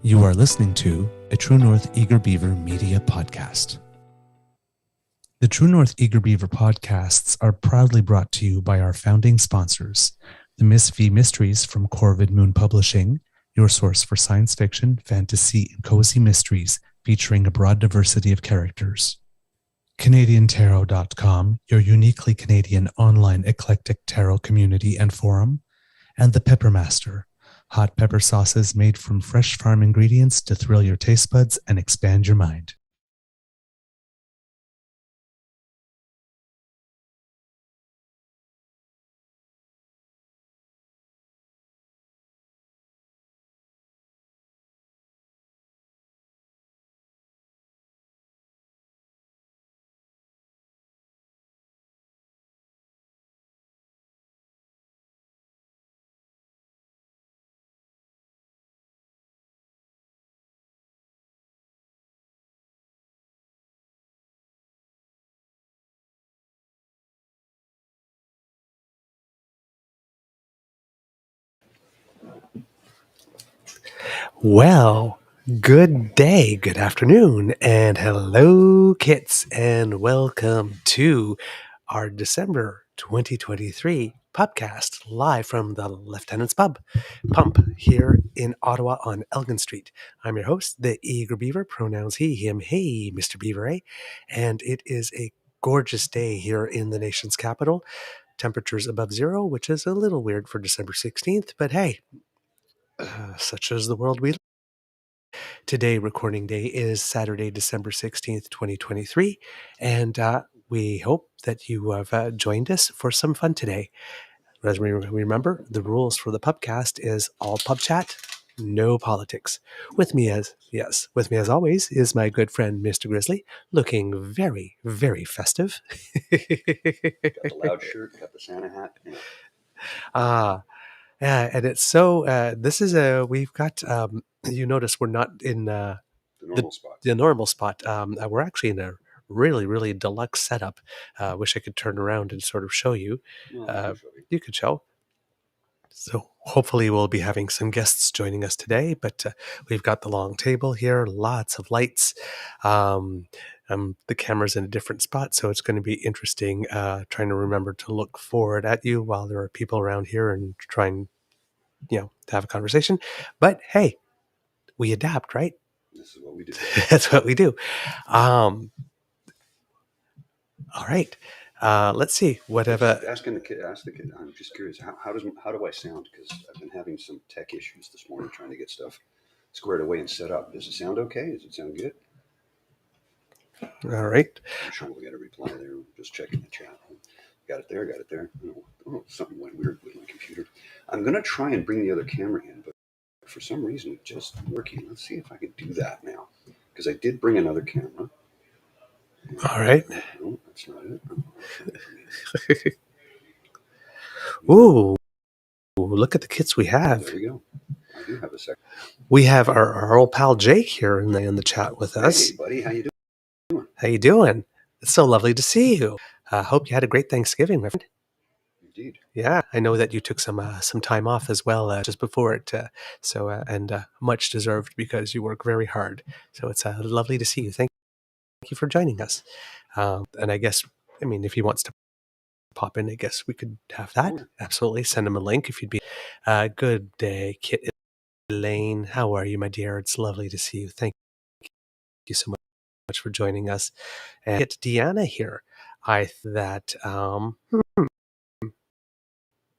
You are listening to a True North Eager Beaver media podcast. The True North Eager Beaver podcasts are proudly brought to you by our founding sponsors, the Miss V Mysteries from Corvid Moon Publishing, your source for science fiction, fantasy, and cozy mysteries featuring a broad diversity of characters. CanadianTarot.com, your uniquely Canadian online eclectic tarot community and forum, and the Peppermaster, hot pepper sauces made from fresh farm ingredients to thrill your taste buds and expand your mind. Well, good day, good afternoon, and hello, kits, and welcome to our December 2023 PubCast live from the Lieutenant's Pump here in Ottawa on Elgin Street. I'm your host, the Eager Beaver, pronouns he, him, hey, Mr. Beaver, eh? And it is a gorgeous day here in the nation's capital. Temperatures above zero, which is a little weird for December 16th, but hey, such is the world we live. Today, recording day is Saturday, December 16th, 2023, and we hope that you have joined us for some fun today. As we remember, the rules for the PubCast is all pub chat, no politics. With me as always, is my good friend, Mr. Grizzly, looking very, very festive. Got the loud shirt, got the Santa hat. Yeah, and it's so, we've got, you notice we're not in the normal spot. The normal spot. We're actually in a really, really deluxe setup. Wish I could turn around and sort of show you. You could show. So hopefully we'll be having some guests joining us today, but we've got the long table here, lots of lights. The camera's in a different spot, so it's going to be interesting trying to remember to look forward at you while there are people around here and trying, to have a conversation. But hey, we adapt, right? This is what we do. That's what we do. All right. Let's see. Whatever. Ask the kid. I'm just curious. How do I sound? Because I've been having some tech issues this morning trying to get stuff squared away and set up. Does it sound okay? Does it sound good? All right. I'm sure we'll get a reply there. Just checking the chat. Got it there. Oh, something went weird with my computer. I'm going to try and bring the other camera in, but for some reason it's just working. Let's see if I can do that now. Because I did bring another camera. All right. No, that's not it. Ooh, look at the kits we have. There we go. I do have a second. We have our old pal Jake here in the chat with us. Hey, buddy, how you doing? How you doing? It's so lovely to see you. Hope you had a great Thanksgiving, my friend. Indeed. Yeah, I know that you took some time off as well just before it. Much deserved because you work very hard. So it's lovely to see you. Thank you for joining us. And I guess, if he wants to pop in, I guess we could have that. Sure. Absolutely. Send him a link if you'd be. Good day, Kit Elaine. How are you, my dear? It's lovely to see you. Thank you so much for joining us. And Kit Deanna here.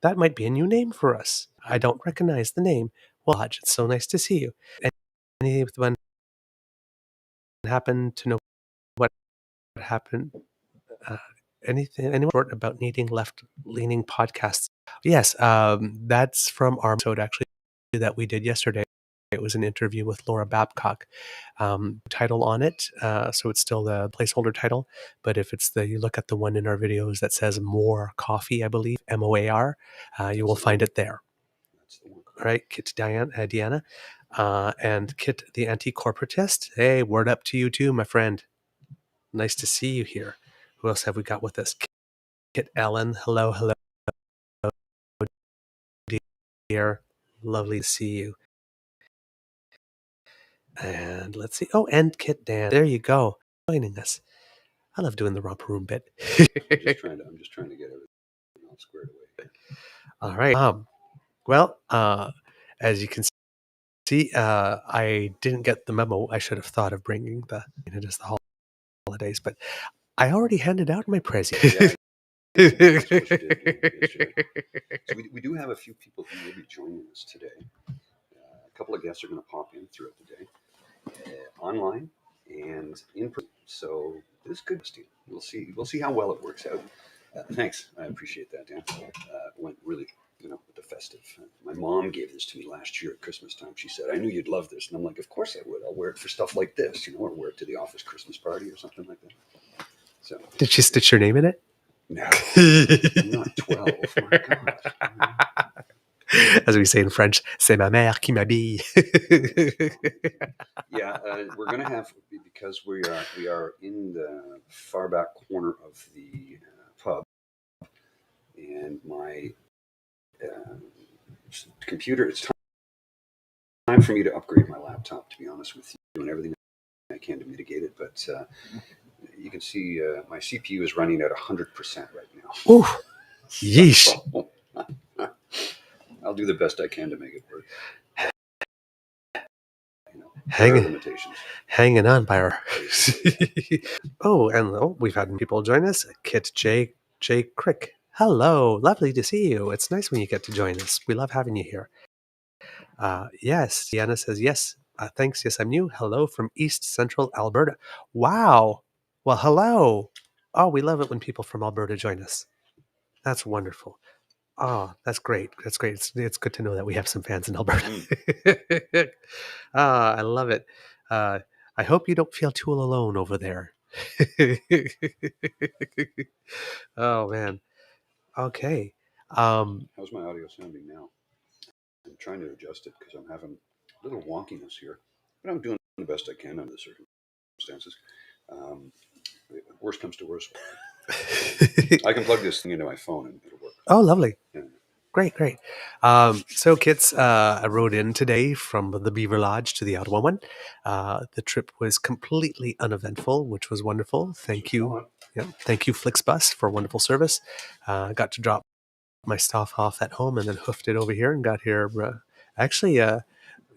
That might be a new name for us. I don't recognize the name. Well, it's so nice to see you. Anyone happen to know what happened? Anyone short about needing left-leaning podcasts? Yes, that's from our episode actually that we did yesterday It was an interview with Laura Babcock. Title on it, so it's still the placeholder title. But if it's you look at the one in our videos that says "More Coffee," I believe MOAR, you will find it there. That's the one. All right, Kit Deanna, and Kit the anti-corporatist. Hey, word up to you too, my friend. Nice to see you here. Who else have we got with us? Kit Ellen. Hello, hello, dear. Lovely to see you. And let's see. Oh, and Kit Dan. There you go. Joining us. I love doing the romper room bit. I'm just trying to get everything all squared away here. All right. Well, as you can see, I didn't get the memo. I should have thought of bringing it is the holidays, but I already handed out my present. Yeah, yes, you did. Yes, you did. So we do have a few people who will be joining us today. A couple of guests are going to pop in throughout the day, online and in person. So this could be. We'll see how well it works out. Thanks, I appreciate that, Dan. Went really, with the festive. My mom gave this to me last year at Christmas time. She said, "I knew you'd love this," and I'm like, "Of course I would. I'll wear it for stuff like this, or wear it to the office Christmas party or something like that." So, Did she stitch your name in it? no, I'm not 12. My gosh. As we say in French, c'est ma mère qui m'habille. Yeah, we're going to have, because we are in the far back corner of the pub, and my computer, it's time for me to upgrade my laptop, to be honest with you, doing everything I can to mitigate it. But you can see my CPU is running at 100% right now. Ooh, yeesh. So, I'll do the best I can to make it work. Hanging on by our. We've had people join us. Kit J Crick. Hello, lovely to see you. It's nice when you get to join us. We love having you here. Yes, Deanna says yes. Thanks. Yes, I'm new. Hello from East Central Alberta. Wow. Well, hello. Oh, we love it when people from Alberta join us. That's wonderful. Oh, that's great. That's great. It's good to know that we have some fans in Alberta. I love it. I hope you don't feel too alone over there. Oh, man. Okay. How's my audio sounding now? I'm trying to adjust it because I'm having a little wonkiness here, but I'm doing the best I can under the circumstances. Worst comes to worst, I can plug this thing into my phone and it'll work. Oh, lovely. Yeah. Great. So Kits, I rode in today from the Beaver Lodge to the Ottawa one. The trip was completely uneventful, which was wonderful. Thank you. Yeah, thank you, Flixbus, for wonderful service. Got to drop my stuff off at home and then hoofed it over here and got here.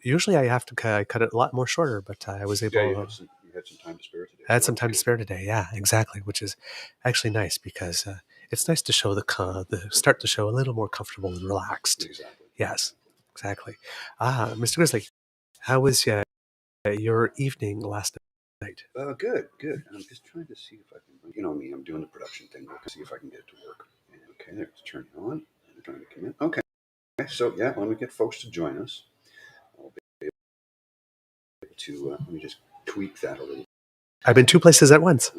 Usually I have to cut it a lot more shorter, but I was able. Yeah, you had some time to spare today. I had some time to spare today. Yeah, exactly, which is actually nice because it's nice to show start the show a little more comfortable and relaxed. Exactly. Yes, exactly. Mr. Grizzly, how was your evening last night? Good. I'm just trying to see if I can. You know me, I'm doing the production thing. See if I can get it to work. Okay, there, it's turning on. I'm trying to come in. Okay, so yeah, let me get folks to join us. I'll be able to. Let me just tweak that a little. I've been two places at once. I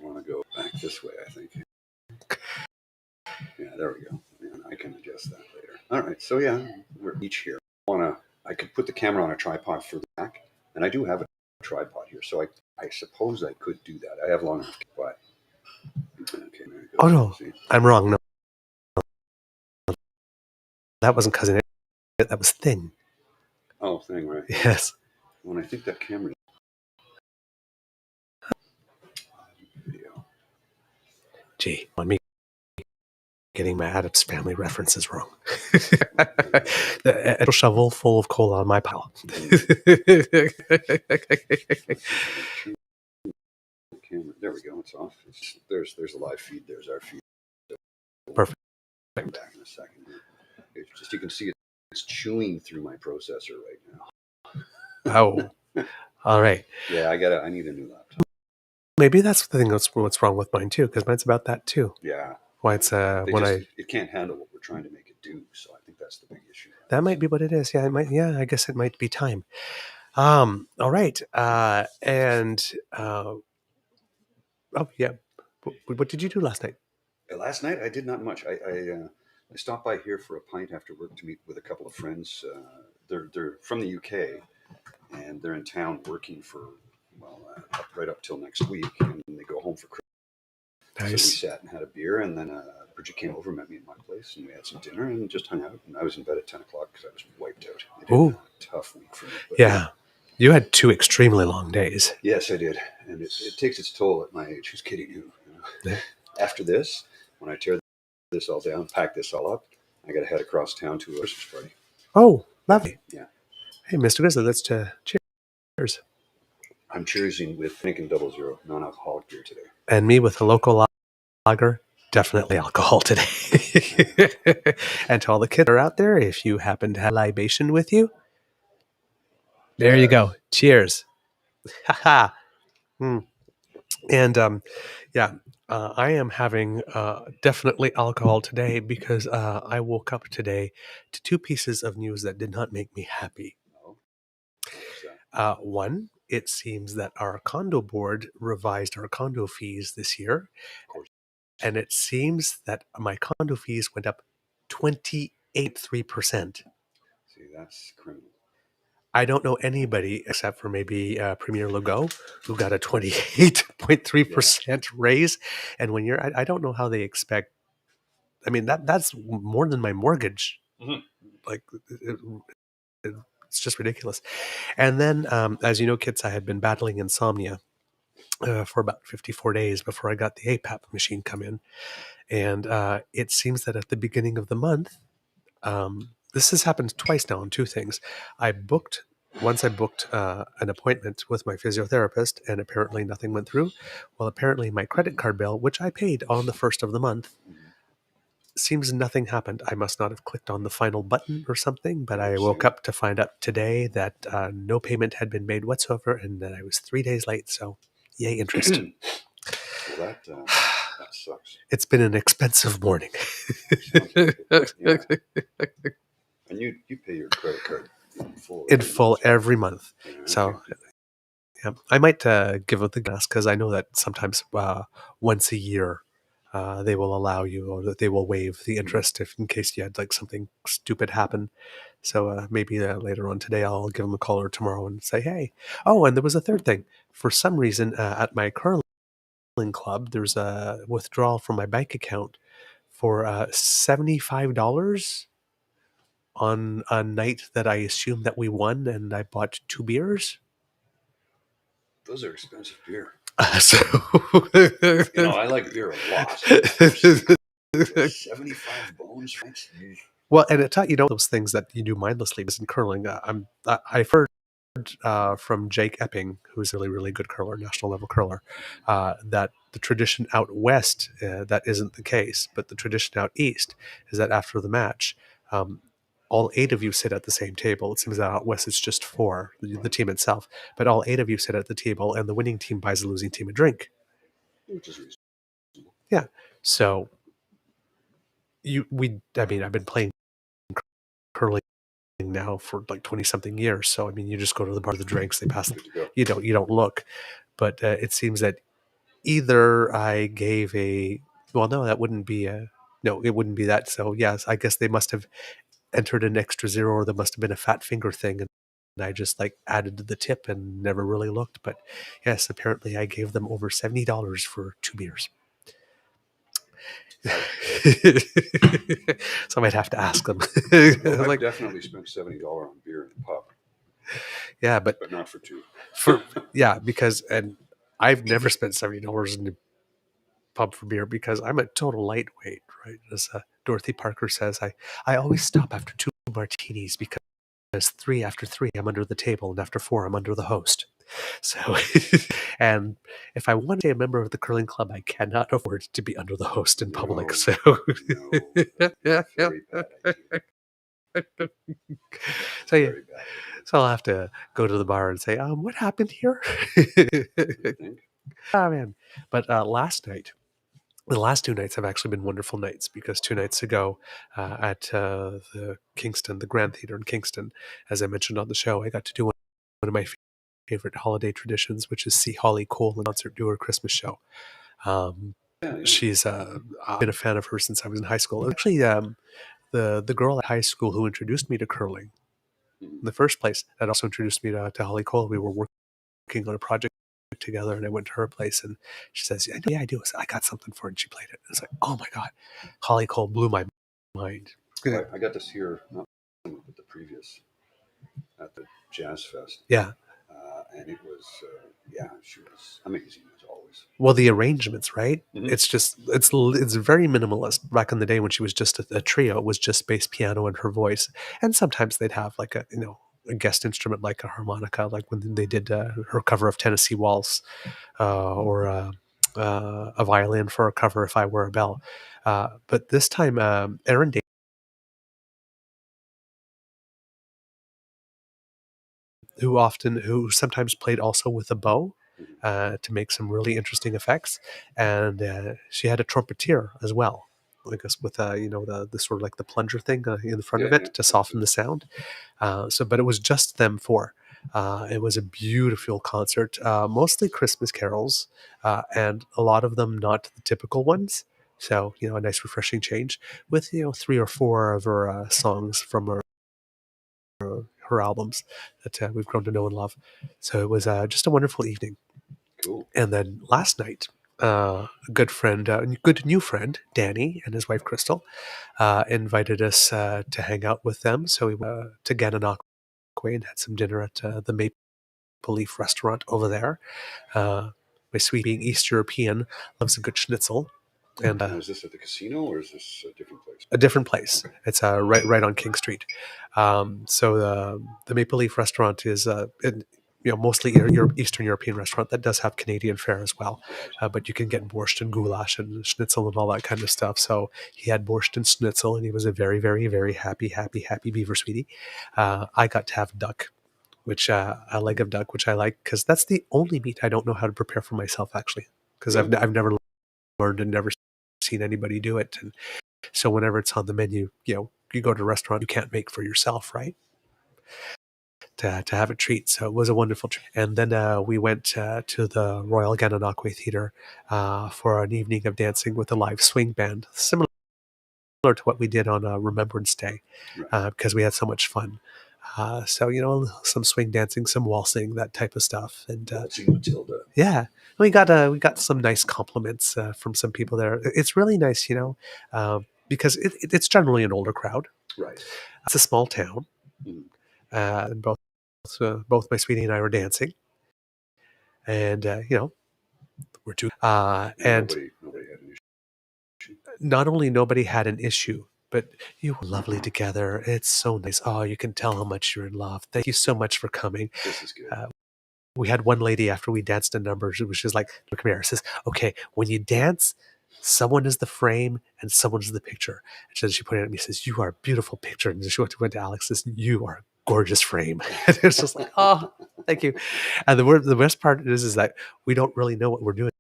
want to go back this way, I think. Yeah, there we go. And I can adjust that later. All right, so yeah, we're each here. I could put the camera on a tripod for the back, and I do have a tripod here, so I suppose I could do that. I have long enough, but okay, there you go. Oh no, I'm wrong. No, that wasn't cousin. That was Thing. Oh, Thing, right? Yes. When I think that camera video. Gee, on me getting my Adam's Family references wrong. A shovel full of coal on my pile. Camera. There we go. It's off. There's a live feed. There's our feed. Perfect. Back in a second. It's just, you can see it's chewing through my processor right now. Oh, all right. Yeah, I need a new laptop. Maybe that's the thing. What's wrong with mine too? Because mine's about that too. Yeah. Why it's it can't handle what we're trying to make it do. So I think that's the big issue. that might be what it is. Yeah, it might. Yeah, I guess it might be time. All right. Oh yeah. What did you do last night? Last night I did not much. I stopped by here for a pint after work to meet with a couple of friends. They're from the UK and they're in town working for right up till next week, and then they go home for Christmas. So we Nice. sat and had a beer, and then Bridget came over, met me at my place, and we had some dinner and just hung out. And I was in bed at 10 o'clock because I was wiped out. It had been Oh, a tough week for me. But yeah. You had 2 extremely long days. yes, I did, and it takes its toll at my age. Who's kidding who? Yeah. After this, when I tear this all down, pack this all up, I got to head across town to a Christmas party. Oh, lovely. Yeah, Hey, Mr. Grizzly, let's cheers. I'm cheersing with Lincoln 00 non-alcoholic beer today. And me with a local lager, definitely alcohol today. And to all the kids that are out there, if you happen to have libation with you, there you go. Cheers. Haha. And yeah, I am having definitely alcohol today because I woke up today to 2 pieces of news that did not make me happy. No? What's that? One, it seems that our condo board revised our condo fees this year, Of course. and it seems that my condo fees went up 28.3%. See, that's criminal. I don't know anybody except for maybe Premier Legault who got a 28.3% raise. And when I don't know how they expect. I mean, that's more than my mortgage. Mhm. Like, it's just ridiculous. And then, as you know, kids, I had been battling insomnia for about 54 days before I got the APAP machine come in. And it seems that at the beginning of the month, this has happened twice now on 2 things. Once I booked an appointment with my physiotherapist, and apparently nothing went through. Well, apparently my credit card bill, which I paid on the 1st of the month, seems nothing happened. I must not have clicked on the final button or something, but I woke up to find out today that no payment had been made whatsoever, and that I was 3 days late. So, yay, interest. Well, that sucks. It's been an expensive morning. Yeah. And you pay your credit card in full. In full month, every month. Yeah, So, yeah, I might give it the gas because I know that sometimes once a year they will allow you, or that they will waive the interest if in case you had like something stupid happen. So maybe later on today I'll give them a call, or tomorrow, and say, hey. Oh, and there was a third thing. For some reason at my curling club, there's a withdrawal from my bank account for $75 on a night that I assumed that we won, and I bought 2 beers. those are expensive beer. So I like beer a lot. 75 bones, right? well, and it taught those things that you do mindlessly in curling. I've heard from Jake Epping, who's a really, really good curler, national level curler, that the tradition out west, that isn't the case, but the tradition out east is that after the match, all 8 of you sit at the same table. It seems that out west it's just 4, the team itself, but all 8 of you sit at the table, and the winning team buys the losing team a drink. Which is reasonable. Yeah. So I've been playing curling now for like 20 something years. So, I mean, you just go to the bar, the drinks, they pass, you don't look, but it seems that either I gave no, that wouldn't be no, it wouldn't be that. So yes, I guess they must have entered an extra 0, or there must have been a fat finger thing. And I just like added to the tip and never really looked. But yes, apparently I gave them over $70 for 2 beers. So I might have to ask them. Well, I've definitely spent $70 on beer in the pub. Yeah, but not for 2. Because I've never spent $70 in the pub for beer because I'm a total lightweight, right? As Dorothy Parker says, I always stop after 2 martinis because 3 after 3 I'm under the table, and after 4 I'm under the host. So, and if I want to be a member of the curling club, I cannot afford to be under the host in public. So, Very bad idea. So yeah, Very bad. so I'll have to go to the bar and say, what happened here? You think? Oh man! But last night The last 2 nights have actually been wonderful nights because 2 nights ago at the Kingston, the Grand Theatre in Kingston, as I mentioned on the show, I got to do one of my favorite holiday traditions, which is see Holly Cole in concert do her Christmas show. Um, Yeah, yeah. she's I've been a fan of her since I was in high school. Actually, the girl at high school who introduced me to curling Mhm. in the first place, that also introduced me to Holly Cole. We were working on a project together, and I went to her place, and she says, "Yeah, I do." I said, "I got something for it." And she played it. It's like, oh my god, Holly Cole blew my mind. Well, I got to see her not but the previous at the Jazz Fest, Yeah. and it was yeah, she was amazing as always. Well, the arrangements, right? Mhm. It's very minimalist. Back in the day when she was just a trio, it was just bass, piano, and her voice, and sometimes they'd have like a guest instrument like a harmonica, like when they did her cover of Tennessee Waltz, or a violin for a cover if I Were a Bell. But this time, Aaron who sometimes played also with a bow Mhm. to make some really interesting effects, and she had a trumpeter as well, I guess with the sort of like the plunger thing in the front Yeah, of yeah, it to that's soften the sound. But it was just them four. It was a beautiful concert, mostly Christmas carols, and a lot of them not the typical ones. So a nice refreshing change with 3 or 4 of her songs from her albums that we've grown to know and love. So it was just a wonderful evening. cool. And then last night, a good friend, good new friend, Danny, and his wife Crystal, invited us to hang out with them. So we went to Gananoque and had some dinner at the Maple Leaf restaurant over there. My sweet, being East European, loves a good schnitzel. And Now, is this at the casino or is this a different place? a different place. Okay. It's right on King Street. So the Maple Leaf restaurant is mostly Eastern European restaurant that does have Canadian fare as well, Right. but you can get borscht and goulash and schnitzel and all that kind of stuff. So he had borscht and schnitzel, and he was a very very very happy Beaver sweetie. I got to have duck, which a leg of duck, which I like because that's the only meat I don't know how to prepare for myself actually, because Really? I've never learned and never seen anybody do it. And so whenever it's on the menu, you go to a restaurant, you can't make for yourself, right? To have a treat. So it was a wonderful treat. And then we went to the Royal Gananoque Theatre for an evening of dancing with a live swing band, similar to what we did on Remembrance Day, Right. because we had so much fun. So some swing dancing, some waltzing, that type of stuff, and Waltzing Matilda. yeah, we got some nice compliments from some people there. It's really nice, because it's generally an older crowd. Right. It's a small town, Mhm. and both my sweetie and I were dancing, and we're two, And and nobody had an issue. not only nobody had an issue, but you were lovely together. It's so nice. Oh, you can tell how much you're in love. Thank you so much for coming. This is good. Uh, we had one lady after we danced a number. She was just like, "Come here." Says, "Okay, when you dance, someone is the frame and someone is the picture." And she pointed at me, says, "You are a beautiful picture." And she went to Alex, says, "You are a gorgeous frame." And it's just like, "Oh, thank you." And the best part is that we don't really know what we're doing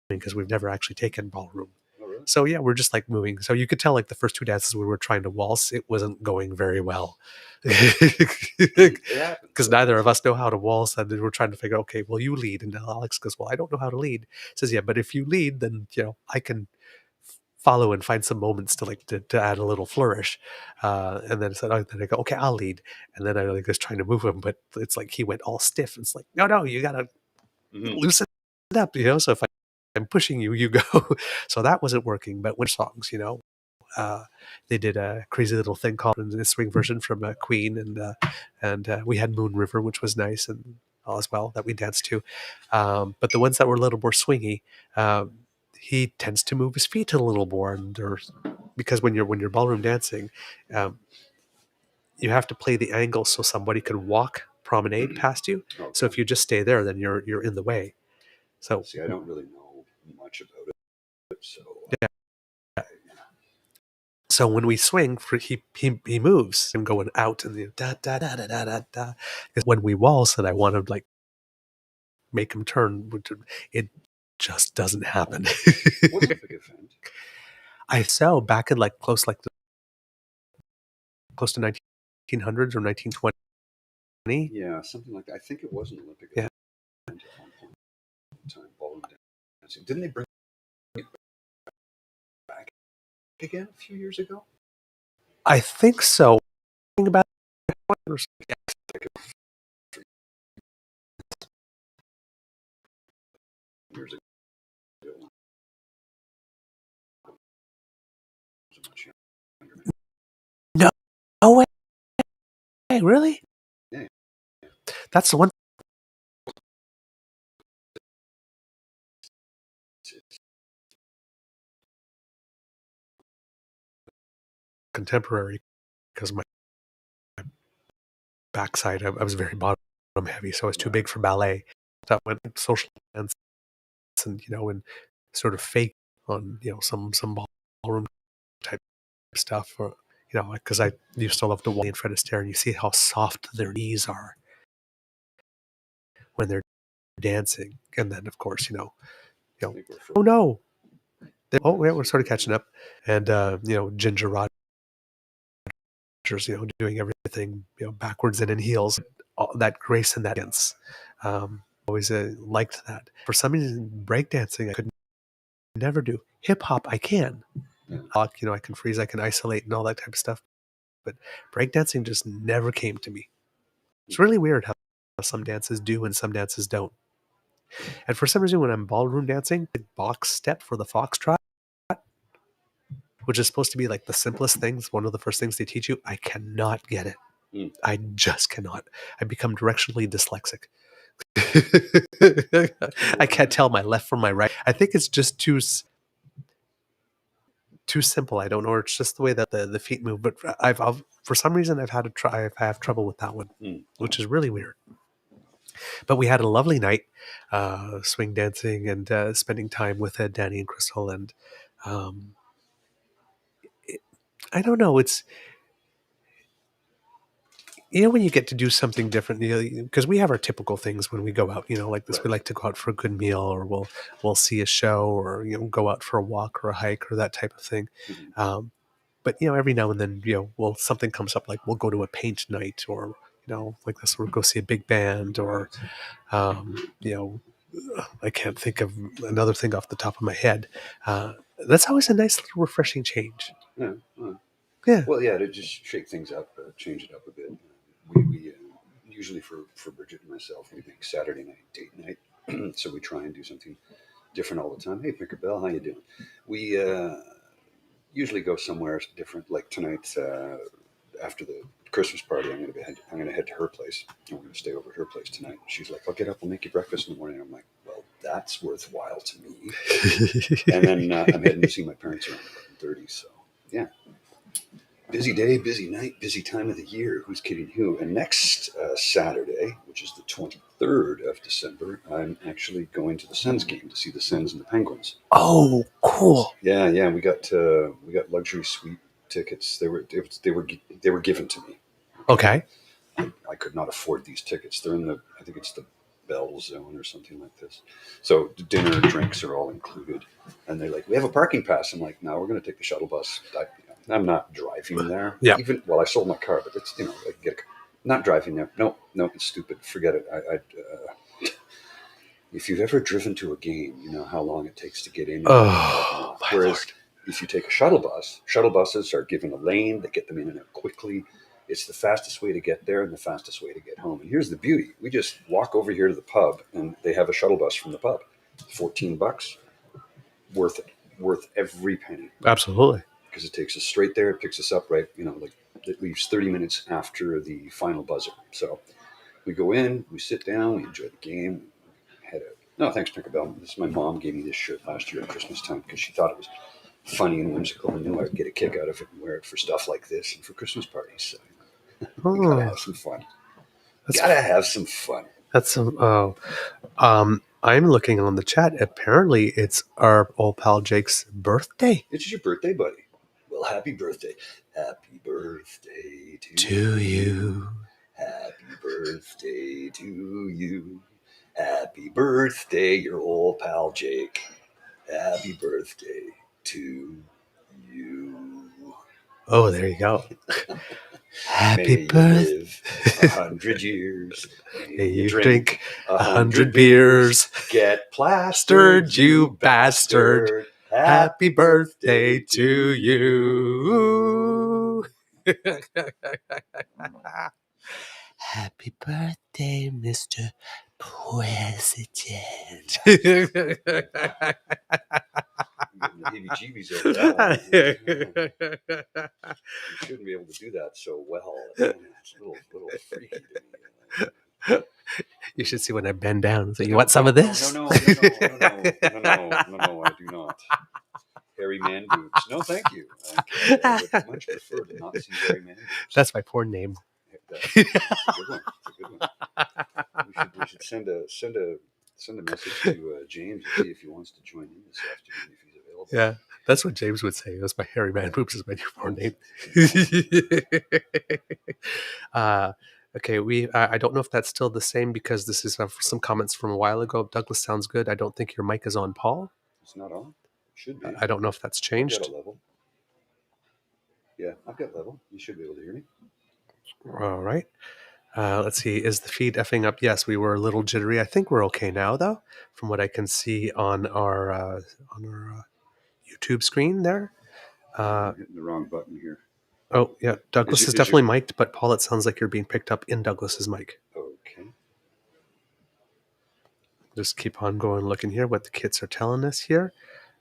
because we've never actually taken ballroom. Oh, really? So yeah, we're just like moving. So you could tell like the first 2 dances we were trying to waltz, it wasn't going very well. It happens. Because neither of us know how to waltz, and then we're trying to figure, okay, well, you lead, and Alex goes, well, I don't know how to lead. Says, yeah, but if you lead, then I can follow and find some moments to to add a little flourish. And then then I go, okay, I'll lead, and then I like was trying to move him, but it's like he went all stiff. It's like, no, you gotta Mhm. loosen it up, So if I'm pushing you, you go. So that wasn't working. But when songs, uh, they did a crazy little thing called in the swing version from Queen, and we had Moon River, which was nice and all as well that we danced to. But the ones that were a little more swingy, he tends to move his feet a little more, because when you're ballroom dancing, um, you have to play the angle so somebody could walk promenade past you. So Okay. if you just stay there, then you're in the way. So See, I don't really know much about it, so yeah. I, So when we swing, he moves and going out and da da da da da da da. Because when we waltz, and I want to like make him turn, it just doesn't happen. Wasn't a big event. I so back in like close to 1900s or 1920. Yeah, something like that. I think it was an Olympic Yeah. event at one point in time, ballroom dancing. Didn't they bring it back again a few years ago? I think so. About Years ago. I was much younger. no, no way, really? Yeah. That's the one contemporary because my backside, I was very bottom heavy, so I was too big for ballet. That went social dance and and sort of fake on some ballroom type stuff, or because I used to love to watch and Fred Astaire, and you see how soft their knees are when they're dancing, and then of course I think we're oh no, further. yeah, we're sort of catching up, and Ginger Rogers, doing everything backwards and in heels, all that grace and that dance. Always liked that. For some reason, breakdancing I could never do. Hip hop I can. Yeah. I can freeze, I can isolate, and all that type of stuff. But breakdancing just never came to me. It's really weird how some dances do and some dances don't. And for some reason, when I'm ballroom dancing, the box step for the foxtrot, which is supposed to be like the simplest things, one of the first things they teach you, I cannot get it. Mm. I just cannot. I become directionally dyslexic. I can't tell my left from my right. I think it's just too simple. I don't know, or it's just the way that the feet move. But I've for some reason I have trouble with that one, which is really weird. But we had a lovely night, swing dancing and spending time with Danny and Crystal, and um, I don't know. It's when you get to do something different, because we have our typical things when we go out, like this. Right. We like to go out for a good meal, or we'll see a show, or go out for a walk or a hike or that type of thing. Mm-hmm. But every now and then, something comes up, like we'll go to a paint night, or like this, we'll go see a big band, or I can't think of another thing off the top of my head. That's always a nice little refreshing change. Yeah. Yeah. Well, yeah, to just shake things up, change it up a bit. We usually for Bridget and myself, we make Saturday night date night, so we try and do something different all the time. Hey, Tinkerbell, how you doing? We usually go somewhere different. Like tonight, after the Christmas party, I'm gonna head to her place. And we're gonna stay over at her place tonight. She's like, "I'll get up, I'll make you breakfast in the morning." I'm like, "Well, that's worthwhile to me." And then I'm heading to see my parents around 11:30. So yeah, busy day, busy night, busy time of the year. Who's kidding who? And next Saturday, which is the 23rd of December, I'm actually going to the Sens game to see the Sens and the Penguins. Oh, cool. Yeah. We got luxury suite tickets. They were given to me. Okay. I could not afford these tickets. They're in I think it's the Bell Zone or something like this. So the dinner and drinks are all included. And they're like, "We have a parking pass." I'm like, "No, we're going to take the shuttle bus." I'm not driving there. Yeah. I sold my car, but it's I can get not driving there. No, it's stupid. Forget it. If you've ever driven to a game, you know how long it takes to get in. Oh, my Whereas Lord. if you take a shuttle bus, shuttle buses are given a lane. They get them in and out quickly. It's the fastest way to get there and the fastest way to get home. And here's the beauty: we just walk over here to the pub, and they have a shuttle bus from the pub. $14, worth it, worth every penny. Absolutely. Because it takes us straight there. It picks us up right, like it leaves 30 minutes after the final buzzer. So we go in, we sit down, we enjoy the game, head out. No, thanks, Tinkerbell. My mom gave me this shirt last year at Christmas time because she thought it was funny and whimsical and knew I'd get a kick out of it and wear it for stuff like this and for Christmas parties. So we gotta have some fun. Gotta have some fun. That's some. Oh, I'm looking on the chat. Apparently, it's our old pal Jake's birthday. It's your birthday, buddy. Well, happy birthday. Happy birthday To you. Happy birthday to you. Happy birthday, your old pal Jake. Happy birthday to you. Oh, there you go. Happy May you birthday. live 100 years. May you You drink 100 100 beers. beers. Get Stirred, plastered, you you bastard. bastard. Happy birthday to you. Happy birthday, Mr. President. I'm getting the heebie-jeebies over that one. You shouldn't be able to do that so well. It's a little freaky to me. You should see when I bend down. So you No, want some of this? No, I do not. Hairy man boobs. No, thank you. I would much prefer to not see hairy man boobs. That's my porn name. That's a good one. That's a good one. We should send a message to James and see if he wants to join in this afternoon if he's available. Yeah, that's what James would say. That's my hairy man boobs is my new porn name. Okay, I don't know if that's still the same because this is some comments from a while ago. Douglas sounds good. I don't think your mic is on, Paul. It's not on. It should be. I don't know if that's I've changed. got a level. Yeah, I've got level. You should be able to hear me. All right. Let's see. Is the feed effing up? Yes, we were a little jittery. I think we're okay now, though, from what I can see on our YouTube screen there. I'm hitting the wrong button here. Oh, yeah. Douglas is definitely mic'd, but Paul, it sounds like you're being picked up in Douglas's mic. Okay. Just keep on going, looking here, what the kids are telling us here.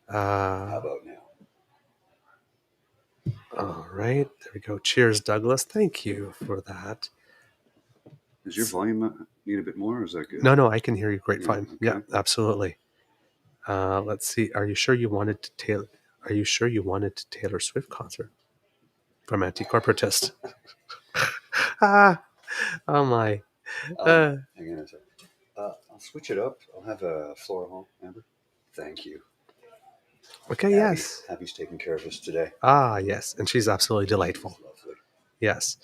How about now? All right. There we go. Cheers, Douglas. Thank you for that. Does your volume need a bit more, or is that good? No, I can hear you great, fine. Okay. Yeah, absolutely. Let's see. Are you sure you wanted to Taylor Swift concert from Anti-Corporatist? Oh my. Hang on a second. I'll switch it up. I'll have a floral, Amber. Thank you. Okay, yes. Abby's taking care of us today. Yes. And she's absolutely delightful. She's lovely. Yes.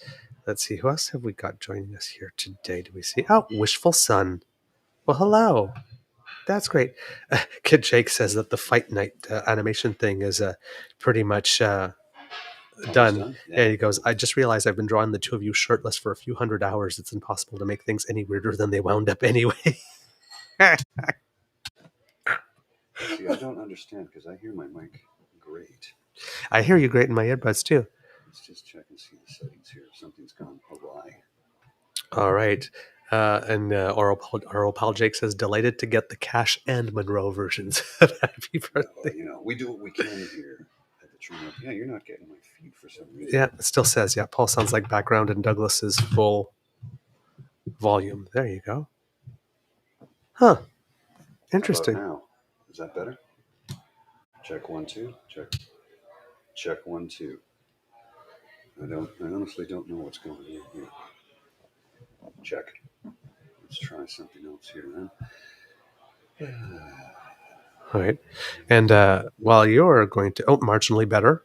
Let's see. Who else have we got joining us here today? Do we see? Oh, Wishful Sun. Well, hello. That's great. Kid Jake says that the Fight Night animation thing is pretty much done. Yeah. And he goes, I just realized I've been drawing the two of you shirtless for a few hundred hours. It's impossible to make things any weirder than they wound up anyway. See, I don't understand because I hear my mic great. I hear you great in my earbuds too. Let's just check and see the settings here. Something's gone awry. All right. And Oral Pal Jake says, delighted to get the Cash and Monroe versions of Happy Birthday. Well, we do what we can here at the True North. Yeah, you're not getting my feed for some reason. Yeah, it still says, yeah, Paul sounds like background in Douglas's full volume. There you go. Huh. Interesting. How about now? Is that better? Check 1 2. Check 1 2. I honestly don't know what's going on here. Check. Let's try something else here then. All right. And while you're going to marginally better.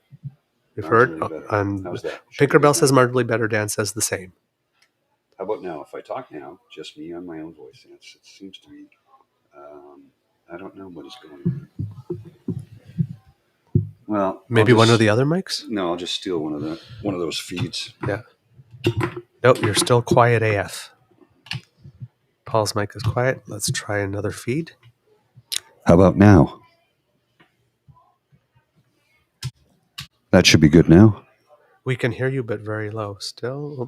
We've heard. How's that? Pinkerbell says marginally better. Dan says the same. How about now? If I talk now, just me on my own voice, it seems to be. I don't know what is going on. Well, maybe one of the other mics. No, I'll just steal one of those feeds. Yeah. Nope, you're still quiet AF. Paul's mic is quiet. Let's try another feed. How about now? That should be good now. We can hear you, but very low still. Well,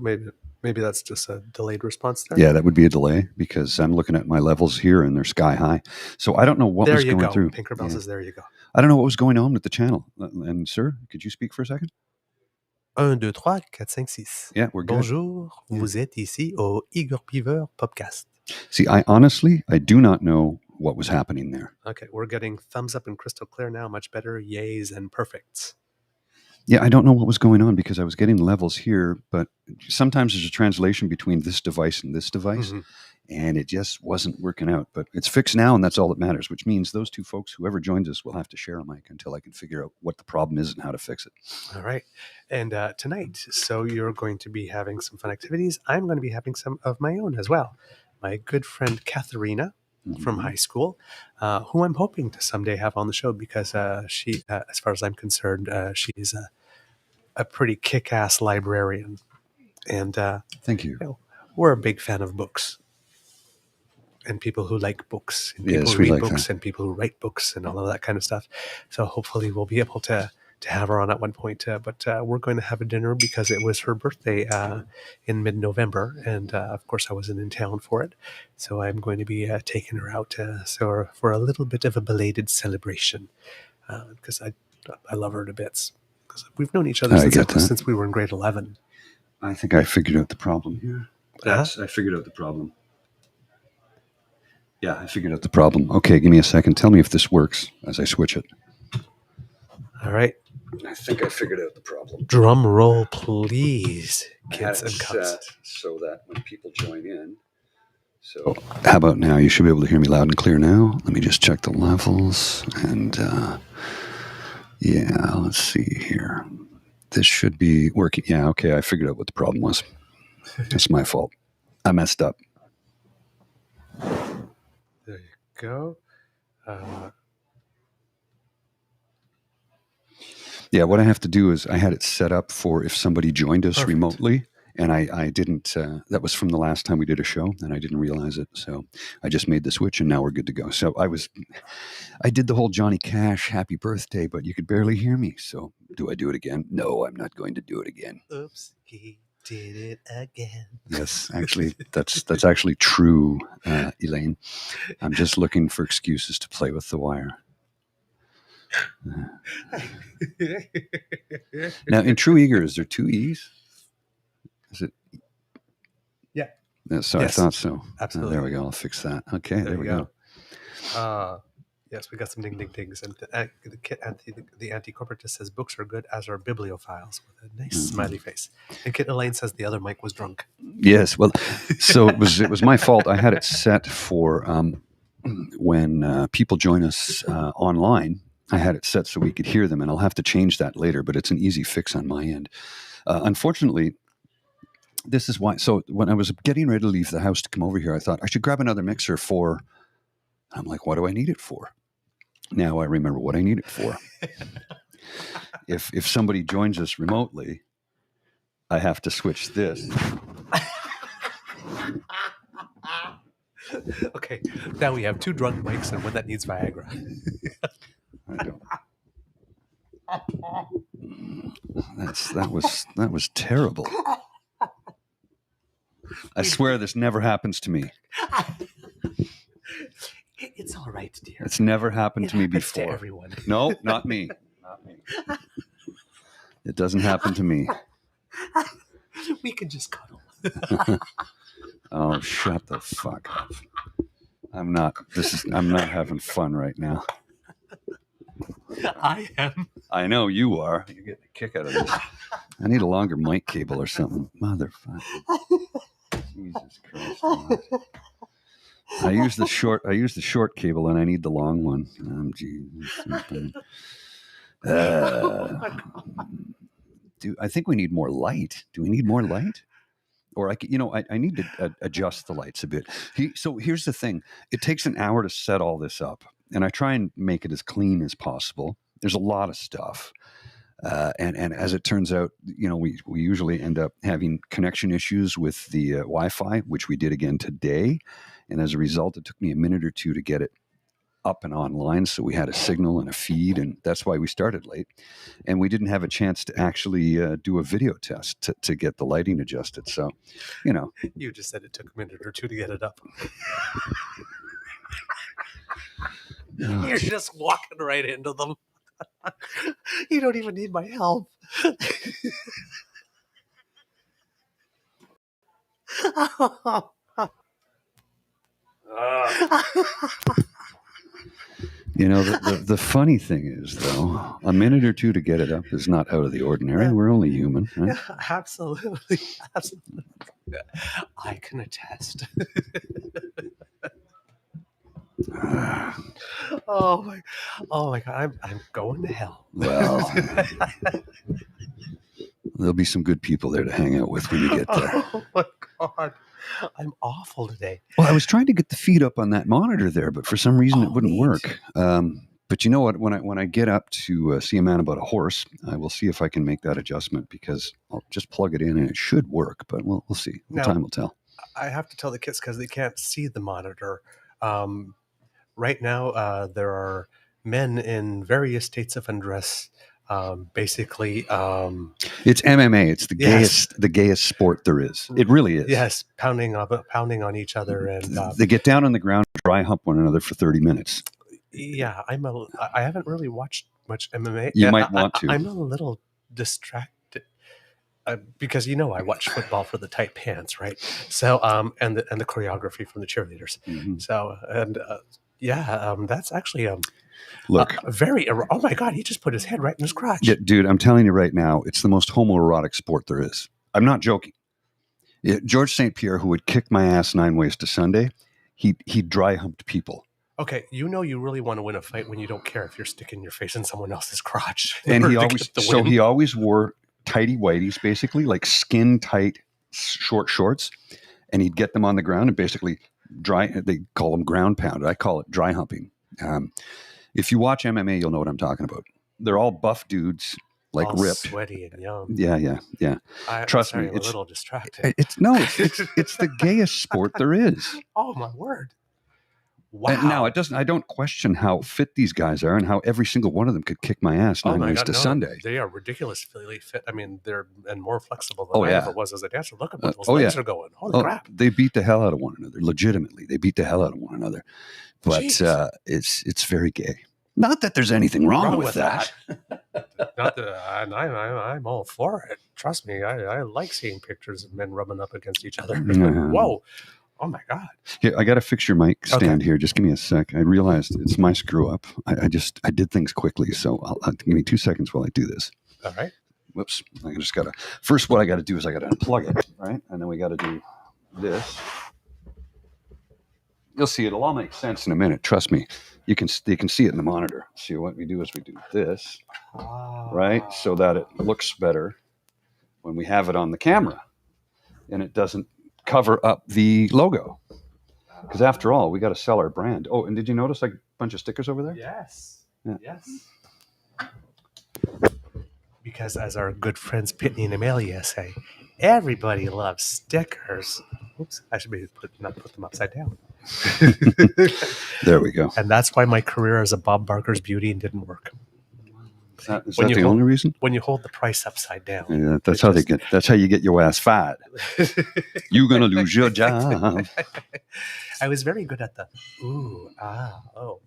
maybe that's just a delayed response there. Yeah, that would be a delay because I'm looking at my levels here and they're sky high. So I don't know what was going through. Pinkerbell says, there you go. I don't know what was going on with the channel. And sir, could you speak for a second? 1, 2, 3, 4, 5, 6. Yeah, we're good. Bonjour, vous êtes ici au Beaver PubCast. See, I do not know what was happening there. Okay, we're getting thumbs up and crystal clear now. Much better. Yays and perfects. Yeah, I don't know what was going on because I was getting levels here, but sometimes there's a translation between this device and this device, and it just wasn't working out. But it's fixed now, and that's all that matters, which means those two folks, whoever joins us, will have to share a mic until I can figure out what the problem is and how to fix it. All right. And tonight, so you're going to be having some fun activities. I'm going to be having some of my own as well. My good friend Katharina from high school, who I'm hoping to someday have on the show because she, as far as I'm concerned, she's a pretty kick-ass librarian, and Thank you. we're a big fan of books and people who like books and people Yes, who we read like books that. and people who write books and all of that kind of stuff. So hopefully we'll be able to have her on at one point. But we're going to have a dinner because it was her birthday in mid-November, and of course I wasn't in town for it. So I'm going to be taking her out for a little bit of a belated celebration because I love her to bits. Because we've known each other I get that. since we were in grade 11. I think I figured out the problem here. Uh-huh. I figured out the problem. Yeah, I figured out the problem. Okay, give me a second. Tell me if this works as I switch it. All right. I think I figured out the problem. Drum roll, please, I had kids it and cubs. set so that when people join in. So how about now? You should be able to hear me loud and clear now. Let me just check the levels. And yeah, let's see here. This should be working. Yeah, okay, I figured out what the problem was. It's my fault. I messed up. There you go. Yeah, what I have to do is I had it set up for if somebody joined us Perfect. remotely, and I didn't. That was from the last time we did a show, and I didn't realize it. So I just made the switch, and now we're good to go. So I did the whole Johnny Cash happy birthday, but you could barely hear me. So do I do it again? No, I'm not going to do it again. Oops, he did it again. Yes, actually, that's actually true, Elaine. I'm just looking for excuses to play with the wire. Now, in True Eager, is there two E's? Is it? Yeah. So Yes, I thought so. absolutely. There we go. I'll fix that. Okay, there we go. Yes, we got some ding ding dings, and the anti-corporatist says books are good, as are bibliophiles, with a nice smiley face. And Kit Elaine says the other mic was drunk. Yes, well, so it was my fault. I had it set for when people join us online. I had it set so we could hear them, and I'll have to change that later. But it's an easy fix on my end. Unfortunately, this is why. So when I was getting ready to leave the house to come over here, I thought I should grab another mixer for. I'm like, what do I need it for? Now I remember what I need it for. If somebody joins us remotely, I have to switch this. Okay, now we have two drunk mics and one that needs Viagra. I don't. That was terrible. I swear this never happens to me. It's all right, dear. It's never happened to me happens before. To everyone. No, not me. Not me. It doesn't happen to me. We can just cuddle. Oh, shut the fuck up. I'm not having fun right now. I am. I know you are. You're getting a kick out of this. I need a longer mic cable or something. Motherfucker. Jesus Christ. Man. I use the short cable and I need the long one. I think we need more light. Do we need more light? Or I need to adjust the lights a bit. So here's the thing. It takes an hour to set all this up. And I try and make it as clean as possible. There's a lot of stuff. And as it turns out, we usually end up having connection issues with the Wi-Fi, which we did again today. And as a result, it took me a minute or two to get it up and online. So we had a signal and a feed, and that's why we started late. And we didn't have a chance to actually do a video test to get the lighting adjusted. So, You just said it took a minute or two to get it up. You're just walking right into them. You don't even need my help. The funny thing is, though, a minute or two to get it up is not out of the ordinary. We're only human. Right? Yeah, absolutely. I can attest. Oh my God! I'm going to hell. Well, there'll be some good people there to hang out with when you get there. Oh my God! I'm awful today. Well, I was trying to get the feed up on that monitor there, but for some reason it wouldn't neat. work. But you know what? When I get up to see a man about a horse, I will see if I can make that adjustment because I'll just plug it in and it should work. But we'll see. Now, Time will tell. I have to tell the kids because they can't see the monitor. Right now, there are men in various states of undress. Basically, It's MMA. It's yes, the gayest sport there is. It really is. yes, pounding on each other, and They get down on the ground, dry hump one another for 30 minutes. yeah, I haven't really watched much MMA. You might want to. I'm a little distracted. Because I watch football for the tight pants, right? So, and the choreography from the cheerleaders. Mm-hmm. So, and that's actually Look, very. Oh my God, he just put his head right in his crotch. yeah, dude, I'm telling you right now, it's the most homoerotic sport there is. I'm not joking. George St. Pierre, who would kick my ass 9 ways to Sunday, he dry humped people. Okay, you really want to win a fight when you don't care if you're sticking your face in someone else's crotch. And he always wore tighty whities, basically like skin tight short shorts, and he'd get them on the ground and basically dry. They call them ground pound. I call it dry humping. If you watch MMA, you'll know what I'm talking about. They're all buff dudes, like all ripped, sweaty and young. Yeah. Trust me, I'm a little distracted. It's the gayest sport there is. Oh my word! Wow. And now I don't question how fit these guys are and how every single one of them could kick my ass 9 ways to Sunday. They are ridiculously fit. I mean, they're more flexible than I ever was as a dancer. Look at where those legs are going. Holy crap! They beat the hell out of one another. Legitimately, they beat the hell out of one another. But it's very gay. Not that there's anything wrong with that. Not that I'm all for it. Trust me, I like seeing pictures of men rubbing up against each other. Whoa. Oh my God! Yeah, I got to fix your mic stand here. Just give me a sec. I realized it's my screw up. I did things quickly, so give me 2 seconds while I do this. All right. Whoops! I just gotta. First, what I got to do is I got to unplug it, right? And then we got to do this. You'll see it'll all make sense in a minute. Trust me. You can see it in the monitor. See what we do is we do this, right, so that it looks better when we have it on the camera, and it doesn't cover up the logo. Because after all, we got to sell our brand. Oh, and did you notice like a bunch of stickers over there? Yes. Yeah. Yes. Because as our good friends Pitney and Amelia say, everybody loves stickers. Oops, I should not put them upside down. There we go. And that's why my career as a Bob Barker's beauty didn't work. Is that the only reason? When you hold the price upside down. Yeah, that's how you get your ass fired. You're gonna lose your job. I was very good at the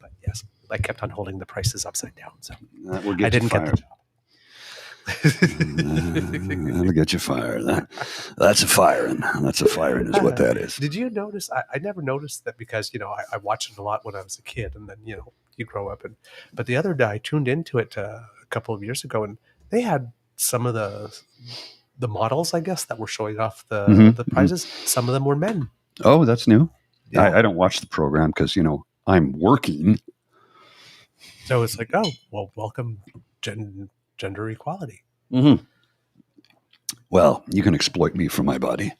but yes, I kept on holding the prices upside down, so I didn't get the job. That'll get you fired. That's a firing. That's a firing is what that is. Did you notice? I never noticed that because I watched it a lot when I was a kid, and then you grow up. But the other day I tuned into it a couple of years ago, and they had some of the models, I guess, that were showing off the prizes. Some of them were men. Oh, that's new. Yeah. I don't watch the program because I'm working. So it's like, oh well, welcome gender equality. Mm-hmm. Well, you can exploit me for my body.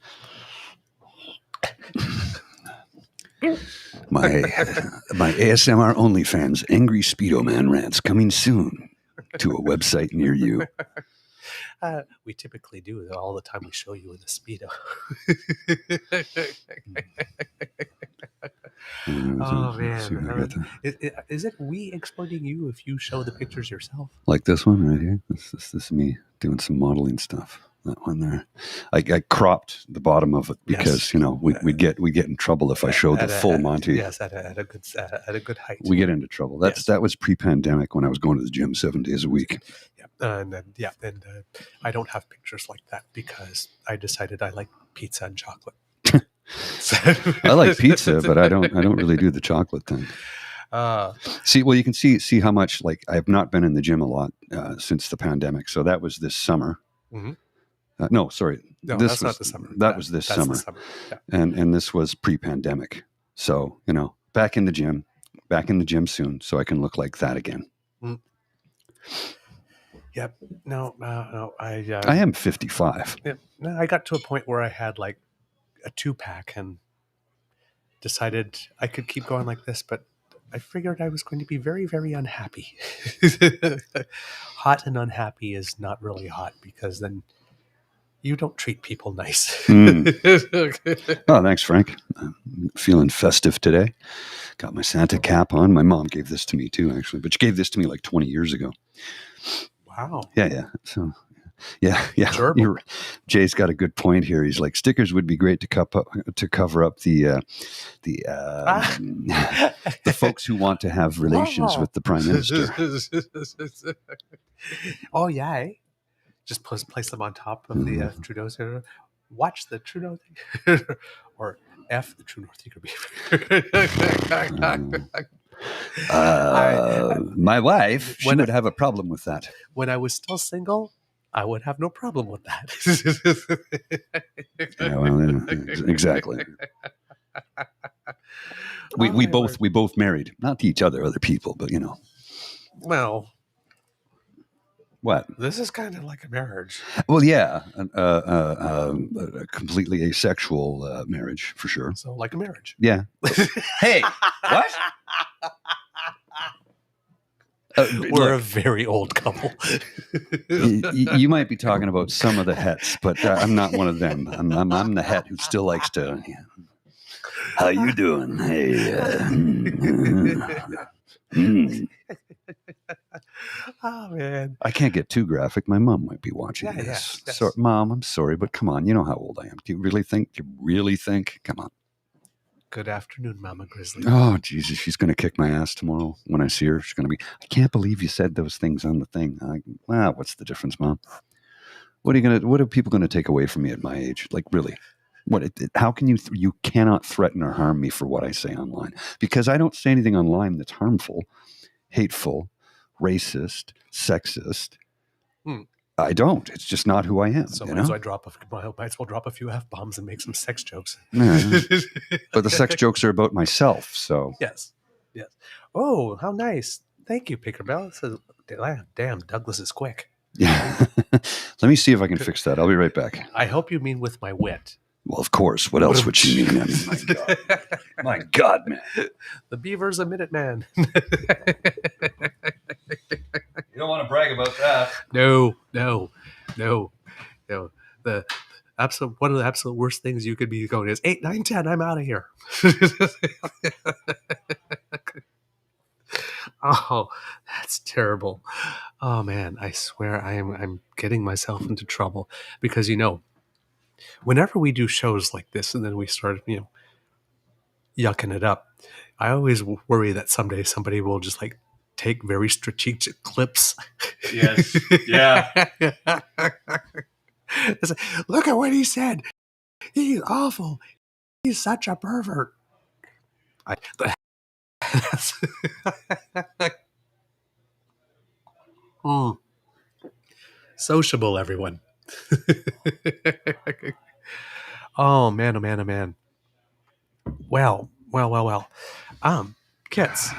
My ASMR OnlyFans Angry Speedo Man rants coming soon to a website near you. We typically do all the time. We show you in the Speedo. Oh man, is it we exploiting you if you show the pictures yourself? Like this one right here. This is me doing some modeling stuff. That one there. I cropped the bottom of it because we get in trouble if I show the full Monty. Yes, at a good height. We get into trouble. That was pre-pandemic when I was going to the gym 7 days a week. Yeah, and I don't have pictures like that because I decided I like pizza and chocolate. I like pizza, but I don't really do the chocolate thing. You can see how much I have not been in the gym a lot since the pandemic. So that was this summer. Mm-hmm. No, sorry. No, that's not the summer. That was this summer. Yeah. And this was pre-pandemic. So, back in the gym soon so I can look like that again. Mm. Yep. No, I am 55. Yeah, I got to a point where I had a 2-pack and decided I could keep going like this, but I figured I was going to be very, very unhappy. Hot and unhappy is not really hot because then you don't treat people nice. Oh, thanks, Frank. I'm feeling festive today. Got my Santa cap on. My mom gave this to me too, actually, but she gave this to me like 20 years ago. Wow. Yeah. So, yeah. Gerbil. Jay's got a good point here. He's like, stickers would be great to cover up the the folks who want to have relations with the prime minister. Oh yeah, eh? Just place them on top of the Trudeau's. Watch the Trudeau thing, or F the True North Eager Beaver. My wife, she would have a problem with that. When I was still single, I would have no problem with that. Yeah, well, exactly. We both married, not to each other people, but Well, what? This is kind of like a marriage. Well, yeah, a completely asexual marriage for sure. So, like a marriage. Yeah. Hey, what? We're a very old couple. You might be talking about some of the hets, but I'm not one of them. I'm the het who still likes to. How you doing? Hey. Oh man, I can't get too graphic. My mom might be watching this. Yes. So, Mom, I'm sorry, but come on. You know how old I am. Do you really think? Come on. Good afternoon, Mama Grizzly. Oh, Jesus, she's going to kick my ass tomorrow when I see her. She's going to be, I can't believe you said those things on the thing. What's the difference, Mom? What are people going to take away from me at my age? Like, really? How can you cannot threaten or harm me for what I say online? Because I don't say anything online that's harmful, hateful, racist, sexist. I don't. It's just not who I am. So might as well drop a few F-bombs and make some sex jokes. Yeah. But the sex jokes are about myself, so. Yes. Oh, how nice. Thank you, Pickerbell. It says, damn, Douglas is quick. Yeah. Let me see if I can fix that. I'll be right back. I hope you mean with my wit. Well, of course. What else would she mean? I mean, my God, man. The Beaver's a minute man. You don't want to brag about that. No. One of the absolute worst things you could be going is 8, 9, 10. I'm out of here. Oh, that's terrible. Oh man, I swear I'm getting myself into trouble because whenever we do shows like this and then we start yucking it up, I always worry that someday somebody will just like take very strategic clips. Yes. Yeah. It's like, look at what he said. He's awful. He's such a pervert. Sociable, everyone. Oh man. Well. Kits,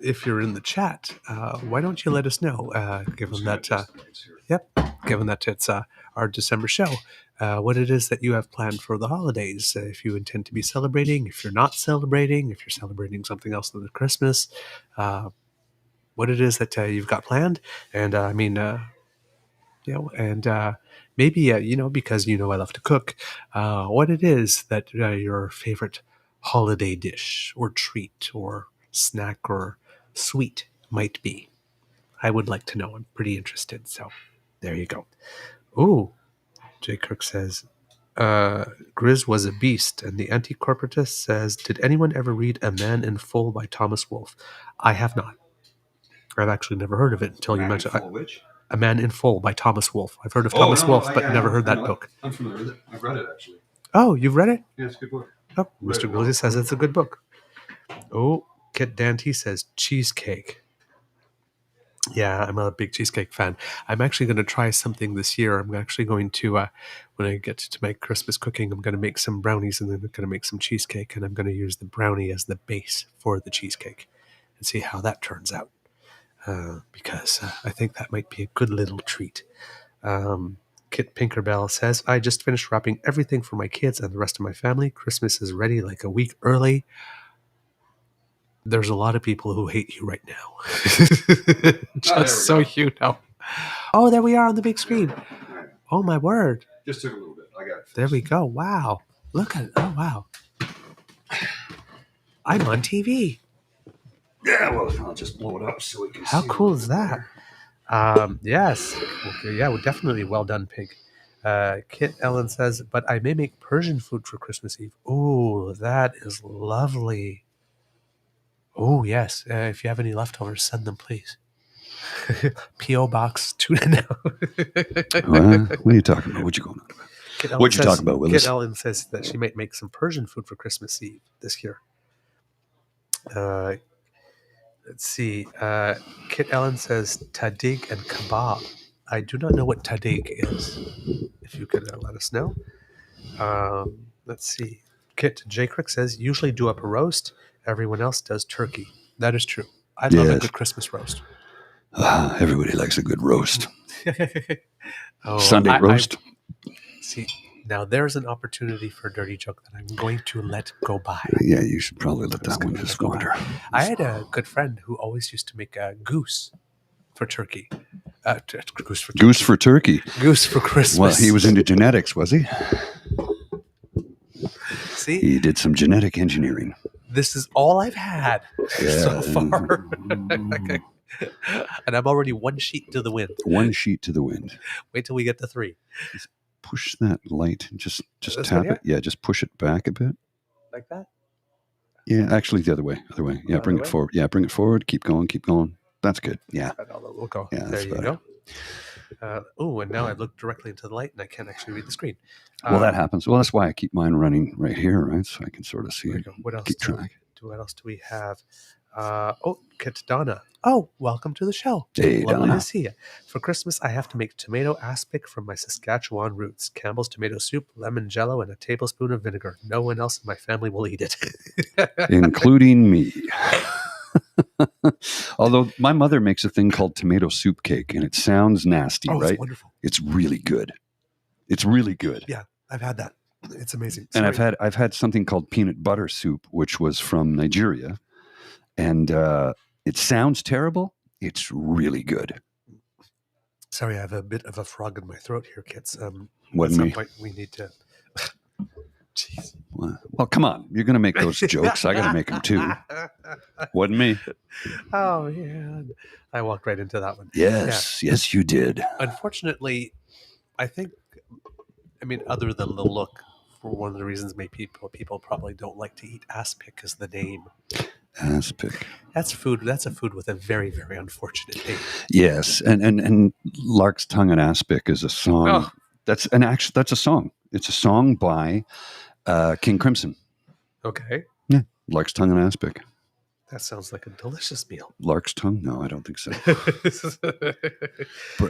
if you're in the chat, why don't you let us know, given that it's our December show, what it is that you have planned for the holidays, if you intend to be celebrating, if you're not celebrating, if you're celebrating something else than Christmas, what it is that you've got planned, and maybe because I love to cook, what it is that your favorite holiday dish or treat or snack or sweet might be. I would like to know. I'm pretty interested. So there you go. Ooh, Jay Kirk says, Grizz was a beast. And the anti-corporatist says, did anyone ever read A Man in Full by Thomas Wolfe? I have not. I've actually never heard of it until you mentioned it. A Man in Full by Thomas Wolfe. I've heard of Thomas Wolfe, but never heard that book. I'm familiar with it. I've read it, actually. Oh, you've read it? Yeah, it's a good book. Oh, Mr. Grizzly says it's a good book. Oh, Kit Dante says cheesecake. Yeah, I'm a big cheesecake fan. I'm actually going to try something this year. I'm actually going to, when I get to my Christmas cooking, I'm going to make some brownies and then I'm going to make some cheesecake. And I'm going to use the brownie as the base for the cheesecake and see how that turns out. Because I think that might be a good little treat. Kit Pinkerbell says, I just finished wrapping everything for my kids and the rest of my family. Christmas is ready like a week early. There's a lot of people who hate you right now. Just so you know. Oh, there we are on the big screen. Oh, my word. Just took a little bit. I got it. There we go. Wow. Look at it. Oh, wow. I'm on TV. Yeah, well, I'll just blow it up so we can see. How cool is that? Yes. Okay, yeah, well, definitely well done, Pig. Kit Ellen says, but I may make Persian food for Christmas Eve. Oh, that is lovely. Oh, yes. If you have any leftovers, send them, please. P.O. Box tuna now. What are you talking about? What you going on about? What'd you talk about, Willis? Kit Ellen says that she might make some Persian food for Christmas Eve this year. Let's see. Kit Ellen says tadig and kebab. I do not know what tadig is. If you could let us know. Let's see. Kit J. Crick says, usually do up a roast. Everyone else does turkey. That is true. I love a good Christmas roast. Everybody likes a good roast. Oh, Sunday roast. See, now there's an opportunity for a dirty joke that I'm going to let go by. Yeah, you should probably let that one just wander. I had a good friend who always used to make a goose for turkey. Goose for turkey. Goose for Christmas. Well, he was into genetics, was he? See? He did some genetic engineering. This is all I've had so far. And I'm already one sheet to the wind. One sheet to the wind. Wait till we get to 3. Just push that light. Just tap it. Yeah, just push it back a bit. Like that? Yeah, actually the other way. Yeah, bring it forward. Yeah, bring it forward. Keep going. That's good. Yeah. We'll go. Yeah, there you go. And now I look directly into the light and I can't actually read the screen. Well, that happens. Well, that's why I keep mine running right here, right? So I can sort of see it. What else? Keep track. What else do we have? Kit Donna. Oh, welcome to the show. Hey, Lovely Donna. to see you. For Christmas, I have to make tomato aspic from my Saskatchewan roots, Campbell's tomato soup, lemon jello, and a tablespoon of vinegar. No one else in my family will eat it. Including me. Although my mother makes a thing called tomato soup cake, and it sounds nasty, right? It's wonderful. It's really good. Yeah, I've had that. It's amazing. And I've had something called peanut butter soup, which was from Nigeria, and it sounds terrible. It's really good. Sorry, I have a bit of a frog in my throat here, kids. Wasn't at some me. point we need to. Jeez. Well, come on. You're going to make those jokes. I got to make them too. Wasn't me. Oh, yeah. I walked right into that one. Yes, you did. Unfortunately, I mean, other than the look, for one of the reasons people probably don't like to eat aspic is the name. Aspic. That's food. That's a food with a very, very unfortunate name. Yes, and Lark's Tongue and Aspic is a song. Oh. That's a song. It's a song by King Crimson. Okay. Yeah, Lark's Tongue and Aspic. That sounds like a delicious meal. Lark's Tongue? No, I don't think so.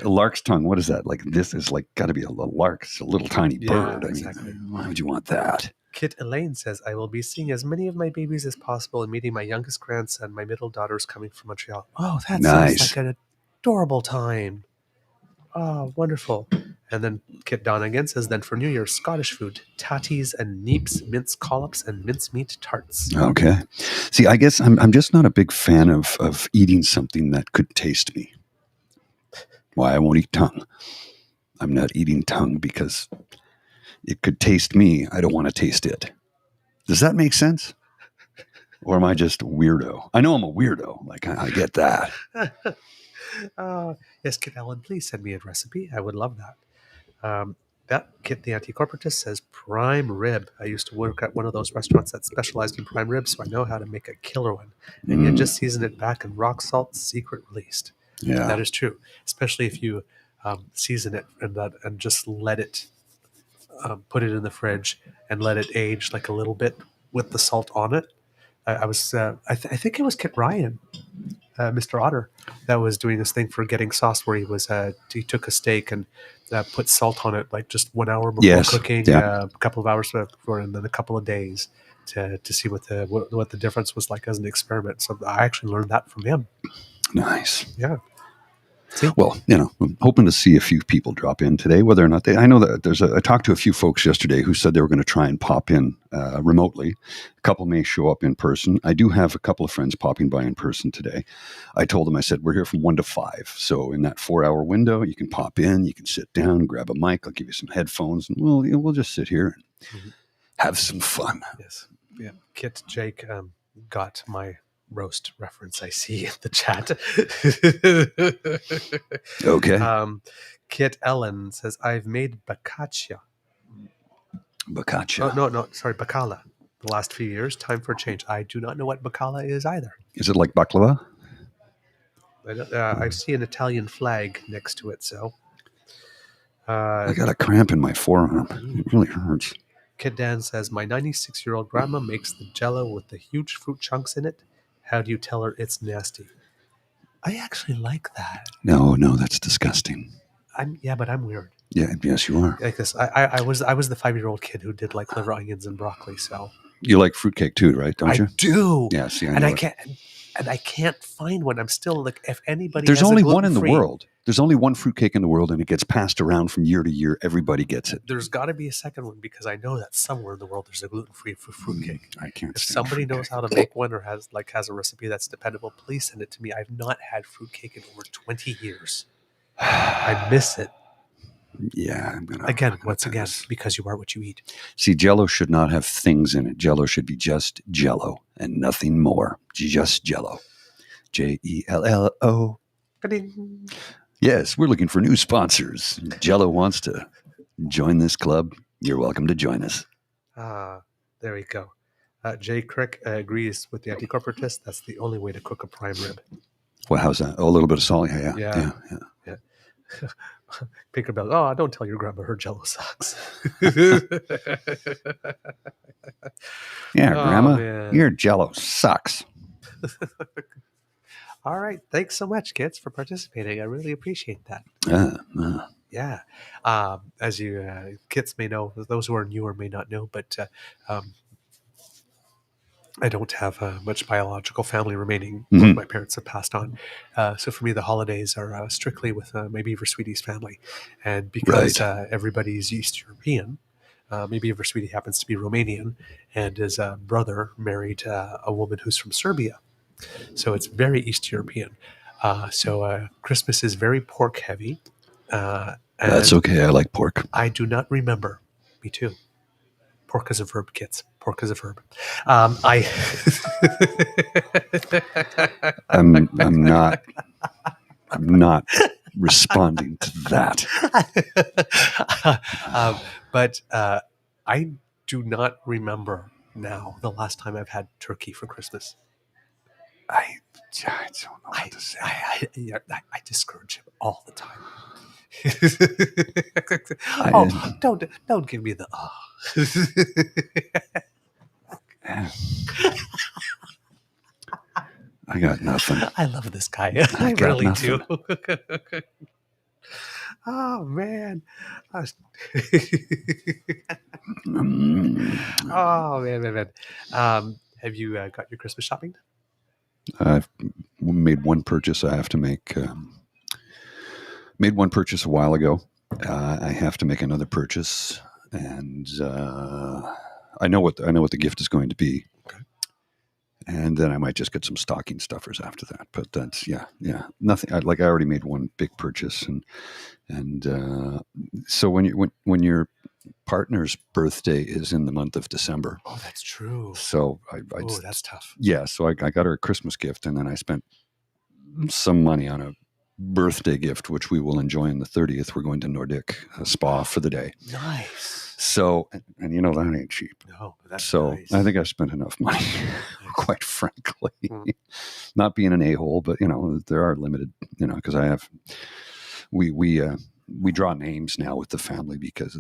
Lark's Tongue, what is that? Like, this is like got to be a lark. It's a little tiny bird. Exactly. I mean, why would you want that? Kit Elaine says, I will be seeing as many of my babies as possible and meeting my youngest grandson. My middle daughter is coming from Montreal. Oh, that Nice. sounds like an adorable time. Oh, wonderful. And then Kit Donna again says, then for New Year's, Scottish food, tatties and neeps, mince collops, and mincemeat tarts. Okay. See, I guess I'm just not a big fan of eating something that could taste me. Why I won't eat tongue. I'm not eating tongue because it could taste me. I don't want to taste it. Does that make sense? Or am I just a weirdo? I know I'm a weirdo. Like, I get that. Yes, Kit Ellen, please send me a recipe. I would love that. That Kit the Anti-Corporatist says prime rib. I used to work at one of those restaurants that specialized in prime rib, so I know how to make a killer one. And you just season it back in rock salt, secret released. Yeah. That is true, especially if you season it and just let it, put it in the fridge and let it age like a little bit with the salt on it. I think it was Kit Ryan, Mr. Otter, that was doing this thing for getting sauce where he took a steak and put salt on it like just 1 hour before cooking, a couple of hours before, and then a couple of days to see what the difference was like as an experiment. So I actually learned that from him. Nice. Yeah. See? Well, I'm hoping to see a few people drop in today, whether or not I know that I talked to a few folks yesterday who said they were going to try and pop in remotely. A couple may show up in person. I do have a couple of friends popping by in person today. I told them, I said, we're here from 1 to 5. So in that 4-hour window, you can pop in, you can sit down, grab a mic. I'll give you some headphones, and we'll just sit here and Mhm. have some fun. Yes. Yeah. Kit Jake got my roast reference, I see in the chat. Okay. Kit Ellen says, I've made bacaccia. Bocaccia. Oh, no, sorry, bacala. The last few years, time for a change. I do not know what bacala is either. Is it like baklava? I see an Italian flag next to it, so. I got a cramp in my forearm. It really hurts. Kid Dan says, my 96-year-old grandma makes the jello with the huge fruit chunks in it. How do you tell her it's nasty? I actually like that. No, that's disgusting. But I'm weird. Yeah, yes, you are. Like this, I was the 5-year-old kid who did like liver onions and broccoli. So You like fruitcake too, right? Don't you? I do. Yeah, see, And I can't find one. I'm still like, if anybody There's has only a one in the gluten-free, world. There's only one fruitcake in the world, and it gets passed around from year to year. Everybody gets it. there's got to be a second one because I know that somewhere in the world there's a gluten-free fruitcake. I can't If stand somebody fruitcake. knows how to make one or has a recipe that's dependable, please send it to me. I've not had fruitcake in over 20 years. I miss it. Yeah, I'm gonna Once again, pass. because you are what you eat. See, Jello should not have things in it. Jello should be just Jello and nothing more. Just Jello. Jello. Ka-ding. Yes, we're looking for new sponsors. Jello wants to join this club. You're welcome to join us. There we go. Jay Crick agrees with the anti-corporatist. That's the only way to cook a prime rib. Well, how's that? Oh, a little bit of salt. Yeah. Pinkerbell, don't tell your grandma her jello sucks. Yeah, Oh, Grandma, man. your Jello sucks. All right. Thanks so much, kids, for participating. I really appreciate that. Yeah. As you kids may know, those who are newer may not know, but I don't have much biological family remaining. Both my parents have passed on. So for me, the holidays are strictly with my Beaver Sweeties family. And because everybody's East European, my Beaver Sweetie happens to be Romanian, and his brother married a woman who's from Serbia. So it's very East European. So Christmas is very pork heavy. That's okay. I like pork. I do not remember. Me too. Pork is a verb, kids. Pork is a verb. I'm not responding to that. But I do not remember now the last time I've had turkey for Christmas. I don't know what to say. I discourage him all the time. Don't give me the I got nothing. I love this guy. I really nothing. do. Oh man. Oh man. Have you got your Christmas shopping? I've made one purchase. I have to make. Made one purchase a while ago. I have to make another purchase, and I know what the gift is going to be. Okay. And then I might just get some stocking stuffers after that. But that's nothing. I already made one big purchase, and so when your partner's birthday is in the month of December. Oh, that's true. So that's tough. Yeah, so I got her a Christmas gift, and then I spent some money on a birthday gift, which we will enjoy on the 30th. We're going to Nordic Spa for the day. Nice. So, and that ain't cheap. No, that's so nice. I think I've spent enough money, quite frankly. Not being an a-hole, but there are limited, because I have, we draw names now with the family because,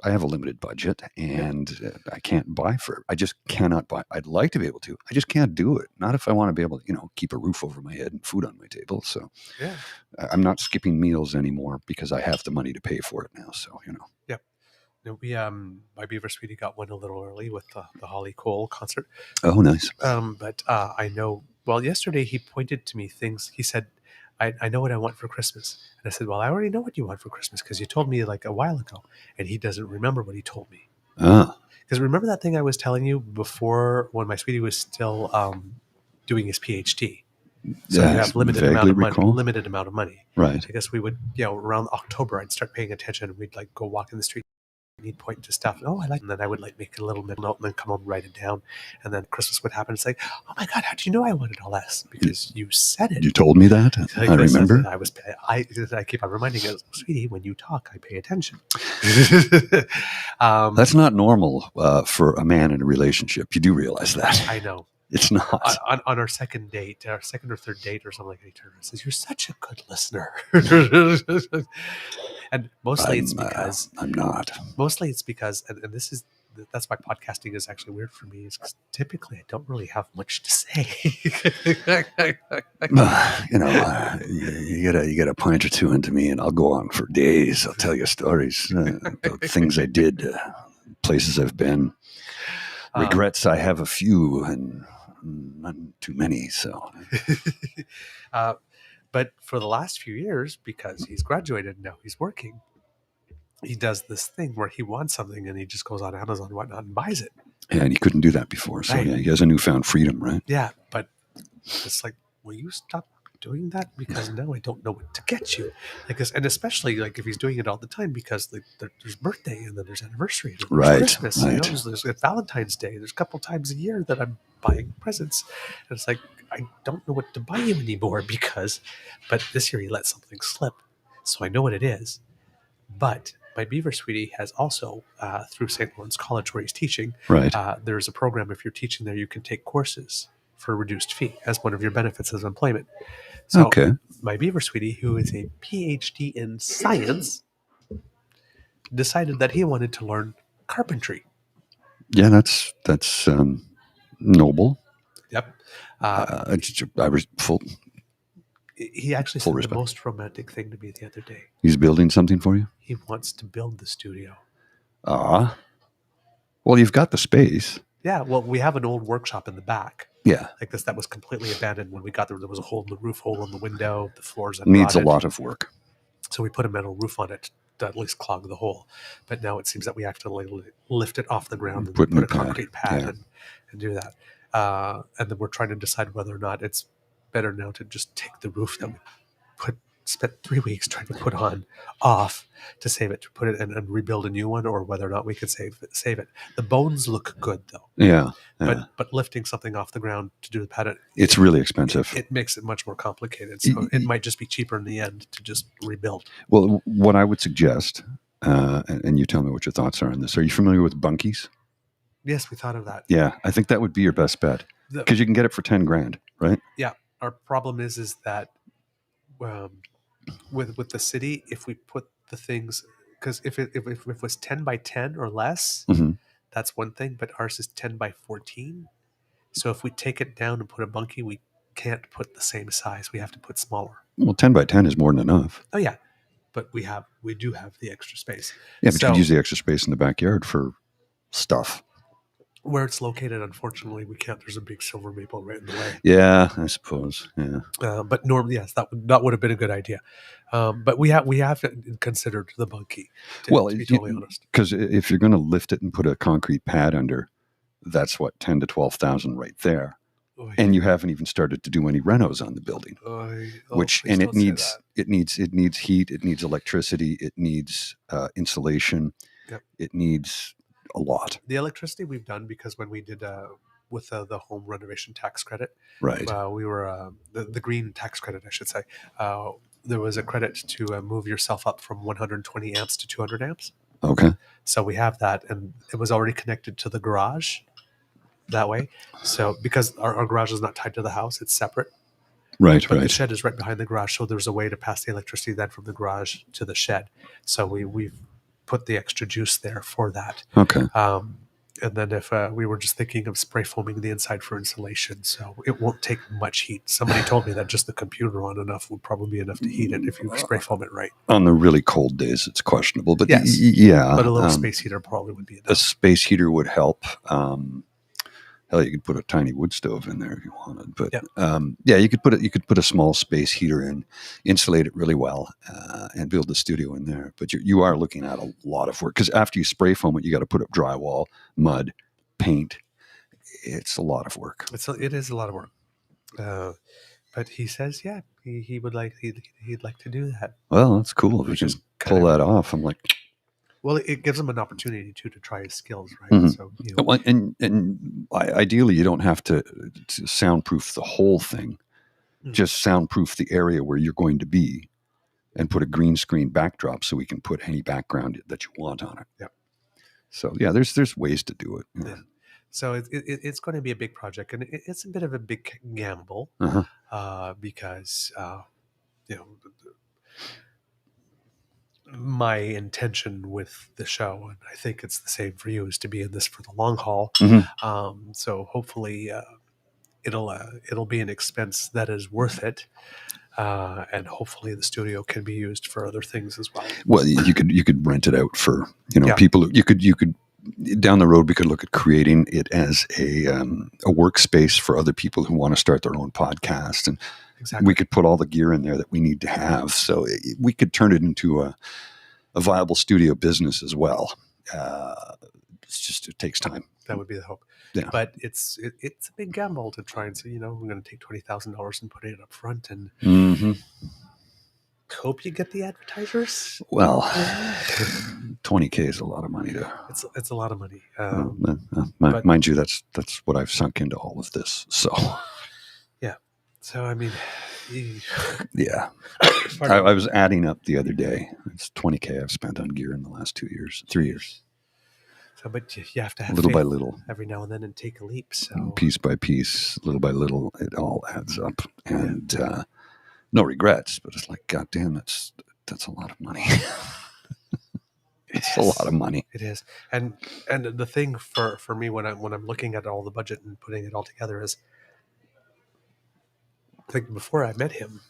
I have a limited budget and I can't buy I just cannot buy. I'd like to be able to. I just can't do it. Not if I want to be able to, keep a roof over my head and food on my table. So I'm not skipping meals anymore because I have the money to pay for it now. So, Yep. No, we my Beaver Sweetie got one a little early with the Holly Cole concert. Oh, nice. But I know. Well, yesterday he pointed to me things. He said, I know what I want for Christmas. And I said, well, I already know what you want for Christmas because you told me like a while ago. And he doesn't remember what he told me. Ah, Because remember that thing I was telling you before when my sweetie was still doing his PhD? So you yes, have limited amount vaguely of money. recall. Limited amount of money. Right. I guess we would, around October, I'd start paying attention. And we'd like go walk in the street. He'd point to stuff. Oh, I like. And then I would like make a little note and then come home and write it down. And then Christmas would happen. It's like, oh my god, how do you know I wanted all this? Because you said it. You told me that. Like, I remember. I keep on reminding her, sweetie, when you talk, I pay attention. That's not normal for a man in a relationship. You do realize that. I know. It's not. On our second date, our second or third date or something like that, he turned and says, you're such a good listener. And mostly it's because I'm not. Mostly it's because, and that's why podcasting is actually weird for me, is because typically I don't really have much to say. You get a pint or two into me, and I'll go on for days. I'll tell you stories, about things I did, places I've been, regrets I have a few, and not too many. So, but for the last few years, because he's graduated now, he's working. He does this thing where he wants something and he just goes on Amazon and whatnot and buys it. And he couldn't do that before. So Right. yeah, he has a newfound freedom, right? Yeah, but it's like, will you stop doing that? Because now I don't know what to get you. Like this, and especially like if he's doing it all the time, because there's birthday and then there's anniversary, and then there's Right, Christmas, right. There's Valentine's Day. There's a couple times a year that I'm buying presents, and it's like I don't know what to buy you anymore but this year he let something slip, so I know what it is, but. My Beaver sweetie has also, through St. Lawrence College where he's teaching, Right. There's a program, if you're teaching there, you can take courses for a reduced fee as one of your benefits as employment. So Okay. my Beaver sweetie, who is a PhD in science, decided that he wanted to learn carpentry. Yeah, that's noble. Yep. I was full. He actually Full said respect. the most romantic thing to me the other day. He's building something for you? He wants to build the studio. Ah. Well, you've got the space. Yeah, well, we have an old workshop in the back. Yeah. Like this, that was completely abandoned when we got there. There was a hole in the roof, hole in the window, the floors Needs a unrotted. lot of work. So we put a metal roof on it to at least clog the hole. But now it seems that we have to like lift it off the ground and Put put in a a pad. concrete pad Yeah. and do that. And then we're trying to decide whether or not it's better now to just take the roof that we spent 3 weeks trying to put on off to save it, to put it and rebuild a new one, or whether or not we could save it. The bones look good though. Yeah. But lifting something off the ground to do the pad, It's really expensive. it makes it much more complicated. So it might just be cheaper in the end to just rebuild. Well, what I would suggest, and you tell me what your thoughts are on this. Are you familiar with bunkies? Yes, we thought of that. Yeah, I think that would be your best bet because you can get it for $10,000, right? Yeah, our problem is that with the city, if we put the things, because if it was 10 by 10 or less, Mhm. that's one thing, but ours is 10 by 14. So if we take it down and put a bunkie, we can't put the same size. We have to put smaller. Well, 10 by 10 is more than enough. Oh yeah, but we do have the extra space. Yeah, but you So could use the extra space in the backyard for stuff. where it's located, unfortunately, we can't. There's a big silver maple right in the way. Yeah, I suppose. Yeah. But normally, yes, that would have been a good idea. But we have considered the bunkie. To be totally honest, because if you're going to lift it and put a concrete pad under, that's what 10 to 12,000 right there, and you haven't even started to do any renos on the building. It needs heat, it needs electricity, it needs insulation, it needs a lot. The electricity we've done because when we did with the home renovation tax credit, right? We were the green tax credit, I should say. There was a credit to move yourself up from 120 amps to 200 amps. Okay. So we have that, and it was already connected to the garage that way. So because our garage is not tied to the house, it's separate. Right, but the shed is right behind the garage, so there's a way to pass the electricity then from the garage to the shed. So we've put the extra juice there for that. Okay. And then if we were just thinking of spray foaming the inside for insulation, so it won't take much heat. Somebody told me that just the computer on enough would probably be enough to heat it if you spray foam it right. On the really cold days, it's questionable, but yes, yeah. But a little space heater probably would be enough. A space heater would help. Hell, you could put a tiny wood stove in there if you wanted. But Yep. yeah, you could put a small space heater in, insulate it really well, and build the studio in there. But you are looking at a lot of work because after you spray foam it, you got to put up drywall, mud, paint. It's a lot of work. It is a lot of work. But he says, yeah, he would like he'd like to do that. Well, that's cool if we Which can is pull kinda- that off. I'm like, Well, it gives him an opportunity to try his skills, right? Mhm. So well, and ideally, you don't have to soundproof the whole thing. Mm. Just soundproof the area where you're going to be, and put a green screen backdrop so we can put any background that you want on it. Yep. So yeah, there's ways to do it. Yeah. So it's going to be a big project, and it's a bit of a big gamble Uh-huh. because you know my intention with the show, and I think it's the same for you, is to be in this for the long haul. Mhm. So hopefully it'll be an expense that is worth it, and hopefully the studio can be used for other things as well. Well, you could rent it out for Yeah. people. You could down the road we could look at creating it as a workspace for other people who want to start their own podcast, and Exactly. we could put all the gear in there that we need to have. So we could turn it into a viable studio business as well. It takes time. That would be the hope. Yeah. But it's a big gamble to try and say, we're going to take $20,000 and put it up front and Mm-hmm. hope you get the advertisers. Well, $20,000 is a lot of money to. It's a lot of money. Mind you, that's what I've sunk into all of this. So. Yeah. So I mean. Yeah. I was adding up the other day. It's $20,000 I've spent on gear in the last 3 years. So, but you have to have little faith by little, every now and then, and take a leap. So piece by piece, little by little, it all adds up. And no regrets, but it's like, God damn, that's a lot of money. It's a lot of money. It is. And the thing for me when I'm looking at all the budget and putting it all together is, like, before I met him,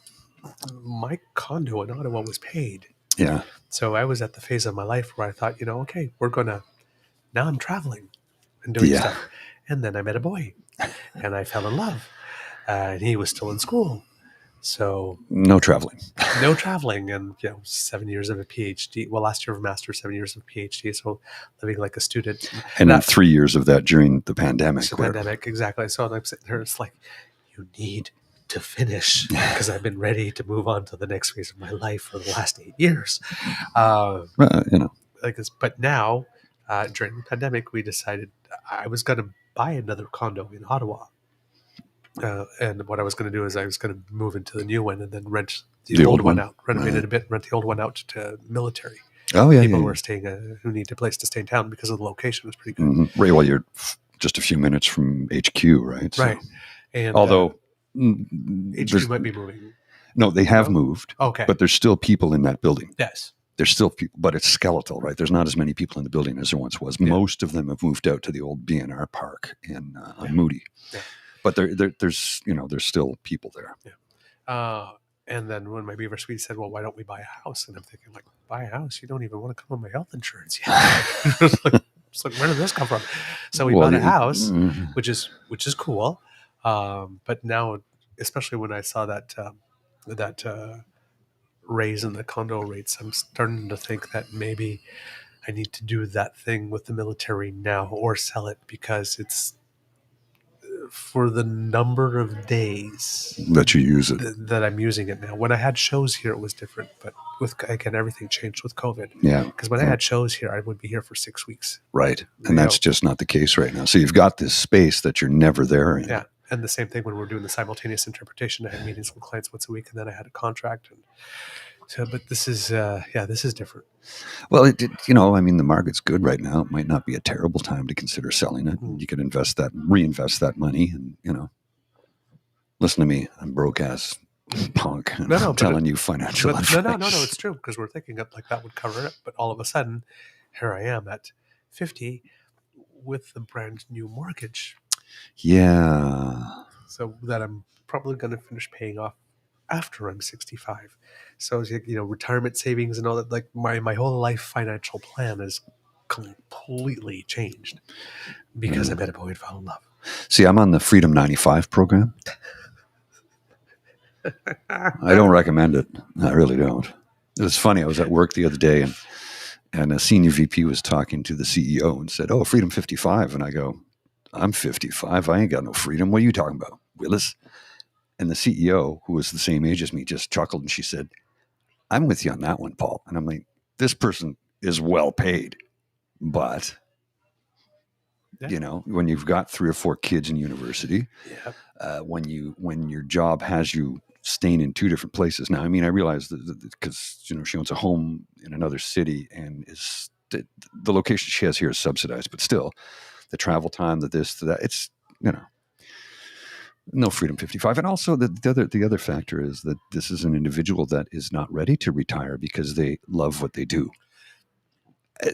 my condo in Ottawa was paid. Yeah. So I was at the phase of my life where I thought, okay, now I'm traveling and doing stuff. And then I met a boy and I fell in love, and he was still in school. So no traveling. And 7 years of a PhD. Well, last year of a master's, 7 years of PhD. So living like a student. And then 3 years of that during the pandemic. Exactly. So I'm sitting there, it's like, you need to finish, because I've been ready to move on to the next phase of my life for the last 8 years. Like this. But now, during the pandemic, we decided I was going to buy another condo in Ottawa. And what I was going to do is I was going to move into the new one and then rent the old one out, renovate it a bit, rent the old one out to military. Oh yeah, people who are staying, who need a place to stay in town because of the location was pretty good. Mm-hmm. Right, well, you're just a few minutes from HQ, right? Right. And although HQ might be moving. No, they have moved. Okay, but there's still people in that building. Yes. There's still people, but it's skeletal, right? There's not as many people in the building as there once was. Yeah. Most of them have moved out to the old BNR park in Moody. Yeah. But there's still people there. Yeah. And then when my Beaver Suite said, well, why don't we buy a house? And I'm thinking, like, buy a house? You don't even want to come on my health insurance yet. It's like, where did this come from? So we bought a house, which is cool. But now, especially when I saw that raise in the condo rates, I'm starting to think that maybe I need to do that thing with the military now or sell it, because it's for the number of days that you use it that I'm using it now. When I had shows here, it was different, but again, everything changed with COVID. Yeah. Because when I had shows here, I would be here for 6 weeks. Right. And that's just not the case right now. So you've got this space that you're never there in. Yeah. And the same thing when we're doing the simultaneous interpretation. I had meetings with clients once a week, and then I had a contract. And so, but this is different. Well, the market's good right now. It might not be a terrible time to consider selling it. You could reinvest that money, and listen to me. I'm broke ass punk. I'm telling you financial advice. No, it's true, because we're thinking of like that would cover it. But all of a sudden, here I am at 50 with the brand new mortgage. Yeah. So that I'm probably going to finish paying off after I'm 65. So, retirement savings and all that, like my whole life financial plan is completely changed because I met a boy and fell in love. See, I'm on the Freedom 95 program. I don't recommend it. I really don't. It was funny. I was at work the other day, and a senior VP was talking to the CEO and said, "Oh, Freedom 55." And I go, "I'm 55. I ain't got no freedom. What are you talking about, Willis?" And the CEO, who was the same age as me, just chuckled and she said, "I'm with you on that one, Paul." And I'm like, this person is well paid, but Yeah. when you've got 3 or 4 kids in university, Yeah. when your job has you staying in 2 different places. Now, I mean, I realize that because she owns a home in another city, and the location she has here is subsidized, but still, the travel time, the this, the that, it's no Freedom 55. And also the other factor is that this is an individual that is not ready to retire because they love what they do.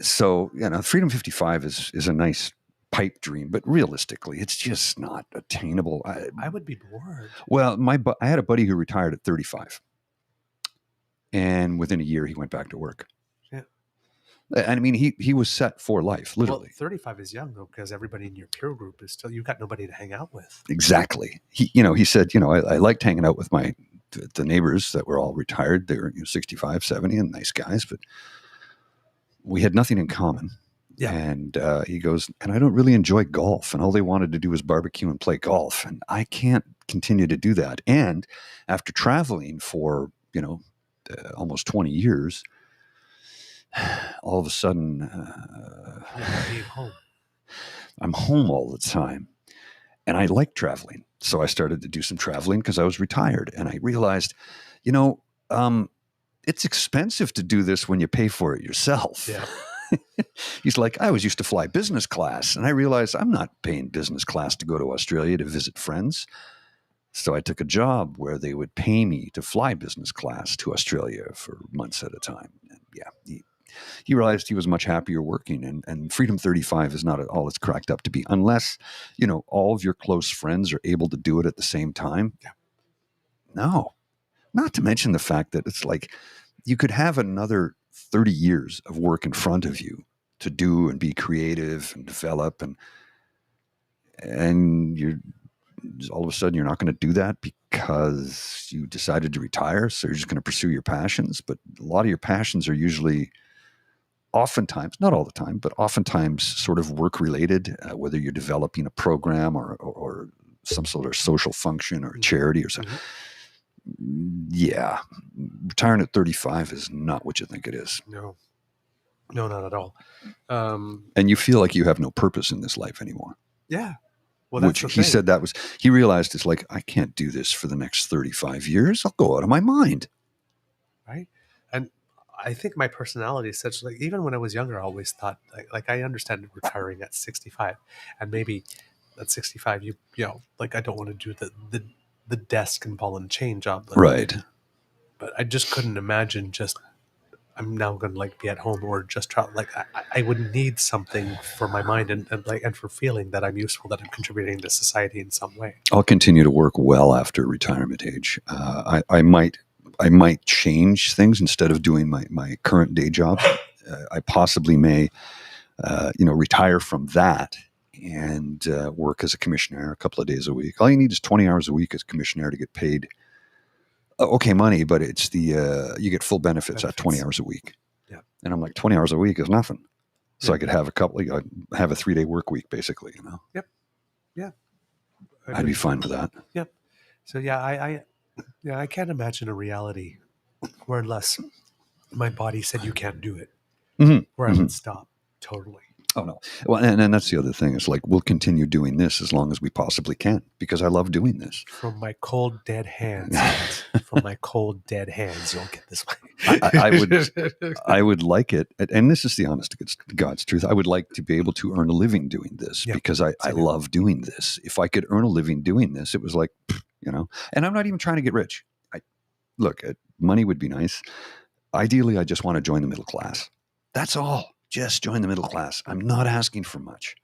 So, Freedom 55 is a nice pipe dream, but realistically, it's just not attainable. I would be bored. Well, I had a buddy who retired at 35, and within a year, he went back to work. Yeah. And I mean, he was set for life, literally. Well, 35 is young though, because everybody in your peer group is still, you've got nobody to hang out with. Exactly. He said, I liked hanging out with the neighbors that were all retired. They were 65, 70, and nice guys, but we had nothing in common. Yeah. And he goes, and I don't really enjoy golf. And all they wanted to do was barbecue and play golf. And I can't continue to do that. And after traveling for, almost 20 years, all of a sudden, Home. I'm home all the time. And I like traveling. So I started to do some traveling because I was retired. And I realized, it's expensive to do this when you pay for it yourself. Yeah. He's like, I was used to fly business class. And I realized I'm not paying business class to go to Australia to visit friends. So I took a job where they would pay me to fly business class to Australia for months at a time. And yeah, he realized he was much happier working. And Freedom 35 is not at all it's cracked up to be, unless, all of your close friends are able to do it at the same time. Yeah. No, not to mention the fact that it's like you could have another 30 years of work in front of you to do and be creative and develop, and you're all of a sudden you're not going to do that because you decided to retire. So you're just going to pursue your passions. But a lot of your passions are usually, oftentimes, not all the time, but oftentimes sort of work related, whether you're developing a program or some sort of social function or charity or something. Yeah, retiring at 35 is not what you think it is. No, not at all. And you feel like you have no purpose in this life anymore. Yeah. Well, that's which he said he realized it's like, I can't do this for the next 35 years. I'll go out of my mind. Right. And I think my personality is such, like, even when I was younger, I always thought like I understand retiring at 65, and maybe at 65, like, I don't want to do the desk and ball and chain job. Right. But I just couldn't imagine I'm now going to be at home or just travel. Like, I would need something for my mind and for feeling that I'm useful, that I'm contributing to society in some way. I'll continue to work well after retirement age. I might change things instead of doing my current day job. I possibly may, retire from that and work as a commissioner a couple of days a week. All you need is 20 hours a week as commissioner to get paid okay money, but it's you get full benefits at 20 hours a week. Yeah. And I'm like, 20 hours a week is nothing. So I could have have a 3-day work week, basically, Yep. Yeah. I'd be fine with that. Yep. So yeah, I can't imagine a reality where, unless my body said you can't do it, where I would stop totally. Oh, no. Well, and that's the other thing. It's like, we'll continue doing this as long as we possibly can, because I love doing this. From my cold, dead hands. From my cold, dead hands, you'll get this way. I would like it. And this is the honest to God's truth. I would like to be able to earn a living doing this, because I love doing this. If I could earn a living doing this, it was like, and I'm not even trying to get rich. Look, money would be nice. Ideally, I just want to join the middle class. That's all. Just join the middle class. I'm not asking for much.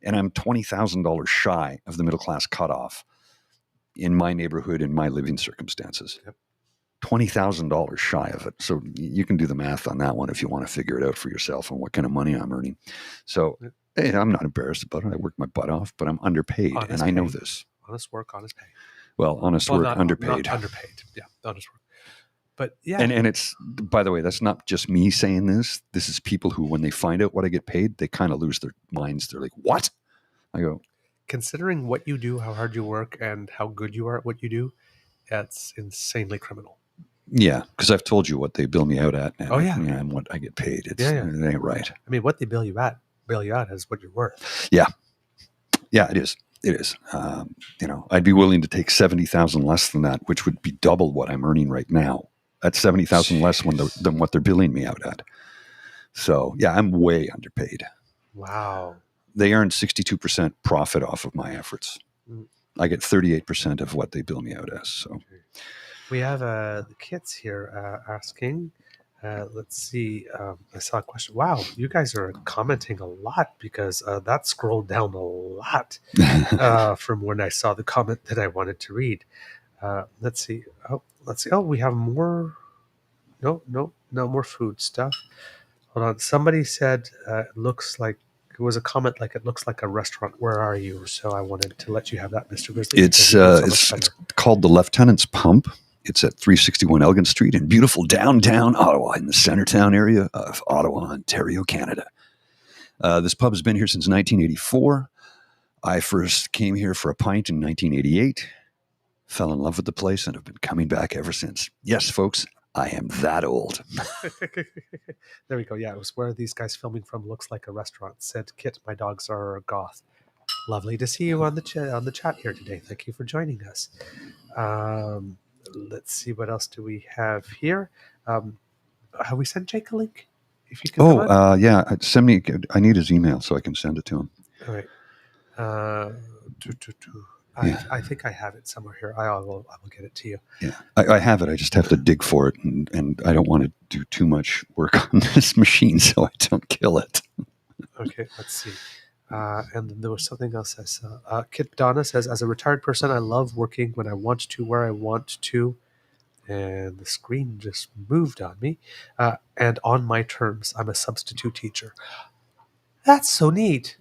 And I'm $20,000 shy of the middle class cutoff in my neighborhood, in my living circumstances. Yep. $20,000 shy of it. So you can do the math on that one if you want to figure it out for yourself and what kind of money I'm earning. So Hey, I'm not embarrassed about it. I work my butt off, but I'm underpaid, Honest and I know pay. this. Honest work, honest pay. Well, honest Well, work, not underpaid. underpaid. Yeah, honest work. But yeah, And it's, by the way, that's not just me saying this. This is people who, when they find out what I get paid, they kind of lose their minds. They're like, "What?" I go, considering what you do, how hard you work, and how good you are at what you do, that's insanely criminal. "Yeah," because I've told you what they bill me out at, and, Oh yeah, and what I get paid. It ain't right. I mean, what they bill you out is what you're worth. Yeah, it is. It is. I'd be willing to take 70,000 less than that, which would be double what I'm earning right now. That's 70,000 less than what they're billing me out at. So yeah, I'm way underpaid. Wow. They earn 62% profit off of my efforts. Mm. I get 38% of what they bill me out as. So We have the kids here asking. Let's see. I saw a question. Wow, you guys are commenting a lot because that scrolled down a lot from when I saw the comment that I wanted to read. Let's see. Let's see. Oh, we have more. No more food stuff. Hold on. Somebody said it looks like it was a comment like it looks like a restaurant. Where are you? So I wanted to let you have that, Mr. Grizzly. it's Because you do so much it's better. called the Lieutenant's Pump. It's at 361 Elgin Street in beautiful downtown Ottawa, in the Centertown area of Ottawa, Ontario, Canada. This pub has been here since 1984. I first came here for a pint in 1988, fell in love with the place, and have been coming back ever since. Yes, folks, I am that old. There we go. Yeah, it was where these guys filming from looks like a restaurant. Said Kit, my dogs are goth. Lovely to see you on the chat here today. Thank you for joining us. Um, let's see what else do we have here. Have we sent Jake a link? If you can come on. Yeah. Send me. I need his email so I can send it to him. All right. Uh, do, do, do. Yeah. I think I have it somewhere here. I will get it to you. Yeah, I have it. I just have to dig for it, and I don't want to do too much work on this machine so I don't kill it. Okay, let's see. And then there was something else I saw. Kit Donna says, as a retired person, I love working when I want to, where I want to. And the screen just moved on me. And on my terms, I'm a substitute teacher. That's so neat.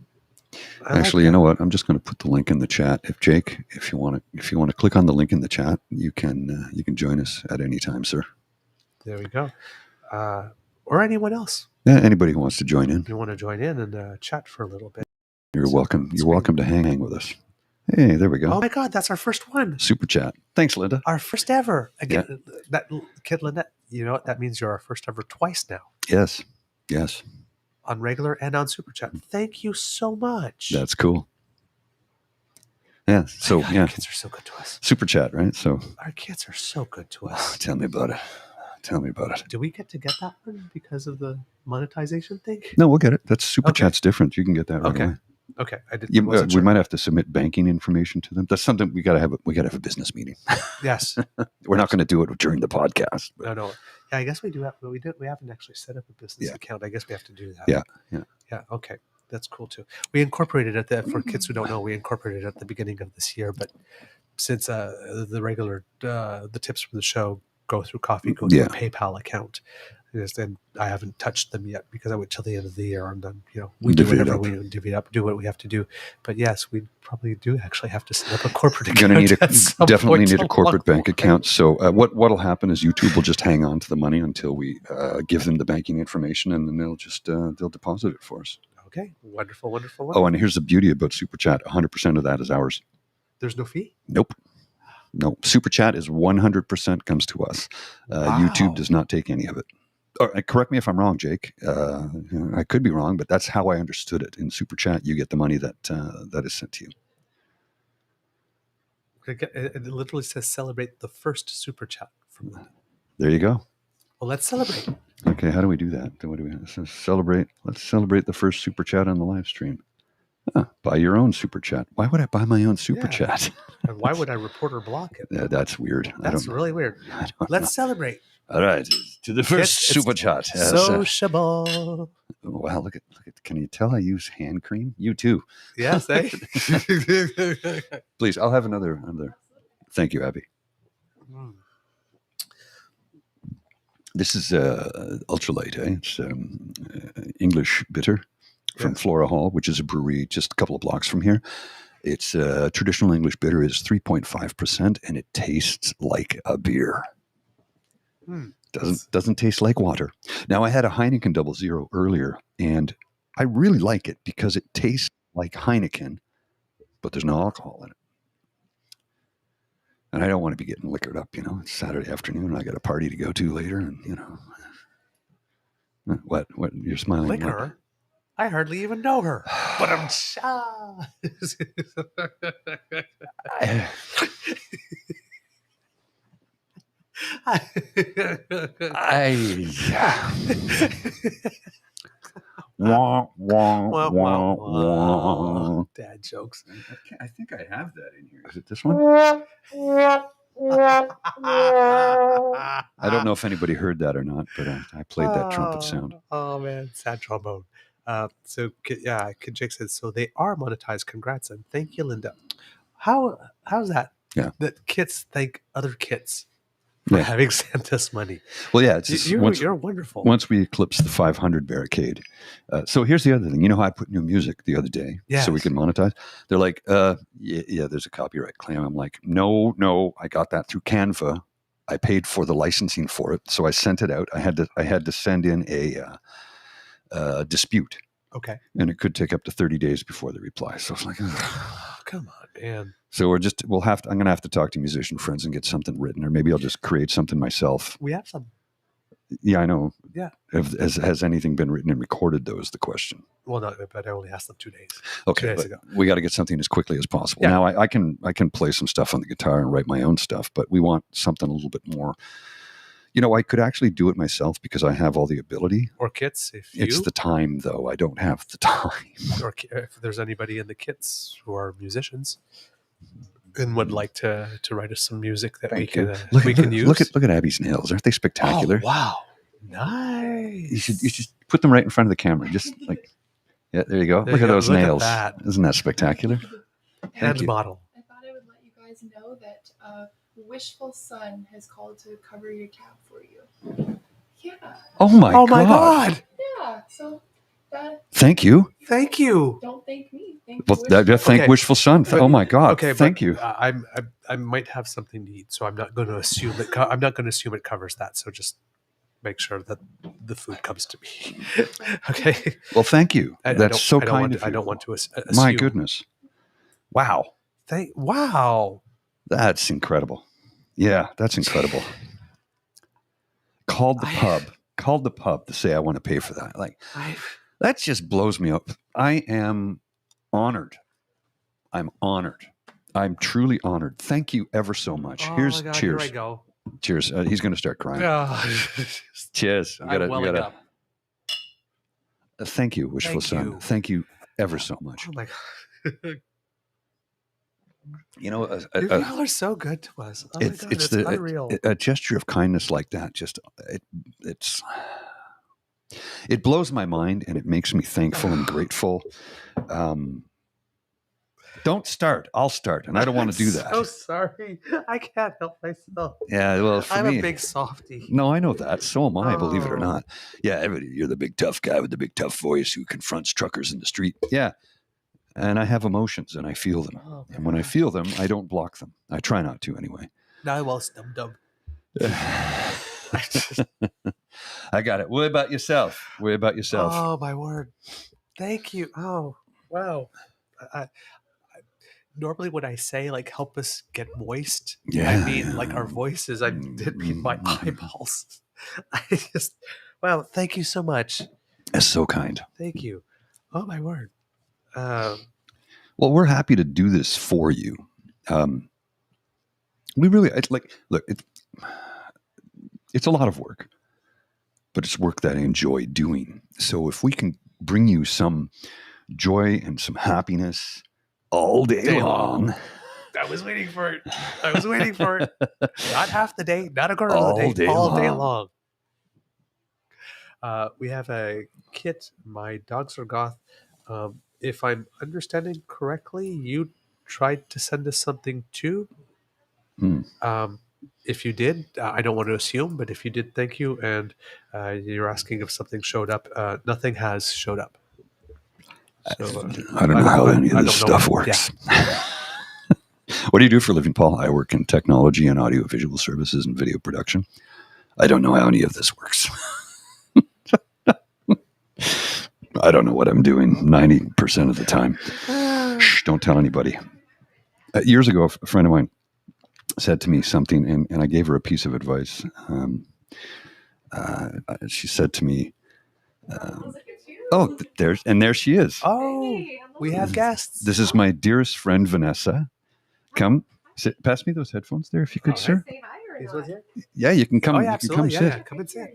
Actually, you know what? I'm just going to put the link in the chat. If you want to click on the link in the chat, you can join us at any time, sir. There we go. Or anyone else. Yeah, anybody who wants to join in. If you want to join in and chat for a little bit. You're welcome. You're welcome to hang with us. Hey, there we go. Oh my God, that's our first one. Super chat. Thanks, Linda. Our first ever. Again, that kid Linda, you know what? That means you're our first ever twice now. Yes. On regular and on super chat. Thank you so much. That's cool. Yeah. So God, yeah, our kids are so good to us. super chat, right? So our kids are so good to us. Tell me about it. Do we get that one because of the monetization thing? No, we'll get it. That's super chat's different. You can get that right away. Okay, I did. We might have to submit banking information to them. That's something we got to have. We got to have a business meeting. Yes, we're not going to do it during the podcast. But. No. Yeah, I guess we do have. We haven't actually set up a business account. I guess we have to do that. Yeah. Okay, that's cool too. We incorporated it. For kids who don't know, we incorporated it at the beginning of this year. But since the regular the tips from the show go through coffee, go through a PayPal account. And I haven't touched them yet because I wait till the end of the year and then we do whatever we divvy it up, do what we have to do. But yes, we probably do actually have to set up a corporate account. You're going to definitely need a corporate bank account. So what'll happen is YouTube will just hang on to the money until we give them the banking information, and then they'll deposit it for us. Okay, wonderful. Oh, and here's the beauty about Super Chat: 100% of that is ours. There's no fee? Nope. No, Super Chat is 100% comes to us. Wow. YouTube does not take any of it. Correct me if I'm wrong, Jake. I could be wrong, but that's how I understood it. In Super Chat, you get the money that is sent to you. It literally says celebrate the first Super Chat from Linda. There you go. Well, let's celebrate. Okay, how do we do that? What do we have? So celebrate? Let's celebrate the first Super Chat on the live stream. Buy your own Super Chat. Why would I buy my own Super Chat? And why would I report or block it? That's weird. That's really weird. Let's celebrate. All right, to the first Super Chat. Yes. Sociable. Wow, look at! Can you tell I use hand cream? You too. Yes, eh? Please, I'll have another. Thank you, Abby. This is ultralight. It's English bitter. from Yes. Flora Hall, which is a brewery just a couple of blocks from here. It's traditional English bitter is 3.5%, and it tastes like a beer. Doesn't taste like water. Now, I had a Heineken 00 earlier, and I really like it because it tastes like Heineken, but there's no alcohol in it. And I don't want to be getting liquored up, It's Saturday afternoon. I got a party to go to later, and what you're smiling. Liquor? What? I hardly even know her. But I'm Wah, wah, Wah, wah, wah, wah. wah. Dad jokes. I think I have that in here. Is it this one? I don't know if anybody heard that or not, but I played that trumpet sound. Oh man, sad trombone. Kid Jake says so. They are monetized. Congrats and thank you, Linda. How's that? Yeah. That kits thank other kits for having sent us money. Well, yeah, it's just you're wonderful. Once we eclipse the 500 barricade. So here's the other thing. You know how I put new music the other day so we can monetize? They're like, yeah, there's a copyright claim. I'm like, no, I got that through Canva. I paid for the licensing for it, so I sent it out. I had to send in a dispute. Okay. And it could take up to 30 days before they reply. So it's like, come on, man. So I'm going to have to talk to musician friends and get something written, or maybe I'll just create something myself. We have some. Yeah, I know. Yeah. Has anything been written and recorded, though, is the question. Well, no, but I only asked them 2 days. Okay. 2 days ago. We got to get something as quickly as possible. Yeah. Now, I can play some stuff on the guitar and write my own stuff, but we want something a little bit more. I could actually do it myself because I have all the ability. Or kits, It's the time, though. I don't have the time. Or if there's anybody in the kits who are musicians and would like to write us some music that we can use. Look at Abby's nails. Aren't they spectacular? Oh, wow. Nice. You should put them right in front of the camera. Just like, yeah, there you go. Look at those nails. Isn't that spectacular? Hand model. I thought I would let you guys know that Wishful Sun has called to cover your tab for you. Yeah. Oh my God. Yeah. So that. Thank you. Thank you. Don't thank me. Thank Wishful Sun. Oh my God. Okay. Thank you. I might have something to eat, so I'm not going to assume it covers that. So just make sure that the food comes to me. Okay. Well, thank you. That's so kind of you. I don't want to assume. My goodness. Wow. Wow. That's incredible. Yeah, that's incredible. Called the pub to say I want to pay for that. That just blows me up. I am honored. I'm honored. I'm truly honored. Thank you ever so much. Cheers. Here I go. Cheers. He's going to start crying. Cheers. Thank you, Wishful Sun. Thank you ever so much. Oh my God. Your people are so good to us. Oh my God, it's unreal. A gesture of kindness like that, it blows my mind and it makes me thankful and grateful. Don't start. I'll start, and I don't want to do that. So sorry, I can't help myself. Yeah, well, I'm a big softie. No, I know that. So am I. Believe it or not. Yeah, you're the big tough guy with the big tough voice who confronts truckers in the street. Yeah. And I have emotions and I feel them. And when I feel them, I don't block them. I try not to anyway. Now, well, dum. I got it. What about yourself? Oh, my word. Thank you. Oh, wow. Normally when I say help us get moist, I mean our voices. I didn't mean my eyeballs. Wow. Thank you so much. That's so kind. Thank you. Oh, my word. Well, we're happy to do this for you. We really look. It's a lot of work, but it's work that I enjoy doing. So if we can bring you some joy and some happiness all day long. I was waiting for it. Not half the day, not a quarter of the day, all day long. We have a kit. My dogs are goth. If I'm understanding correctly, you tried to send us something too. If you did, I don't want to assume, but if you did, thank you. And you're asking if something showed up. Nothing has showed up. So I don't know how any of this stuff what- works. What do you do for a living, Paul? I work in technology and audiovisual services and video production. I don't know how any of this works. I don't know what I'm doing 90% of the time. Shh, don't tell anybody. Years ago, a friend of mine said to me something, and I gave her a piece of advice. She said to me, there she is. Oh, we have guests. This is my dearest friend, Vanessa. Come, pass me those headphones there, if you could, sir. These ones here? Yeah, you can come. Oh, yeah, you can come absolutely. sit. Yeah. Come and sit.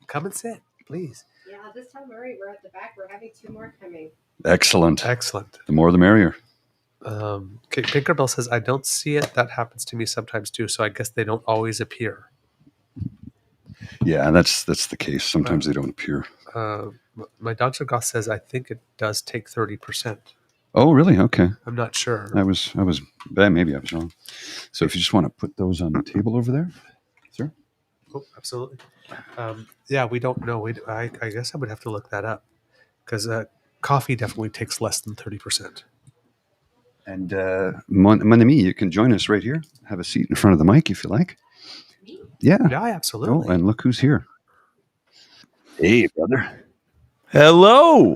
Come and sit, please. Yeah, this time we're at the back. We're having 2 more coming. Excellent. Excellent. The more, the merrier. Tinkerbell says, I don't see it. That happens to me sometimes too. So I guess they don't always appear. Yeah, that's the case. Sometimes they don't appear. My Dr. Goss says, I think it does take 30%. Oh, really? Okay. I'm not sure. Maybe I was wrong. So if you just want to put those on the table over there, sir. Oh, absolutely. Yeah, we don't know. I guess I would have to look that up because coffee definitely takes less than 30%. And mon ami, you can join us right here. Have a seat in front of the mic if you like. Me? Yeah. Yeah, absolutely. Oh, and look who's here. Hey, brother. Hello.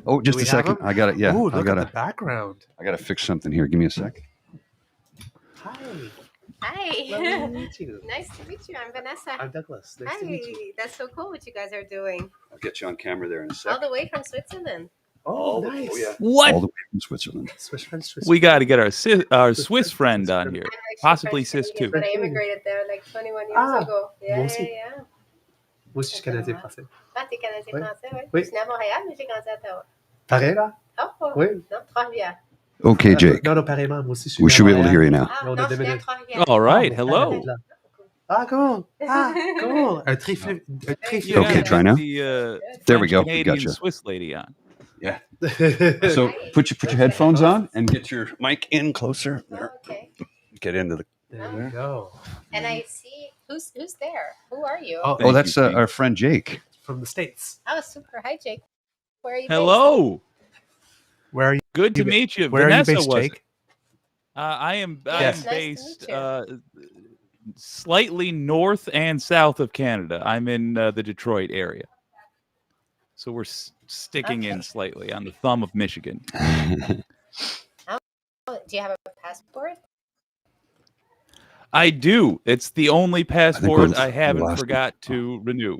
Oh, just we a have second. him? I got it. Yeah, Ooh, I look got at the to. background. I got to fix something here. Give me a sec. Hi. Hi. Lovely to meet you. Nice to meet you. I'm Vanessa. I'm Douglas. Nice Hi. to meet you. That's so cool what you guys are doing. I'll get you on camera there in a All sec. the way from Switzerland. Oh, nice. Oh yeah. What? All the way from Switzerland. Swiss friends. We got to get our Swiss friend on here. I'm actually Possibly French sis Canadian, too. But I immigrated there like 21 years Ah, ago. moi Yeah, aussi. yeah. Moi aussi, je suis canadien français. Ah, t'es Canadien Oui. français, oui. Oui. Je suis né à Montréal, mais j'ai grandi à Ottawa. Pareil, là? Oh, Oui. non, Trois-Rivières. Okay, Jake. Non, pareillement. Moi aussi, je suis We né à should be able to Montréal. hear you now. Ah, On a non, je suis né à déménagé. Trois-Rivières. All right. Oh, Hello. Ah, cool. Ah, cool. Un très You fier. Okay, gotta try get now. The There we French go. We Canadian gotcha. Swiss lady on. Yeah. So put your headphones on and get your mic in closer. There. Oh, okay. Get into the. There we go. And I see who's there. Who are you? Oh, Oh, Thank that's you, Jake. our friend Jake. from the States. Oh, super. Hi, Jake. Where are you Hello. Where are you? Good to You- meet you. Where Vanessa are you based, was Jake? I am Yes. Nice to based meet slightly north and south of Canada. I'm in the Detroit area. So we're sticking in slightly on the thumb of Michigan. based? Do you have a passport? I do. It's the only passport we're I haven't last- forgot to renew.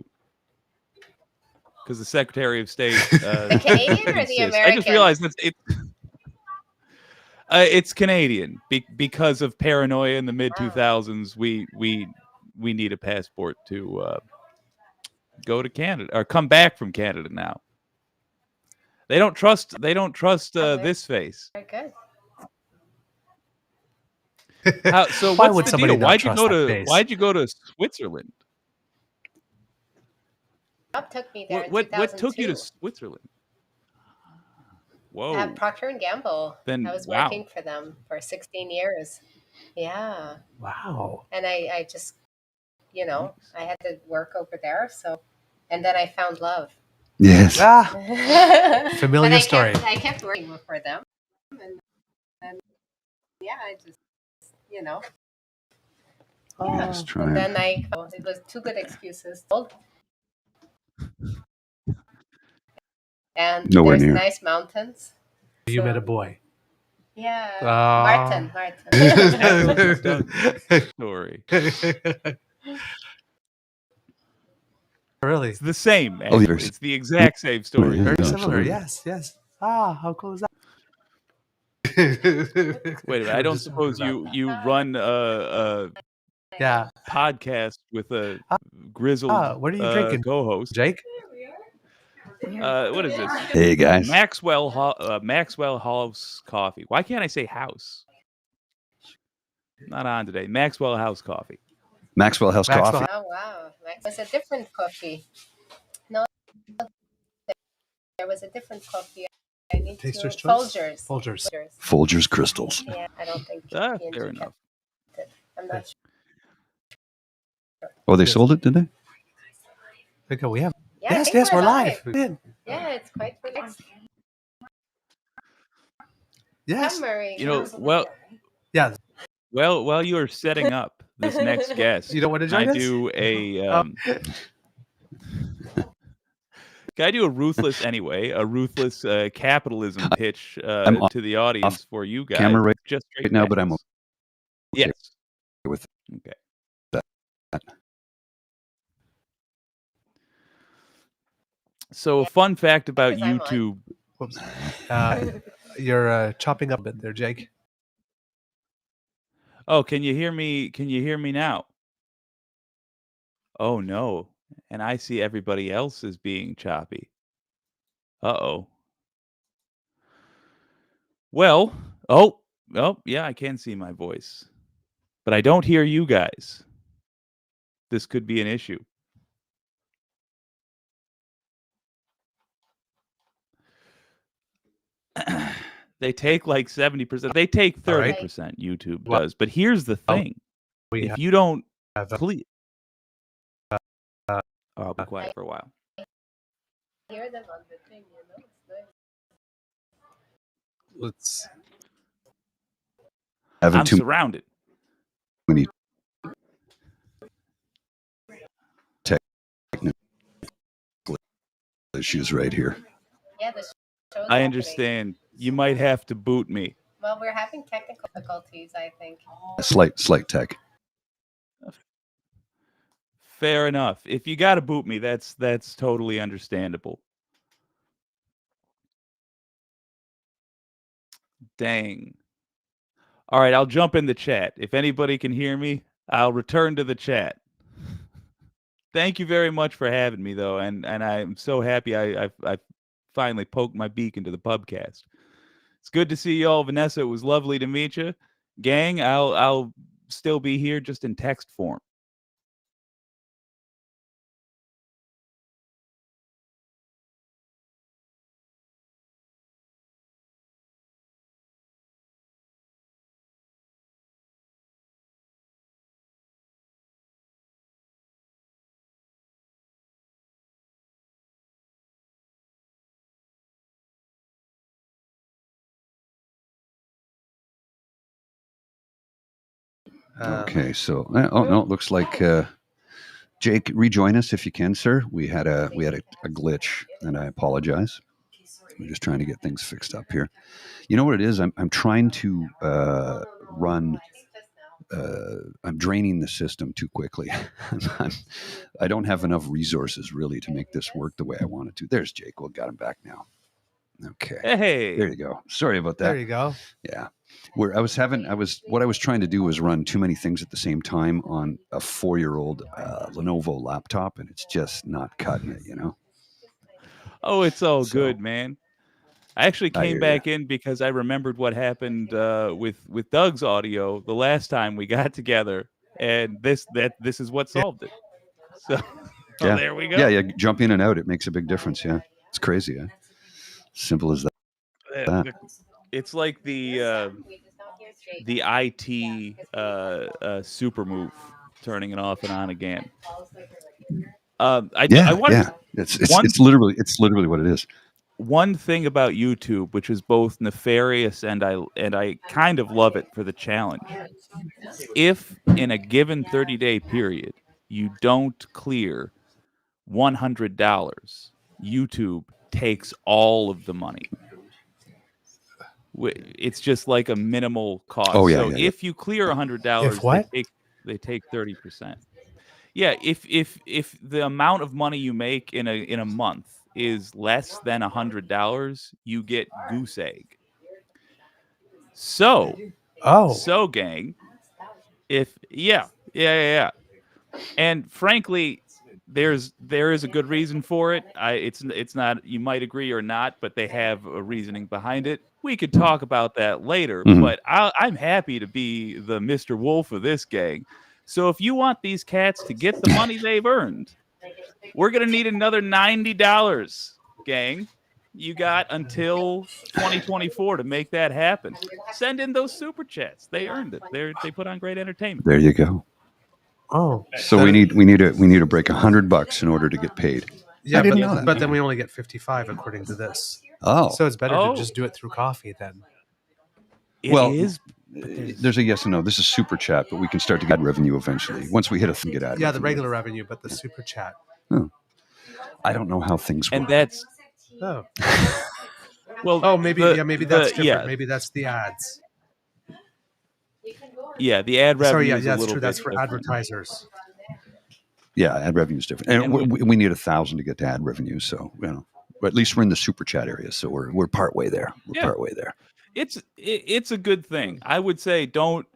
Because the Secretary of State. The Canadian or the insists. American? I just realized it's Canadian because of paranoia in the mid 2000s. We need a passport to go to Canada or come back from Canada now. They don't trust Okay. this face. Very good. So Why what's would the somebody deal? not trust that face? Why'd you go to Switzerland? Rob took me there. What took you to Switzerland? Whoa. Procter and Gamble. Then, I was wow. working for them for 16 years. Yeah, Wow. and I just, I had to work over there. So, and then I found love. Yes. Ah, Familiar familiar story. I kept working for them, and yeah, I just, Yeah. Just trying. And then it was 2 good excuses. And Nowhere there's near. nice mountains. You met a boy. Yeah. Ah. Martin. Story. Really? It's the same. Oh, Andrew. yes. It's the exact same story. Yeah. Very No, similar. absolutely. Yes. Ah, how cool is that? Wait a minute. I don't suppose you run a Yeah. podcast with a grizzled what are you drinking, co-host. Jake? What is this? Hey guys. Maxwell House Coffee. Why can't I say house? Not on today. Maxwell House Coffee. Maxwell House Maxwell Coffee. Oh, wow. It was a different coffee. No, there was a different coffee. I need Taster's to... choice? Folgers. Folgers Crystals. Yeah, I don't think Ah, P&G fair kept enough. it. I'm not sure. Oh, they sold it, did they? Okay, we have. Yeah, I Yes, think we're live. live. Yeah, it's quite relaxing. Yes. Come, Murray. You know, come. well, Yeah. well, while you are setting up this next guest, You don't want to can I join us? do a Oh. can I do a ruthless capitalism pitch I'm to the audience for you guys? camera right just straight now, but I'm facts. okay Yes. with Okay. that. So a fun fact about Because I'm on. YouTube. Whoops. You're chopping up a bit there, Jake. Oh, can you hear me? Can you hear me now? Oh no. And I see everybody else is being choppy. Uh-oh. Well, oh, yeah, I can see my voice. But I don't hear you guys. This could be an issue. They take like 70%. They take 30%, YouTube Well, does. But here's the thing. We If you don't have please I'll be quiet for a while. Hear them on the thing, it's nice. let's Having I'm too surrounded. many technical issues right here. Yeah, the show's I happening. understand. You might have to boot me. Well, we're having technical difficulties, I think. A slight tech. Fair enough. If you got to boot me, that's totally understandable. Dang. All right, I'll jump in the chat. If anybody can hear me, I'll return to the chat. Thank you very much for having me, though, and I'm so happy I finally poked my beak into the PubCast. It's good to see you all, Vanessa. It was lovely to meet you, gang. I'll still be here, just in text form. Okay, so no, it looks like Jake, rejoin us if you can, sir. We had a glitch, and I apologize. We're just trying to get things fixed up here. You know what it is? I'm trying to run. I'm draining the system too quickly. I don't have enough resources really to make this work the way I want it to. There's Jake. We'll got him back now. Okay. Hey. There you go. Sorry about that. There you go. Yeah. What I was trying to do was run too many things at the same time on a 4-year-old Lenovo laptop, and it's just not cutting it, Oh, it's all good, man. I actually came back in because I remembered what happened with Doug's audio the last time we got together, and this is what solved it. So yeah. There we go. Yeah, jump in and out. It makes a big difference. Yeah, it's crazy. Yeah, simple as that. It's like the IT super move, turning it off and on again. It's literally what it is. One thing about YouTube, which is both nefarious and I kind of love it for the challenge. If in a given 30-day period you don't clear $100, YouTube takes all of the money. It's just like a minimal cost. Oh, yeah, so yeah, if you clear $100, they take 30%. Yeah, if the amount of money you make in a month is less than $100, you get goose egg. So gang, yeah. And frankly, there is a good reason for it. It's not, you might agree or not, but they have a reasoning behind it. We could talk about that later, but I'm happy to be the Mr. Wolf of this gang. So if you want these cats to get the money they've earned, we're going to need another $90, gang. You got until 2024 to make that happen. Send in those super chats. They earned it. They put on great entertainment. There you go. Oh, so we need to break $100 in order to get paid. Yeah, didn't but, know that. but then we only get 55 according to this. Oh, So it's better Oh. to just do it through coffee then. It well, is. there's a yes and no. This is super chat, but we can start to get ad revenue eventually. Once we hit a get ad Yeah, the revenue. regular revenue, but the super chat. I don't know how things work. And that's Oh, well. maybe the, that's different. Yeah, Maybe that's the ads. yeah. The ad revenue Sorry, yeah, is a that's little true. bit That's for different. advertisers. Yeah, ad revenue is different, and And we need 1,000 to get to ad revenue. So but at least we're in the super chat area, so we're part way there. We're Yeah. part way there. It's a good thing. I would say don't,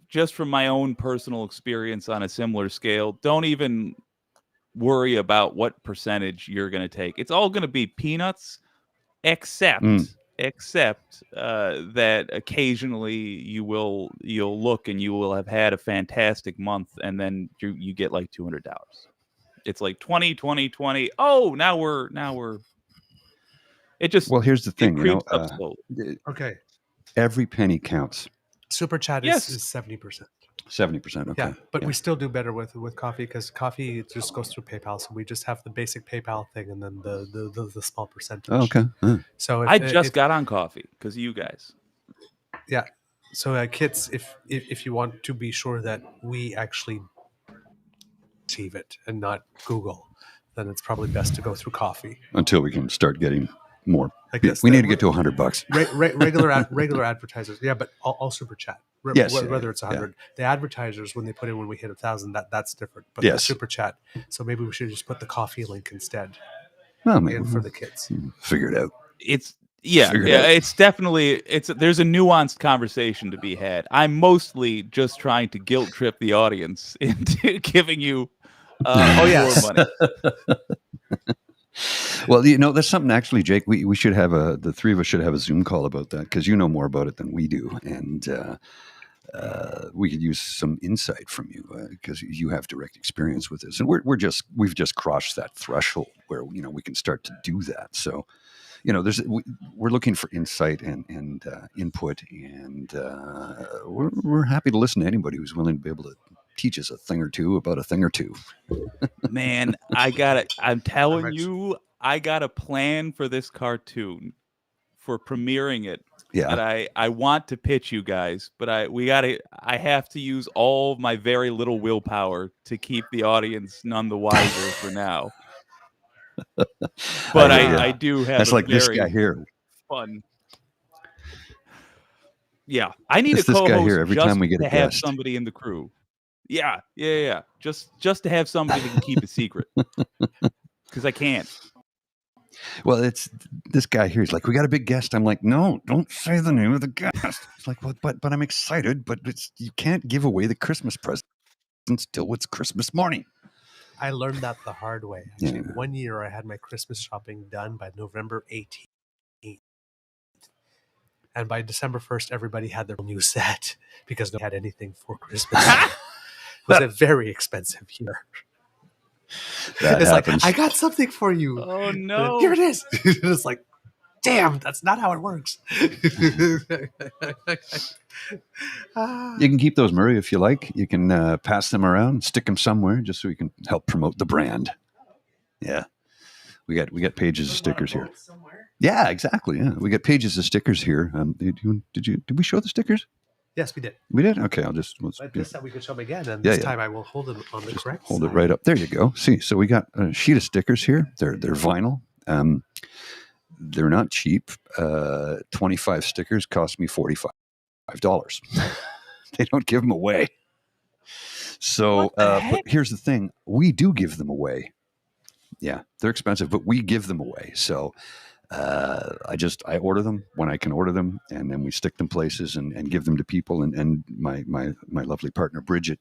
just from my own personal experience on a similar scale, don't even worry about what percentage you're going to take. It's all going to be peanuts, except that occasionally you'll look and you will have had a fantastic month, and then you get like $200. It's like 20, 20, 20. Oh, now we're. It just Well, here's the thing, creeps up slowly. Okay. Every penny counts. Super chat Yes. is 70%. 70%. Okay. Yeah, but we still do better with coffee because coffee just goes through PayPal. So we just have the basic PayPal thing and then the small percentage. Oh, okay. So I just got on coffee because of you guys. Yeah. So kids, if you want to be sure that we actually receive it and not Google, then it's probably best to go through coffee. Until we can start getting more. Like this, we need to get to $100. Regular advertisers, yeah, but all super chat. Yes, whether it's 100, the advertisers when they put in when we hit 1,000, that's different. But the Yes. super chat. So maybe we should just put the coffee link instead Well, maybe in for the kids. figure it out. It's Figure it out. it's definitely there's a nuanced conversation to be had. I'm mostly just trying to guilt trip the audience into giving you yes. more money. Well, that's something actually, Jake. We should have the three of us should have a Zoom call about that because you know more about it than we do, and we could use some insight from you because you have direct experience with this, and we've just crossed that threshold where we can start to do that. So, we're looking for insight and input, and we're happy to listen to anybody who's willing to be able to teach us a thing or two about a thing or two. Man, I'm telling you, I got a plan for this cartoon for premiering it. Yeah. That I want to pitch you guys, but I have to use all my very little willpower to keep the audience none the wiser for now. But I do have that's like this guy very here. fun. Yeah, I need It's a this guy co-host here every just time we get to a have guest. somebody in the crew. Yeah. Just to have somebody that can keep it secret, because I can't. Well, it's this guy here. He's like, we got a big guest. I'm like, no, don't say the name of the guest. It's like, well, but I'm excited. But you can't give away the Christmas presents till it's Christmas morning. I learned that the hard way. Actually, Yeah. one year I had my Christmas shopping done by November 18th. And by December 1st, everybody had their new set because nobody had anything for Christmas. It was a very expensive year. That It's happens. like, I got something for you. Oh no! Here it is. It's like, damn, that's not how it works. You can keep those, Murray, if you like. You can pass them around, stick them somewhere, just so you can help promote the brand. Yeah, we got pages of stickers here. Yeah, exactly. Yeah, we got pages of stickers here. Did we show the stickers? Yes, we did. We did. Okay, But this time we could show them again, and Yeah, this yeah. time I will hold it on the correct Hold side. it right up. There you go. See, so we got a sheet of stickers here. They're vinyl. They're not cheap. 25 stickers cost me $45. They don't give them away. So, but here's the thing: we do give them away. Yeah, they're expensive, but we give them away. So, I order them when I can order them, and then we stick them places and give them to people. And my lovely partner Bridget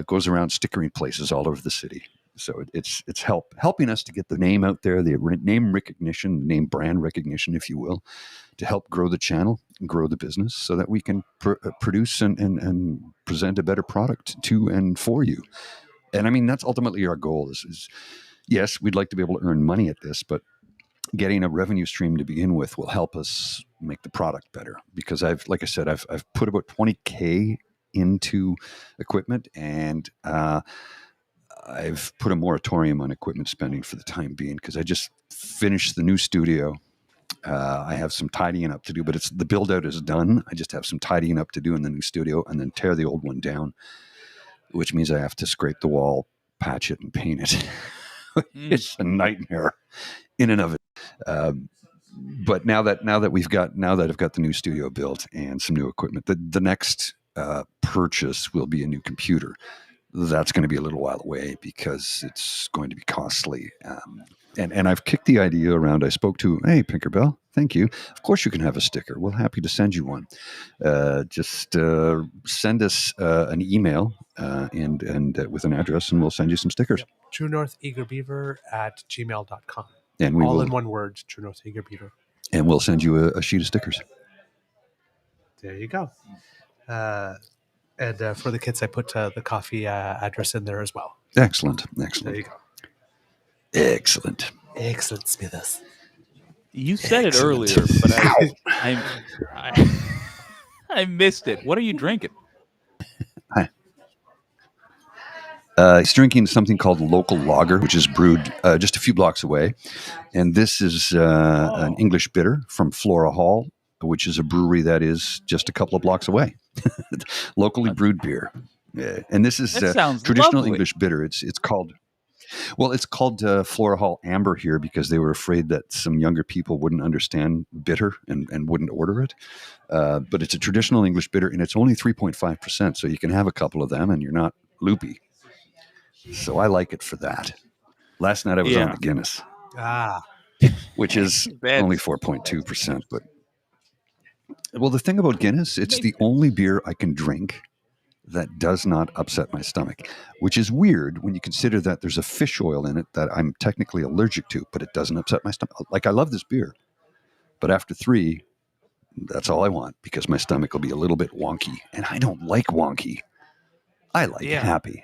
goes around stickering places all over the city. So it's helping us to get the name out there, the name recognition, name brand recognition, if you will, to help grow the channel, grow the business, so that we can produce and present a better product to and for you. And I mean, that's ultimately our goal. Is yes, we'd like to be able to earn money at this, but getting a revenue stream to begin with will help us make the product better. Because I've put about $20,000 into equipment, and I've put a moratorium on equipment spending for the time being because I just finished the new studio. I have some tidying up to do, but the build out is done. I just have some tidying up to do in the new studio and then tear the old one down, which means I have to scrape the wall, patch it, and paint it. It's a nightmare in and of it. But now that I've got the new studio built and some new equipment, the next purchase will be a new computer. That's going to be a little while away because it's going to be costly. And I've kicked the idea around. I spoke to, hey, Pinkerbell, thank you. Of course you can have a sticker. We're happy to send you one. Just send us an email and with an address, and we'll send you some stickers. Yep. True North Eager Beaver at gmail.com. And we all will, in one word, True North Eager Beaver. And we'll send you a sheet of stickers. There you go. And for the kids, I put the coffee address in there as well. Excellent. There you go. Excellent. Excellent, Smithers. You said Excellent. it earlier, but I missed it. What are you drinking? He's drinking something called Local Lager, which is brewed just a few blocks away. And this is an English bitter from Flora Hall, which is a brewery that is just a couple of blocks away. Locally brewed beer. And this is traditional lovely. English bitter. It's called Flora Hall Amber here because they were afraid that some younger people wouldn't understand bitter and wouldn't order it. But it's a traditional English bitter, and it's only 3.5%, so you can have a couple of them and you're not loopy. So I like it for that. Last night I was on the Guinness, which is only 4.2%. But well, the thing about Guinness, it's the only beer I can drink that does not upset my stomach, which is weird when you consider that there's a fish oil in it that I'm technically allergic to, but it doesn't upset my stomach. Like, I love this beer, but after 3, that's all I want because my stomach will be a little bit wonky, and I don't like wonky. I like happy.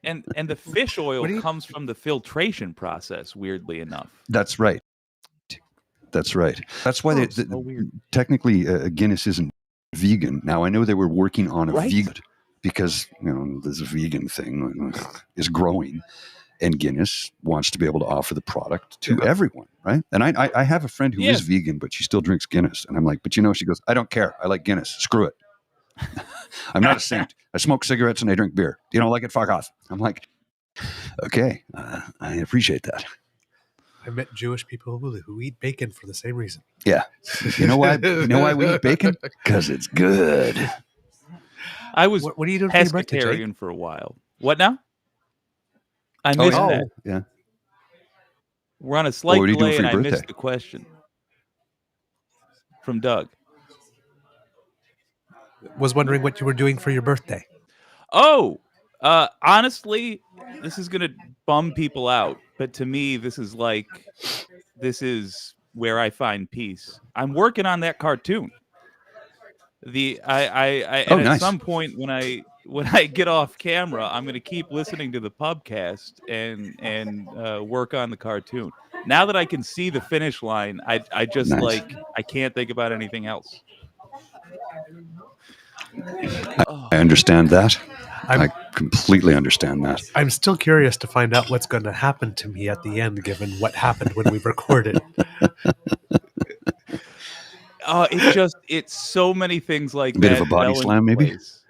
And the fish oil comes from the filtration process, weirdly enough. That's right. That's why technically Guinness isn't vegan. Now, I know they were working on a vegan because this vegan thing is growing, and Guinness wants to be able to offer the product to everyone, right? And I have a friend who is vegan, but she still drinks Guinness, and I'm like, but she goes, I don't care. I like Guinness. Screw it. I'm not a saint. I smoke cigarettes and I drink beer. You don't like it? Fuck off. I'm like, okay, I appreciate that. I met Jewish people who eat bacon for the same reason. Yeah. You know why? You know why we eat bacon? Because it's good. I was what are you doing for your birthday, pescatarian for a while. What now? I missed that. Yeah. We're on a slight What are you doing delay, for your and I birthday? missed the question from Doug. Was wondering what you were doing for your birthday. Oh, honestly, this is gonna bum people out, but to me, this is where I find peace. I'm working on that cartoon. At some point when I get off camera, I'm gonna keep listening to the PubCast and work on the cartoon. Now that I can see the finish line, I just I can't think about anything else. I understand that. I completely understand that. I'm still curious to find out what's going to happen to me at the end, given what happened when we recorded. It's so many things like that. A bit of a body slam, maybe? Place.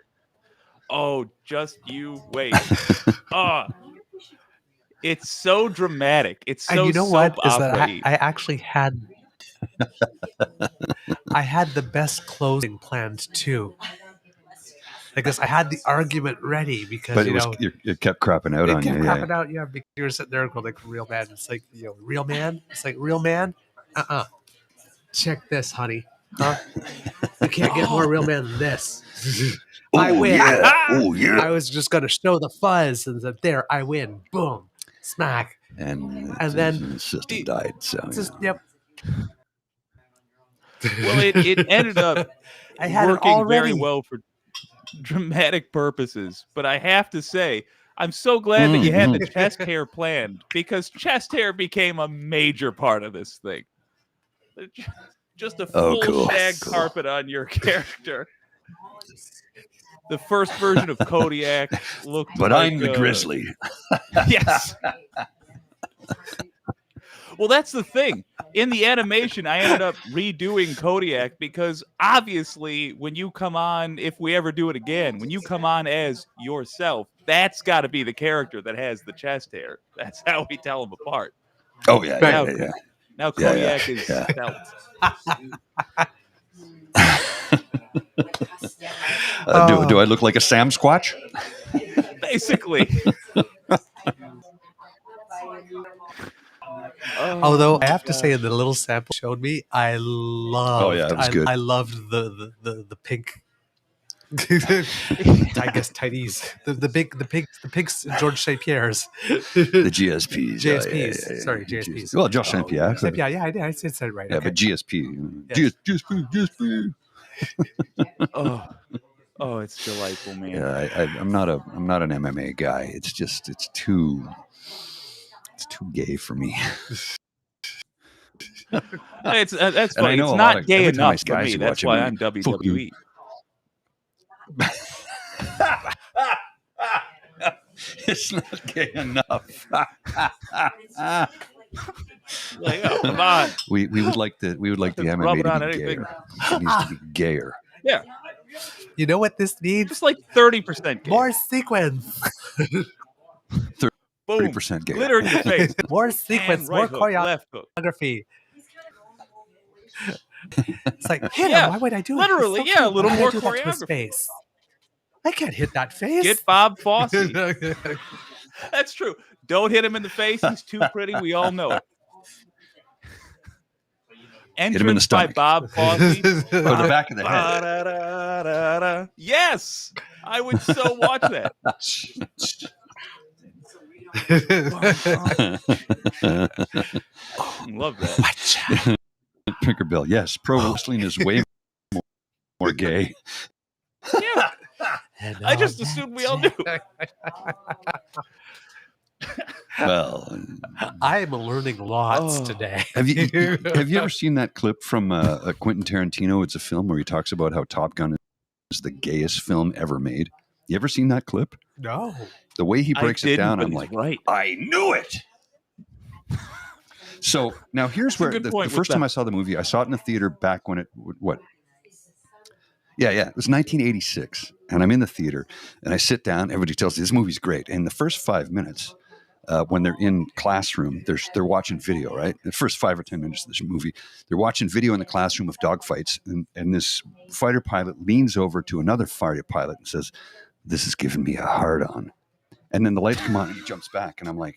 Oh, just you wait. It's so dramatic. It's so and you know what? Is that I actually had the best closing planned too. Because I had the argument ready because it kept crapping out on you. It kept crapping out, because you were sitting there and going like, real man. It's like, real man. It's like, real man. Check this, honey. Huh? You can't get more real man than this. I win. Yeah. Oh yeah. I was just gonna show the fuzz and said, there, I win. Boom, smack. And then the system died. So yep. Well, it ended up I had working very well for dramatic purposes, but I have to say, I'm so glad that you had the chest hair planned, because chest hair became a major part of this thing. Just a full shag carpet on your character. the first version of Kodiak looked But like I'm the grizzly. Yes. Well, that's the thing. In the animation, I ended up redoing Kodiak because obviously when you come on, if we ever do it again, when you come on as yourself, that's got to be the character that has the chest hair. That's how we tell them apart. Oh yeah, Right. yeah, yeah. Now Yeah, Kodiak yeah, is yeah. felt. Do I look like a Sam Squatch? Basically. Although I have to say, in the little sample showed me, I loved. it was good. I loved the pink. I guess tidies. The pigs. George St. Pierre's. The GSPs. JSPs. Sorry, JSPs. Well, Josh St. Pierre. Yeah, I did. I said it right. Yeah, Okay. but GSP. Yes. GSP. Oh, it's delightful, man. Yeah, I'm not an MMA guy. It's too gay for me. That's And funny. I know It's a lot not of- gay every time I enough see for guys me. who That's watch why MMA, I'm fuck you. WWE. It's not gay enough. Like, oh, come on. We would like the Let's MMA rub it to on be anything. gayer. It needs to be gayer. Yeah, You know what this needs? just like 30% gay. More sequence. Boom. 30% gay. Glitter in your face. More sequence. And More right hook, left hook. choreography. It's like, hit Yeah, him. Why would I do it? literally, He's so yeah, a cute. little Why would I more do that to his choreography. face? I can't hit that face. Get Bob Fosse. That's true. Don't hit him in the face. He's too pretty. We all know it. him in the Entrance by stomach. Bob Fosse. Or the back of the head. Ba-da-da-da-da. Yes, I would so watch that. Love that. Tinkerbell. Yes, pro wrestling is way more gay. Yeah, I just assumed we all knew. Well, I'm learning lots Oh. today. have you ever seen that clip from Quentin Tarantino? It's a film where he talks about how Top Gun is the gayest film ever made. You ever seen that clip? No. The way he breaks it down, I'm he's like, right. I knew it. So now here's That's a where good the point with first time that. I saw the movie, I saw it in the theater back when it what? Yeah, it was 1986, and I'm in the theater, and I sit down. Everybody tells me this movie's great. And the first 5 minutes, when they're in classroom, they're watching video, right? The first 5 or 10 minutes of this movie, they're watching video in the classroom of dogfights, and this fighter pilot leans over to another fighter pilot and says, "This is giving me a hard on." And then the lights come on, and he jumps back, and I'm like,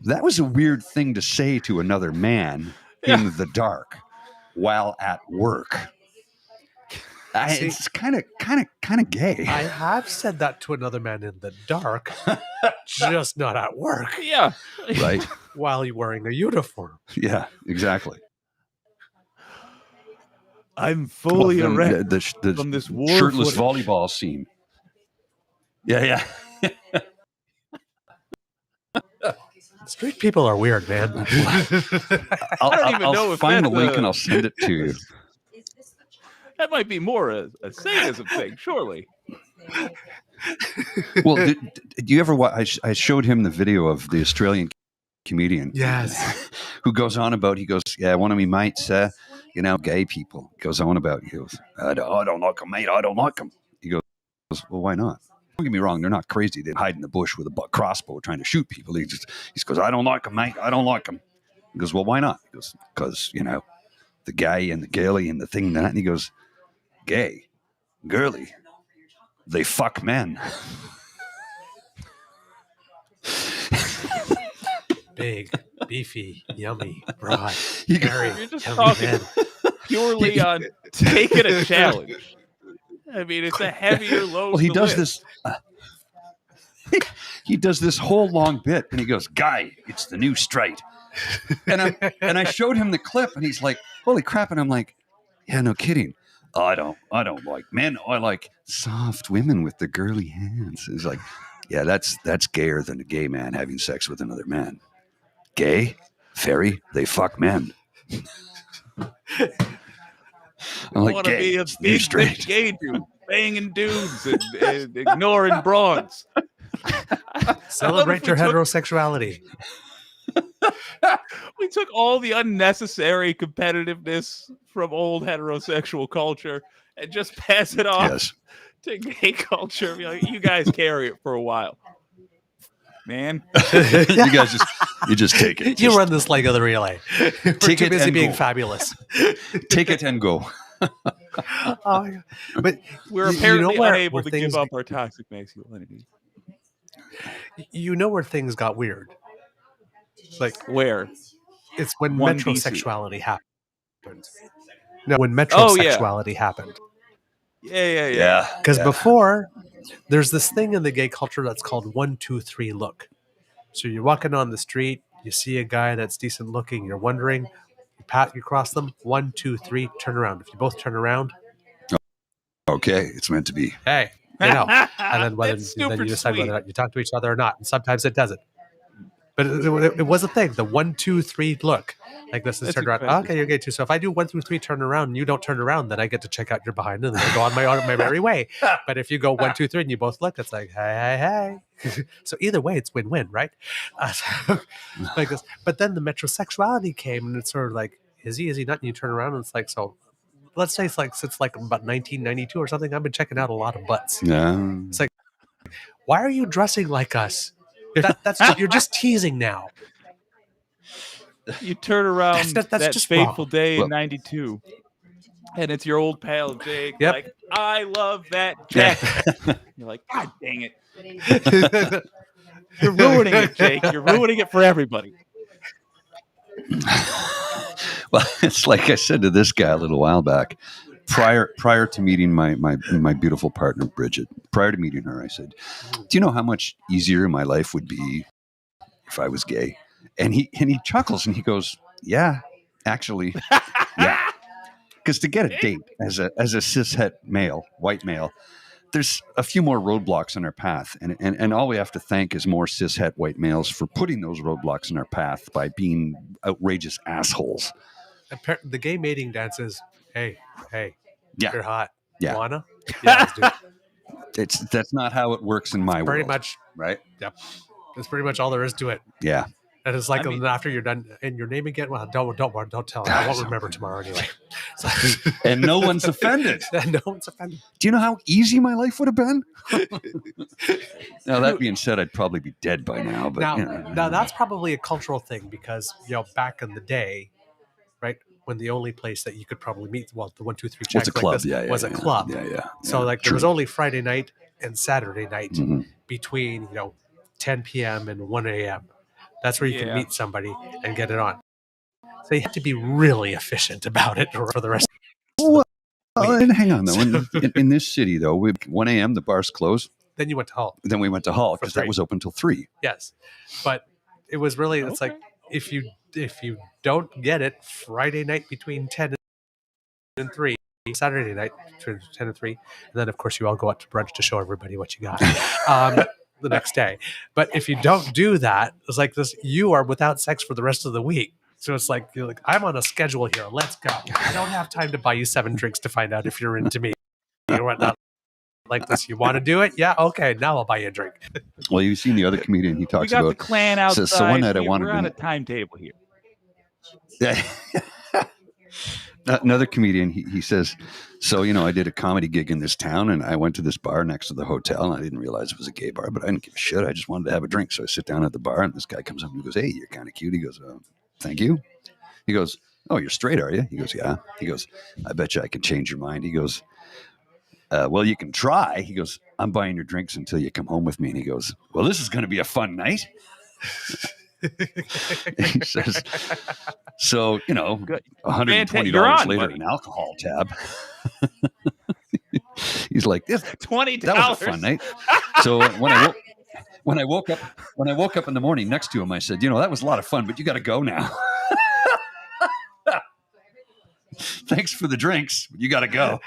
that was a weird thing to say to another man in the dark while at work. See, It's kind of gay. I have said that to another man in the dark, just not at work, Yeah. Right? while you're wearing a uniform. Yeah, exactly. I'm fully Well, then erect the from this war shirtless footage. volleyball scene. Yeah. Street people are weird, man. I'll know if find the that's link a- and I'll send it to you. That might be more a sadism thing, surely. Well, do you ever watch? I showed him the video of the Australian comedian. Yes. Who goes on about, he goes, yeah, one of me mates, gay people, goes on about, he goes, I don't like them, mate, I don't like them. He goes, well, why not? Don't get me wrong, they're not crazy. They hide in the bush with a crossbow trying to shoot people. He goes, I don't like them, mate, I don't like them. He goes, well, why not? He goes, because, the gay and the girly and the thing and that. And he goes, gay, girly, they fuck men. Big, beefy, yummy, broad, You go- hairy, You're just yummy talking men. purely on taking a challenge. I mean, it's a heavier load. Well, he to does lift. this. He does this whole long bit, and he goes, "Guy, it's the new straight." And I showed him the clip, and he's like, "Holy crap!" And I'm like, "Yeah, no kidding. I don't like men. I like soft women with the girly hands." He's like, "Yeah, that's gayer than a gay man having sex with another man. Gay, fairy, they fuck men." I'm I like, want to "Gay, be a it's the new big, straight." thick gay dude. banging dudes and ignoring broads. Celebrate your heterosexuality. We took all the unnecessary competitiveness from old heterosexual culture and just pass it off Yes. to gay culture. You guys carry it for a while, man. You guys just take it. You Just run this leg of the relay. We're take too it busy and being go. fabulous. take it and go. Oh, yeah. But We're you know apparently where unable to things- give up our toxic masculinity. you know where things got weird. Like Where? it's when 1BC. metrosexuality happened. No, when Oh, yeah. metrosexuality happened. Yeah. Because before, there's this thing in the gay culture that's called 1, 2, 3 look. So you're walking on the street, you see a guy that's decent looking, you're wondering, you cross them, 1, 2, 3, turn around. If you both turn around, Okay, it's meant to be. hey, you know. And then That's then super you decide sweet. whether or not you talk to each other or not. And sometimes it doesn't. But it was a thing, the 1, 2, 3 look. Like this is That's turned around. incredible. Okay, you're gay too. So if I do 1 through 3, turn around, and you don't turn around, then I get to check out your behind and then I go on my merry way. But if you go 1, 2, 3, and you both look, it's like hey. So either way, it's win-win, right? So, like this. But then the metrosexuality came, and it's sort of like, is he not? And you turn around, and it's like, so let's say since about 1992 or something, I've been checking out a lot of butts. Yeah. It's like, why are you dressing like us? You're just teasing now. You turn around That's that just fateful wrong. day Well- in '92, and it's your old pal Jake. Yep. Like, I love that jacket. You're like, God dang it! You're ruining it, Jake. You're ruining it for everybody. Well, it's like I said to this guy a little while back. Prior to meeting my beautiful partner Bridget, prior to meeting her, I said, "Do you know how much easier my life would be if I was gay?" And he chuckles and he goes, "Yeah, actually, yeah." Because to get a date as a cishet male, white male, there's a few more roadblocks in our path, and all we have to thank is more cishet white males for putting those roadblocks in our path by being outrageous assholes. The gay mating dance is, hey, Yeah. you're hot. Yeah. Wanna? Yeah, let's do it. That's not how it works in my world. Pretty much, right? yep. That's pretty much all there is to it. Yeah. And it's like I mean- after you're done, and your name again. Well, don't tell. I won't remember tomorrow anyway. So, And no one's offended. no one's offended. Do you know how easy my life would have been? Now, that being said, I'd probably be dead by now. But Now that's probably a cultural thing because back in the day, right, when the only place that you could probably meet, the 1, 2, 3 check was a club. like this was a club. Yeah. So there was only Friday night and Saturday night Mhm. between 10 p.m. and 1 a.m. That's where you can meet somebody and get it on. So you have to be really efficient about it for the rest. Well, and hang on though. In this city though, 1 a.m. the bars close. Then you went to Hull. Then we went to Hull because that 3. was open till 3. Yes, but it was really it's like if you don't get it Friday night between 10 and 3, Saturday night between 10 and 3, and then of course you all go out to brunch to show everybody what you got the next day. But if you don't do that, it's like this: you are without sex for the rest of the week. So it's like you're like, I'm on a schedule here. Let's go. I don't have time to buy you 7 drinks to find out if you're into me or whatnot. Like this, you want to do it? Yeah, okay. Now I'll buy you a drink. Well, you've seen the other comedian. He We talks got the about. clan outside. So one night I We're wanted on to- a timetable here. Another comedian, he says, so, I did a comedy gig in this town and I went to this bar next to the hotel and I didn't realize it was a gay bar, but I didn't give a shit. I just wanted to have a drink. So I sit down at the bar and this guy comes up and goes, "Hey, you're kind of cute." He goes, "Thank you." He goes, "Oh, you're straight, are you?" He goes, "Yeah." He goes, "I bet you I can change your mind." He goes, "Well, you can try." He goes, "I'm buying your drinks until you come home with me." And he goes, "Well, this is going to be a fun night." He says, so, Good. $120 You're on, later, buddy. an alcohol tab. He's like, "This $20. that was a fun night." So when I woke up in the morning next to him, I said, "That was a lot of fun, but you got to go now." "Thanks for the drinks, but you got to go."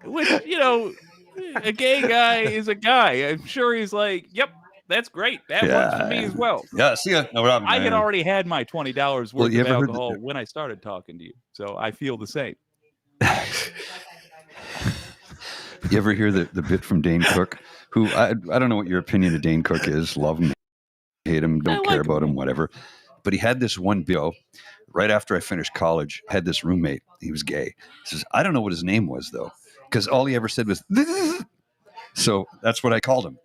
Which, a gay guy is a guy. I'm sure he's like, "Yep, that's great. That works for me as well." Yeah, see ya. No problem. I had already had my $20 worth Well, you of ever heard alcohol when I started talking to you, so I feel the same. You ever hear the bit from Dane Cook? Who I don't know what your opinion of Dane Cook is. Love him, hate him, don't care about him, whatever. But he had this one bill right after I finished college. I had this roommate. He was gay. He says, I don't know what his name was though, because all he ever said was. So that's what I called him.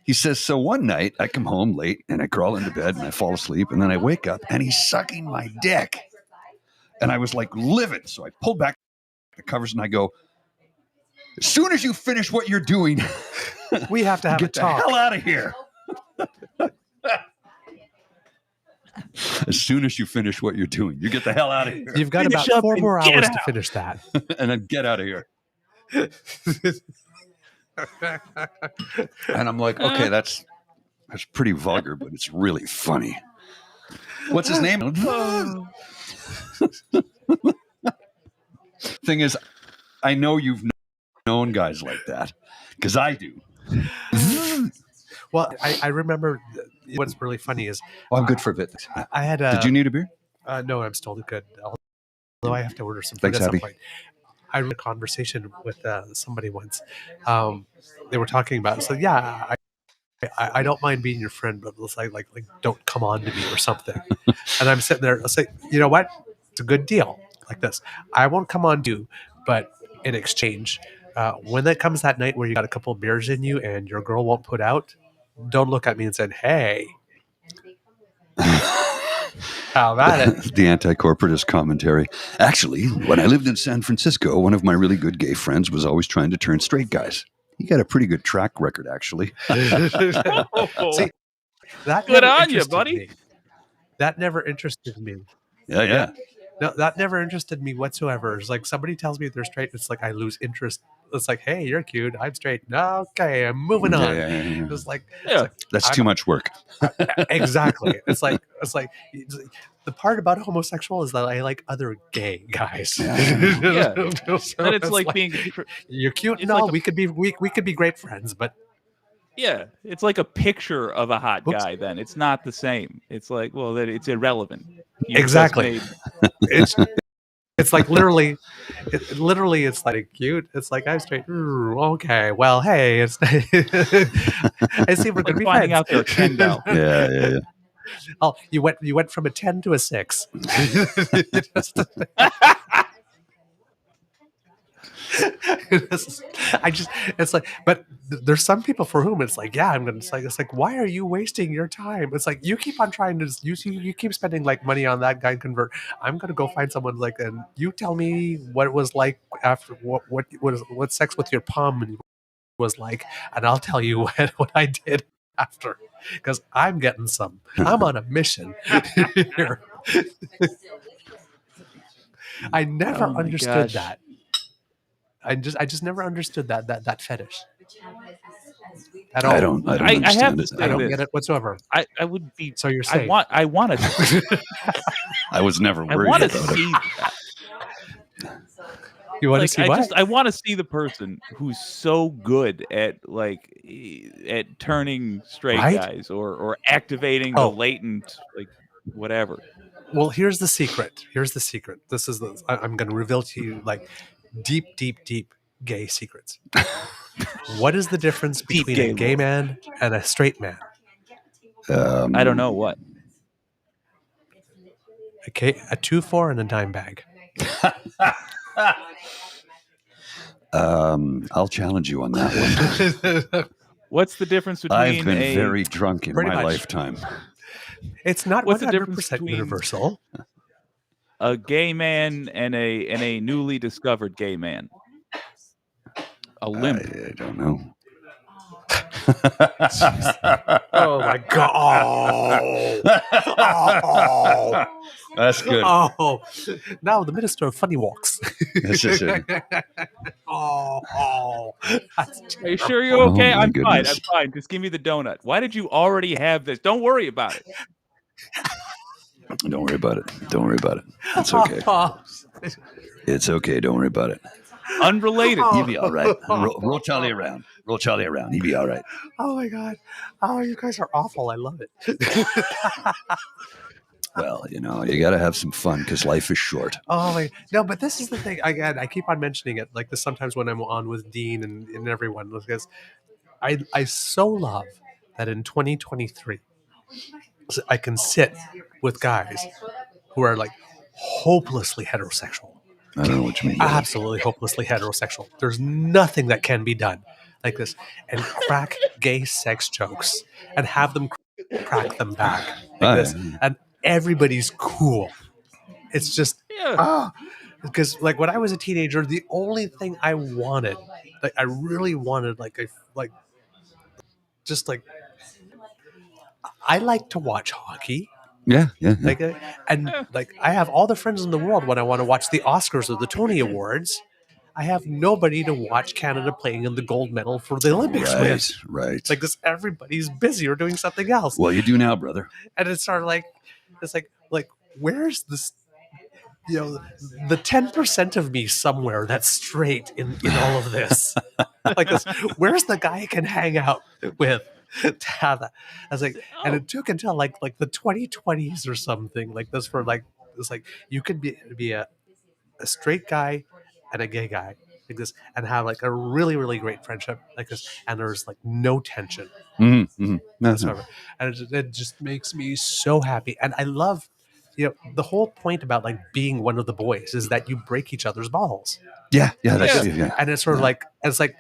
He says, so one night I come home late and I crawl into bed and I fall asleep and then I wake up and he's sucking my dick. And I was like livid. So I pull back the covers and I go, as soon as you finish what you're doing, We have to have a get the talk. hell out of here. As soon as you finish what you're doing, you get the hell out of here. You've got Finish about up 4 and more get hours out. to finish that. And then get out of here. And I'm like, okay, that's pretty vulgar, but it's really funny. What's his name? Thing is, I know you've known guys like that because I do. Well, I remember what's really funny is Oh, I'm good for a bit. I had a. Did you need a beer? No, I'm still good. Although I have to order some food Thanks, at some Abby. point. I had a conversation with somebody once. They were talking about. So yeah, I don't mind being your friend, but it's like don't come on to me or something. And I'm sitting there. I'll say, you know what? It's a good deal. Like this, I won't come on to you, but in exchange, when that comes that night where you got a couple of beers in you and your girl won't put out, don't look at me and say, "Hey, how about it?" The anti-corporatist commentary. Actually, when I lived in San Francisco, one of my really good gay friends was always trying to turn straight guys. He got a pretty good track record, actually. See, that Good never on you, interested buddy. me. That never interested me. Yeah. No, that never interested me whatsoever. It's like somebody tells me they're straight, it's like I lose interest. It's like, hey, you're cute. I'm straight. Okay, I'm moving on. Yeah. It's like, Yeah. That's too much work. exactly. It's like the part about homosexual is that I like other gay guys. Yeah. So Then it's like being you're cute. it's No, like a- we could be great friends, but yeah, it's like a picture of a hot Oops. guy. Then it's not the same. It's like, well, that it's irrelevant. You Exactly. just made- it's like literally it's like cute. It's like I'm straight. Okay, well, hey, it's I see we're like gonna be finding friends. out they're Ken doll. Yeah. Oh, you went from a 10 to a 6. It's like, but there's some people for whom it's like, yeah, I'm gonna. It's like, why are you wasting your time? It's like you keep on trying to you keep spending like money on that guy and convert. I'm gonna go find someone like, and you tell me what it was like after what sex with your palm was like, and I'll tell you what I did after, because I'm getting some. I'm on a mission here. I never Oh my understood gosh. that. I just never understood that fetish at all. I don't I understand have to it. say I don't this. get it whatsoever. I would be. So you're I saying want to. I was never I worried want about to it. see that. you want Like, to see what? I want to see the person who's so good at at turning straight Right? guys or activating Oh. the latent whatever. Well, here's the secret. This is I'm going to reveal to you like deep gay secrets. What is the difference Deep between gay a gay lore. man and a straight man? I don't know what. Okay, a 2-4 and a dime bag. I'll challenge you on that one. What's the difference between I've been very drunk in Pretty my much. lifetime. It's not What's the 100% difference between- universal. a gay man and a newly discovered gay man? A limp. I don't know. Oh my god! Oh. That's good. Oh, now the minister of funny walks. This is it. oh, that's Are you sure you're Oh, okay? my I'm fine. goodness. I'm fine. Just give me the donut. Why did you already have this? Don't worry about it. Don't worry about it. Don't worry about it. It's okay. It's okay. Don't worry about it. Unrelated. You'll be all right. Roll Charlie around. Roll Charlie around. You'll be all right. Oh my god! Oh, you guys are awful. I love it. Well, you got to have some fun because life is short. Oh my no, but this is the thing. Again, I keep on mentioning it like this sometimes when I'm on with Dean and everyone because I so love that in 2023 I can sit with guys who are like hopelessly heterosexual. I don't know what you mean by that. Absolutely hopelessly heterosexual. There's nothing that can be done like this, and crack gay sex jokes and have them crack them back like this, and everybody's cool. It's just because like when I was a teenager, the only thing I wanted, like I really wanted, just like I like to watch hockey. Yeah. Like, and like I have all the friends in the world when I want to watch the Oscars or the Tony Awards. I have nobody to watch Canada playing in the gold medal for the Olympics with. Right. Like this, everybody's busy or doing something else. Well, you do now, brother. And it's sort of like, it's like where's this? The 10% of me somewhere that's straight in all of this. Like this, where's the guy I can hang out with? To have that. I was like, and it took until like the 2020s or something like this for like it's like you could be a straight guy and a gay guy like this and have like a really really great friendship like this and there's like no tension whatsoever. And it just makes me so happy. And I love the whole point about like being one of the boys is that you break each other's balls. Yeah. And it's sort of like it's like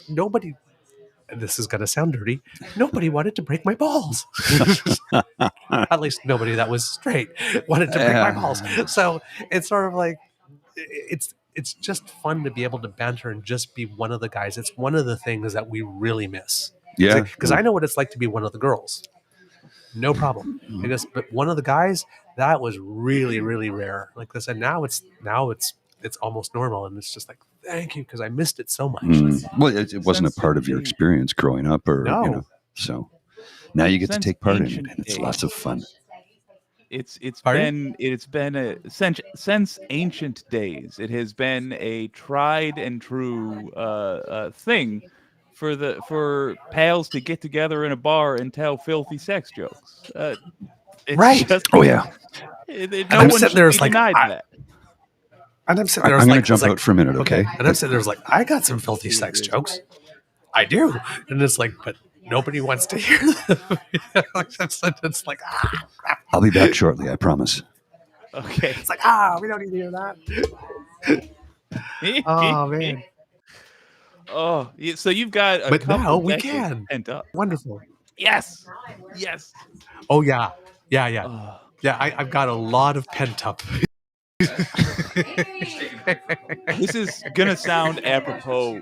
nobody, and this is going to sound dirty, nobody wanted to break my balls. At least nobody that was straight wanted to break my balls. So it's sort of like it's just fun to be able to banter and just be one of the guys. It's one of the things that we really miss. Yeah. Because I know what it's like to be one of the girls. No problem. But one of the guys, that was really, really rare. Like this, and now it's almost normal, and it's just like thank you because I missed it so much. Well, it wasn't a part of your experience growing up, or No. So now you get to take part in it, and it's days. lots of fun. It's Pardon? been since ancient days. It has been a tried and true thing for pals to get together in a bar and tell filthy sex jokes. It's Right. just, Oh yeah. No one should be denied that. And I'm sitting there. I'm going to jump out for a minute, okay? And I'm sitting there like, I got some filthy sex jokes. I do. And it's like, but nobody wants to hear them. It's like, crap. I'll be back shortly, I promise. Okay. It's like, we don't need to hear that. Oh, man. Oh, so you've got a But couple now we decades can. pent up. Wonderful. Yes. Oh, yeah. Yeah. Oh. Yeah, I've got a lot of pent up. This is gonna sound apropos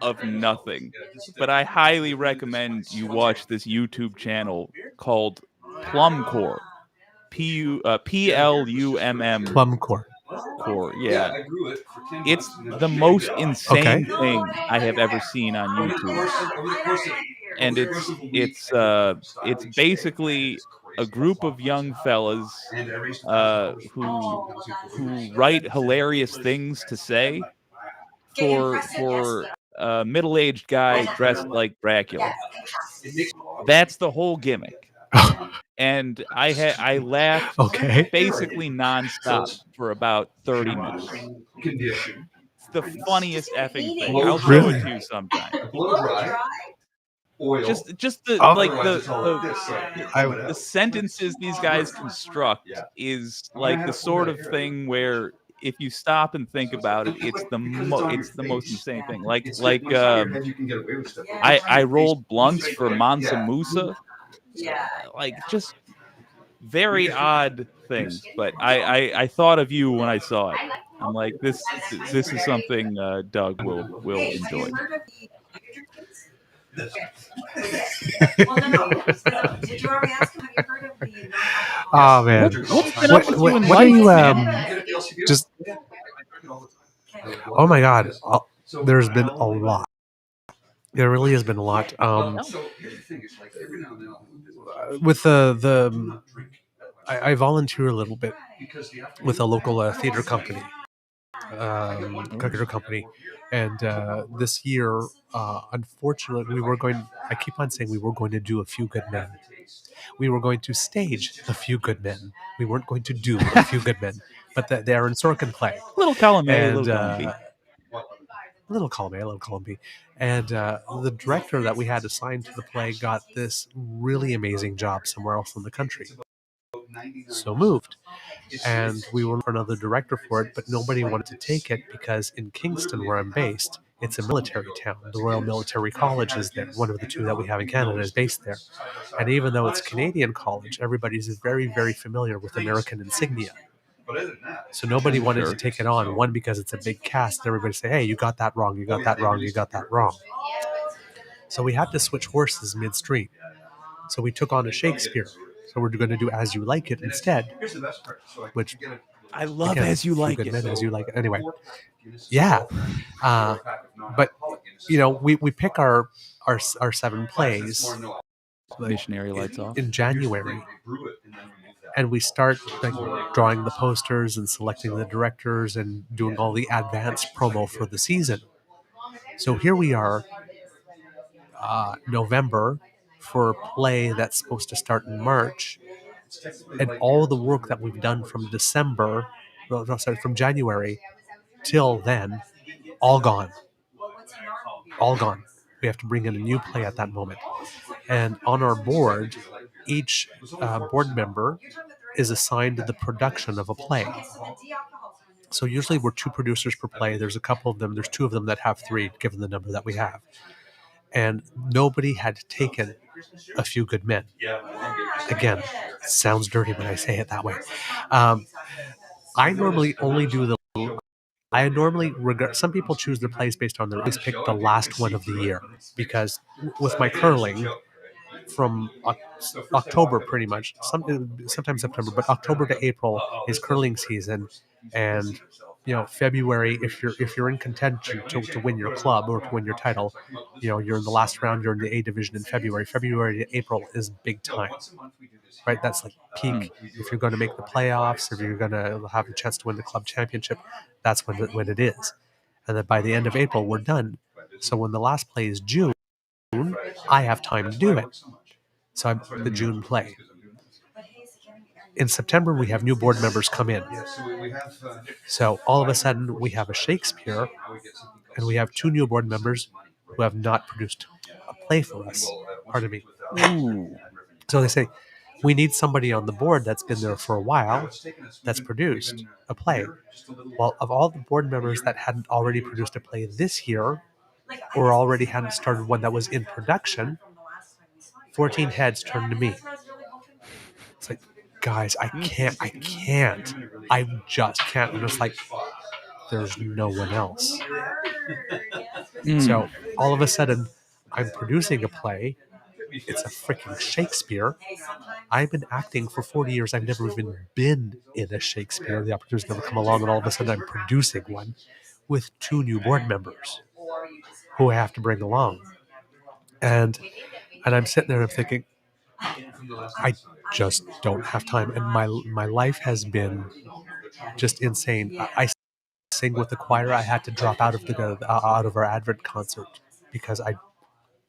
of nothing, but I highly recommend you watch this YouTube channel called Plumcore. PLUMM. Plumcore. Core. Yeah. It's the most insane thing I have ever seen on YouTube. And it's basically a group of young fellas who write hilarious things to say for a middle-aged guy dressed like Dracula. That's the whole gimmick. And I laughed basically nonstop for about 30 minutes. It's the funniest effing thing. I'll show it to you sometime. Just the sentences these guys construct is like the sort of thing where if you stop and think about it, it's the most insane thing. I rolled blunts for Mansa Musa. Like just very odd things, but I thought of you when I saw it. I'm like, this is something Doug will enjoy. Oh man, what are you just? Oh my God, there's been a lot. There really has been a lot. With I volunteer a little bit with a local theater company, Cricket Company. And this year, unfortunately, we were going. I keep on saying we were going to do A Few Good Men. We were going to stage A Few Good Men. We weren't going to do A Few Good Men, but the Aaron Sorkin play. Little column A, And little column B. little column A, little column B. And the director that we had assigned to the play got this really amazing job somewhere else in the country. So moved. And we were looking for another director for it, but nobody wanted to take it because in Kingston, where I'm based, it's a military town. The Royal Military College is there. One of the two that we have in Canada is based there. And even though it's Canadian college, everybody's very, very familiar with American insignia. So nobody wanted to take it on. One, because it's a big cast. Everybody say, hey, you got that wrong. You got that wrong. You got that wrong. So we had to switch horses midstream. So we took on a Shakespeare. So we're going to do As You Like It instead, which I love again, As You Few Like Good It. Men, As You Like It. Anyway, yeah. But we pick our 7 plays Missionary lights off. in January, and we start like drawing the posters and selecting the directors and doing all the advanced promo for the season. So here we are, November, for a play that's supposed to start in March, and all the work that we've done from from January till then, all gone. All gone. We have to bring in a new play at that moment. And on our board, each board member is assigned the production of a play. So usually we're 2 producers per play. There's a couple of them. There's 2 of them that have 3, given the number that we have. And nobody had taken A Few Good Men. Again, sounds dirty when I say it that way. I normally only do the. I normally regard. Some people choose their plays based on their. Always pick the last one of the year because with my curling, from October pretty much, sometimes September, but October to April is curling season, and February, if you're in contention to win your club or to win your title, you're in the last round, you're in the A division in February. February to April is big time, right? That's like peak. If you're going to make the playoffs, if you're going to have a chance to win the club championship, that's when it is. And then by the end of April, we're done. So when the last play is June, I have time to do it. So I'm the June play. In September, we have new board members come in. So all of a sudden, we have a Shakespeare, and we have 2 new board members who have not produced a play for us. Pardon me. Ooh. So they say, we need somebody on the board that's been there for a while, that's produced a play. Well, of all the board members that hadn't already produced a play this year, or already hadn't started one that was in production, 14 heads turned to me. It's like, guys, I can't. I just can't. And it's like, there's no one else. So all of a sudden, I'm producing a play. It's a freaking Shakespeare. I've been acting for 40 years. I've never even been in a Shakespeare. The opportunity's never come along, and all of a sudden I'm producing one with 2 new board members who I have to bring along. And I'm sitting there and I'm thinking, I just don't have time. And my life has been just insane. I sing with the choir. I had to drop out of our Advent concert because I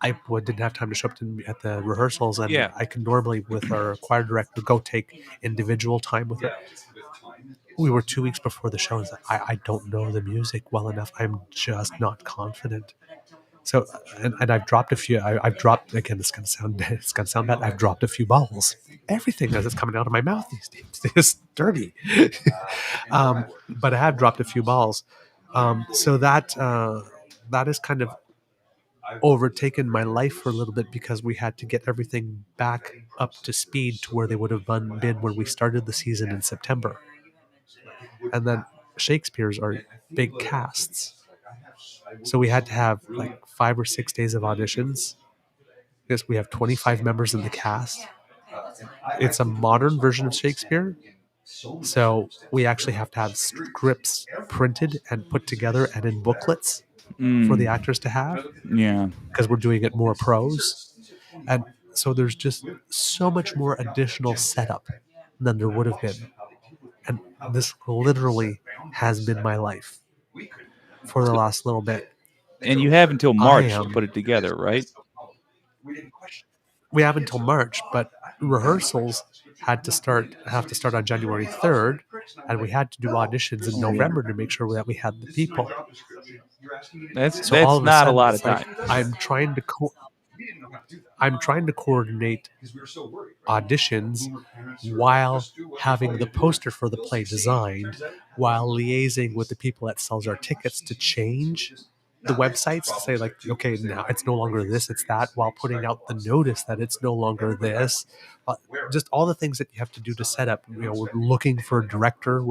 didn't have time to show up at the rehearsals, and Yeah. I can normally, with our choir director, go take individual time with her. We were 2 weeks before the show, and I don't know the music well enough. I'm just not confident. So, and I've dropped a few. I've dropped, again. It's gonna sound bad. I've dropped a few balls. Everything that's coming out of my mouth these days is dirty. But I have dropped a few balls. So that is kind of overtaken my life for a little bit because we had to get everything back up to speed to where they would have been when we started the season in September. And then Shakespeare's are big casts. So we had to have like 5 or 6 days of auditions because we have 25 members in the cast. It's a modern version of Shakespeare. So we actually have to have scripts printed and put together and in booklets for the actors to have. Yeah. Because we're doing it more prose. And so there's just so much more additional setup than there would have been. And this literally has been my life. for the last little bit. And you have until I March to am. put it together, right? We have until March, but rehearsals have to start on January 3rd, and we had to do auditions in November to make sure that we had the people. So all That's of a not a sudden, lot of it's like time. I'm trying to coordinate auditions while having the poster for the play designed, while liaising with the people that sells our tickets to change the websites to say like, okay, now it's no longer this, it's that, while putting out the notice that it's no longer this. Just all the things that you have to do to set up. We're looking for a director. And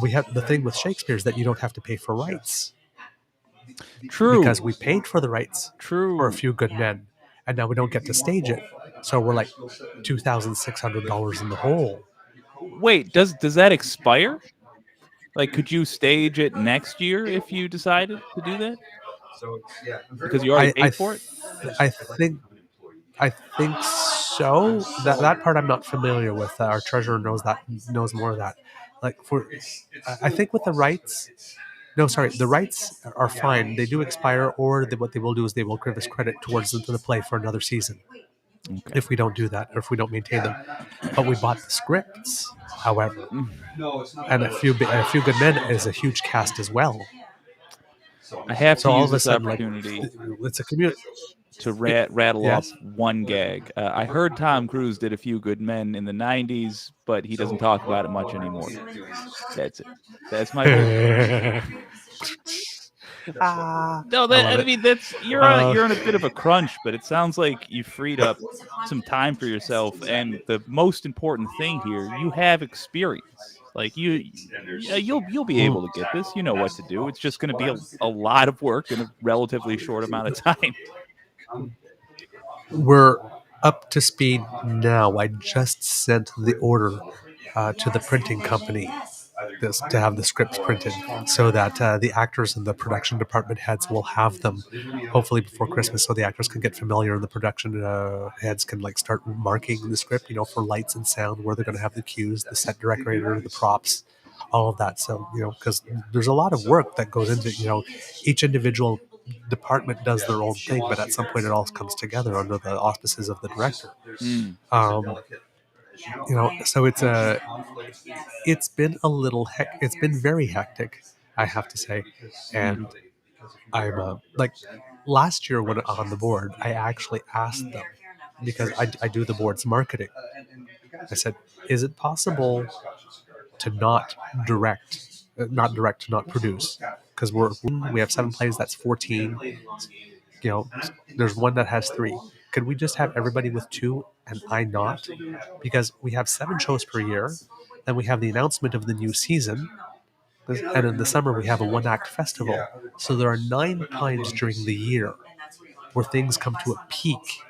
we have the thing with Shakespeare is that you don't have to pay for rights True. because we paid for the rights for A True. Few Good Men, and now we don't get to stage it. So we're like $2,600 in the hole. Wait, does that expire? Like, could you stage it next year if you decided to do that? Because you already I paid for it? I think I think so. That part I'm not familiar with. Our treasurer knows more of that. Like I think with the rights. No, sorry. The rights are fine. They do expire, or what they will do is they will give us credit towards the play for another season Okay. if we don't do that or if we don't maintain them. But we bought the scripts, however, and A Few Good Men is a huge cast as well. I have So to all use of a this sudden, like, opportunity it's a community. to rattle off Yes. one gag. I heard Tom Cruise did A Few Good Men in the 90s, but he doesn't talk about it much anymore. That's it. That's my whole. No, I love I it. mean that's you're on a bit of a crunch, but it sounds like you freed up some time for yourself. And the most important thing here, you have experience. Like you'll be able to get this. You know what to do. It's just going to be a lot of work in a relatively short amount of time. We're up to speed now. I just sent the order to the printing company to have the scripts printed so that the actors and the production department heads will have them hopefully before Christmas, so the actors can get familiar and the production heads can like start marking the script, for lights and sound, where they're going to have the cues, the set decorator, the props, all of that. So because there's a lot of work that goes into each individual department does their own thing, but at some point it all comes together under the auspices of the director. Mm. So it's been a little it's been very hectic, I have to say. And I'm like last year when on the board, I actually asked them, because I do the board's marketing. I said, is it possible to not to not produce? Because we have 7 plays, that's 14. There's one that has 3. Could we just have everybody with 2 and I not? Because we have 7 shows per year, then we have the announcement of the new season, and in the summer we have a 1-act festival. So there are 9 times during the year where things come to a peak,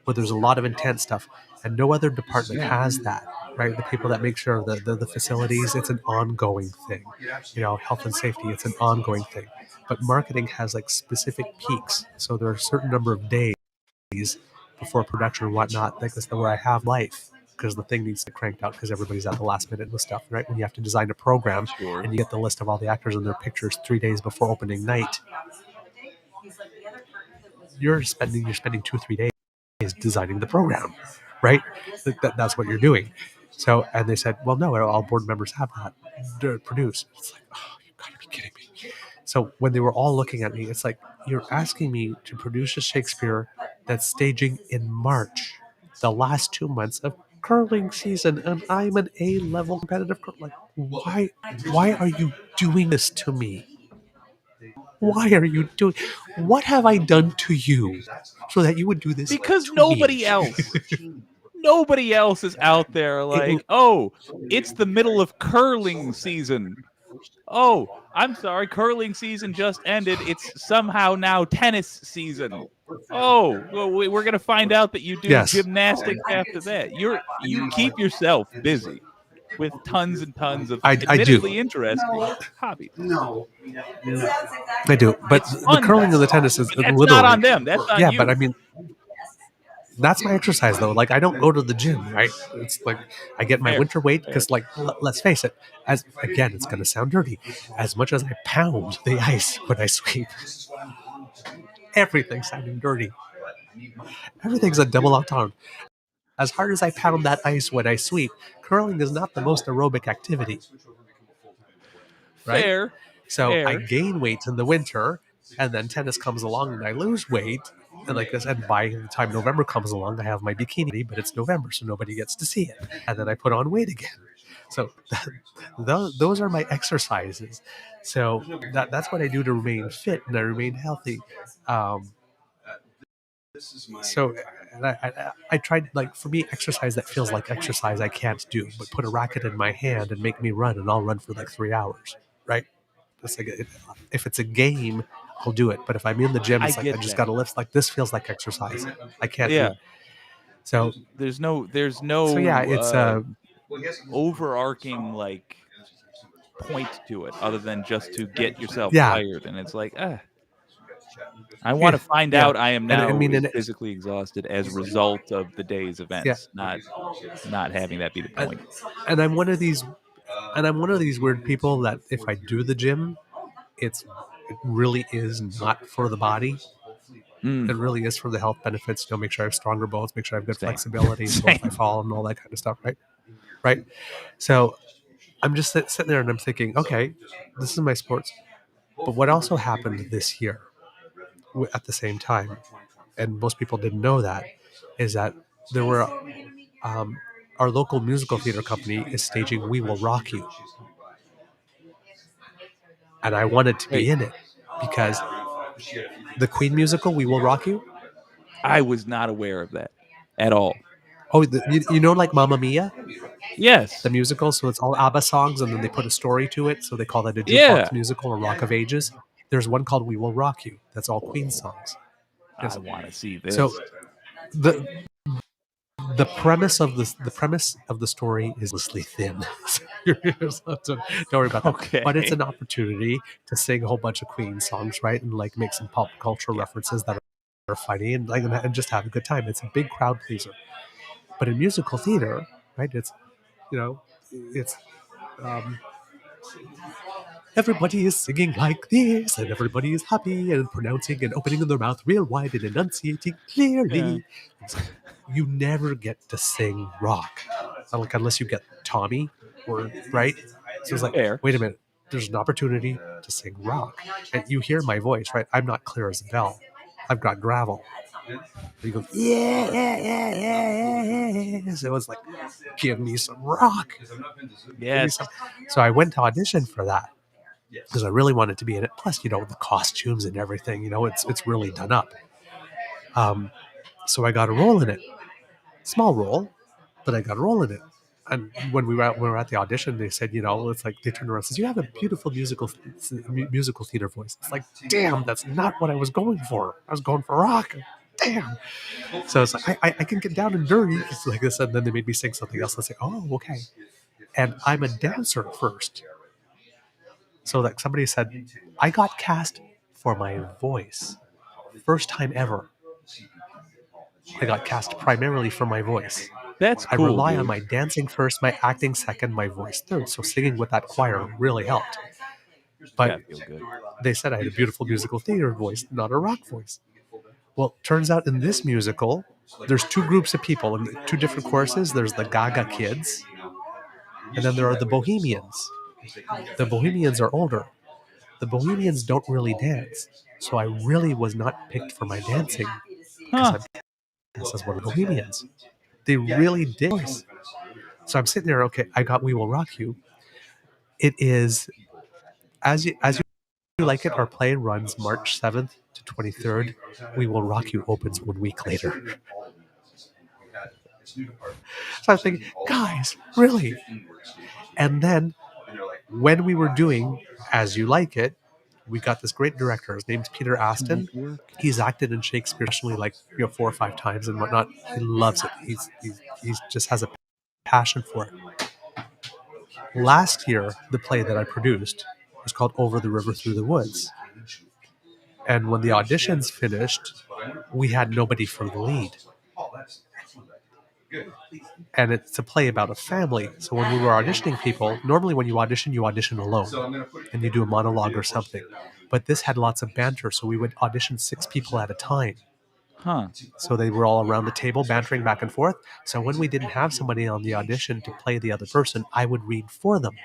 where there's a lot of intense stuff, and no other department has that. Right, the people that make sure the facilities, it's an ongoing thing. Health and safety, it's an ongoing thing. But marketing has like specific peaks, so there are a certain number of days before production and whatnot, like this, where I have life, because the thing needs to cranked out because everybody's at the last minute with stuff. Right, when you have to design a program Sure. and you get the list of all the actors and their pictures 3 days before opening night, you're spending 2-3 days designing the program, right? That's what you're doing. So, and they said, well, no, all board members have that to produce. It's like, oh, you gotta be kidding me. So when they were all looking at me, it's like, you're asking me to produce a Shakespeare that's staging in March, the last 2 months of curling season, and I'm an A-level competitive curler. Like, why are you doing this to me? Why are you doing? What have I done to you so that you would do this Because to nobody me? else is out there like, oh, it's the middle of curling season. Oh, I'm sorry, curling season just ended. It's somehow now tennis season. Oh, well, we're gonna find out that you do Yes, gymnastics after that. You keep yourself busy with tons and tons of I do. admittedly interesting hobbies. I do. But It's the fun curling though. and the tennis is But that's not literally. on them. That's on Yeah, but I you. mean, That's my exercise though. Like I don't go to the gym, right? It's like I get my Fair, winter weight fair. because, like, let's face it. As again, it's going to sound dirty. As much as I pound the ice when I sweep, everything's sounding dirty. Everything's a double entendre. As hard as I pound that ice when I sweep, curling is not the most aerobic activity, right? Fair, So I fair. gain weight in the winter, and then tennis comes along and I lose weight. And like I said, by the time November comes along, I have my bikini, but it's November, so nobody gets to see it. And then I put on weight again. So those are my exercises. So that's what I do to remain fit and I remain healthy. Um, so and I tried, like, for me, exercise that feels like exercise I can't do, but put a racket in my hand and make me run, and I'll run for like 3 hours, right? It's like if it's a game, I'll do it. But if I'm in the gym, I it's like I get just that. got to lift. Like this feels like exercise. I can't do Yeah. it. So There's yeah, no it's overarching like point to it other than just to get yourself yeah, fired, and it's like, I want yeah, to find yeah. out I am And I now mean, and physically exhausted as a result of the day's yeah, events, not having that be the and, point. and I'm one of these weird people that if I do the gym, it really is not for the body. Mm, It really is for the health benefits. Make sure I have stronger bones, make sure I have good same, flexibility. So if I same. fall and all that kind of stuff, right? Right. So I'm just sitting there and I'm thinking, okay, this is my sports. But what also happened this year at the same time, and most people didn't know that, is that there were um, our local musical theater company is staging "We Will Rock You," and I wanted to be Wait, in it because the Queen musical "We Will Rock You." I was not aware of that at all. Oh, you know, like Mamma Mia, the Yes, musical. So it's all ABBA songs, and then they put a story to it. So they call that a yeah, jukebox musical or Rock of Ages. There's one called "We Will Rock You." That's all Queen songs. I Yes. want to see So this. the the premise of the story is listlessly thin. So don't worry about that. But it's Okay, an opportunity to sing a whole bunch of Queen songs, right, and like make some pop culture yeah, references that are funny and like and just have a good time. It's a big crowd pleaser. But in musical theater, right, it's you know, it's um, everybody is singing like this, and everybody is happy and pronouncing and opening their mouth real wide and enunciating yeah. clearly. So you never get to sing rock, like unless you get Tommy, or right. So it's like, Fair. wait a minute, there's an opportunity to sing rock, and you hear my voice, right? I'm not clear as a bell. I've got gravel. You go, yeah, yeah, yeah, yeah, yeah, yeah. So it's like, give me some rock. Give me Yes. some. So I went to audition for that because I really wanted to be in it. Plus, the costumes and everything, it's really done up. Um, so I got a role in it, small role, but I got a role in it. And when we were at the audition, they said, it's like they turned around and says, "You have a beautiful musical theater voice." It's like, damn, that's not what I was going for. I was going for rock. Damn. So it's like I can get down and dirty. It's like this, and then they made me sing something else. I say, "Oh, okay." And I'm a dancer first. So like somebody said, I got cast for my voice. First time ever. I got cast primarily for my voice. That's I cool, rely on dude. my dancing first, my acting second, my voice third. So singing with that choir really helped. But Gotta feel good. they said I had a beautiful musical theater voice, not a rock voice. Well, turns out in this musical, there's two groups of people in two different choruses. There's the Gaga kids, and then there are the Bohemians. The Bohemians are older. The Bohemians don't really dance. So I really was not picked for my dancing because Huh. I'm danced as one of the Bohemians. They really did. So I'm sitting there, okay, I got We Will Rock You. It is, as you like it, our play runs March 7th to 23rd. We Will Rock You opens 1 week later. So I was thinking, guys, really? And then when we were doing As You Like It, we got this great director. His name's Peter To make Aston. work. He's acted in Shakespeare professionally, like 4 or 5 times and whatnot. He loves it. He just has a passion for it. Last year, the play that I produced was called Over the River Through the Woods. And when the auditions finished, we had nobody for the lead. and it's a play about a family. So when we were auditioning people, normally when you audition alone, and you do a monologue or something. But this had lots of banter, so we would audition 6 people at a time. Huh. So they were all around the table bantering back and forth. So when we didn't have somebody on the audition to play the other person, I would read for them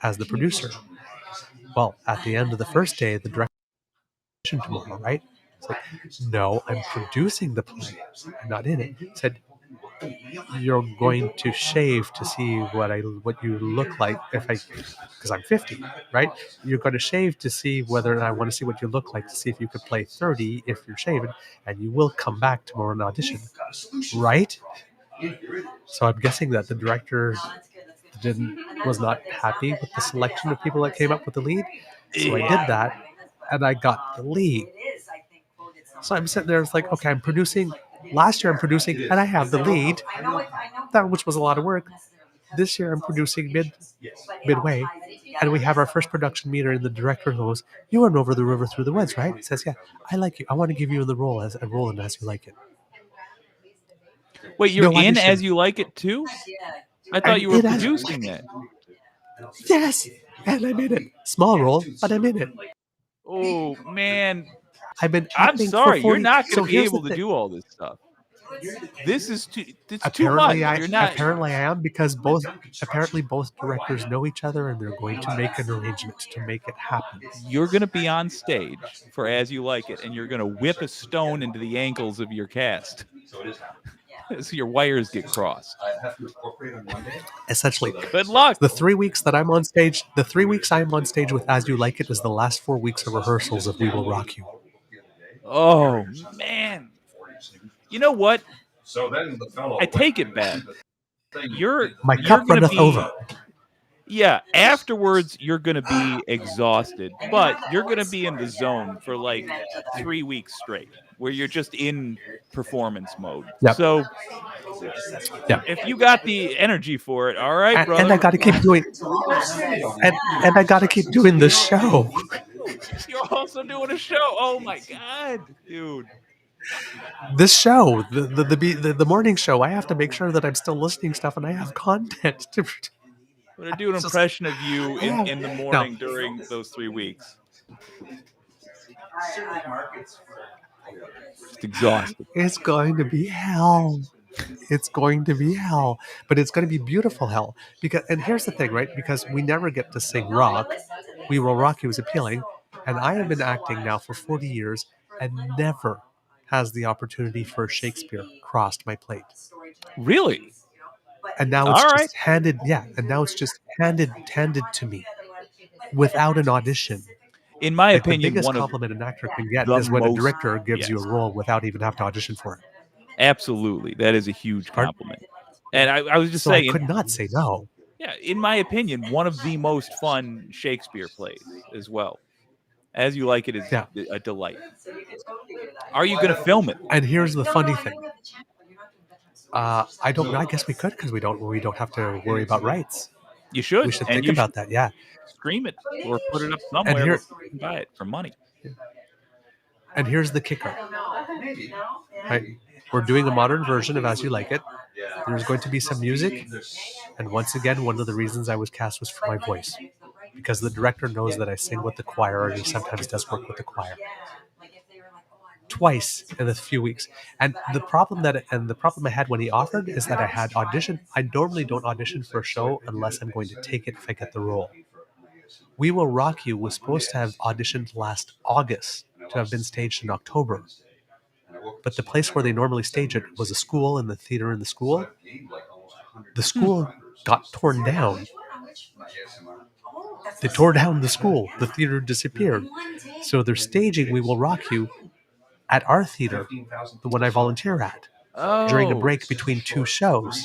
as the producer. Well, at the end of the first day, the director tomorrow, right? It's like, no, I'm producing the play. I'm not in it. Said, you're going to shave to see what you look like if I, because I'm 50, right? You're going to shave to see whether I want to see what you look like to see if you could play 30 if you're shaven, and you will come back tomorrow and audition, right? So I'm guessing that the director was not happy with the selection of people that came up with the lead. So I Yeah. did that, and I got the lead. So I'm sitting there, it's like, okay, I'm producing. Last year I'm producing, and I have the lead, that which was a lot of work. This year I'm producing midway, and we have our first production meeting, and the director goes, "You went over the river through the woods, right?" He says, "Yeah, I like you. I want to give you the role as a role in As You Like It." Wait, you're No in audition. As You Like It too? I thought I'm you were in As producing that. Yes, and I'm in it. Small role, but I'm in it. Oh man, I've been I'm acting for sorry. You're 40. not going to So be here's the able to thing. do all this stuff. This is too. It's too much. You're not. Apparently I am, because both directors know each other, and they're going to make an arrangement to make it happen. You're going to be on stage for As You Like It, and you're going to whip a stone into the ankles of your cast. So your wires get crossed. Essentially, Good luck. the 3 weeks that I'm on stage, with As You Like It is the last 4 weeks of rehearsals of We Will Rock You. Oh man. You know what? I take it back. You're My you're cup going to runneth be over. Yeah, afterwards you're going to be exhausted, but you're going to be in the zone for like 3 weeks straight where you're just in performance mode. Yep. So Yeah. if you got the energy for it, all right, And brother. I got to keep doing, and I got to keep doing this show. You're also doing a show. Oh my god, dude. This show, the morning show. I have to make sure that I'm still listening stuff and I have content to. I'm gonna do an It's just- impression of you yeah. in the No. morning during those 3 weeks. Just exhausted. It's going to be hell. It's going to be hell, but it's going to be beautiful hell. And here's the thing, right? Because we never get to sing rock. We Will Rock You is appealing, and I have been acting now for 40 years, and never has the opportunity for Shakespeare crossed my plate. Really? And now it's All right. just handed. Yeah, and now it's just handed to me without an audition. In my Like, the opinion, biggest one of compliment an actor can get the is when a most director gives you yes. a role without even having to audition for it. Absolutely. That is a huge Pardon? compliment. And I was just So I saying, could not say no. yeah, in my opinion, one of the most fun Shakespeare plays as well. As You Like It is Yeah. a delight. Are you going to film it? And here's the funny thing. I don't know. I guess we could, because we don't have to worry about rights. You should. We should and think you about should that. Yeah. stream it or put it up And somewhere here, where you can buy it for money. and here's the kicker. Right? We're doing a modern version of As You Like It. There's going to be some music, and once again, one of the reasons I was cast was for my voice, because the director knows that I sing with the choir, and he sometimes does work with the choir. Twice in a few weeks. And the problem I had when he offered is that I had auditioned. I normally don't audition for a show unless I'm going to take it if I get the role. We Will Rock You was supposed to have auditioned last August to have been staged in October. But the place where they normally stage it was a school, and the theater in the school. The school got torn down. They tore down the school. The theater disappeared. So they're staging We Will Rock You at our theater, the one I volunteer at, during a break between 2 shows.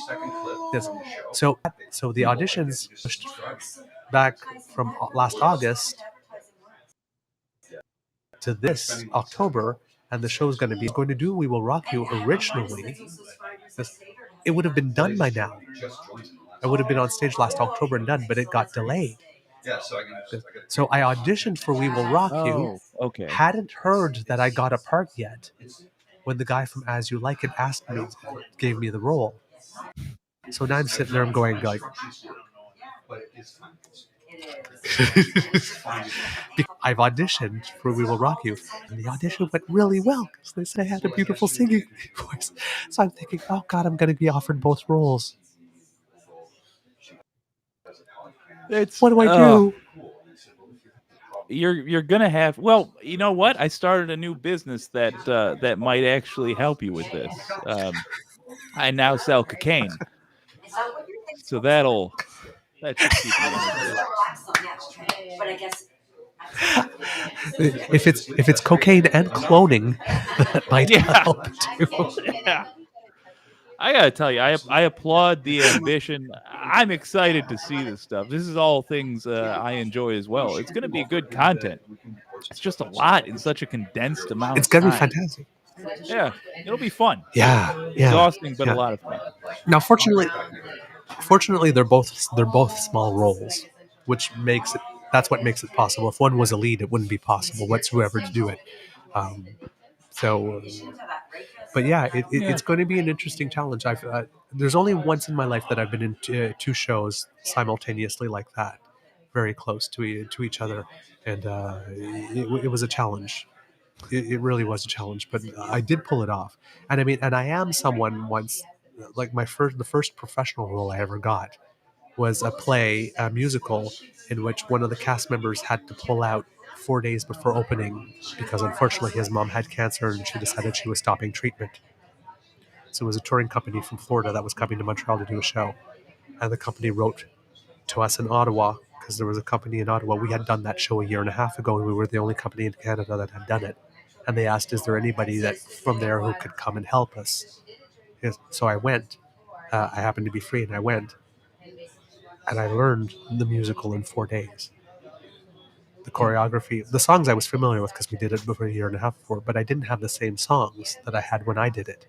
Yes. So the auditions pushed back from last August to this October, and the show is going to do We Will Rock You originally. It would have been done by now. I would have been on stage last October and done, but it got delayed. So I auditioned for We Will Rock You. Okay. Hadn't heard that I got a part yet when the guy from As You Like It gave me the role. So now I'm sitting there, I'm going like, I've auditioned for We Will Rock You, and the audition went really well because they said I had a beautiful singing voice. So I'm thinking, oh God, I'm going to be offered both roles. It's What do I do? you're gonna have. Well, you know what? I started a new business that might actually help you with this. I now sell cocaine, so that should keep you entertained. If it's cocaine and cloning, that might Yeah, help too. yeah. I gotta tell you, I applaud the ambition. I'm excited to see this stuff. This is all things I enjoy as well. It's gonna be good content. It's just a lot in such a condensed amount It's of gonna be time. fantastic. Yeah, it'll be fun. Yeah, yeah, Exhausting, but a yeah. lot of fun. Now, fortunately, they're both small roles, which makes it. That's what makes it possible. If one was a lead, it wouldn't be possible whatsoever to do it. Um, so, but yeah, Yeah. it's going to be an interesting challenge. There's only once in my life that I've been in two shows simultaneously like that, very close to each other, and it was a challenge. It really was a challenge, but I did pull it off. And I mean, and I am someone once, like the first professional role I ever got was a musical in which one of the cast members had to pull out 4 days before opening because unfortunately his mom had cancer and she decided she was stopping treatment. So it was a touring company from Florida that was coming to Montreal to do a show. And the company wrote to us in Ottawa because there was a company in Ottawa. We had done that show a year and a half ago and we were the only company in Canada that had done it. And they asked, is there anybody that from there who could come and help us? Yes. So I went. I happened to be free and I went. And I learned the musical in 4 days. The choreography, the songs I was familiar with because we did it before a year and a half before, but I didn't have the same songs that I had when I did it.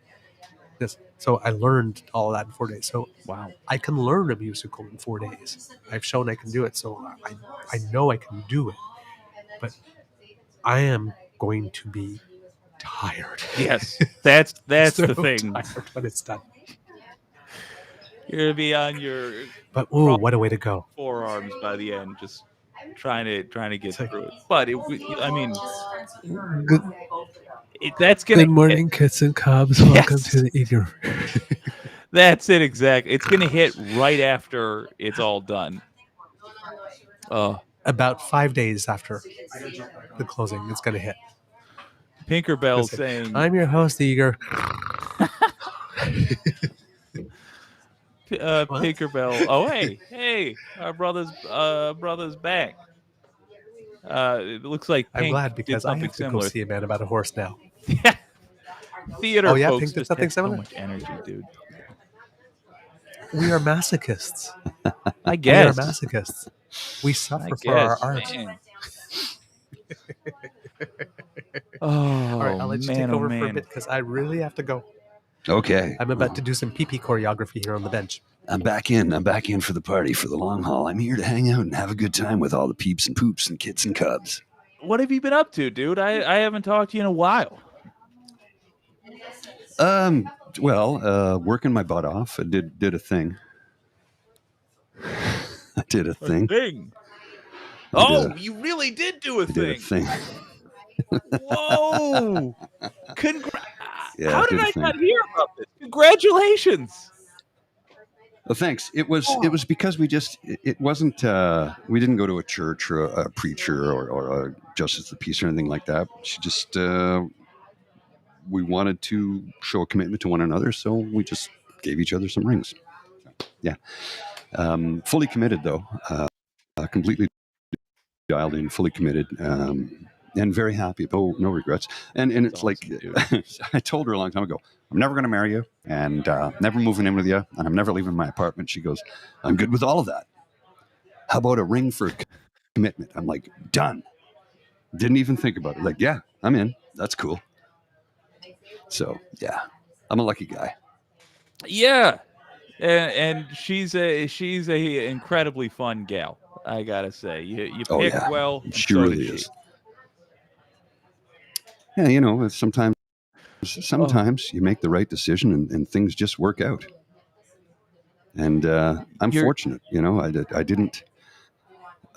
Yes. So I learned all that in 4 days. So Wow. I can learn a musical in 4 days. I've shown I can do it. So I know I can do it. But I am going to be tired. Yes, that's So the thing. tired when it's done. You're gonna be on your But ooh, what a way to go! forearms by the end, just trying to get It's like, through it. But I mean, good, that's gonna good hit. morning, kits and cubs. Welcome Yes, to the eager. that's it exactly. It's gonna hit right after it's all done. About 5 days after the closing, it's going to hit. Pinkerbell It's like, saying, I'm your host, the eager. What? Pinkerbell. Oh hey, our brother's back. It looks like I'm Pink glad did because I something have to go similar. see a man about a horse now. Yeah, Oh theater yeah, folks Pink did just something have so similar. much energy, dude. We are masochists. I We are guess. masochists. We I suffer for our guess, art. man. All right, Oh I'll let you man, take oh over for a man. bit because I really have to go. Okay. I'm about to do some pee choreography here on the bench. I'm back in. I'm back in for the party, for the long haul. I'm here to hang out and have a good time with all the peeps and poops and kits and cubs. What have you been up to, dude? I haven't talked to you in a while. Working my butt off. I did a thing. I did a thing. Thing. I did Oh, you really did do a I did a thing. thing. Whoa! Yeah, How I did did a I thing. not hear about this? Congratulations. Oh, thanks. It was because it wasn't we didn't go to a church or a preacher or a justice of the peace or anything like that. She just we wanted to show a commitment to one another, so we just gave each other some rings. Yeah, fully committed though, completely dialed in, fully committed, and very happy. No regrets. And it's That's awesome, like dude. I told her a long time ago, I'm never going to marry you, and never moving in with you, and I'm never leaving my apartment. She goes, I'm good with all of that. How about a ring for commitment? I'm like, done. Didn't even think about it. Like, yeah, I'm in. That's cool. So yeah, I'm a lucky guy. Yeah. And she's a incredibly fun gal. I gotta say, you Oh picked yeah, well, and she so really did she. is. Yeah, you know, Oh, sometimes you make the right decision and things just work out. And I'm You're fortunate, I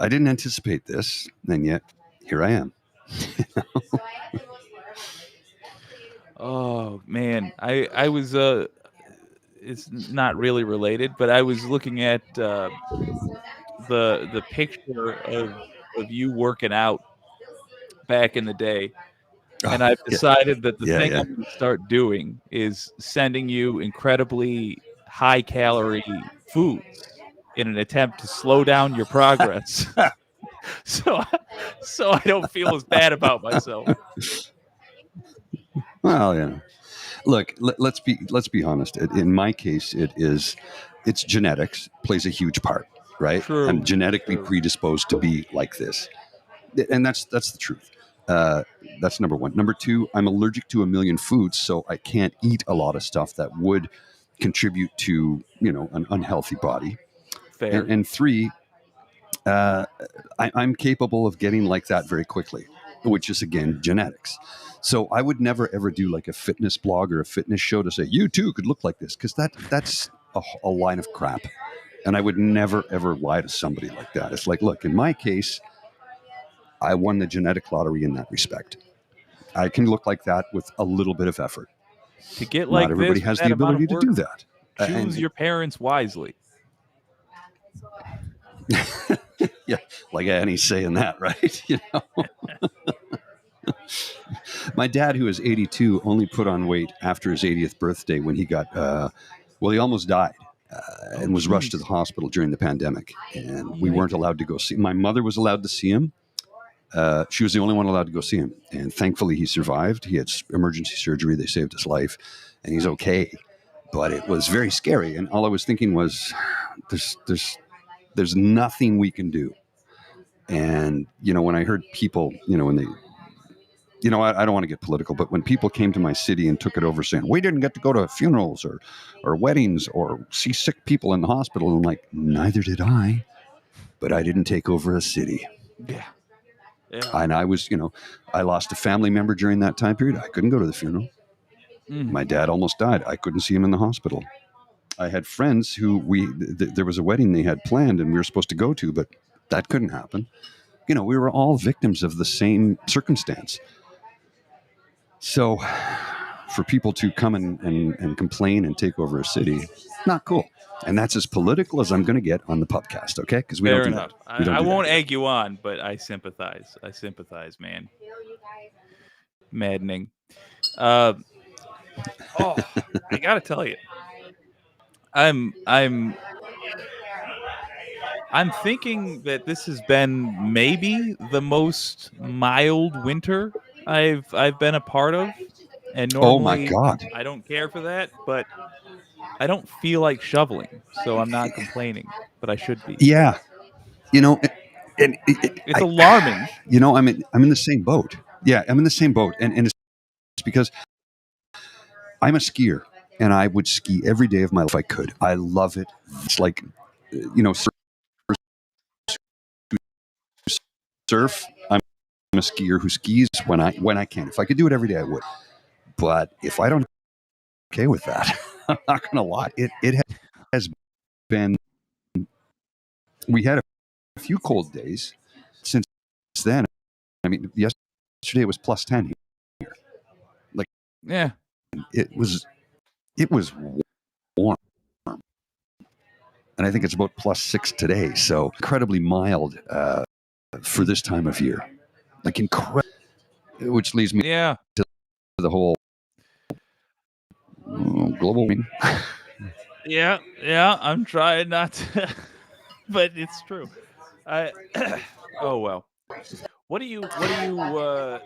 didn't anticipate this, and yet here I am. Oh man, I was it's not really related, but I was looking at the picture of you working out back in the day, Oh, and I've yeah, decided that the thing yeah. I'm going to start doing is sending you incredibly high calorie foods in an attempt to slow down your progress. so so I don't feel as bad about myself. Well, look, let's be honest. In my case, it's genetics plays a huge part, right? I'm True. genetically True. predisposed to be like this, and that's the truth. Uh, that's number one. Number two, I'm allergic to a million foods, so I can't eat a lot of stuff that would contribute to an unhealthy body. And, Fair. and three, uh, I'm capable of getting like that very quickly, which is again genetics. So I would never ever do like a fitness blog or a fitness show to say you too could look like this, because that's a line of crap. And I would never ever lie to somebody like that. It's like, look, in my case, I won the genetic lottery in that respect. I can look like that with a little bit of effort. To get Not like everybody this with has the that amount of ability to work, do that. choose And your parents wisely. yeah, like Annie's saying that, right? My dad, who is 82, only put on weight after his 80th birthday when he got, he almost died Oh, and was rushed to the jeez. hospital during the pandemic. And we weren't Yikes. allowed to go see. My mother was allowed to see him. She was the only one allowed to go see him. And thankfully, he survived. He had emergency surgery. They saved his life, and he's okay. But it was very scary. And all I was thinking was, there's nothing we can do. And when I heard people, when they I don't want to get political, but when people came to my city and took it over saying, we didn't get to go to funerals or weddings or see sick people in the hospital, I'm like, neither did I, but I didn't take over a city. Yeah. Yeah. And I was, I lost a family member during that time period. I couldn't go to the funeral. Mm. My dad almost died. I couldn't see him in the hospital. I had friends who there was a wedding they had planned and we were supposed to go to, but that couldn't happen. We were all victims of the same circumstance. So for people to come and complain and take over a city, not cool. And that's as political as I'm going to get on the PubCast, okay? Because we don't Fair do enough. that. We don't I do that won't here. egg you on, but I sympathize. I sympathize, man. Maddening. Uh, oh, I gotta tell you, I'm I'm I'm thinking that this has been maybe the most mild winter I've been a part of, and Oh my normally God. I don't care for that, but I don't feel like shoveling, so I'm not complaining, but I should be. Yeah. You know, and It's alarming. I'm in the same boat. Yeah, I'm in the same boat. And it's because I'm a skier and I would ski every day of my life if I could. I love it. It's like, surf. I'm a skier who skis when I can. If I could do it every day, I would. But if I don't, okay with that. I'm not going to lie. It has been. We had a few cold days since then. I mean, yesterday it was plus 10 here. Like Yeah. it was warm, and I think it's about plus 6 today. So incredibly mild for this time of year. Like incredible, which leads me Yeah. to the whole global warming. Yeah. Yeah. I'm trying not to, but it's true. I oh well. What do you I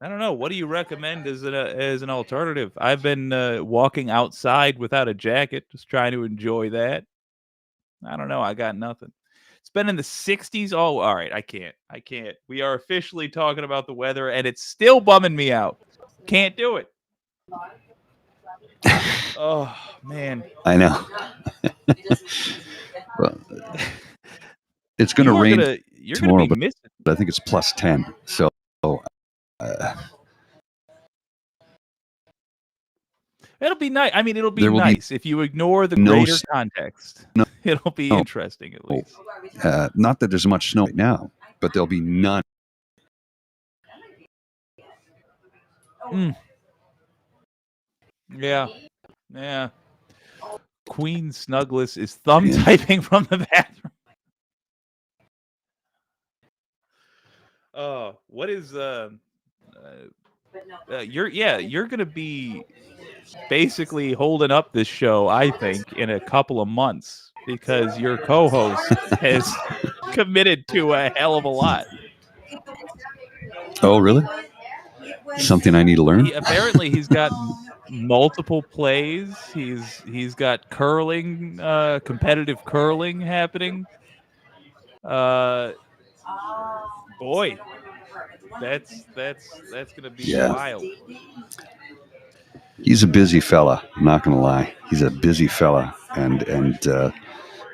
don't know. What do you recommend as an alternative? I've been walking outside without a jacket, just trying to enjoy that. I don't know. I got nothing. It's been in the 60s. Oh, all right. I can't. I can't. We are officially talking about the weather, and it's still bumming me out. Can't do it. Oh man. I know. Well, it's going to You are rain you're gonna tomorrow, be but missing. I think it's plus 10. So uh, It'll be nice. I mean, it'll be There will be nice if you ignore the no greater snow. context. It'll be interesting at least. Not that there's much snow right now, but there'll be none. Yeah. Yeah. Queen Snuggles is thumb typing from the bathroom. Oh, what is you're gonna be basically holding up this show, I think, in a couple of months because your co-host has committed to a hell of a lot. Oh, really? Something I need to learn? Apparently he's got multiple plays. He's got curling, competitive curling happening. Boy, that's gonna be wild. He's a busy fella. I'm not going to lie. He's a busy fella, and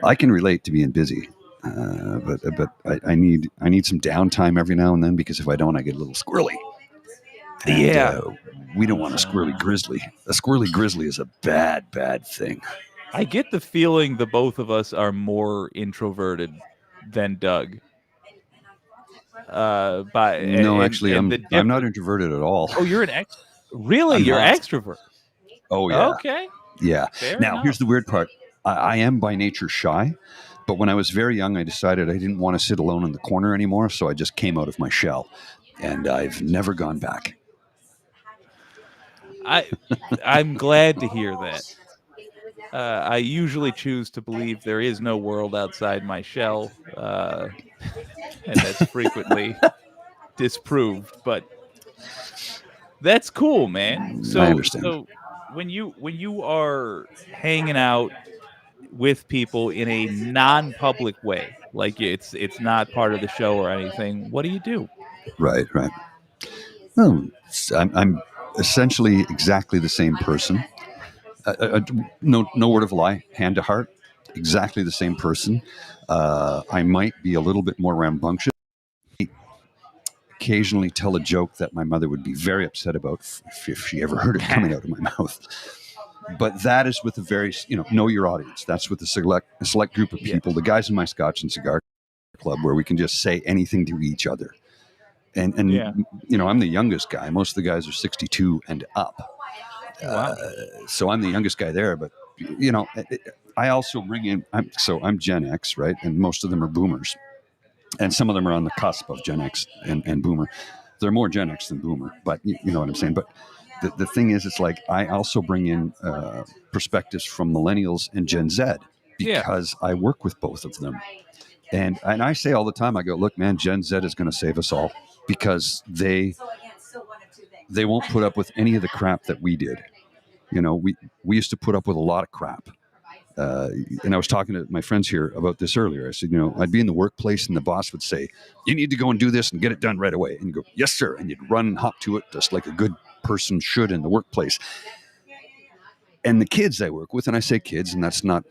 I can relate to being busy. But I need some downtime every now and then, because if I don't, I get a little squirrely. And, we don't want a squirrely grizzly. A squirrely grizzly is a bad thing. I get the feeling the both of us are more introverted than Doug. Actually, I'm not introverted at all. Oh, you're really? You're extrovert. Oh yeah. Okay. Yeah. Fair now enough. Here's the weird part. I am by nature shy, but when I was very young, I decided I didn't want to sit alone in the corner anymore, so I just came out of my shell, and I've never gone back. I'm glad to hear that. I usually choose to believe there is no world outside my shell, and that's frequently disproved. But that's cool, man. So, I understand. So when you are hanging out with people in a non-public way, like it's not part of the show or anything, what do you do? Right. No, I'm essentially exactly the same person. No word of lie, hand to heart, exactly the same person. I might be a little bit more rambunctious. Occasionally tell a joke that my mother would be very upset about if she ever heard it coming out of my mouth. But that is with a very, know your audience. That's with a select group of people, the guys in my Scotch and Cigar Club, where we can just say anything to each other. And I'm the youngest guy. Most of the guys are 62 and up. Wow. So I'm the youngest guy there. But, I also bring in, I'm Gen X, right? And most of them are boomers. And some of them are on the cusp of Gen X and boomer. They're more Gen X than boomer, but you know what I'm saying. But the thing is, it's like I also bring in perspectives from millennials and Gen Z, because I work with both of them. And I say all the time, I go, look, man, Gen Z is going to save us all, because they won't put up with any of the crap that we did. We used to put up with a lot of crap. And I was talking to my friends here about this earlier. I said, I'd be in the workplace and the boss would say, you need to go and do this and get it done right away. And you go, yes, sir. And you'd run and hop to it just like a good person should in the workplace. And the kids I work with, and I say kids, and that's not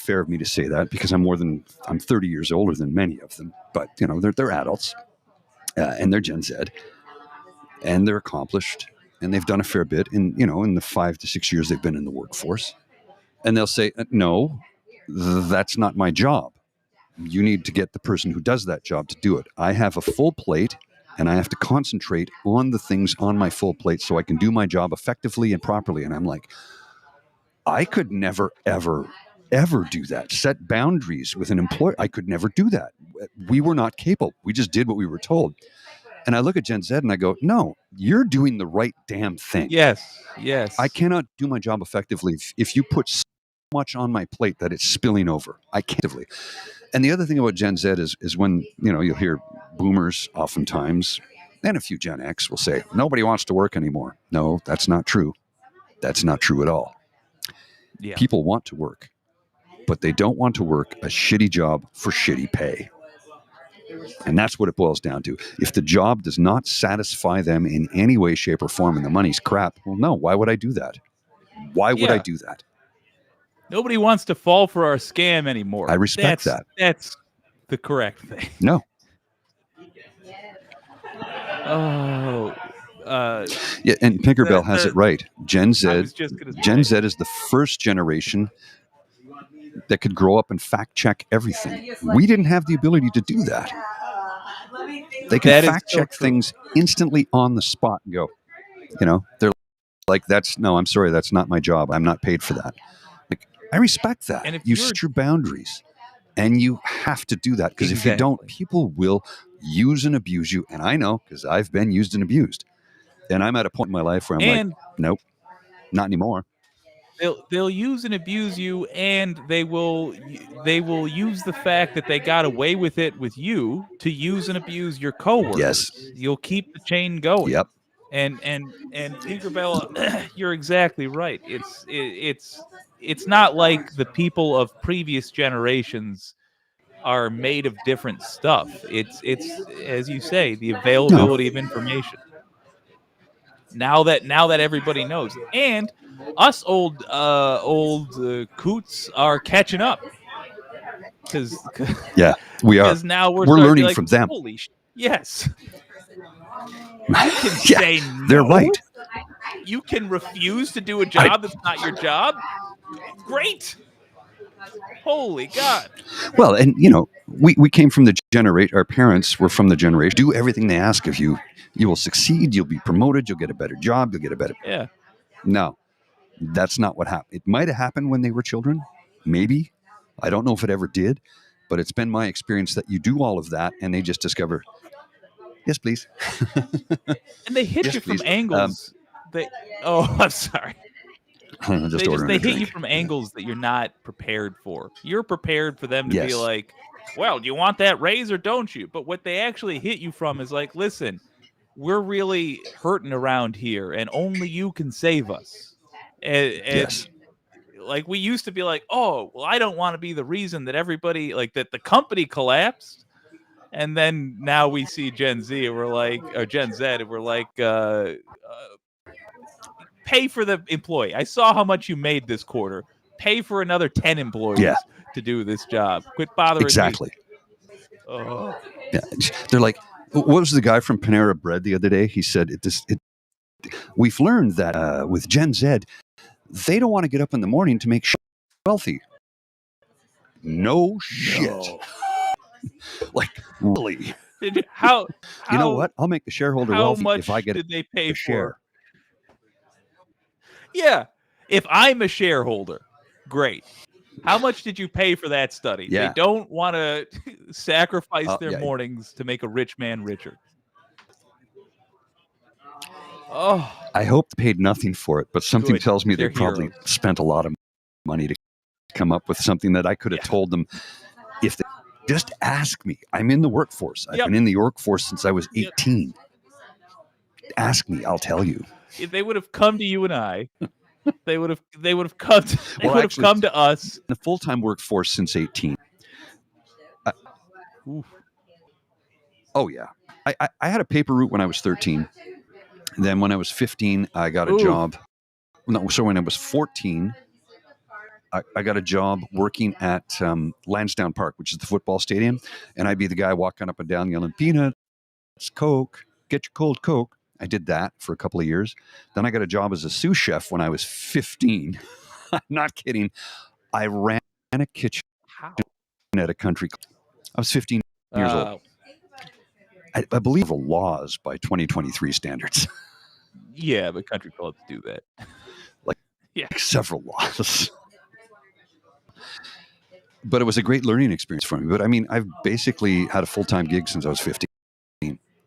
fair of me to say that, because I'm 30 years older than many of them, but they're adults, and they're Gen Z, and they're accomplished, and they've done a fair bit in the 5 to 6 years they've been in the workforce. And they'll say, no, that's not my job. You need to get the person who does that job to do it. I have a full plate, and I have to concentrate on the things on my full plate so I can do my job effectively and properly. And I'm like, I could never, ever, ever do that. Set boundaries with an employer. I could never do that. We were not capable. We just did what we were told. And I look at Gen Z and I go, no, you're doing the right damn thing. Yes. I cannot do my job effectively if you put so much on my plate that it's spilling over. I can't. And the other thing about Gen Z is when, you'll hear boomers oftentimes, and a few Gen X will say, nobody wants to work anymore. No, that's not true. That's not true at all. Yeah. People want to work, but they don't want to work a shitty job for shitty pay. And that's what it boils down to. If the job does not satisfy them in any way, shape, or form, and the money's crap, well, no, why would I do that? Why would I do that? Nobody wants to fall for our scam anymore. I respect that. That's the correct thing. No. Oh, Yeah, and Tinkerbell has the- it right. Gen I Z, was just gonna Gen say. Z is the first generation that could grow up and fact check everything. We didn't have the ability to do that. They can That is fact so check true. things instantly on the spot and go. They're like, I'm sorry, that's not my job. I'm not paid for that. Like, I respect that. And if You you're set your boundaries, and you have to do that, because if you don't, Exactly. people will use and abuse you. And I know, because I've been used and abused. And I'm at a point in my life where I'm like, and nope, not anymore. they'll use and abuse you, and they will use the fact that they got away with it with you to use and abuse your Yes. coworkers. You'll keep the chain going. Yep. And Tinkerbell, you're exactly right. It's not like the people of previous generations are made of different stuff. It's as you say, the No. availability of information. Now that everybody knows, and us old coots are catching up because Yeah, we are. because now we're We're starting to be learning like, from them. holy yes, you can Yeah, say they're no, right. you can refuse to do a I, job that's not your job. Great, holy god. well, and we came from the generation. Our parents were from the generation. Do everything they ask of you. You will succeed. You'll be promoted. You'll get a better job. You'll get a better. Yeah, No, that's not what happened. It might have happened when they were children. Maybe. I don't know if it ever did, but it's been my experience that you do all of that, and they just discover, yes, please. and they hit Yes, you from please. angles. They I'm sorry. Just ordering They a hit you drink. from angles that you're not prepared for. You're prepared for them to be Yes. like, well, do you want that raise or don't you? But what they actually hit you from is like, listen, we're really hurting around here and only you can save us. And Yes. like we used to be like, oh, well, I don't want to be the reason that everybody like that the company collapsed. And then now we see Gen Z and we're like, or Gen Z, and we're like, pay for the employee. I saw how much you made this quarter. Pay for another 10 Yeah. employees to do this job. Quit bothering me. Exactly. Oh, Yeah. They're like, what was the guy from Panera Bread the other day? He said, we've learned that with Gen Z, they don't want to get up in the morning to make wealthy. No shit. no. Like, really? Did you, how You know how what? I'll make the shareholder how wealthy if I much get did they pay a for? share. Yeah. If I'm a shareholder, great. How much did you pay for that study? They Yeah. don't want to sacrifice their Yeah. mornings to make a rich man richer. Oh, I hope they paid nothing for it, but something good. tells me they They're probably heroes. spent a lot of money to come up with something that I could have Yeah. told them if they just ask me. I'm in the workforce. I've Yep. been in the workforce since I was Yep. 18. Ask me, I'll tell you. If they would have come to you and I, they would have come to, they Well, would have actually, come to us. in the full-time workforce since 18. Oof. Oh yeah, I had a paper route when I was 13. Then when I was 15, I got a Oof. job. No, so when I was 14, I got a job working at Lansdowne Park, which is the football stadium, and I'd be the guy walking up and down yelling, "Peanuts, Coke, get your cold Coke." I did that for a couple of years. Then I got a job as a sous chef when I was 15. I'm not kidding. I ran a kitchen How? at a country club. I was 15 years old. Uh, I believe the laws by 2023 standards, yeah, but country clubs do that. like Yeah. several laws. But it was a great learning experience for me. But I mean, I've basically had a full-time gig since I was 15.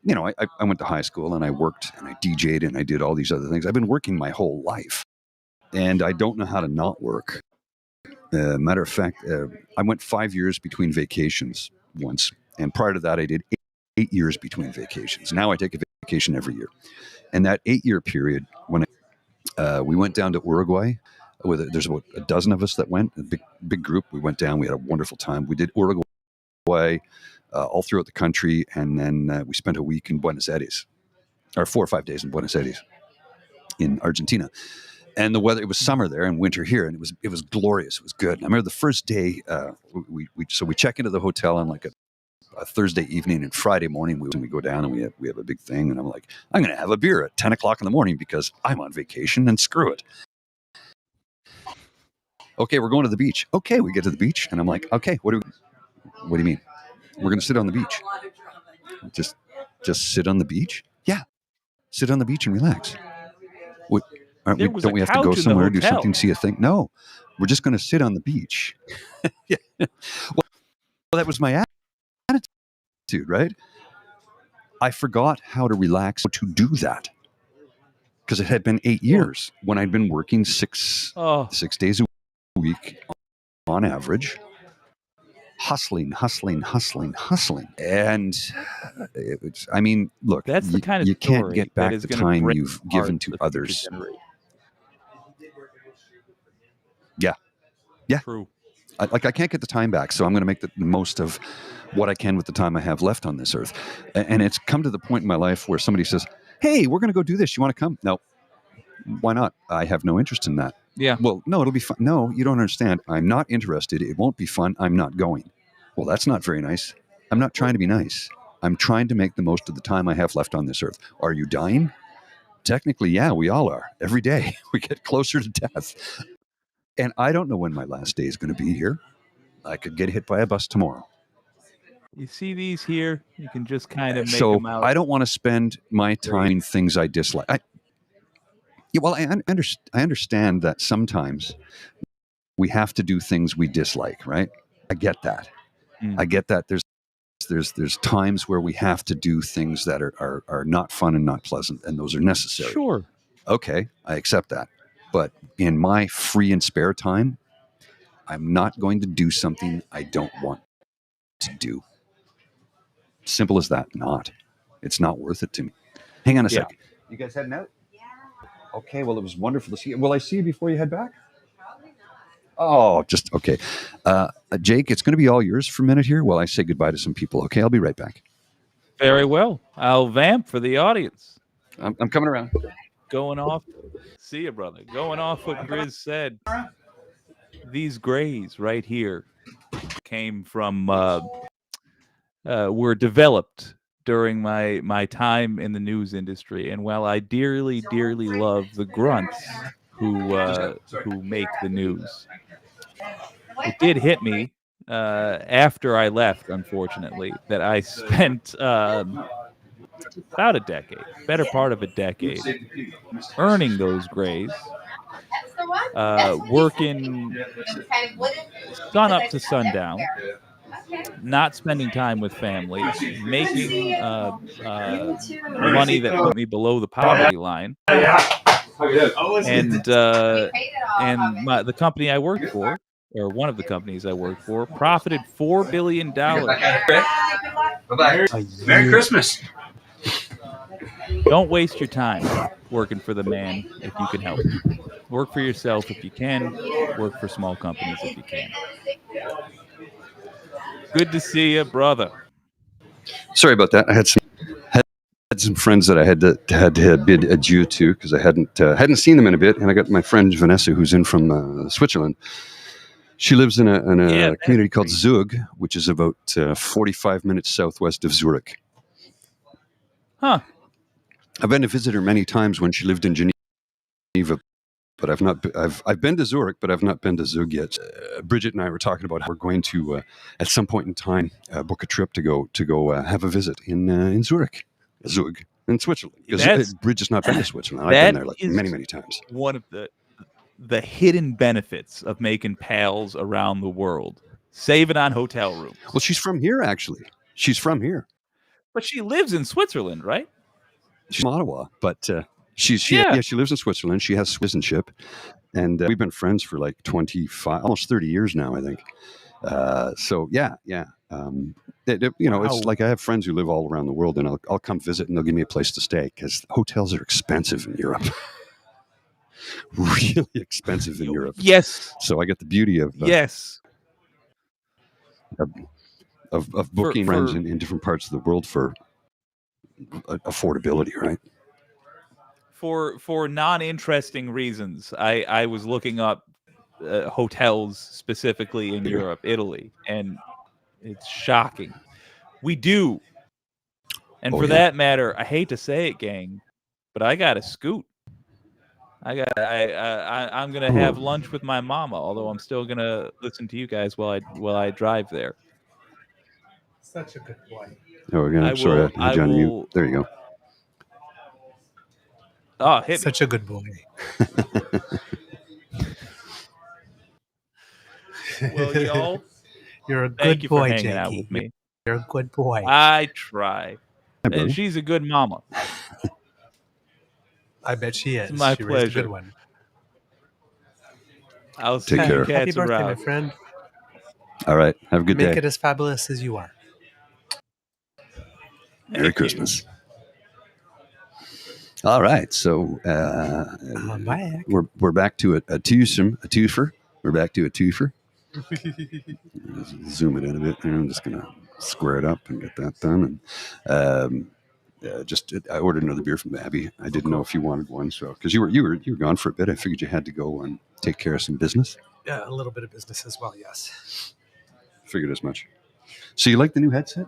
I went to high school and I worked and I DJ'd and I did all these other things. I've been working my whole life and I don't know how to not work. Matter of fact, I went 5 years between vacations once. And prior to that, I did 8 years between vacations. Now I take a vacation every year. And that 8-year period, when we went down to Uruguay, there's about a dozen of us that went, a big group. We went down. We had a wonderful time. We did Uruguay all throughout the country, and then we spent a week in Buenos Aires, or 4 or 5 days in Buenos Aires, in Argentina. And the weather, it was summer there and winter here, and it was glorious. It was good. And I remember the first day, we check into the hotel on like a Thursday evening and Friday morning, we go down and we have a big thing. And I'm like, I'm going to have a beer at 10 o'clock in the morning because I'm on vacation and screw it. Okay, we're going to the beach. Okay, we get to the beach and I'm like, okay, what do you mean? We're going to sit on the beach. Just sit on the beach? Yeah, sit on the beach and relax. Don't we have to go somewhere, do something, see a thing? No, we're just going to sit on the beach. Yeah. Well, that was my attitude, right? I forgot how to relax to do that because it had been 8 years when I'd been working six days a week on average, hustling. And I mean, look, That's the kind of you can't story get that back is the gonna time break you've the heart given to of future others. generations. Yeah. True. I can't get the time back, so I'm going to make the most of what I can with the time I have left on this earth. And it's come to the point in my life where somebody says, hey, we're going to go do this. You want to come? No. Why not? I have no interest in that. Yeah. Well, no, it'll be fun. No, you don't understand. I'm not interested. It won't be fun. I'm not going. Well, that's not very nice. I'm not trying to be nice. I'm trying to make the most of the time I have left on this earth. Are you dying? Technically, yeah, we all are. Every day we get closer to death. And I don't know when my last day is going to be here. I could get hit by a bus tomorrow. You see these here? You can just kind of make So them out. I don't want to spend my time in things I dislike. I understand that sometimes we have to do things we dislike, right? I get that. I get that there's times where we have to do things that are not fun and not pleasant, and those are necessary. Sure. Okay, I accept that. But in my free and spare time, I'm not going to do something I don't want to do. Simple as that. Not. It's not worth it to me. Hang on a sec. You guys heading out? Yeah. Okay, well, it was wonderful to see you. Will I see you before you head back? Probably not. Oh, just okay. Jake, it's going to be all yours for a minute here while I say goodbye to some people. Okay, I'll be right back. Very well. I'll vamp for the audience. I'm coming around. Going off. See you, brother. Going off what Grizz said. These grays right here came from, were developed during my time in the news industry. And while I dearly love the grunts who make the news, it did hit me after I left, unfortunately, that I spent about a decade, better part of a decade, earning those grays, working sun up to sundown, not spending time with family, making money that put me below the poverty line, and the company I worked for, or one of the companies I worked for, profited $4 billion. Bye-bye. Merry Christmas. Don't waste your time working for the man if you can help it. Work for yourself if you can. Work for small companies if you can. Good to see you, brother. Sorry about that. I had some friends that I had to bid adieu to because I hadn't seen them in a bit, and I got my friend Vanessa, who's in from Switzerland. She lives in a community called Zug, which is about 45 minutes southwest of Zurich. Huh. I've been to visit her many times when she lived in Geneva, but I've not. I've been to Zurich, but I've not been to Zug yet. Bridget and I were talking about how we're going to at some point in time book a trip to go have a visit in Zurich, Zug, in Switzerland. Because Bridget's not been to Switzerland. I've been there like many times. One of the hidden benefits of making pals around the world. Saving on hotel rooms. Well, she's from here, actually. She's from here. But she lives in Switzerland, right? She's from Ottawa, but she lives in Switzerland. She has citizenship, and we've been friends for like 25, almost 30 years now, I think. So yeah. It's like I have friends who live all around the world, and I'll come visit, and they'll give me a place to stay because hotels are expensive in Europe. Really expensive in Europe. Yes. So I get the beauty of of booking friends in different parts of the world for affordability, right? For non-interesting reasons, I was looking up hotels specifically in Europe, Italy, and it's shocking We do. And Oh, for yeah. that matter, I hate to say it, gang, but I got to scoot. I'm gonna have Oh. lunch with my mama, although I'm still gonna listen to you guys while I drive there. Such a good boy. Oh, again, I I'm sorry. I had you on mute. will. There you Oh, hit me. Such a good boy. Well, y'all, You're a thank good you for boy, hanging out Janky. with me. You're a good boy. I try, Hi, brother. and she's a good mama. I bet she is. It's my She raised a good pleasure. one. I'll see Take you care. cats Happy birthday, around. my friend. All right. Have a good Make day. it as fabulous as you are. Merry Thank you. Christmas. All right. So I'm back. we're back to a twofer. We're back to a twofer. Zoom it in a bit. I'm just gonna square it up and get that done. And I ordered another beer from Abby. I didn't know if you wanted one, so because you were gone for a bit, I figured you had to go and take care of some business. Yeah, a little bit of business as well, yes. Figured as much. So you like the new headset?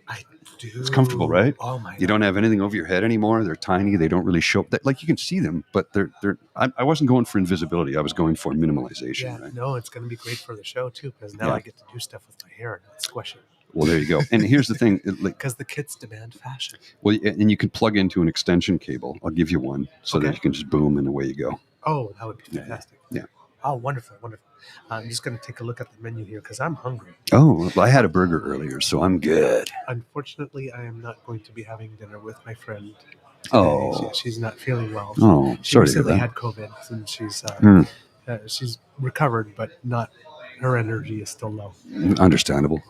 I do. It's comfortable, right? Oh my You God. don't have anything over your head anymore. They're tiny. They don't really show up. Like you can see them, but they're. I wasn't going for invisibility. I was going for minimalization. Yeah, Right? no, it's going to be great for the show too, because now Yeah. I get to do stuff with my hair and not squish it. Well, there you go. And here's the thing. Because the kids demand fashion. Well, and you can plug into an extension cable. I'll give you one so that Okay. you can just boom and away you go. Oh, that would be Yeah, fantastic. yeah. Oh, wonderful, wonderful. I'm just going to take a look at the menu here because I'm hungry. Oh, well, I had a burger earlier, so I'm good. Unfortunately, I am not going to be having dinner with my friend. Today. Oh. She's not feeling well. Oh, She sorry to hear recently that. had COVID, and Hmm. she's recovered, but not. Her energy is still low. Understandable.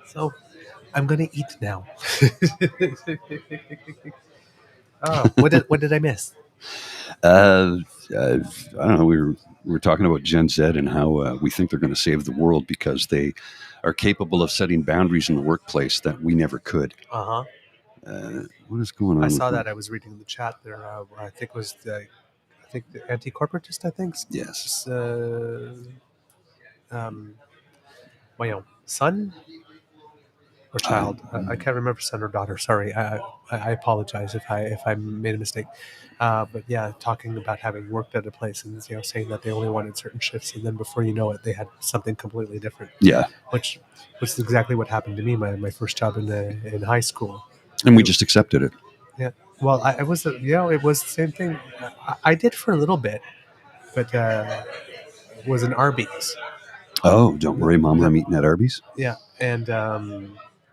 So I'm going to eat now. Oh, what did I miss? I don't know. We were talking about Gen Z and how we think they're going to save the world because they are capable of setting boundaries in the workplace that we never could. Uh-huh. What is going on? I with saw my- that. I was reading the chat there. I think it was the anti-corporatist. I think. Yes. My own son or child. I can't remember son or daughter. Sorry. I apologize if I made a mistake. But yeah, talking about having worked at a place and saying that they only wanted certain shifts, and then before you know it, they had something completely different. Yeah. Which is exactly what happened to me. My first job in high school. And we just accepted it. Yeah. Well, it was the same thing. I did for a little bit, but it was an Arby's. Oh, don't worry, Mom. I'm eating at Arby's. Yeah, and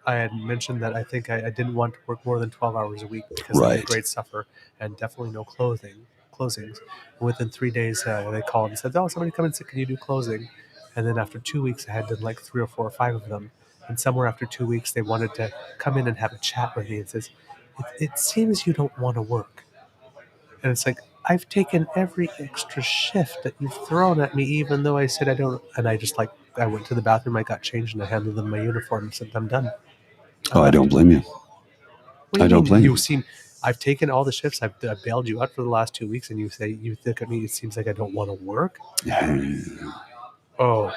I had mentioned that I think I didn't want to work more than 12 hours a week because I Right. had grade suffer and definitely no closings. And within 3 days, they called and said, "Oh, somebody come in sick. Can you do closing?" And then after 2 weeks, I had done like 3 or 4 or 5 of them. And somewhere after 2 weeks, they wanted to come in and have a chat with me and says, "It seems you don't want to work." And it's like, I've taken every extra shift that you've thrown at me, even though I said I don't. And I went to the bathroom, I got changed, and I handed them my uniform and said, I'm done. Oh, I don't blame you. What do I you don't mean? blame you. You've seen, I've taken all the shifts, I've bailed you out for the last 2 weeks, and you think at me, it seems like I don't want to work? Oh.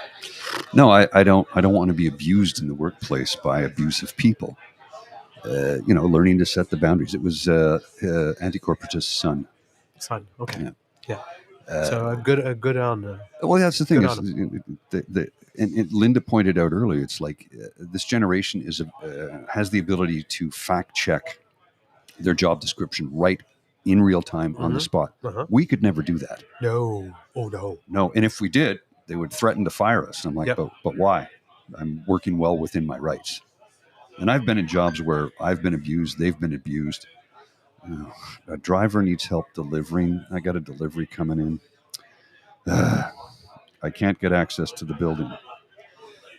No, I don't want to be abused in the workplace by abusive people. Learning to set the boundaries. It was anti-corporatist son. Okay. Yeah. Uh, So a good on. Well, that's the thing. Good And Linda pointed out earlier, it's like this generation has the ability to fact check their job description right in real time on the spot. Uh-huh. We could never do that. No. Oh, no. No. And if we did, they would threaten to fire us. I'm like, Yep. but why? I'm working well within my rights. And I've been in jobs where I've been abused. They've been abused. A driver needs help delivering. I got a delivery coming in. I can't get access to the building.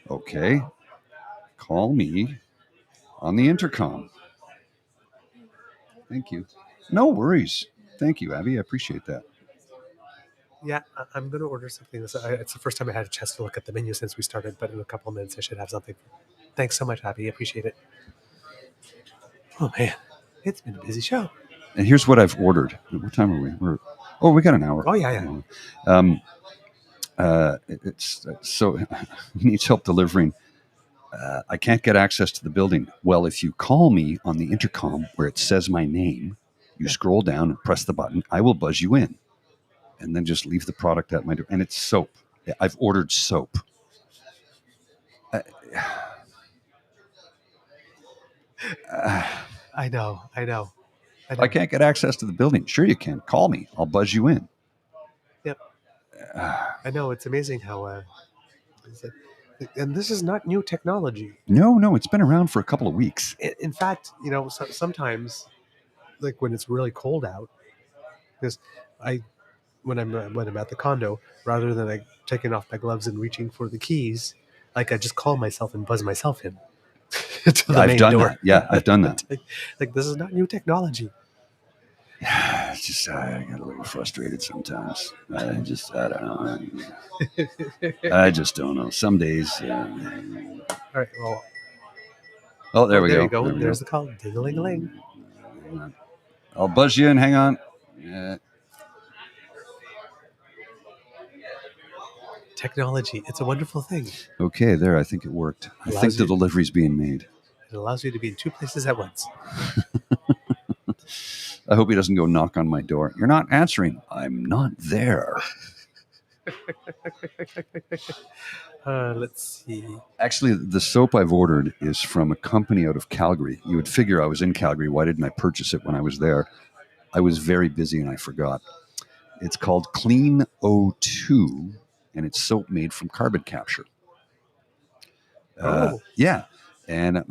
Okay. Call me on the intercom. Thank you. No worries. Thank you, Abby. I appreciate that. Yeah, I'm going to order something. It's the first time I had a chance to look at the menu since we started, but in a couple of minutes I should have something. Thanks so much, Abby. I appreciate it. Oh, man. It's been a busy show. And here's what I've ordered. What time are we? We got an hour. Oh, yeah. It's so he needs help delivering I can't get access to the building. Well, if you call me on the intercom where it says my name, you scroll down and press the button, I will buzz you in. And then just leave the product at my door. And it's soap. I've ordered soap. I know. I can't get access to the building. Sure you can. Call me. I'll buzz you in. Yep. I know. It's amazing how. And this is not new technology. No, it's been around for a couple of weeks. In fact, sometimes, like when it's really cold out, because when I'm at the condo, rather than like taking off my gloves and reaching for the keys, like I just call myself and buzz myself in to the I've main done door. that. Yeah, I've done that. Like this is not new technology. It's just I get a little frustrated sometimes. I don't know. I just don't know. Some days. All right. Well. Oh, there we There go. you go. There we There's go. the call. Ding-a-ling-a-ling. Hang on. I'll buzz you in. Hang on. Technology. It's a wonderful thing. Okay, there. I think it worked. I think the delivery's being made. It allows you to be in two places at once. I hope he doesn't go knock on my door. You're not answering. I'm not there. Let's see. Actually, the soap I've ordered is from a company out of Calgary. You would figure I was in Calgary. Why didn't I purchase it when I was there? I was very busy and I forgot. It's called Clean O2, and it's soap made from carbon capture. Yeah, and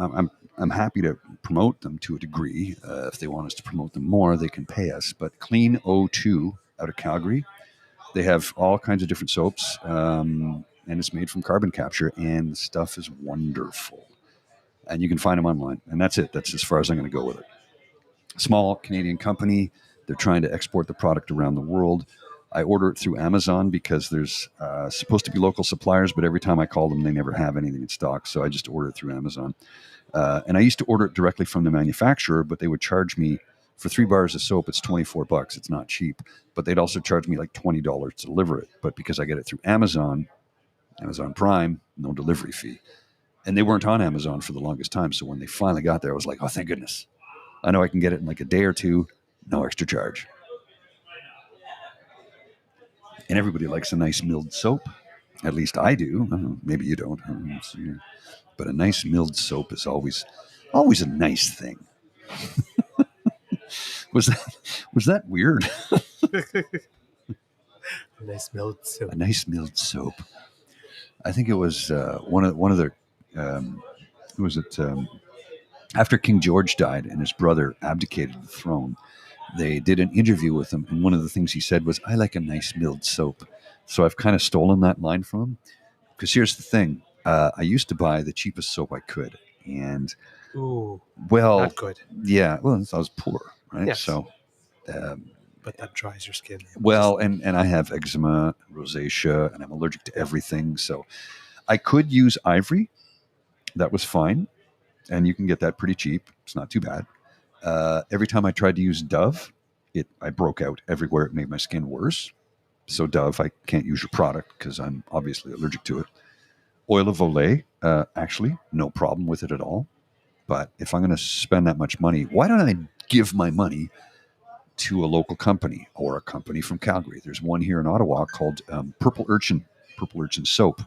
I'm happy to promote them to a degree. If they want us to promote them more, they can pay us. But Clean O2 out of Calgary, they have all kinds of different soaps, and it's made from carbon capture, and the stuff is wonderful. And you can find them online, and that's it. That's as far as I'm going to go with it. Small Canadian company. They're trying to export the product around the world. I order it through Amazon because there's supposed to be local suppliers, but every time I call them, they never have anything in stock. So I just order it through Amazon. And I used to order it directly from the manufacturer, but they would charge me for 3 bars of soap. It's $24. It's not cheap, but they'd also charge me like $20 to deliver it. But because I get it through Amazon Prime, no delivery fee. And they weren't on Amazon for the longest time. So when they finally got there, I was like, oh, thank goodness. I know I can get it in like a day or two, no extra charge. And everybody likes a nice milled soap. At least I do. Maybe you don't. But a nice milled soap is always a nice thing. Was that weird? A nice milled soap. A nice milled soap. I think it was one of their. Who was it? After King George died and his brother abdicated the throne, they did an interview with him, and one of the things he said was, "I like a nice milled soap." So I've kind of stolen that line from him. Because here's the thing: I used to buy the cheapest soap I could, and Ooh, well, not good. Yeah, well, I was poor, right? Yes. So, but that dries your skin. well, and I have eczema, rosacea, and I'm allergic to everything. So, I could use Ivory. That was fine, and you can get that pretty cheap. It's not too bad. Every time I tried to use Dove, I broke out everywhere. It made my skin worse. So Dove, I can't use your product because I'm obviously allergic to it. Oil of Olay, actually, no problem with it at all. But if I'm going to spend that much money, why don't I give my money to a local company or a company from Calgary? There's one here in Ottawa called Purple Urchin Soap.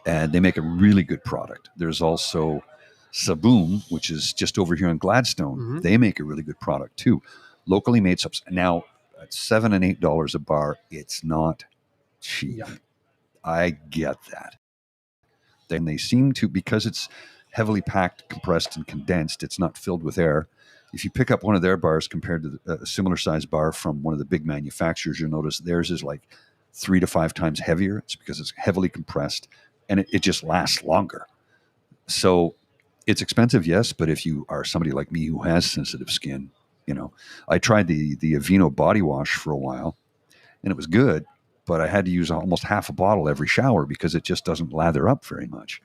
And they make a really good product. There's also Saboom, which is just over here in Gladstone. Mm-hmm. They make a really good product too. Locally made soaps. Now, at $7 and $8 a bar, it's not cheap. Yeah. I get that. Then they seem to, because it's heavily packed, compressed, and condensed, it's not filled with air. If you pick up one of their bars compared to a similar size bar from one of the big manufacturers, you'll notice theirs is like 3 to 5 times heavier. It's because it's heavily compressed, and it just lasts longer. So it's expensive, yes, but if you are somebody like me who has sensitive skin, I tried the Aveeno body wash for a while, and it was good, but I had to use almost half a bottle every shower because it just doesn't lather up very much.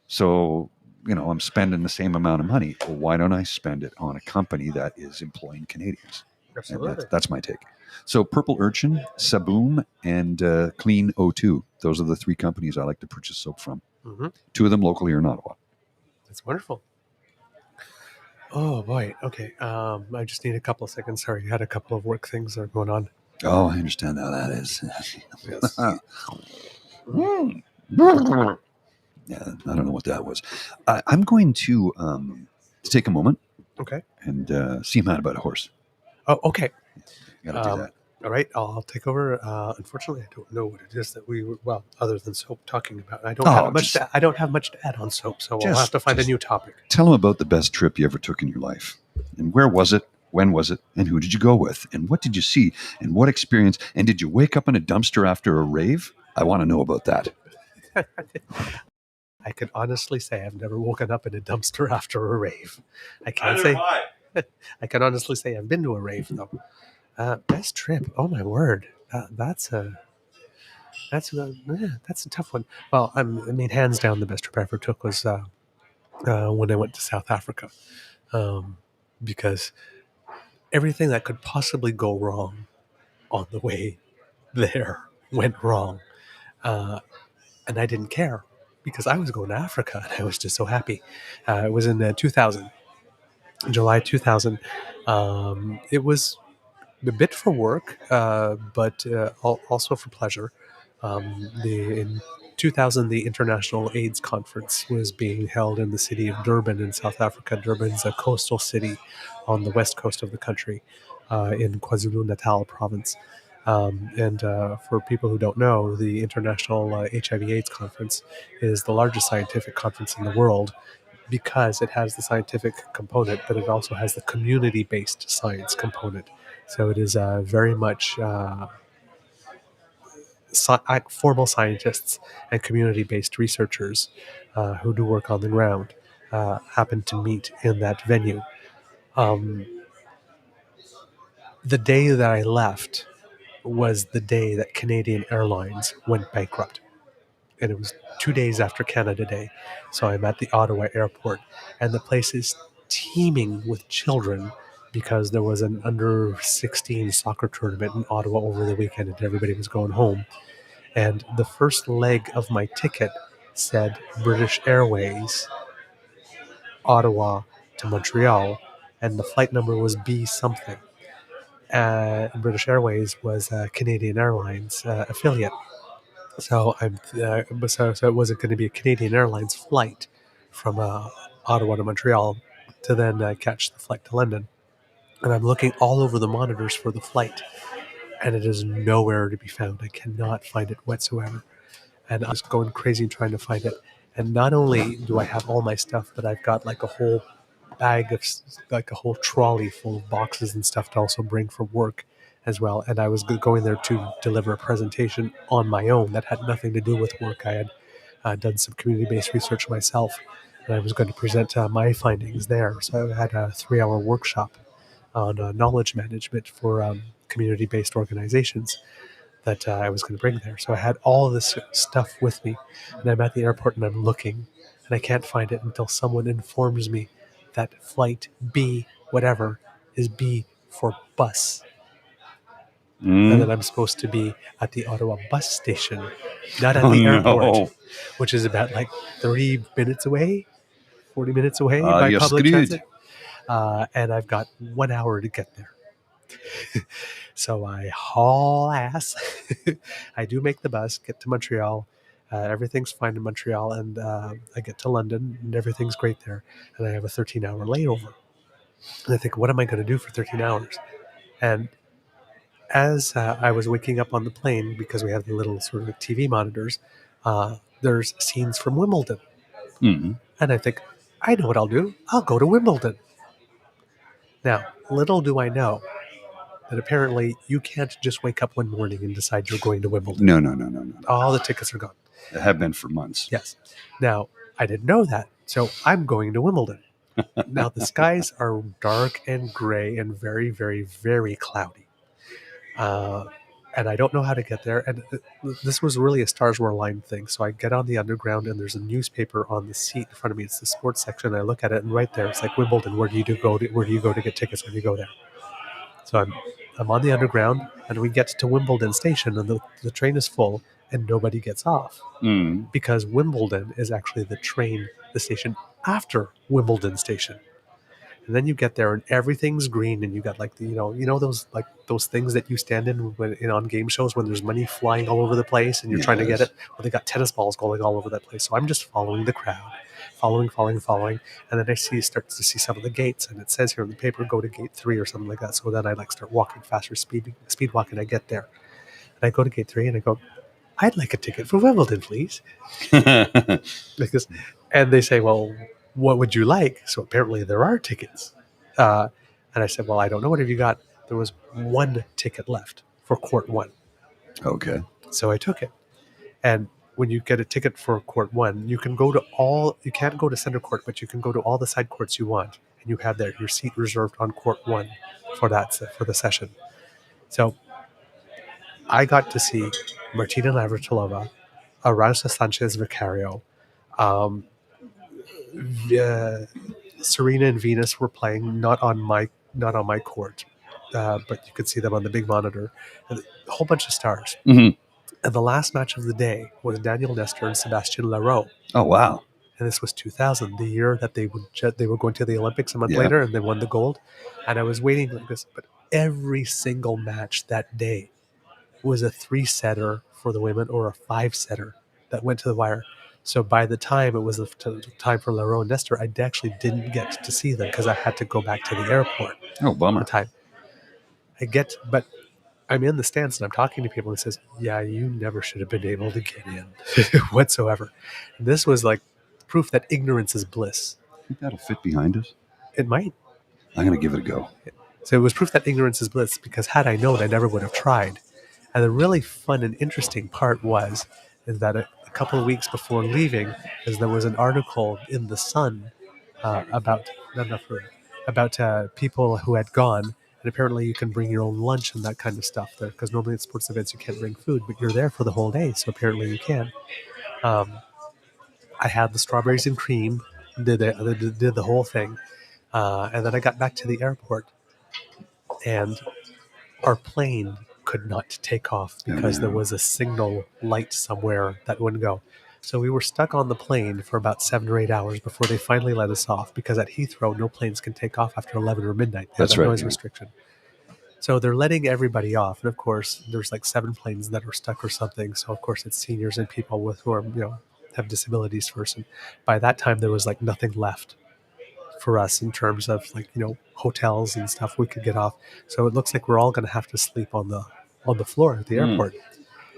So, I'm spending the same amount of money. Well, why don't I spend it on a company that is employing Canadians? Absolutely. That's my take. So Purple Urchin, Saboom, and Clean O2. Those are the 3 companies I like to purchase soap from. Mm-hmm. 2 of them locally or in Ottawa. That's wonderful. Oh boy. Okay. I just need a couple of seconds. Sorry, you had a couple of work things that are going on. Oh, I understand how that is. Yes. Yeah, I don't know what that was. I'm going to take a moment Okay. and see Matt about a horse. Oh, okay. Got to do that. All right, I'll take over. Unfortunately, I don't know what it is that we were, well, other than soap, talking about. I don't have much. I don't have much to add on soap, so I'll have to find a new topic. Tell him about the best trip you ever took in your life, and where was it? When was it? And who did you go with? And what did you see? And what experience? And did you wake up in a dumpster after a rave? I want to know about that. I can honestly say I've never woken up in a dumpster after a rave. I can't say. I can honestly say I've been to a rave though. Best trip? Oh my word! That's a tough one. Well, I mean, hands down, the best trip I ever took was when I went to South Africa, because everything that could possibly go wrong on the way there went wrong, and I didn't care because I was going to Africa and I was just so happy. It was in 2000, July 2000. It was a bit for work, but also for pleasure. In 2000, the International AIDS Conference was being held in the city of Durban in South Africa. Durban's a coastal city on the west coast of the country in KwaZulu-Natal province. And for people who don't know, the International HIV/AIDS Conference is the largest scientific conference in the world because it has the scientific component, but it also has the community-based science component. So it is very much formal scientists and community-based researchers who do work on the ground happen to meet in that venue. The day that I left was the day that Canadian Airlines went bankrupt. And it was 2 days after Canada Day. So I'm at the Ottawa airport, and the place is teeming with children because there was an under 16 soccer tournament in Ottawa over the weekend and everybody was going home. And the first leg of my ticket said British Airways, Ottawa to Montreal, and the flight number was B something. British Airways was a Canadian Airlines affiliate. So so it wasn't going to be a Canadian Airlines flight from Ottawa to Montreal to then catch the flight to London. And I'm looking all over the monitors for the flight, and it is nowhere to be found. I cannot find it whatsoever. And I was going crazy trying to find it. And not only do I have all my stuff, but I've got like a whole bag of, like a whole trolley full of boxes and stuff to also bring for work as well. And I was going there to deliver a presentation on my own that had nothing to do with work. I had done some community-based research myself, and I was going to present my findings there. So I had a 3-hour workshop on knowledge management for community-based organizations that I was going to bring there. So I had all of this stuff with me, and I'm at the airport and I'm looking, and I can't find it until someone informs me that flight B, whatever, is B for bus. And that I'm supposed to be at the Ottawa bus station, not at the airport, which is about like 30 minutes away, 40 minutes away by public transit. And I've got 1 hour to get there. So I haul ass. I do make the bus, get to Montreal. Everything's fine in Montreal, and I get to London, and everything's great there. And I have a 13-hour layover. And I think, what am I going to do for 13 hours? And as I was waking up on the plane, because we have the little sort of TV monitors, there's scenes from Wimbledon. Mm-hmm. And I think, I know what I'll do. I'll go to Wimbledon. Now, little do I know that apparently you can't just wake up one morning and decide you're going to Wimbledon. No. All the tickets are gone. They have been for months. Yes. Now, I didn't know that, so I'm going to Wimbledon. Now, the skies are dark and gray and very, very, very cloudy. And I don't know how to get there. And this was really a Stars Were Aligned thing. So I get on the underground, and there's a newspaper on the seat in front of me. It's the sports section. I look at it, and right there, it's like, Wimbledon. Where do you go to get tickets when you go there? So I'm on the underground, and we get to Wimbledon station, and the train is full, and nobody gets off Mm. because Wimbledon is actually the station after Wimbledon station. And then you get there and everything's green, and you got like those things that you stand in on game shows when there's money flying all over the place and you're trying to get Yes. it. Well, they got tennis balls going all over that place. So I'm just following the crowd, following, and then I start to see some of the gates, and it says here in the paper, go to gate 3 or something like that. So then I like start walking faster, speed walking. I get there, and I go to gate 3, and I go, I'd like a ticket for Wimbledon, please. Because, and they say, well, what would you like? So apparently there are tickets. And I said, well, I don't know. What have you got? There was one ticket left for court 1. Okay. So I took it. And when you get a ticket for court 1, you can't go to center court, but you can go to all the side courts you want. And you have your seat reserved on court 1 for the session. So I got to see Martina Navratilova, Arantxa Sanchez Vicario, um, Serena and Venus were playing not on my court, but you could see them on the big monitor. And a whole bunch of stars. Mhm. And the last match of the day was Daniel Nestor and Sebastian Leroux. Oh, wow. And this was 2000, the year that they were going to the Olympics a month Yeah. later, and they won the gold. And I was waiting like this, but every single match that day was a 3-setter for the women or a 5-setter that went to the wire. So by the time it was the time for Leroux and Nestor, I actually didn't get to see them because I had to go back to the airport. Oh, bummer. The time but I'm in the stands and I'm talking to people and it says, yeah, you never should have been able to get in whatsoever. And this was like proof that ignorance is bliss. I think that'll fit behind us. It might. I'm going to give it a go. So it was proof that ignorance is bliss, because had I known, I never would have tried. And the really fun and interesting part is that a couple of weeks before leaving, there was an article in the Sun about people who had gone, and apparently you can bring your own lunch and that kind of stuff there, because normally at sports events you can't bring food, but you're there for the whole day, so apparently you can. I had the strawberries and cream, did the whole thing, and then I got back to the airport, and our plane could not take off because there was a signal light somewhere that wouldn't go. So we were stuck on the plane for about 7 or 8 hours before they finally let us off, because at Heathrow, no planes can take off after 11 or midnight. They have That's that right, noise yeah. restriction. So they're letting everybody off. And of course, there's like 7 planes that are stuck or something. So of course, it's seniors and people who are, have disabilities first. And by that time, there was like nothing left for us in terms of hotels and stuff we could get off. So it looks like we're all going to have to sleep on the floor at the airport.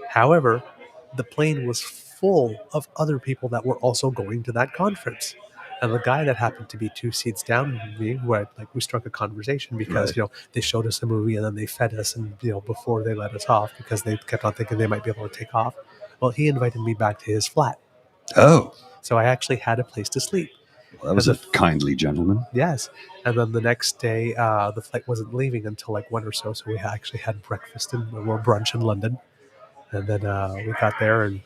However, the plane was full of other people that were also going to that conference. And the guy that happened to be 2 seats down from me, where we struck a conversation because Right. they showed us a movie and then they fed us, and before they let us off, because they kept on thinking they might be able to take off. Well, he invited me back to his flat, Oh, so I actually had a place to sleep. well, that was a kindly gentleman. Yes. And then the next day, the flight wasn't leaving until like 1 or so. So we actually had breakfast or brunch in London. And then we got there, and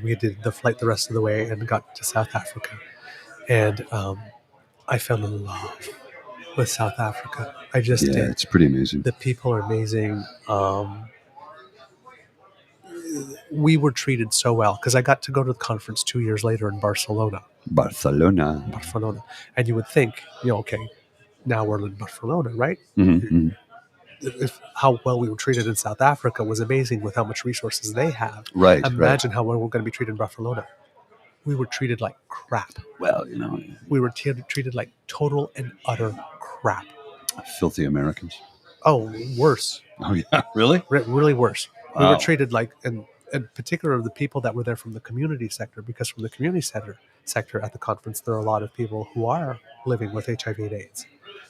we did the flight the rest of the way and got to South Africa. And I fell in love with South Africa. I just Yeah, did. it's pretty amazing. The people are amazing. We were treated so well because I got to go to the conference 2 years later in Barcelona. Barcelona. And you would think, okay, now we're in Barcelona, right? Mm-hmm. How well we were treated in South Africa was amazing with how much resources they have. Right. Imagine how well we're going to be treated in Barcelona. We were treated like crap. Well, We were treated like total and utter crap. filthy Americans. Oh, worse. Oh, yeah. Really? Really worse. We Wow. were treated like, and in particular, the people that were there from the community sector, because from the community sector at the conference, there are a lot of people who are living with HIV and AIDS.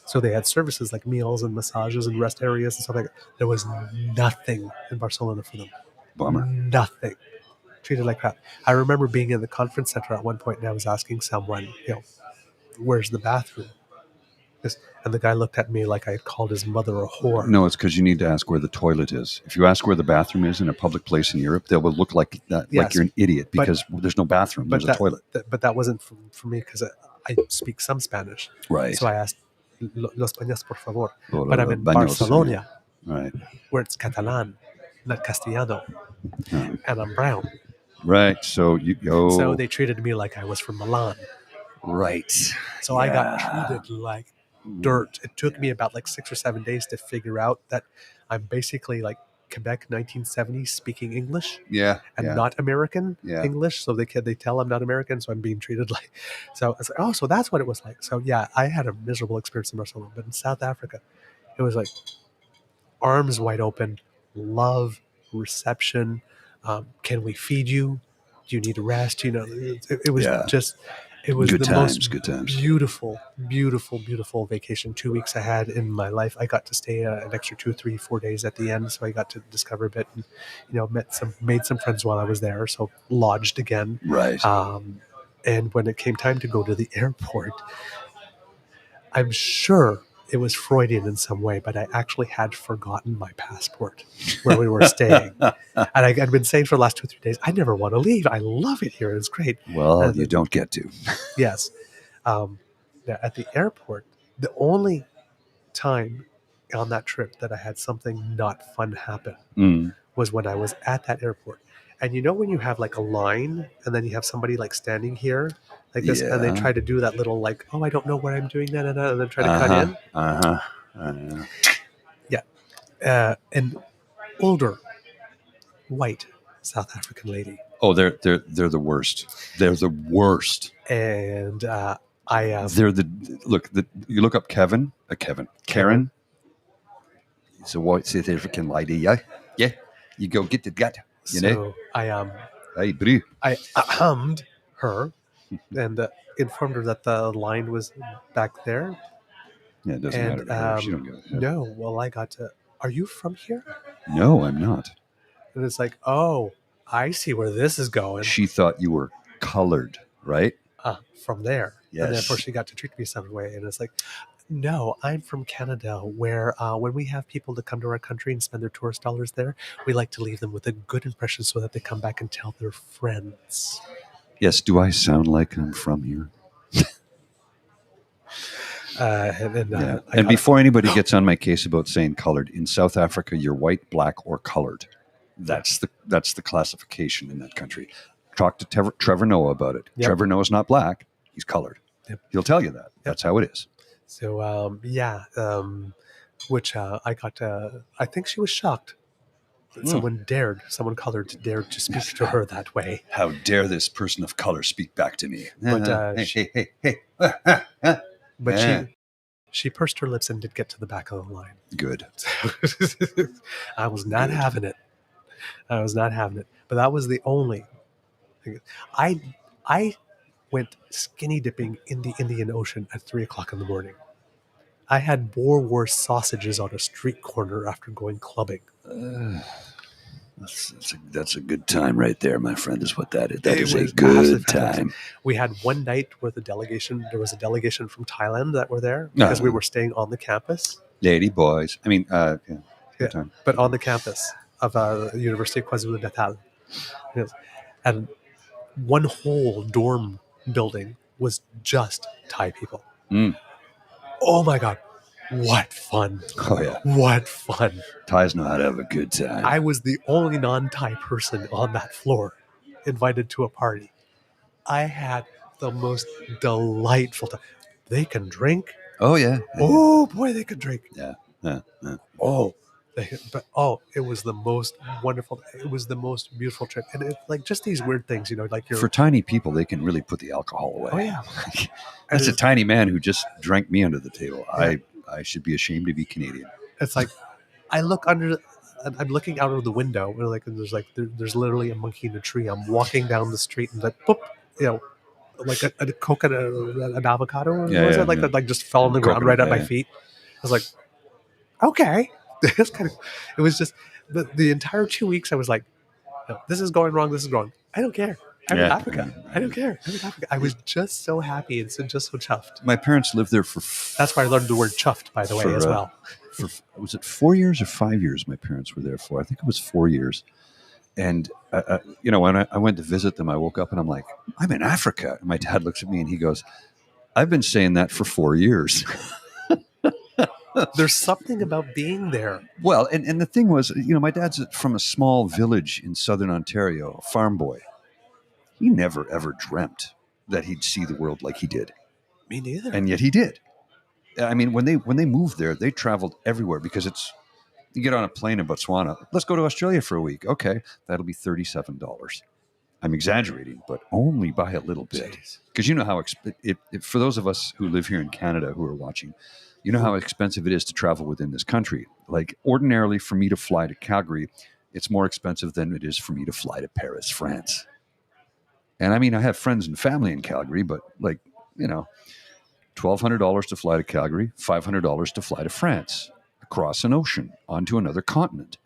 So they had services like meals and massages and rest areas and stuff like that. There was nothing in Barcelona for them. Bummer. Nothing. Treated like crap. I remember being in the conference center at one point, and I was asking someone, where's the bathroom? And the guy looked at me like I had called his mother a whore. No, it's because you need to ask where the toilet is. If you ask where the bathroom is in a public place in Europe, they will look like that, Yes, like you're an idiot, because there's no bathroom. There's a toilet. But that wasn't for me, because I speak some Spanish. Right. So I asked, los baños, por favor. Well, But I'm in baños, Barcelona, Right. where it's Catalan. not Castellano, Oh. and I'm brown. Right. So you go. So they treated me like I was from Milan. Right. So I got treated like dirt. It took me about like 6 or 7 days to figure out that I'm basically like Quebec 1970s speaking English Yeah. and Yeah. not American Yeah. English. So they tell I'm not American, so I'm being treated like. So it's like, oh, so that's what it was like. So yeah, I had a miserable experience in Barcelona, but in South Africa, it was like arms wide open, love, reception. Can we feed you? Do you need a rest? You know, it was Yeah. just, it was Good the times, most good times. beautiful, beautiful, beautiful vacation. 2 weeks I had in my life. I got to stay an extra 2, 3, 4 days at the end, so I got to discover a bit, and made some friends while I was there. So lodged again, Right. and when it came time to go to the airport, I'm sure it was Freudian in some way, but I actually had forgotten my passport where we were staying. And I'd been saying for the last 2 or 3 days, I never want to leave. I love it here. It's great. Well, you don't get to. Yes. Now at the airport, the only time on that trip that I had something not fun happen Mm. was when I was at that airport. And you know when you have like a line and then you have somebody like standing here like this and they Yeah. try to do that little like, oh, I don't know where I'm doing that, and then try to cut in? An older white South African lady. Oh, they're the worst. They're the worst. And They're you look up Karen. It's a white South African lady. Yeah. You go get the gut. You know. Hey, bro. I hummed her and informed her that the line was back there. Yeah, it doesn't matter to her. She don't give a shit. No, well, I got to. Are you from here? No, I'm not. And it's like, oh, I see where this is going. She thought you were colored, right? From there. Yes. And therefore she got to treat me some way. And it's like, no, I'm from Canada, where when we have people to come to our country and spend their tourist dollars there, we like to leave them with a good impression so that they come back and tell their friends. Yes, do I sound like I'm from here? And before anybody gets on my case about saying colored, in South Africa, you're white, black, or colored. That's the classification in that country. Talk to Trevor Noah about it. Yep. Trevor Noah's not black; he's colored. Yep. He'll tell you that. Yep. That's how it is. So which I got to. I think she was shocked that someone colored dared to speak to her that way. How dare this person of color speak back to me? But hey. But she pursed her lips and did get to the back of the line. Good. I was not having it. But that was the only thing. I went skinny dipping in the Indian Ocean at 3:00 in the morning. I had Boerewors sausages on a street corner after going clubbing. That's a good time right there, my friend, is what that is. That is a good time. We had one night where there was a delegation from Thailand that were there because we were staying on the campus. Lady boys. I mean, but on the campus of the University of KwaZulu-Natal. Yes. And one whole dorm building was just Thai people. Mm. Oh my God. What fun. Oh, yeah. What fun. Thais know how to have a good time. I was the only non-Thai person on that floor invited to a party. I had the most delightful time. They can drink. Oh, yeah. Oh, boy, they can drink. Yeah. It was the most wonderful. It was the most beautiful trip. And it, like just these weird things, like for tiny people, they can really put the alcohol away. Oh, yeah. That's a tiny man who just drank me under the table. Yeah. I should be ashamed to be Canadian. It's like, I'm looking out of the window and there's literally a monkey in a tree. I'm walking down the street and like, boop, like a coconut, an avocado, that just fell on the ground right at my feet. I was like, okay. It was just the entire 2 weeks. I was like, no, this is going wrong. This is wrong. I don't care. I'm in Africa. I don't care. I'm in Africa. I was just so happy and just so chuffed. My parents lived there for. That's where I learned the word chuffed, by the way, as well. Was it 4 years or 5 years? My parents were there for. I think it was 4 years. And when I went to visit them, I woke up and I'm like, I'm in Africa. And my dad looks at me and he goes, I've been saying that for 4 years. There's something about being there. Well, and the thing was, my dad's from a small village in southern Ontario, a farm boy. He never ever dreamt that he'd see the world like he did, Me neither. and yet he did. I mean, when they moved there, they traveled everywhere because you get on a plane in Botswana. Let's go to Australia for a week. Okay, that'll be $37. I'm exaggerating, but only by a little bit. Because you know how for those of us who live here in Canada who are watching, you know how expensive it is to travel within this country. Like ordinarily, for me to fly to Calgary, it's more expensive than it is for me to fly to Paris, France. And I mean, I have friends and family in Calgary, but $1,200 to fly to Calgary, $500 to fly to France, across an ocean, onto another continent.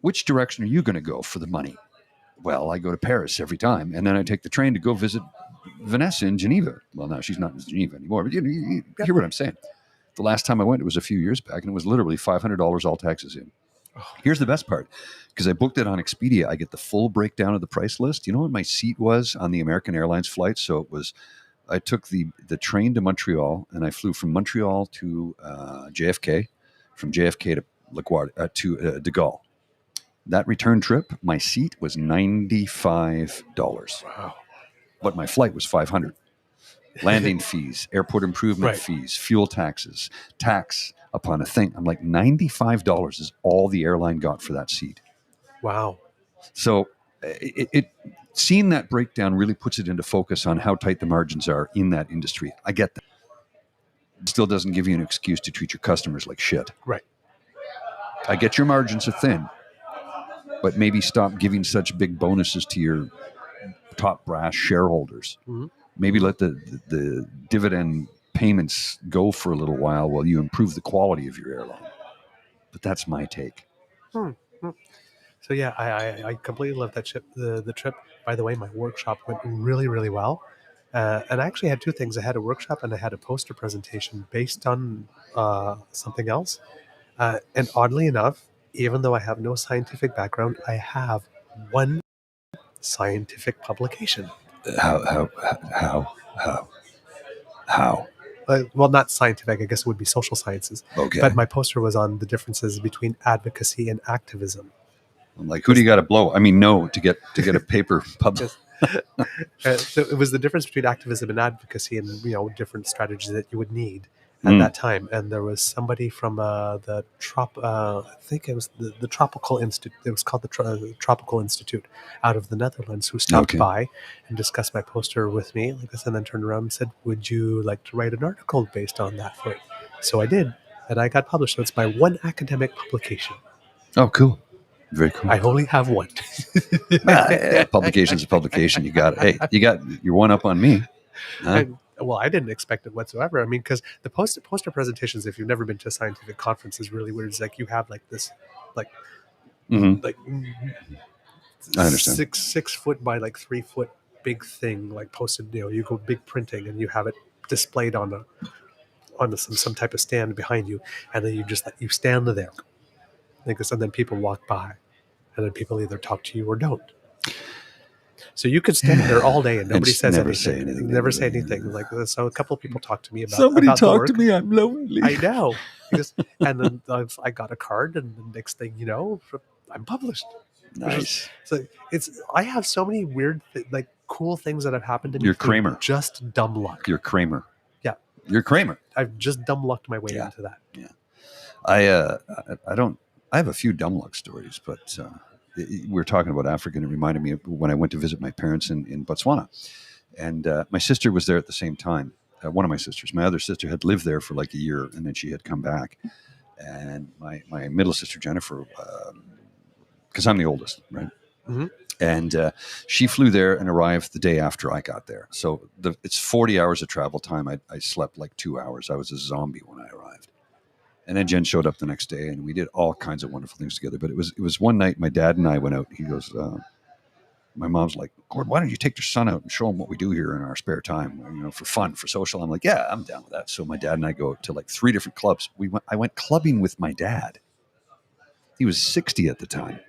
Which direction are you going to go for the money? Well, I go to Paris every time, and then I take the train to go visit Vanessa in Geneva. Well, now she's not in Geneva anymore, but you hear what I'm saying. The last time I went, it was a few years back, and it was literally $500 all taxes in. Here's the best part. Because I booked it on Expedia, I get the full breakdown of the price list. You know what my seat was on the American Airlines flight? So it was, I took the train to Montreal, and I flew from Montreal to JFK, from JFK to LaGuardia, to de Gaulle. That return trip, my seat was $95. Wow. But my flight was $500. Landing fees, airport improvement fees, fuel taxes, tax upon a thing. I'm like, $95 is all the airline got for that seat. Wow. So seeing that breakdown really puts it into focus on how tight the margins are in that industry. I get that. It still doesn't give you an excuse to treat your customers like shit. Right. I get your margins are thin, but maybe stop giving such big bonuses to your top brass shareholders. Mm-hmm. Maybe let the dividend payments go for a little while you improve the quality of your airline. But that's my take. So yeah, I completely love that the trip. By the way, my workshop went really, really well. And I actually had two things. I had a workshop and I had a poster presentation based on something else. And oddly enough, even though I have no scientific background, I have one scientific publication. How? Well, not scientific. I guess it would be social sciences. Okay. But my poster was on the differences between advocacy and activism. I'm like, who do you got to blow? I mean, no, to get a paper published. So it was the difference between activism and advocacy, and different strategies that you would need at that time. And there was somebody from I think it was the Tropical Institute. It was called the Tropical Institute out of the Netherlands, who stopped by and discussed my poster with me, like this, and then turned around and said, "Would you like to write an article based on that for it?" So I did, and I got published. So it's my one academic publication. Oh, cool. Very cool. I only have one. Publication's a publication. You got it. Hey, you got your one up on me. Huh? Well, I didn't expect it whatsoever. I mean, because the poster presentations, if you've never been to a scientific conference, is really weird. It's like you have like this, like I understand. 6 foot by like 3 foot big thing, like posted. You go big printing, and you have it displayed on some type of stand behind you, and then you stand there, like this, and then people walk by, and then people either talk to you or don't. So you could stand there all day and nobody says anything. Never say anything. Like, so a couple of people talked to me about somebody about talk to me. I'm lonely. I know. And then I got a card, and the next thing you know, I'm published. Nice. So I have so many weird, cool things that have happened to me. You're Kramer. Just dumb luck. You're Kramer. Yeah. You're Kramer. I've just dumb lucked my way into that. Yeah. I have a few dumb luck stories, but. We were talking about Africa, and it reminded me of when I went to visit my parents in Botswana. And my sister was there at the same time. One of my sisters. My other sister had lived there for like a year, and then she had come back. And my middle sister, Jennifer, because I'm the oldest, right? Mm-hmm. And she flew there and arrived the day after I got there. So it's 40 hours of travel time. I slept like 2 hours. I was a zombie when I arrived. And then Jen showed up the next day, and we did all kinds of wonderful things together. But it was one night my dad and I went out. He goes, my mom's like, "Gord, why don't you take your son out and show him what we do here in our spare time, for fun, for social?" I'm like, "Yeah, I'm down with that." So my dad and I go to like 3 different clubs. I went clubbing with my dad. He was 60 at the time.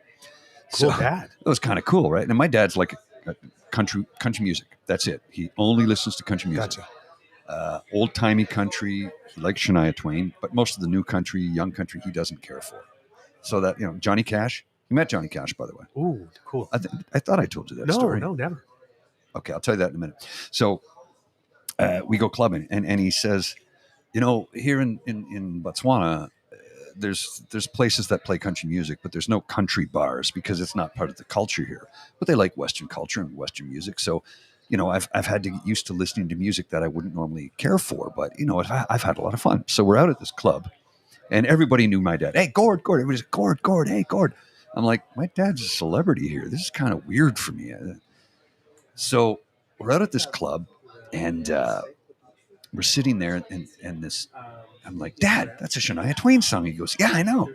Cool dad. That was kind of cool, right? And my dad's like country music. That's it. He only listens to country music. Gotcha. Old-timey country, he likes Shania Twain, but most of the new country, young country, he doesn't care for. So that, Johnny Cash, you met Johnny Cash, by the way. Ooh, cool. I thought I told you that story. No, never. Okay, I'll tell you that in a minute. So we go clubbing, and he says, here in Botswana, there's places that play country music, but there's no country bars because it's not part of the culture here. But they like Western culture and Western music. So, I've had to get used to listening to music that I wouldn't normally care for. But I've had a lot of fun. So we're out at this club, and everybody knew my dad. Hey, Gord. Everybody's Gord. Hey, Gord. I'm like, my dad's a celebrity here. This is kind of weird for me. So we're out at this club, and we're sitting there, and this. I'm like, Dad, that's a Shania Twain song. He goes, yeah, I know.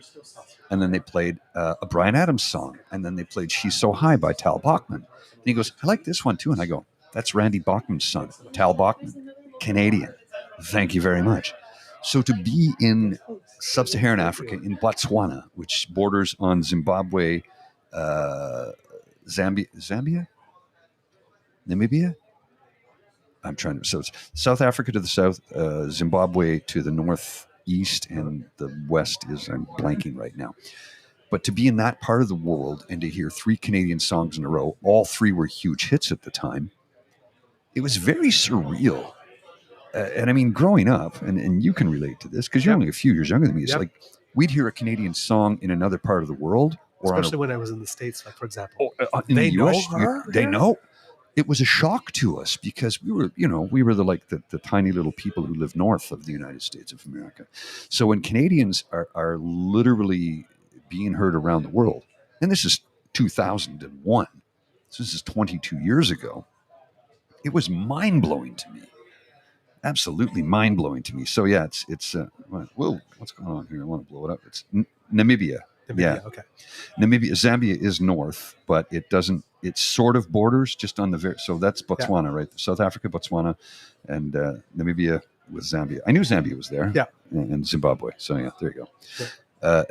And then they played a Bryan Adams song, and then they played "She's So High" by Tal Bachman. And he goes, I like this one too. And I go, that's Randy Bachman's son, Tal Bachman, Canadian. Thank you very much. So to be in sub-Saharan Africa, in Botswana, which borders on Zimbabwe, Zambia, Namibia. So it's South Africa to the south, Zimbabwe to the northeast, and the west is, I'm blanking right now. But to be in that part of the world and to hear 3 Canadian songs in a row, all 3 were huge hits at the time, it was very surreal. And I mean, growing up, and you can relate to this because you're only a few years younger than me, it's like we'd hear a Canadian song in another part of the world. Especially when I was in the States, like, for example. In they the US, know her? They know. It was a shock to us because we were the tiny little people who live north of the United States of America. So when Canadians are literally being heard around the world, and this is 2001, so this is 22 years ago, it was mind-blowing to me. Absolutely mind-blowing to me. So yeah, it's whoa, what's going on here? I want to blow it up. It's Namibia. Yeah, okay. Namibia, Zambia is north, but it doesn't. It sort of borders just on the so that's Botswana, right? South Africa, Botswana, and Namibia with Zambia. I knew Zambia was there. Yeah, and Zimbabwe. So yeah, there you go. Yeah.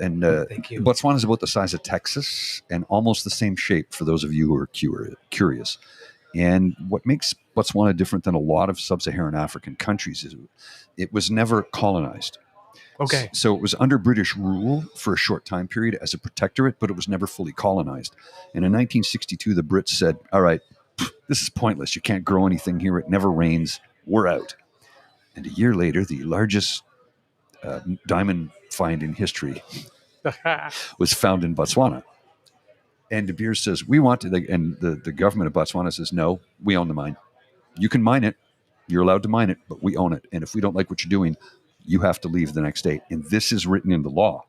Thank you. Botswana is about the size of Texas and almost the same shape. For those of you who are curious, and what makes Botswana different than a lot of sub-Saharan African countries is it was never colonized. Okay. So it was under British rule for a short time period as a protectorate, but it was never fully colonized. And in 1962, the Brits said, all right, this is pointless. You can't grow anything here. It never rains. We're out. And a year later, the largest diamond find in history was found in Botswana. And De Beers says, we want to, and the government of Botswana says, no, we own the mine. You can mine it. You're allowed to mine it, but we own it. And if we don't like what you're doing, you have to leave the next day. And this is written in the law.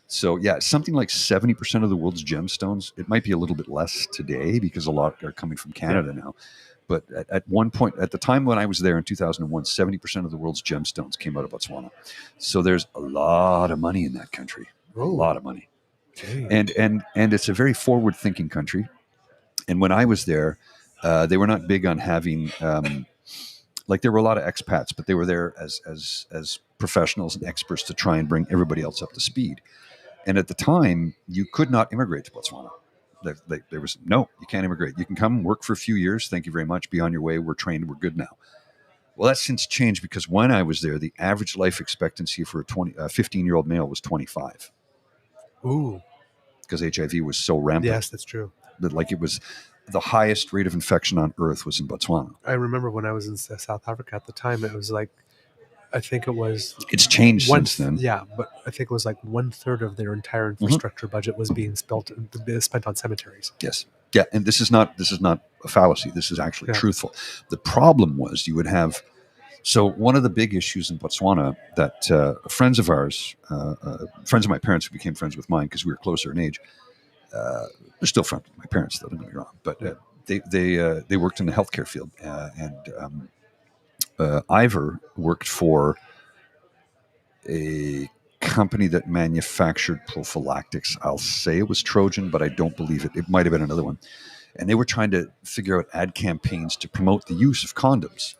So, yeah, something like 70% of the world's gemstones, it might be a little bit less today because a lot are coming from Canada now. But at one point, at the time when I was there in 2001, 70% of the world's gemstones came out of Botswana. So there's a lot of money in that country. A lot of money. And it's a very forward-thinking country. And when I was there, they were not big on having... there were a lot of expats, but they were there as professionals and experts to try and bring everybody else up to speed. And at the time, you could not immigrate to Botswana. There was no, you can't immigrate. You can come work for a few years. Thank you very much. Be on your way. We're trained. We're good now. Well, that's since changed because when I was there, the average life expectancy for a 15-year-old male was 25. Ooh. Because HIV was so rampant. Yes, that's true. That it was the highest rate of infection on earth was in Botswana. I remember when I was in South Africa at the time, it was like, I think it was... It's changed since then. Yeah, but I think it was like 1/3 of their entire infrastructure budget was being spent on cemeteries. Yes. Yeah, and this is not a fallacy. This is actually truthful. The problem was you would have... So one of the big issues in Botswana that friends of ours, friends of my parents who became friends with mine because we were closer in age, they're still friends with my parents, though, don't get me wrong, but they worked in the healthcare field. Ivor worked for a company that manufactured prophylactics. I'll say it was Trojan, but I don't believe it. It might have been another one. And they were trying to figure out ad campaigns to promote the use of condoms,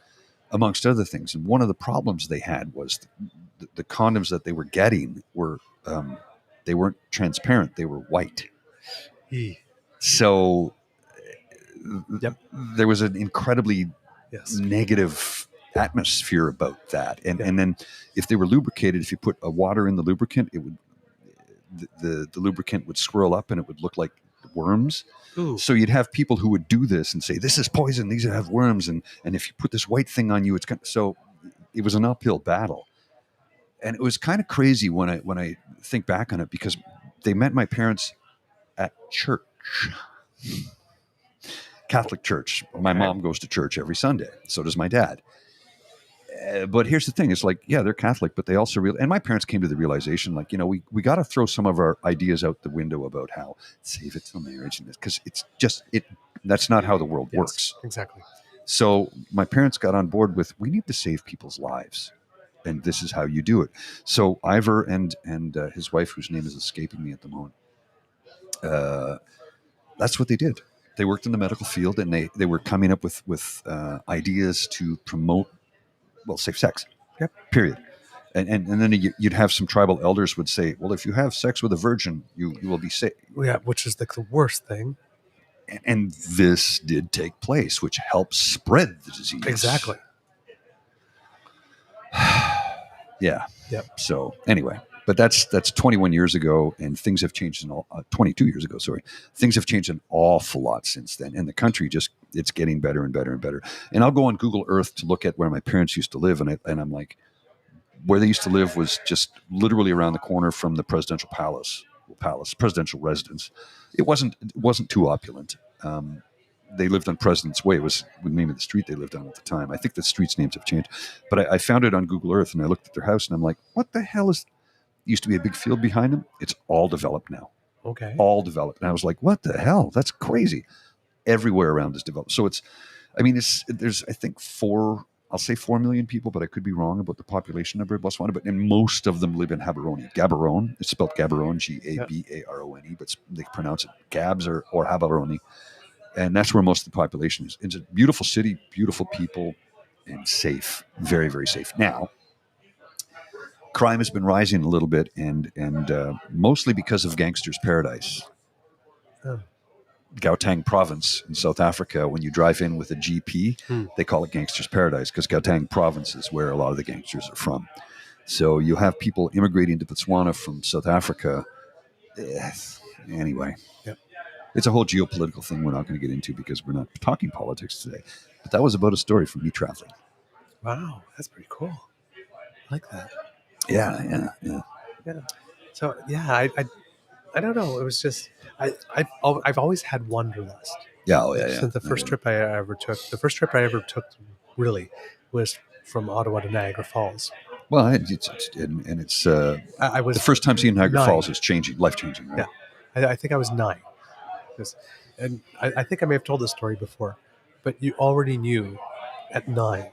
amongst other things. And one of the problems they had was the condoms that they were getting were they weren't transparent. They were white. So there was an incredibly negative atmosphere about that. And then if they were lubricated, if you put a water in the lubricant, it would the lubricant would swirl up and it would look like worms. Ooh. So you'd have people who would do this and say, this is poison, these have worms, and if you put this white thing on you, it's kind of, so it was an uphill battle. And it was kind of crazy when I think back on it, because they met my parents at church, Catholic church. My mom goes to church every Sunday. So does my dad. But here's the thing. It's like, yeah, they're Catholic, but they also and my parents came to the realization, like, we got to throw some of our ideas out the window about how save it till marriage. Because it's just, that's not how the world works. Exactly. So my parents got on board with, we need to save people's lives. And this is how you do it. So Ivor and his wife, whose name is escaping me at the moment, that's what they did. They worked in the medical field, and they were coming up with ideas to promote, safe sex. Yep. Period. And then you'd have some tribal elders would say, well, if you have sex with a virgin, you will be safe. Yeah, which is the worst thing. And this did take place, which helps spread the disease. Exactly. Yeah. Yep. So anyway, but that's 21 years ago, and things have changed 22 years ago. Sorry, things have changed an awful lot since then, and the country it's getting better and better and better. And I'll go on Google Earth to look at where my parents used to live, and I'm like, where they used to live was just literally around the corner from the presidential presidential residence. It wasn't too opulent. They lived on President's Way. It was the name of the street they lived on at the time. I think the street's names have changed. But I found it on Google Earth, and I looked at their house, and I'm like, what the hell is... Used to be a big field behind them. It's all developed now. Okay. All developed. And I was like, what the hell? That's crazy. Everywhere around is developed. So there's, I think, 4 million people, but I could be wrong about the population number of Botswana. But most of them live in Gaborone. Gaborone, it's spelled Gaborone, Gabarone, but they pronounce it Gabs or Gaborone. And that's where most of the population is. It's a beautiful city, beautiful people, and safe. Very, very safe. Now, crime has been rising a little bit, and mostly because of Gangster's Paradise. Oh. Gauteng province in South Africa, when you drive in with a GP, they call it Gangster's Paradise, because Gauteng province is where a lot of the gangsters are from. So you have people immigrating to Botswana from South Africa. Anyway. Yep. It's a whole geopolitical thing we're not going to get into, because we're not talking politics today. But that was about a story from me traveling. Wow, that's pretty cool. I like that. Yeah. So I don't know. It was just I've always had wanderlust. Since the first trip I ever took, really, was from Ottawa to Niagara Falls. Well, I was the first time seeing Niagara Falls was life changing. Right? Yeah, I think I was 9. And I think I may have told this story before, but you already knew at 9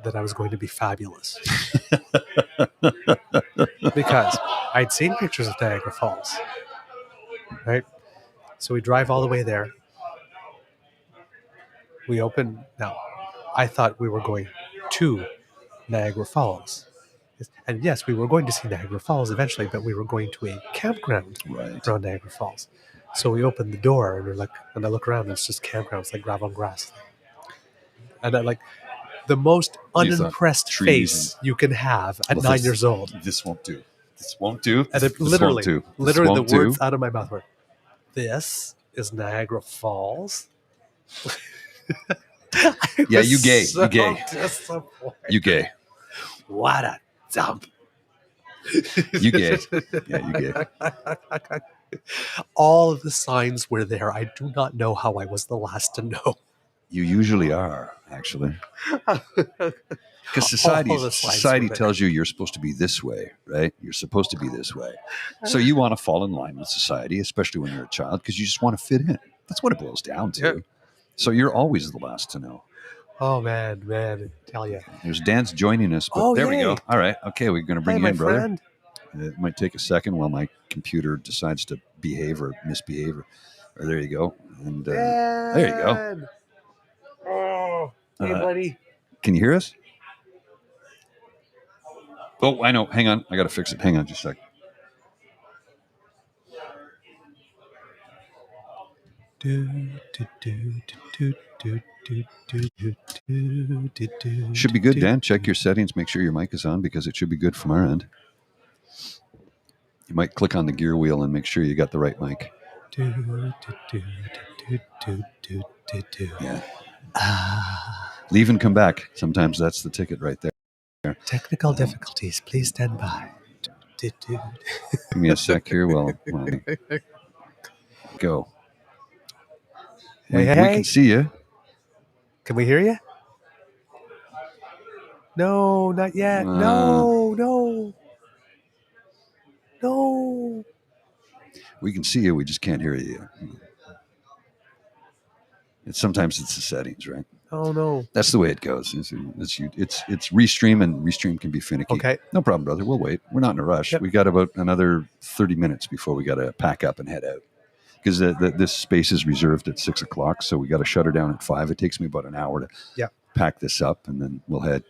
that I was going to be fabulous. Because I'd seen pictures of Niagara Falls, right? So we drive all the way there. We open. Now, I thought we were going to Niagara Falls. And yes, we were going to see Niagara Falls eventually, but we were going to a campground around Niagara Falls. So we opened the door, and I look around, and it's just campgrounds, like gravel and grass. And I like the most unimpressed face you can have at 9 years old. This won't do. This won't do. And literally the words out of my mouth were, "This is Niagara Falls." Yeah, you gay. You gay. What a dump. You gay. Yeah, you gay. All of the signs were there. I do not know how I was the last to know. You usually are, actually. Because society tells you you're supposed to be this way, right? You're supposed to be this way. So you want to fall in line with society, especially when you're a child, because you just want to fit in. That's what it boils down to. Yeah. So you're always the last to know. Oh, man, tell you. There's Dan's joining us, but there we go. All right. Okay, we're going to bring you in, brother. Friend. It might take a second while my computer decides to behave or misbehave. Or there you go. And there you go. Oh, hey, buddy. Can you hear us? Oh, I know. Hang on. I got to fix it. Hang on just a sec. Should be good, Dan. Check your settings. Make sure your mic is on because it should be good from our end. You might click on the gear wheel and make sure you got the right mic. Yeah. Leave and come back. Sometimes that's the ticket right there. Technical difficulties. Please stand by. Give me a sec here. Well, go. We can see you. Can we hear you? No, not yet. No. We can see you. We just can't hear you. Sometimes it's the settings, right? Oh no. That's the way it goes. It's restream, and restream can be finicky. Okay. No problem, brother. We'll wait. We're not in a rush. Yep. We got about another 30 minutes before we got to pack up and head out. Because this space is reserved at 6 o'clock, so we got to shut her down at 5. It takes me about an hour to pack this up, and then we'll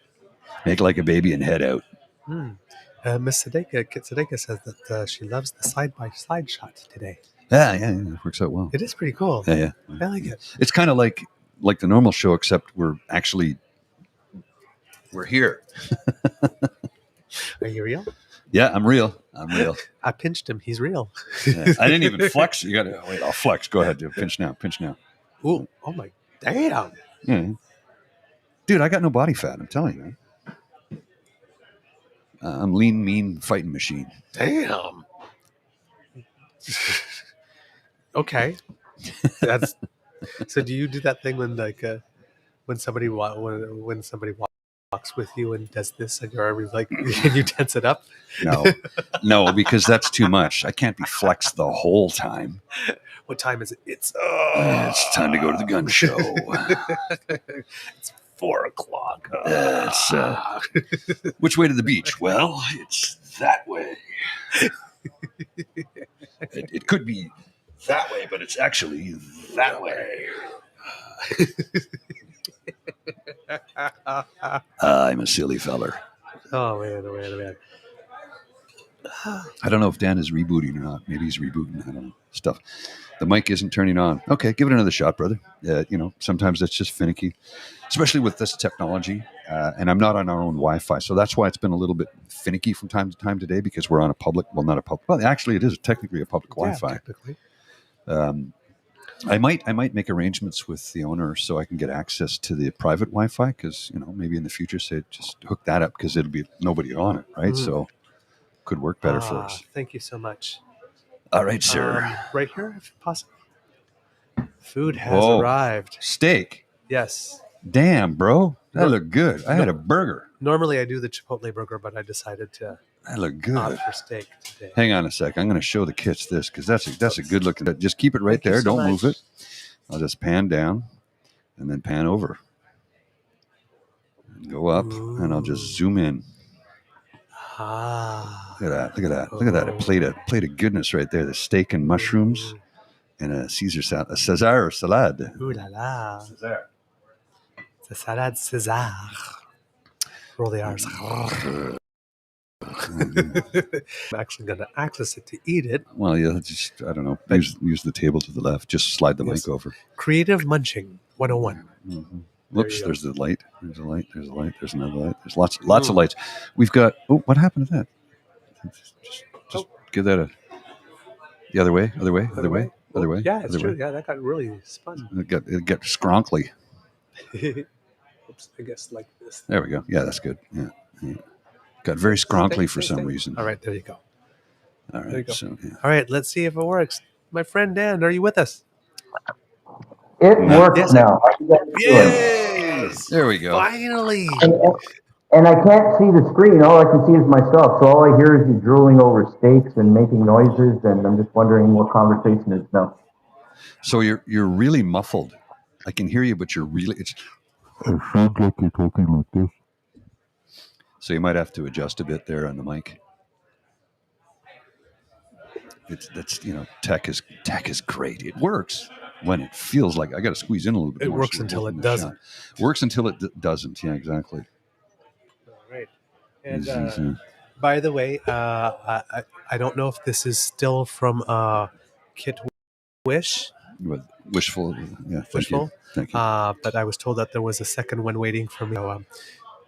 make like a baby and head out. Miss Sadeka, Kit Sadeka says that she loves the side-by-side shot today. Yeah, it works out well. It is pretty cool. Yeah. I like it. It's kind of like the normal show, except we're here. Are you real? Yeah, I'm real. I pinched him. He's real. Yeah, I didn't even flex. You got to wait. I'll flex. Go ahead, dude. Pinch now. Ooh, oh my, damn. Yeah. Dude, I got no body fat. I'm telling you, man. I'm lean, mean, fighting machine. Damn. Okay. That's so. Do you do that thing when when somebody walks with you and does this, and your arm is like, and you tense it up? No, because that's too much. I can't be flexed the whole time. What time is it? It's time to go to the gun show. It's 4 o'clock. Which way to the beach? Well, it's that way. It could be that way, but it's actually that way. I'm a silly feller. Oh man. I don't know if Dan is rebooting or not. Maybe he's rebooting. I don't know. Stuff. The mic isn't turning on. Okay, give it another shot, brother. Sometimes that's just finicky, especially with this technology. And I'm not on our own Wi-Fi, so that's why it's been a little bit finicky from time to time today, because we're on a public. Well, not a public. Well, actually, it is technically a public Wi-Fi. Technically. I might make arrangements with the owner so I can get access to the private Wi-Fi, because maybe in the future, say just hook that up, because it'll be nobody on it, right? So could work better for us. Thank you so much. All right, sir. Right here, if possible. Food has arrived. Steak. Yes. Damn, bro, that looked good. I had a burger. Normally, I do the Chipotle burger, but I decided to. That looked good. Opt for steak today. Hang on a sec. I'm going to show the kids this, because that's a good looking. Just keep it right there. Don't move it. I'll just pan down and then pan over. And go up, and I'll just zoom in. Look at that. A plate of goodness right there. The steak and mushrooms and a Caesar salad. A Caesar salad. Ooh la la. Caesar. It's a salad Caesar. Roll the R's. I'm actually going to access it to eat it. Well, yeah, just, I don't know. Use the table to the left. Just slide the mic over. Creative munching 101. Mm-hmm. Whoops, there's the light. There's a light. There's a light. There's another light. There's lots of lights. We've got, what happened to that? Just give that the other way. Yeah, it's true. Yeah, that got really spun. It got scronkly. Oops, I guess like this. There we go. Yeah, that's good. Yeah. Got very scronkly for some reason. All right, there you go. All right. There you go. So, yeah. All right, let's see if it works. My friend Dan, are you with us? It works now. Yes! There we go. Finally. And I can't see the screen. All I can see is myself. So all I hear is you drooling over steaks and making noises. And I'm just wondering what conversation is now. So you're really muffled. I can hear you, but you're really. It sounds like you're talking like this. So you might have to adjust a bit there on the mic. Tech is great. It works when it feels like I got to squeeze in a little bit. It more works until it doesn't. Works until it doesn't. Yeah, exactly. All right. And by the way, I don't know if this is still from Kit Wish. Wishful. Yeah, thank Wishful. you. Thank you. But I was told that there was a second one waiting for me. So,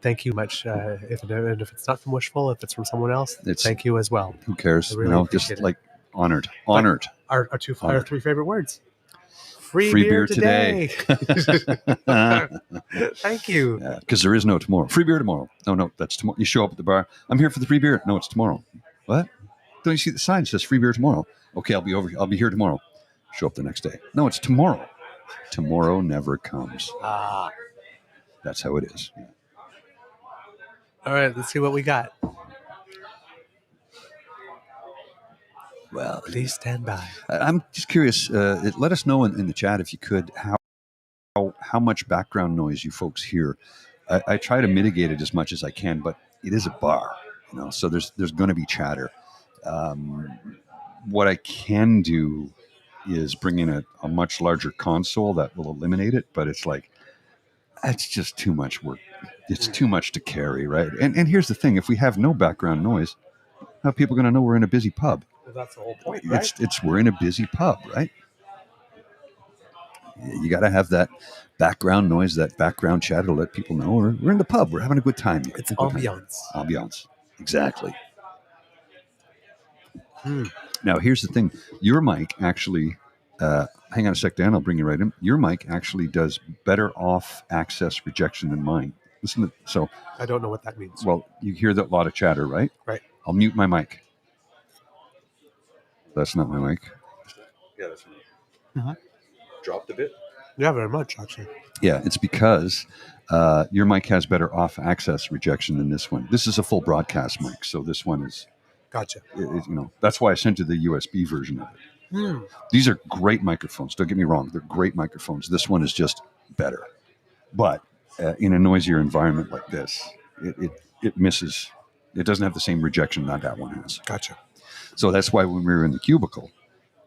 thank you much. If it's not from Wishful, if it's from someone else, thank you as well. Who cares? I really appreciate just it. like honored. But our three favorite words. Free beer today. Thank you. Because there is no tomorrow. Free beer tomorrow. No, that's tomorrow. You show up at the bar. I'm here for the free beer. No, it's tomorrow. What? Don't you see the sign? It says free beer tomorrow. Okay, I'll be here tomorrow. Show up the next day. No, it's tomorrow. Tomorrow never comes. That's how it is. Yeah. All right, let's see what we got. Well, please stand by. I'm just curious. Let us know in the chat if you could how much background noise you folks hear. I try to mitigate it as much as I can, but it is a bar, so there's going to be chatter. What I can do is bring in a much larger console that will eliminate it, but it's like that's just too much work. It's too much to carry, right? And here's the thing: if we have no background noise, how are people going to know we're in a busy pub? Well, that's the whole point, right? We're in a busy pub, right? You got to have that background noise, that background chatter to let people know we're in the pub. We're having a good time. It's ambiance. Ambiance. Exactly. Now, here's the thing. Your mic actually, hang on a sec, Dan, I'll bring you right in. Your mic actually does better off access rejection than mine. Listen to, so. I don't know what that means. Well, you hear that lot of chatter, right? Right. I'll mute my mic. That's not my mic. Yeah, that's right. Dropped a bit. Yeah, very much, actually. Yeah, it's because your mic has better off-access rejection than this one. This is a full broadcast mic, so this one is... Gotcha. That's why I sent you the USB version of it. These are great microphones. Don't get me wrong. They're great microphones. This one is just better. But in a noisier environment like this, it misses... It doesn't have the same rejection that one has. Gotcha. So that's why when we were in the cubicle,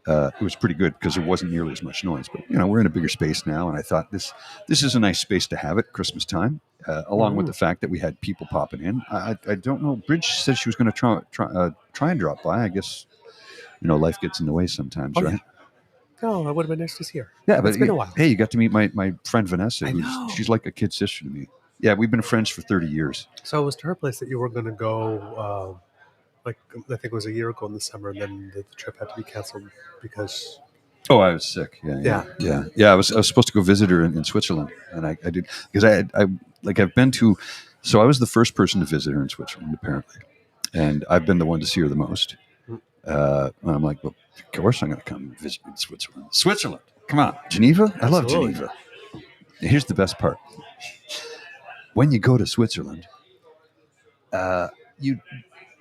it was pretty good because there wasn't nearly as much noise. But, we're in a bigger space now, and I thought this is a nice space to have at Christmas time, along with the fact that we had people popping in. I don't know. Bridge said she was going to try and drop by. I guess, life gets in the way sometimes, right? Yeah. No, it would have been nice to see her. Yeah, but it's been a while. Hey, you got to meet my friend Vanessa. I know. She's like a kid sister to me. Yeah, we've been friends for 30 years. So it was to her place that you were going to go... I think it was a year ago in the summer, and then the trip had to be canceled because... Oh, I was sick. Yeah. I was supposed to go visit her in Switzerland, and I did because I've been to. So I was the first person to visit her in Switzerland, apparently, and I've been the one to see her the most. And I'm like, well, of course I'm going to come visit in Switzerland. Switzerland, come on, Geneva. I love Geneva. And here's the best part: when you go to Switzerland,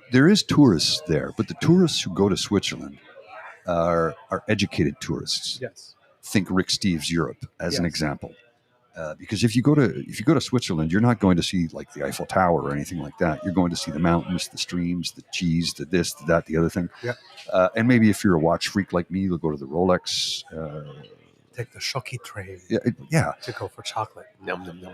there is tourists there, but the tourists who go to Switzerland are educated tourists. Yes. Think Rick Steves Europe as an example, because if you go to Switzerland, you're not going to see like the Eiffel Tower or anything like that. You're going to see the mountains, the streams, the cheese, the this, the that, the other thing. Yeah. And maybe if you're a watch freak like me, you'll go to the Rolex. Take the Shocky train. Yeah. To go for chocolate. Yum, yum, yum.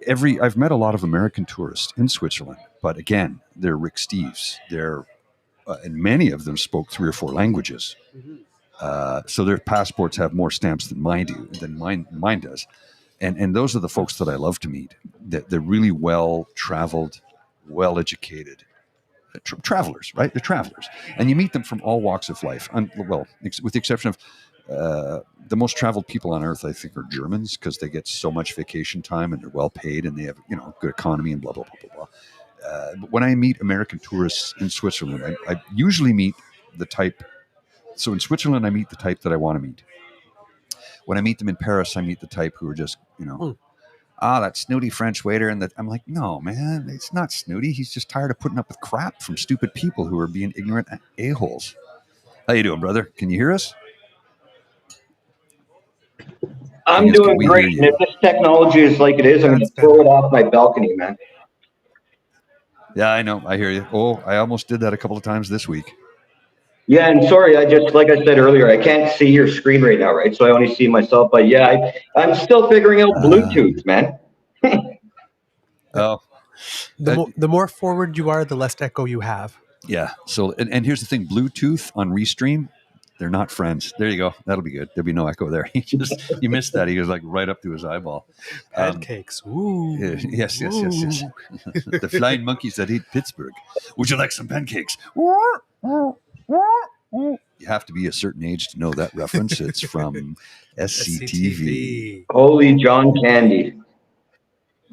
And I've met a lot of American tourists in Switzerland, but again, they're Rick Steves. And many of them spoke 3 or 4 languages. So their passports have more stamps than mine does. And those are the folks that I love to meet. They're really well-traveled, well-educated travelers, right? They're travelers. And you meet them from all walks of life. With the exception of the most traveled people on earth, I think, are Germans because they get so much vacation time and they're well-paid and they have, good economy and blah, blah, blah, blah, blah. But when I meet American tourists in Switzerland, I usually meet the type. So in Switzerland, I meet the type that I want to meet. When I meet them in Paris, I meet the type who are just, that snooty French waiter. And I'm like, no, man, it's not snooty. He's just tired of putting up with crap from stupid people who are being ignorant a-holes. How you doing, brother? Can you hear us? I'm doing great. And if this technology is like it is, I'm going to throw it off my balcony, man. Yeah, I know. I hear you. Oh, I almost did that a couple of times this week. Yeah, and sorry, like I said earlier, I can't see your screen right now, right? So I only see myself. But yeah, I'm still figuring out Bluetooth, man. The more forward you are, the less echo you have. Yeah. So, and here's the thing: Bluetooth on Restream They're not friends. There you go. That'll be good. There'll be no echo there. You missed that. He was like right up to his eyeball. Pancakes. Ooh. Yes. The flying monkeys that eat Pittsburgh. Would you like some pancakes? You have to be a certain age to know that reference. It's from SCTV. Holy John Candy.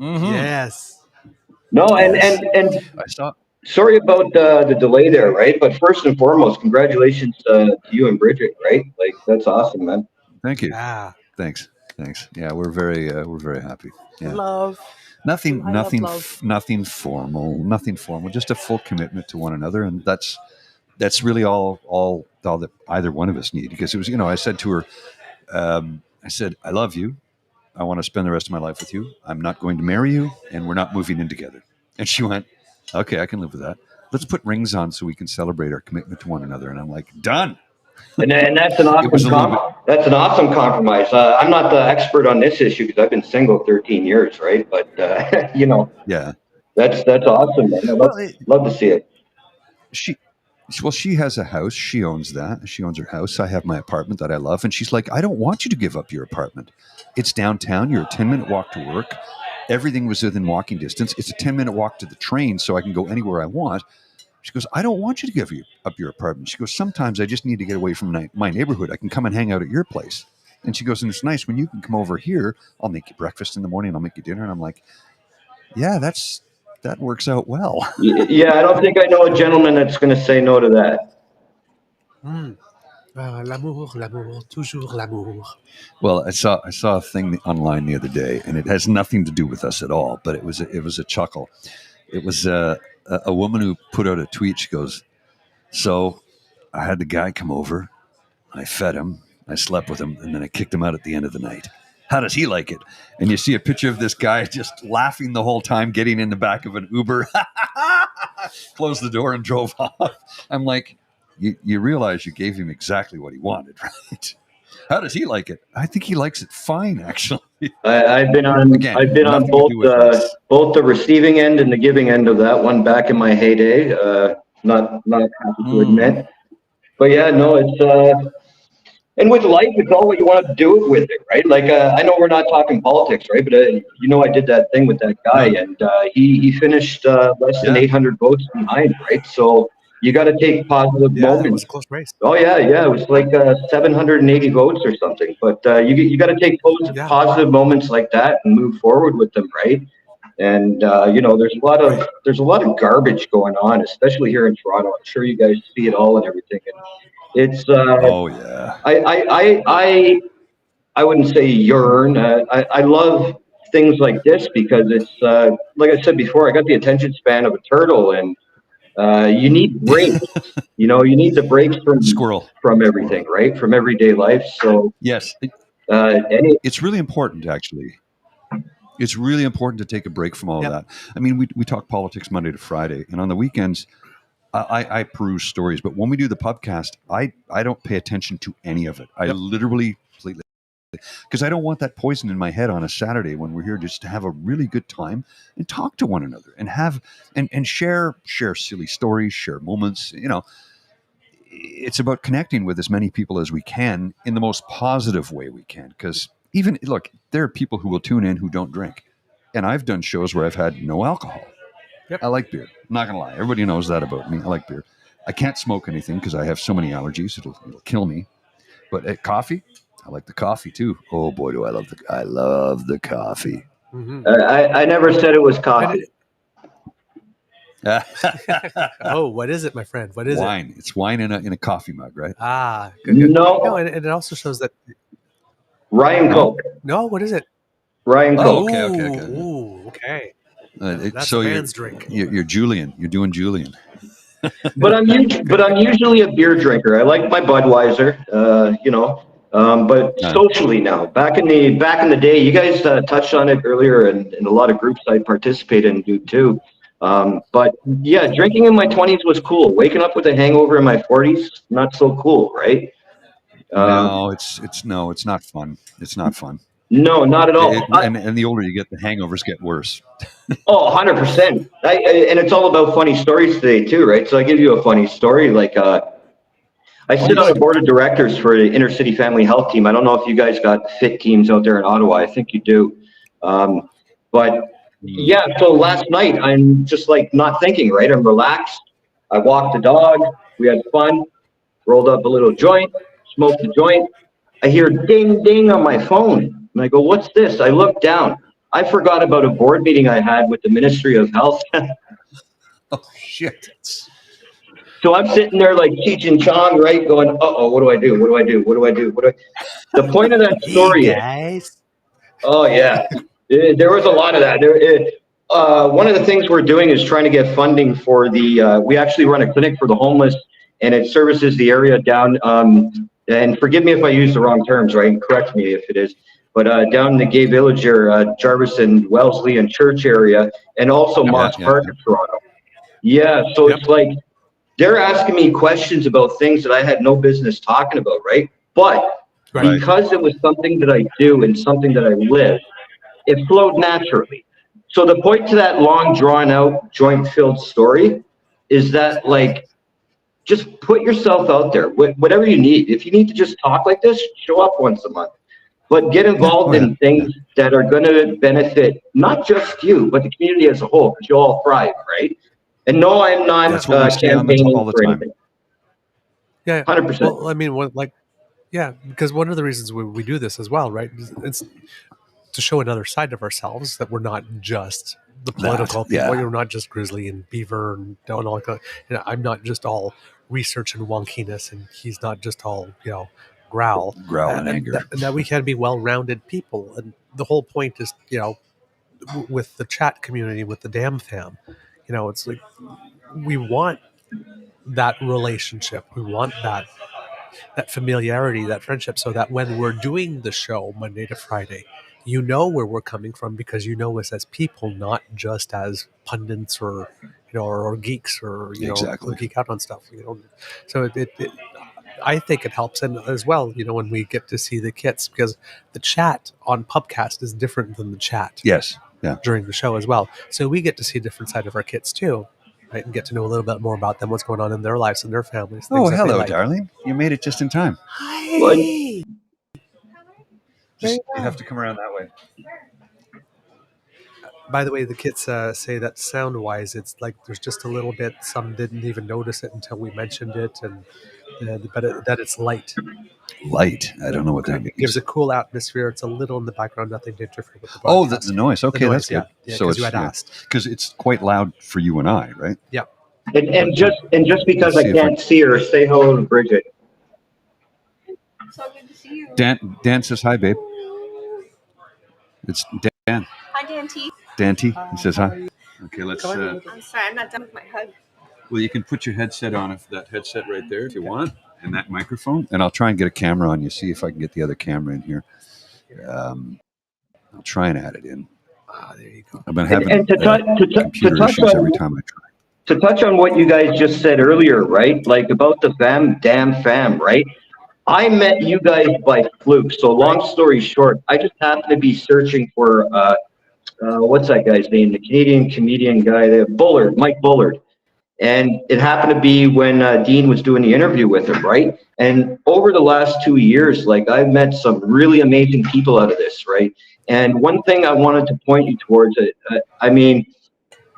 Mm-hmm. Yes. No, and I saw. Sorry about the delay there, right? But first and foremost, congratulations to you and Bridget, right? Like that's awesome, man. Thank you. Ah. Thanks. Yeah, we're very happy. Yeah. Love. Nothing formal. Nothing formal. Just a full commitment to one another, and that's really all that either one of us need. Because it was, I said to her, I said, I love you. I want to spend the rest of my life with you. I'm not going to marry you, and we're not moving in together. And she went, okay, I can live with that. Let's put rings on so we can celebrate our commitment to one another. And I'm like, done. And that's an awesome that's an awesome compromise. I'm not the expert on this issue because I've been single 13 years, right? But yeah, that's awesome, man. Love to see it. She has a house. She owns that. She owns her house. I have my apartment that I love. And she's like, I don't want you to give up your apartment. It's downtown. You're a 10-minute walk to work. Everything was within walking distance. It's a 10-minute walk to the train, so I can go anywhere I want. She goes, I don't want you to give up your apartment. She goes, sometimes I just need to get away from my neighborhood. I can come and hang out at your place. And she goes, and it's nice when you can come over here. I'll make you breakfast in the morning. I'll make you dinner. And I'm like, yeah, that works out well. Yeah, I don't think I know a gentleman that's going to say no to that. L'amour, toujours l'amour. Well, I saw a thing online the other day, and it has nothing to do with us at all. But it was a chuckle. It was a woman who put out a tweet. She goes, so I had the guy come over. I fed him. I slept with him, and then I kicked him out at the end of the night. How does he like it? And you see a picture of this guy just laughing the whole time, getting in the back of an Uber, closed the door and drove off. I'm like, you realize you gave him exactly what he wanted, right? How does he like it? I think he likes it fine, actually. I've been on both the receiving end and the giving end of that one back in my heyday. Not happy to admit, but yeah, no, it's and with life, it's all what you want to do with it, right? Like I know we're not talking politics, right? But I did that thing with that guy, and he finished less than 800 votes behind, right? So you got to take positive moments. It was a close race. Oh yeah, it was like 780 votes or something. But you got to take positive moments like that and move forward with them, right? And there's a lot of garbage going on, especially here in Toronto. I'm sure you guys see it all and everything. And it's oh yeah. I wouldn't say yearn. I love things like this because it's like I said before. I got the attention span of a turtle, and you need breaks. You need the breaks from everything, right? From everyday life. So yes, it's really important, actually. It's really important to take a break from all of that. I mean, we talk politics Monday to Friday, and on the weekends, I peruse stories. But when we do the PubCast, I don't pay attention to any of it. I literally completely, because I don't want that poison in my head on a Saturday when we're here just to have a really good time and talk to one another and have and share silly stories, share moments. It's about connecting with as many people as we can in the most positive way we can. Because even look, there are people who will tune in who don't drink, and I've done shows where I've had no alcohol. Yep. I like beer. I'm not gonna lie, everybody knows that about me. I like beer. I can't smoke anything because I have so many allergies; it'll kill me. But coffee, I like the coffee too. Oh boy, do I love the coffee. Mm-hmm. I never said it was coffee. Oh, what is it, my friend? What is wine? It's wine in a coffee mug, right? Ah, good. No, and it also shows that Ryan Coke. No, what is it? Ryan Coke. Okay. Ooh, okay. That's a man's drink. You're Julian. You're doing Julian. But I'm usually a beer drinker. I like my Budweiser. But socially now. Back in the day, you guys touched on it earlier, and in a lot of groups I participate in do too. But yeah, drinking in my 20s was cool. Waking up with a hangover in my 40s, not so cool, right? No, it's not fun. It's not fun. No, not at all. And the older you get, the hangovers get worse. Oh, 100%. And it's all about funny stories today too, right? So I give you a funny story. Like I sit on the board of directors for the inner city family health team. I don't know if you guys got fit teams out there in Ottawa. I think you do. But yeah, so last night I'm just like not thinking, right? I'm relaxed. I walked the dog. We had fun. Rolled up a little joint, smoked the joint. I hear ding, ding on my phone. And I go, what's this? I look down. I forgot about a board meeting I had with the Ministry of Health. Oh, shit. So I'm sitting there like Cheech and Chong, right? Going, uh-oh, what do I do? What do I do? What do I do? What do I... The point of that Hey story is, guys. oh yeah, there was a lot of that. One of the things we're doing is trying to get funding for the. We actually run a clinic for the homeless, and it services the area down. And forgive me if I use the wrong terms, right? Correct me if it is. But down in the gay village here, Jarvis and Wellesley and Church area, and also Moss Park of Toronto. Yeah, so it's like they're asking me questions about things that I had no business talking about, right? But because it was something that I do and something that I live, it flowed naturally. So the point to that long drawn out joint filled story is that like just put yourself out there, whatever you need. If you need to just talk like this, show up once a month. But get involved in things that are going to benefit not just you, but the community as a whole, because you all thrive, right? And no, I'm not That's what we say on the campaigning all the for time. anything. Yeah. 100%. Well, I mean, because one of the reasons we do this as well, right? It's to show another side of ourselves, that we're not just the political people. You're not just Grizzly and Beaver and all that. I'm not just all research and wonkiness, and he's not just all growl and anger. and that we can be well-rounded people. And the whole point is, with the chat community, with the Damn Fam, it's like we want that relationship. We want that familiarity, that friendship, so that when we're doing the show Monday to Friday, where we're coming from, because you know us as people, not just as pundits or or geeks, or geek out on stuff. So I think it helps, and as well, when we get to see the kits, because the chat on PubCast is different than the chat during the show as well. So we get to see a different side of our kits too. Right, and get to know a little bit more about them, what's going on in their lives and their families. Oh, hello, darling. You made it just in time. Hi. You have to come around that way. By the way, the kids say that sound-wise, it's like there's just a little bit. Some didn't even notice it until we mentioned it, and that it's light. Light. I don't know what that means. It gives a cool atmosphere. It's a little in the background, nothing to interfere with the podcast. Oh, the noise. Okay, that's good. Yeah, so you had asked. Because it's quite loud for you and I, right? Yeah. And just because I can't see her, say hello to Bridget. So good to see you. Dan says hi, babe. It's Dan. Hi, Dante. Dante, he says hi. Okay, let's. I'm sorry, I'm not done with my hug. Well, you can put your headset on, if that headset right there, if you want, and that microphone. And I'll try and get a camera on you. See if I can get the other camera in here. I'll try and add it in. There you go. I've been having computer issues every time I try. To touch on what you guys just said earlier, right? Like about the damn fam, right? I met you guys by fluke. So long story short, I just happened to be searching for what's that guy's name? The Canadian comedian guy there, Mike Bullard. And it happened to be when Dean was doing the interview with him, right? And over the last 2 years, like I've met some really amazing people out of this, right? And one thing I wanted to point you towards, I mean,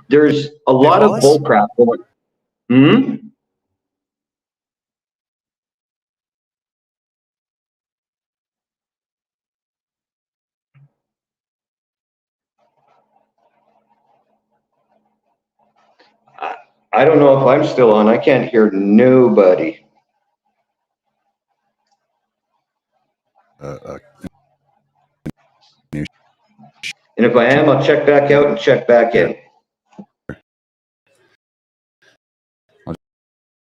there's a lot of bullcrap going. I don't know if I'm still on. I can't hear nobody. And if I am, I'll check back out and check back in. I'll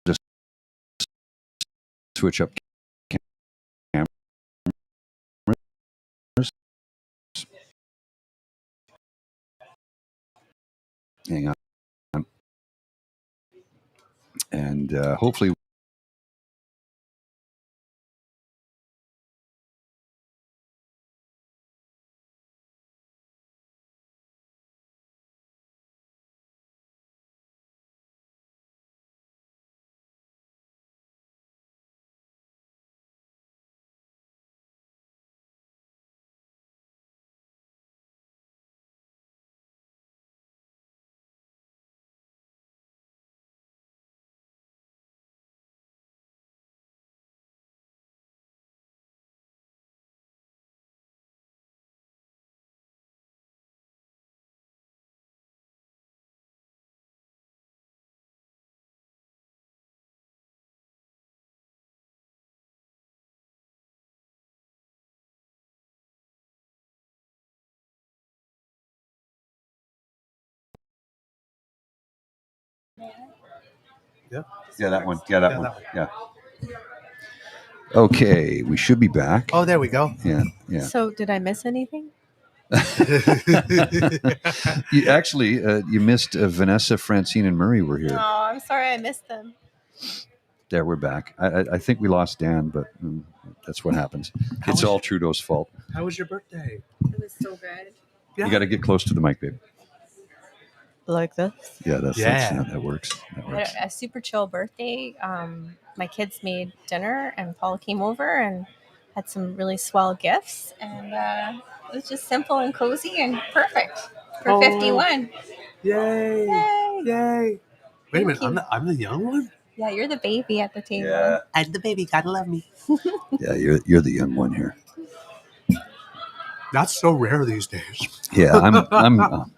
just switch up cameras. Hang on. And hopefully Yeah. Yeah, that one. Yeah, that Yeah, one. that one. Yeah. Okay, we should be back. Oh, there we go. Yeah, yeah. So, did I miss anything? You actually, you missed Vanessa, Francine, and Murray were here. Oh, I'm sorry I missed them. There, we're back. I think we lost Dan, but that's what happens. It's all Trudeau's fault. How was your birthday? It was so good. Yeah. You got to get close to the mic, babe. Like this? Yeah, that works. That I works. had a super chill birthday. My kids made dinner, and Paul came over and had some really swell gifts, and it was just simple and cozy and perfect for 51. Yay! Yay! Yay! Wait a minute, you. I'm the young one. Yeah, you're the baby at the table. Yeah, I'm the baby. Gotta love me. yeah. You're the young one here. That's so rare these days. Yeah, I'm.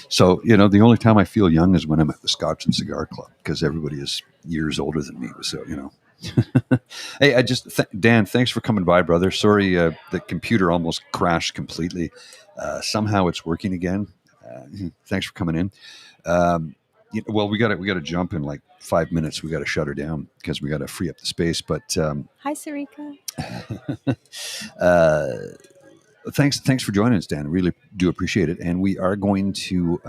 So the only time I feel young is when I'm at the Scotch and Cigar Club because everybody is years older than me. So Hey, Dan, thanks for coming by, brother. Sorry, the computer almost crashed completely. Somehow it's working again. Thanks for coming in. Well, we got to jump in like 5 minutes. We got to shut her down because we got to free up the space. But Hi, Sarika. Thanks for joining us, Dan. Really do appreciate it. And we are going to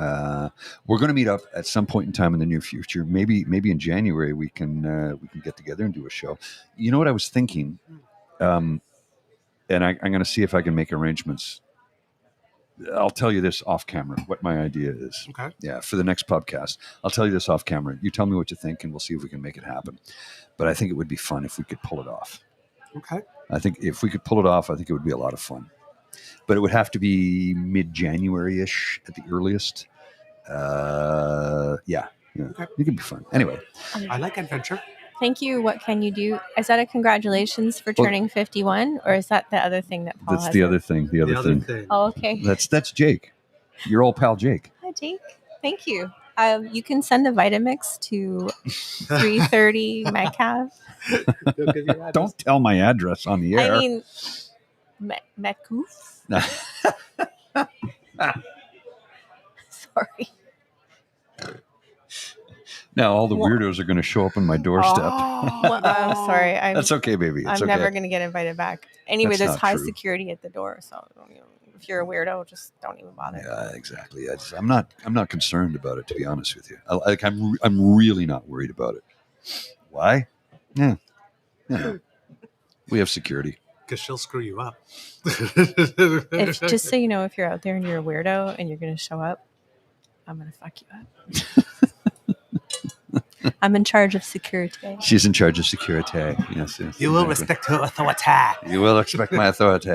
meet up at some point in time in the near future. Maybe in January we can get together and do a show. You know what I was thinking, and I'm going to see if I can make arrangements. I'll tell you this off camera what my idea is. Okay. Yeah, for the next podcast, I'll tell you this off camera. You tell me what you think, and we'll see if we can make it happen. But I think it would be fun if we could pull it off. Okay. I think if we could pull it off, I think it would be a lot of fun. But it would have to be mid-January-ish at the earliest. Yeah. Okay. It could be fun. Anyway, I like adventure. Thank you. What can you do? Is that a congratulations for turning 51, or is that the other thing that Paul that's has? the other thing. The other thing. Oh, okay. That's Jake. Your old pal Jake. Hi, Jake. Thank you. You can send a Vitamix to 330 Metcalf. Don't tell my address on the air. I mean, Metcalf. Sorry. Now all the weirdos are going to show up on my doorstep. Well, I'm sorry. That's okay, baby. It's I'm okay. never going to get invited back. Anyway, That's there's not high true. security at the door, so if you're a weirdo, just don't even bother. Yeah, exactly. I'm not concerned about it, to be honest with you. I'm really not worried about it. Why? Yeah. We have security. Because she'll screw you up. Just so you know, if you're out there and you're a weirdo and you're going to show up, I'm going to fuck you up. I'm in charge of security. She's in charge of security. Yes. You will respect her authority. You will respect my authority.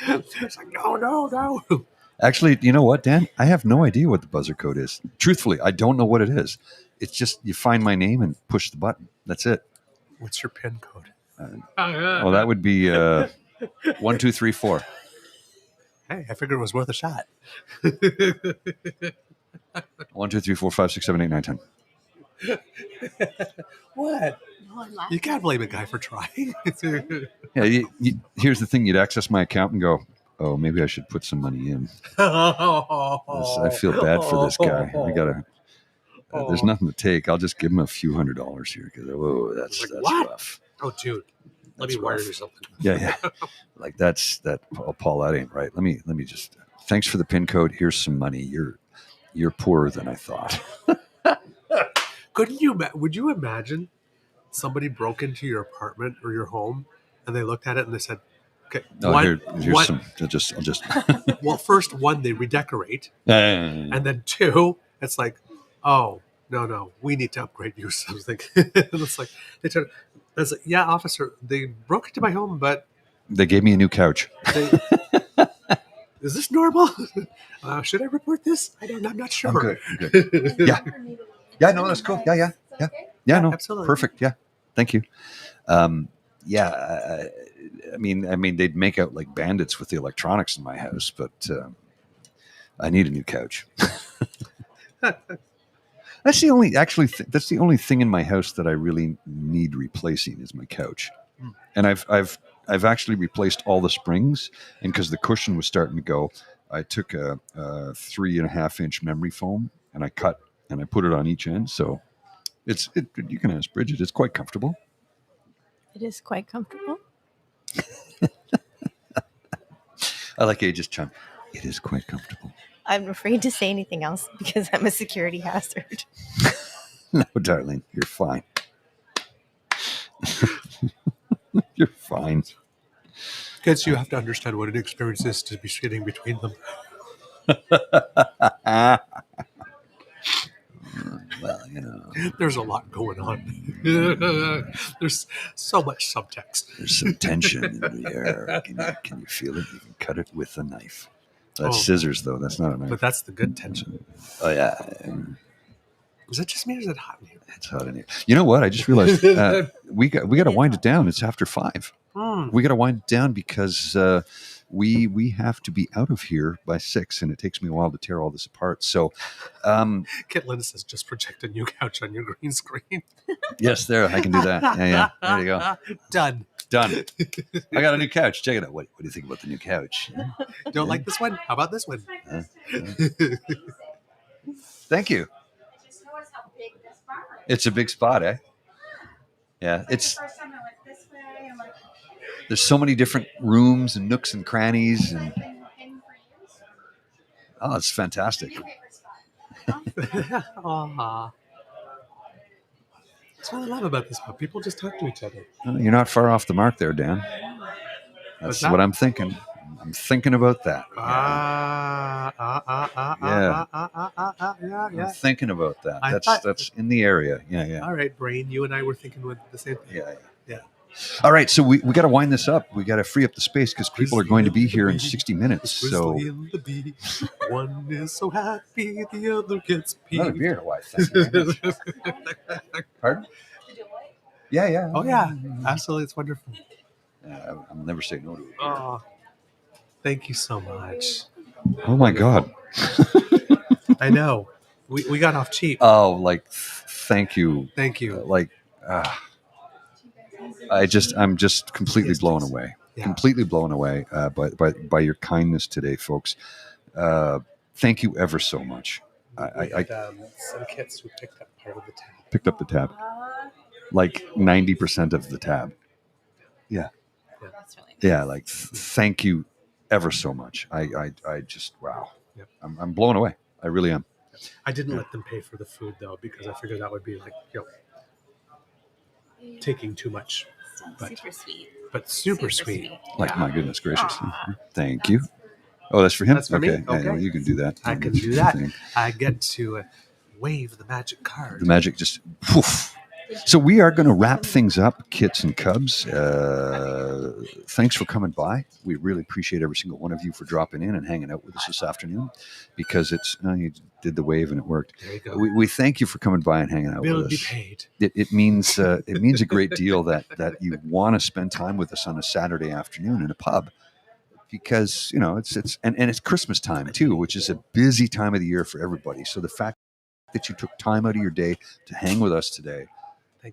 It's like, no. Actually, you know what, Dan? I have no idea what the buzzer code is. Truthfully, I don't know what it is. It's just you find my name and push the button. That's it. What's your PIN code? Well, that would be 1, 2, 3, 4. Hey, I figured it was worth a shot. 1, 2, 3, 4, 5, 6, 7, 8, 9, 10. What? You can't blame a guy for trying. Yeah. Here's the thing: you'd access my account and go, "Oh, maybe I should put some money in." I feel bad for this guy. I gotta. There's nothing to take. I'll just give him a few $100s here because that's rough. Oh, dude, let me wire you something. Yeah. Like that's Paul. That ain't right. Let me just. Thanks for the PIN code. Here's some money. You're poorer than I thought. Would you imagine somebody broke into your apartment or your home and they looked at it and they said, "Okay, here's some. I'll just. Well, first one they redecorate, and then two, it's like, oh no, we need to upgrade you something. And it's like it's like, yeah, officer, they broke into my home, but they gave me a new couch. Is this normal? Should I report this? I'm not sure. I'm good. Yeah, no, that's cool. Yeah. No, absolutely. Perfect. Yeah, thank you. I mean, they'd make out like bandits with the electronics in my house, but I need a new couch. That's the only thing in my house that I really need replacing is my couch, and I've actually replaced all the springs, and because the cushion was starting to go, I took a 3.5-inch memory foam and I cut and I put it on each end. So you can ask Bridget. It's quite comfortable. It is quite comfortable. I like Age's chime. It is quite comfortable. I'm afraid to say anything else because I'm a security hazard. No, darling, you're fine. You're fine. Kids, you have to understand what an experience is to be sitting between them. Well, you know. There's a lot going on. There's so much subtext. There's some tension in the air. Can you feel it? You can cut it with a knife. That's scissors, though. That's not a knife. But that's the good tension. Oh, yeah. Is it just me or is it hot in here? It's hot in here. You know what? I just realized we got to wind it down. It's after 5. We got to wind it down because we have to be out of here by 6, and it takes me a while to tear all this apart. So, Kit Linda says, just project a new couch on your green screen. Yes, there. I can do that. Yeah. There you go. Done. I got a new couch. Check it out. What do you think about the new couch? Don't like this one? How about this one? Thank you. It's a big spot, eh? Yeah, it's. There's so many different rooms and nooks and crannies, and it's fantastic. Aww. That's what I love about this pub. People just talk to each other. You're not far off the mark there, Dan. That's what I'm thinking. I'm thinking about that. Yeah. I'm thinking about that. That's in the area. Yeah. All right, Brain. You and I were thinking with the same thing. Yeah. All right, so we got to wind this up. We got to free up the space because people are going to be here in 60 minutes. So one is so happy, the other gets peeved. Another beer, why? Thank you very much. Pardon? Yeah. Oh yeah, absolutely. It's wonderful. I'll never say no to it. Oh, thank you so much. Oh my God. I know. We got off cheap. Oh, thank you. Thank you. I'm just completely blown away. Yeah. Completely blown away by your kindness today, folks. Thank you ever so much. I had some kids who picked up part of the tab. Picked up the tab. Like 90% of the tab. Yeah. That's really nice. Thank you ever so much. I just, wow. Yep. I'm blown away. I really am. I didn't let them pay for the food though, because I figured that would be taking too much. Super sweet. But super sweet. My goodness gracious. Thank you. Oh, that's for him? That's for me? Okay. Yeah, you can do that. I can do that. I get to wave the magic card. The magic just poof. So we are going to wrap things up, Kits and Cubs. Thanks for coming by. We really appreciate every single one of you for dropping in and hanging out with us this afternoon, because you did the wave and it worked. There you go. We thank you for coming by and hanging out with us. Be paid. It means a great deal that you want to spend time with us on a Saturday afternoon in a pub, because it's Christmas time too, which is a busy time of the year for everybody. So the fact that you took time out of your day to hang with us today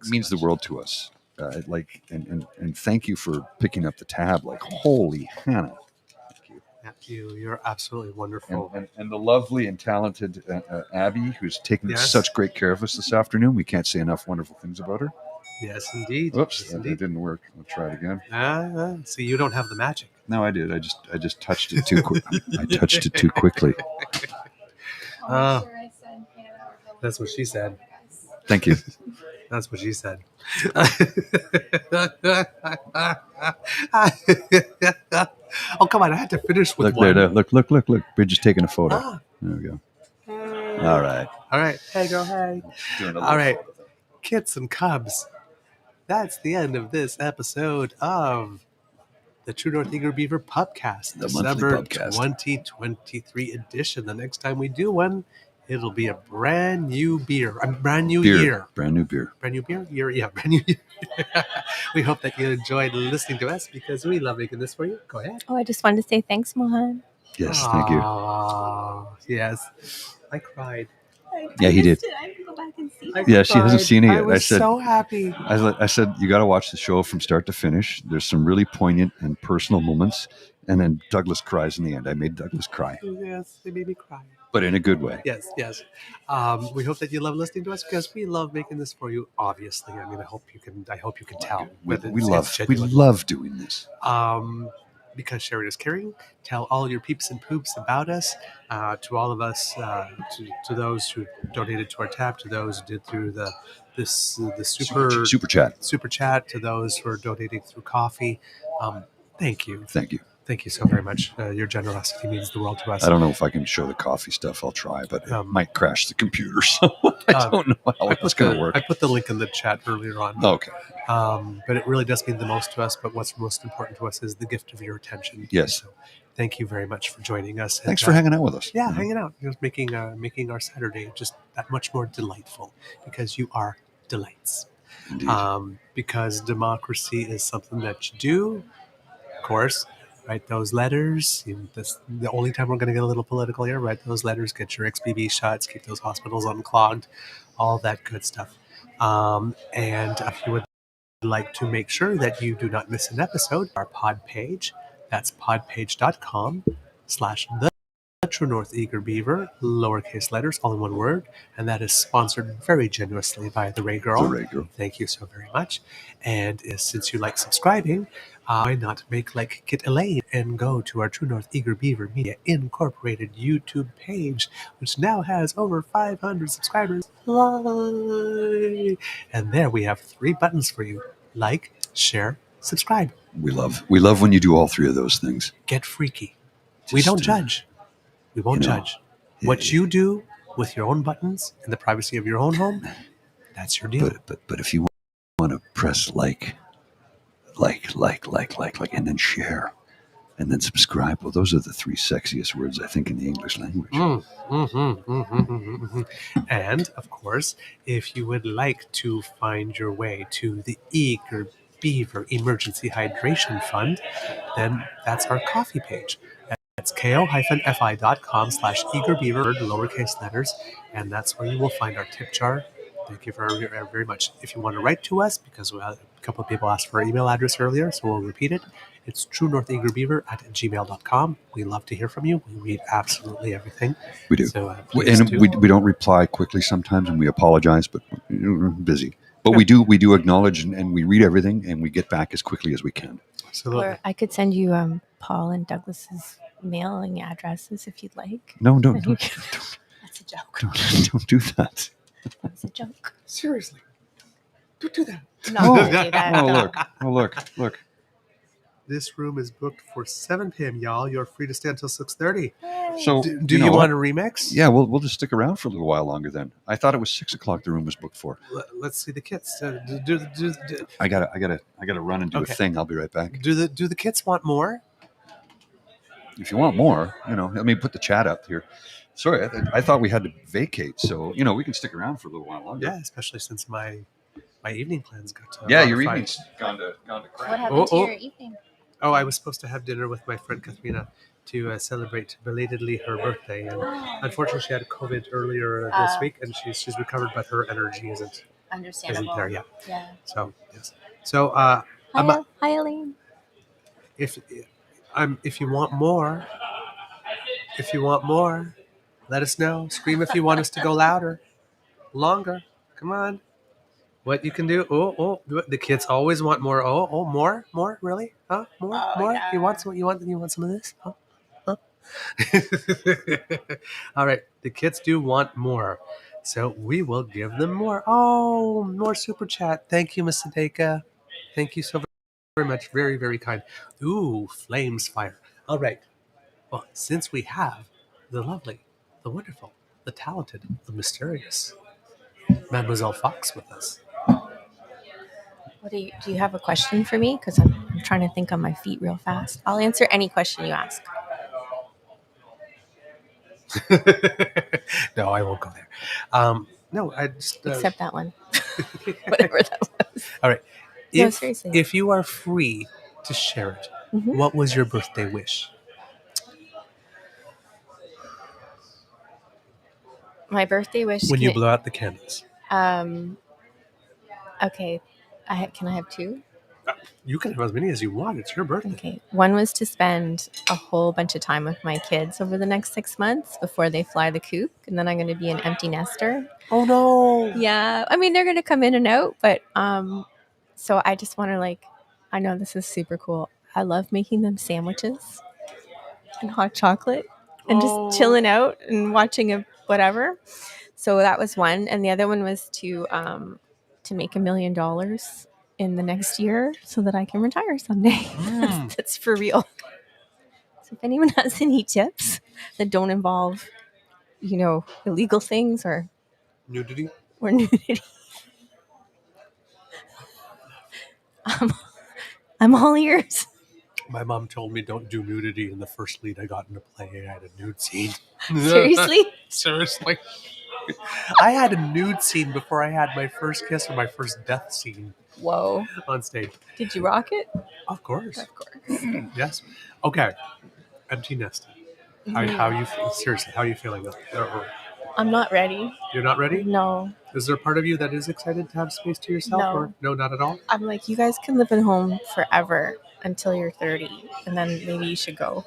means the world to us. And thank you for picking up the tab. Holy Hannah. Thank you. You're absolutely wonderful. And the lovely and talented Abby, who's taken such great care of us this afternoon. We can't say enough wonderful things about her. Yes, indeed. Oops, yes, that didn't work. We'll try it again. See, you don't have the magic. No, I did. I just touched it too quick. I touched it too quickly. That's what she said. Thank you. That's what she said. Oh, come on. I had to finish with one. Look. Bridget's taking a photo. There we go. All right. Hey, girl, hey. All right. Kits and Cubs. That's the end of this episode of the True North Eager Beaver PubCast. December 2023 edition. The next time we do one, it'll be a brand new year. Brand new beer. Brand new year? Yeah, brand new year. We hope that you enjoyed listening to us, because we love making this for you. Go ahead. Oh, I just wanted to say thanks, Mohan. Yes, thank you. Yes. I cried. Yeah, he did. I have to go back and hasn't seen it. Yeah, she hasn't cried. seen it yet. I was said, so happy. I said, you got to watch the show from start to finish. There's some really poignant and personal moments. And then Douglas cries in the end. I made Douglas cry, Yes, they made me cry. but in a good way. Yes, yes. We hope that you love listening to us because we love making this for you. Obviously, I mean, I hope you can tell. We that it's genuine. love doing this. Because sharing is caring. Tell all your peeps and poops about us. To all of us, to those who donated to our tab, to those who did through the super chat, to those who are donating through coffee. Thank you. Thank you so very much. Your generosity means the world to us. I don't know if I can show the coffee stuff. I'll try, but it might crash the computer. So I don't know how it's going to work. I put the link in the chat earlier on. Okay. But it really does mean the most to us. But what's most important to us is the gift of your attention. Yes. So thank you very much for joining us. Thanks for hanging out with us. Yeah, hanging out. Just making our Saturday just that much more delightful because you are delights. Indeed. Because democracy is something that you do, of course. Write those letters. The only time we're going to get a little political here. Write those letters. Get your XBB shots. Keep those hospitals unclogged. All that good stuff. And if you would like to make sure that you do not miss an episode, our pod page. That's podpage.com/the True North Eager Beaver, lowercase letters, all in one word, and that is sponsored very generously by the Ray Girl. The Ray Girl. Thank you so very much. And since you like subscribing, why not make like Kit Elaine and go to our True North Eager Beaver Media Incorporated YouTube page, which now has over 500 subscribers. Yay! And there we have 3 buttons for you: like, share, subscribe. We love when you do all 3 of those things. Get freaky. We don't judge. We won't judge. What you do with your own buttons in the privacy of your own home, that's your deal. But if you want to press like, and then share, and then subscribe, well, those are the 3 sexiest words, I think, in the English language. And, of course, if you would like to find your way to the Eager Beaver Emergency Hydration Fund, then that's our coffee page. That's ko-fi.com/eagerbeaver, lowercase letters, and that's where you will find our tip jar. Thank you very, very much. If you want to write to us, because a couple of people asked for our email address earlier, so we'll repeat it. It's truenortheagerbeaver@gmail.com. We love to hear from you. We read absolutely everything. We do. So, we don't reply quickly sometimes, and we apologize, but we're busy. But we do acknowledge and we read everything, and we get back as quickly as we can. Absolutely. Or I could send you Paul and Douglas's mailing addresses if you'd like. No, don't. That's a joke. Don't do that. That's a joke. Seriously. Don't do that. No, don't do that. Look. This room is booked for 7 p.m., y'all. You're free to stay until 6:30. So do you want a remix? Yeah, we'll just stick around for a little while longer then. I thought it was 6 o'clock the room was booked for. Let's see the kits. I gotta run and do a thing. I'll be right back. Do the kits want more? If you want more, let me put the chat up here. Sorry, I thought we had to vacate, so we can stick around for a little while longer. Yeah, especially since my evening plans got to your evening's gone to crap. What happened to your evening? Oh, I was supposed to have dinner with my friend Katharina to celebrate belatedly her birthday, and unfortunately she had COVID earlier this week, and she's recovered, but her energy isn't there yet. Yeah. So yes. So Hi, Elaine. If you want more, let us know. Scream if you want us to go louder, longer. Come on. What you can do? Oh! The kids always want more. Oh! More? Really? Huh? More? Yeah. You want some? You want some of this? Huh? All right. The kids do want more, so we will give them more. Oh, more super chat. Thank you, Miss Sadeka. Thank you so very much. Very, very kind. Ooh, flames fire. All right. Well, since we have the lovely, the wonderful, the talented, the mysterious Mademoiselle Fox with us. Do you have a question for me? Because I'm trying to think on my feet real fast. I'll answer any question you ask. No, I won't go there. No, I just except that one. Whatever that was. All right. Seriously. If you are free to share it, what was your birthday wish? My birthday wish. When you blow out the candles. Okay. Can I have two? You can have as many as you want. It's your birthday. Okay. One was to spend a whole bunch of time with my kids over the next 6 months before they fly the coop. And then I'm going to be an empty nester. Oh, no. Yeah. I mean, they're going to come in and out. But so I just want to I know this is super cool. I love making them sandwiches and hot chocolate and just chilling out and watching a whatever. So that was one. And the other one was to make $1 million in the next year so that I can retire someday. That's for real. So if anyone has any tips that don't involve, illegal things or Nudity? nudity, I'm all ears. My mom told me don't do nudity, and the first lead I got into play, I had a nude scene. Seriously? Seriously. I had a nude scene before I had my first kiss or my first death scene. Whoa. On stage. Did you rock it? Of course. Of course. Yes. Okay. Empty nesting. How you seriously? How are you feeling? I'm not ready. You're not ready? No. Is there a part of you that is excited to have space to yourself? No. Or no, not at all? I'm like, you guys can live at home forever until you're 30, and then maybe you should go.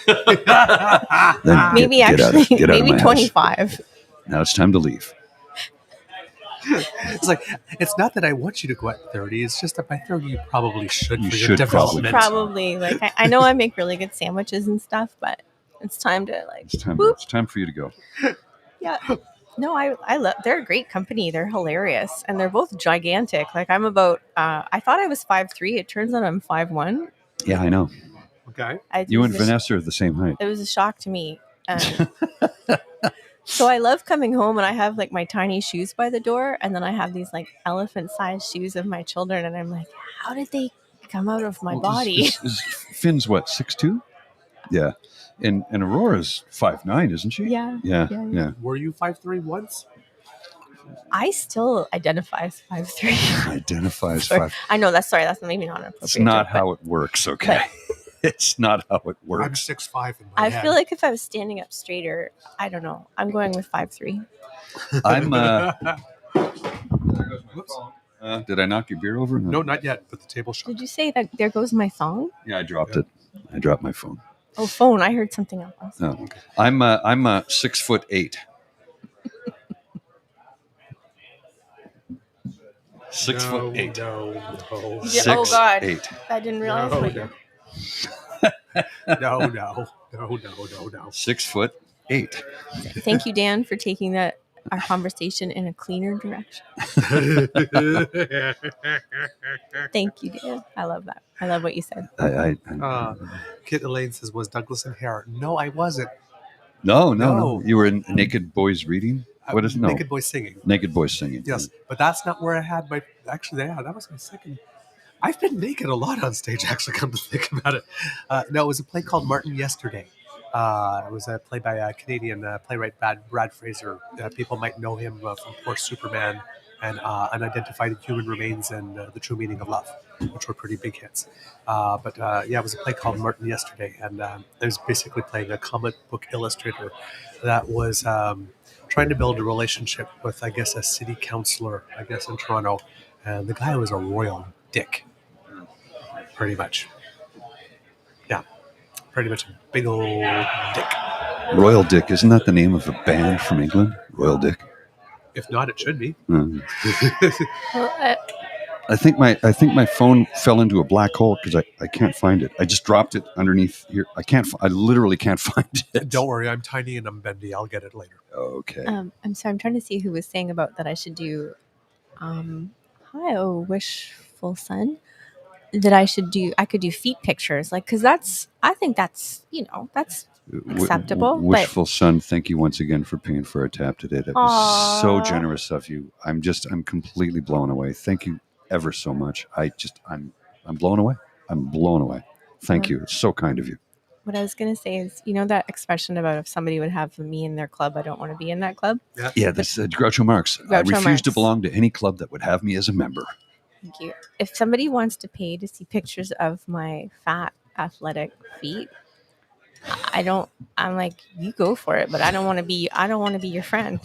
Maybe get out of maybe my 25. House. Now it's time to leave. It's like, it's not that I want you to go at 30. It's just that by 30 you probably should. You for should your development. Probably. I know I make really good sandwiches and stuff, but it's time to It's time for you to go. Yeah. No, I love. They're a great company. They're hilarious, and they're both gigantic. I'm about. I thought I was 5'3". It turns out I'm 5'1". Yeah, I know. Okay. You and Vanessa are the same height. It was a shock to me. So I love coming home and I have my tiny shoes by the door, and then I have these elephant-sized shoes of my children, and I'm like, how did they come out of my body? Is Finn's what, 6'2"? Yeah. And Aurora's 5'9", isn't she? Yeah. Were you 5'3" once? I still identify as 5'3". Identify as 5'3". I know that's maybe not appropriate. It's not how it works, okay? It's not how it works. I'm 6'5" in my I head. feel like if I was standing up straighter, I don't know. I'm going with 5'3". I'm did I knock your beer over? No, not yet, but the table shot. Did you say that there goes my phone? Yeah, I dropped it. I dropped my phone. Oh, phone. I heard something else. No. I'm 6'8". 6'8". No. Oh God! 6'8". I didn't realize what you're. No. 6'8". Thank you, Dan, for taking our conversation in a cleaner direction. Thank you, Dan. I love that. I love what you said. Kit Elaine says, was Douglas in hair? No, I wasn't. No. You were in Naked Boys Reading? What is Naked Boys Singing. Naked Boys Singing. Yes, but that's not where I had my. Actually, yeah, that was my second. I've been naked a lot on stage, actually, come to think about it. No, it was a play called Martin Yesterday. It was a play by a Canadian playwright, Brad Fraser. People might know him from Poor Superman and Unidentified Human Remains and The True Meaning of Love, which were pretty big hits. But it was a play called Martin Yesterday, and I was basically playing a comic book illustrator that was trying to build a relationship with, I guess, a city councillor, I guess, in Toronto. And the guy was a royal dick, pretty much. Yeah, pretty much a big old dick. Royal Dick, isn't that the name of a band from England? Royal Dick. If not, it should be. I think my phone fell into a black hole because I can't find it. I just dropped it underneath here. I literally can't find it. Don't worry, I'm tiny and I'm bendy. I'll get it later. Okay. I'm sorry. I'm trying to see who was saying about that I should do. Hi, wishful son. That I could do feet pictures, because I think that's acceptable. Wishful son, thank you once again for paying for our tap today. That was so generous of you. I'm completely blown away. Thank you ever so much. I'm blown away. I'm blown away. Thank you. It's so kind of you. What I was going to say is, that expression about if somebody would have me in their club, I don't want to be in that club. Yeah, that's Groucho Marx. I refuse to belong to any club that would have me as a member. Thank you. If somebody wants to pay to see pictures of my fat, athletic feet, I don't. I'm like, you go for it, but I don't want to be. I don't want to be your friend.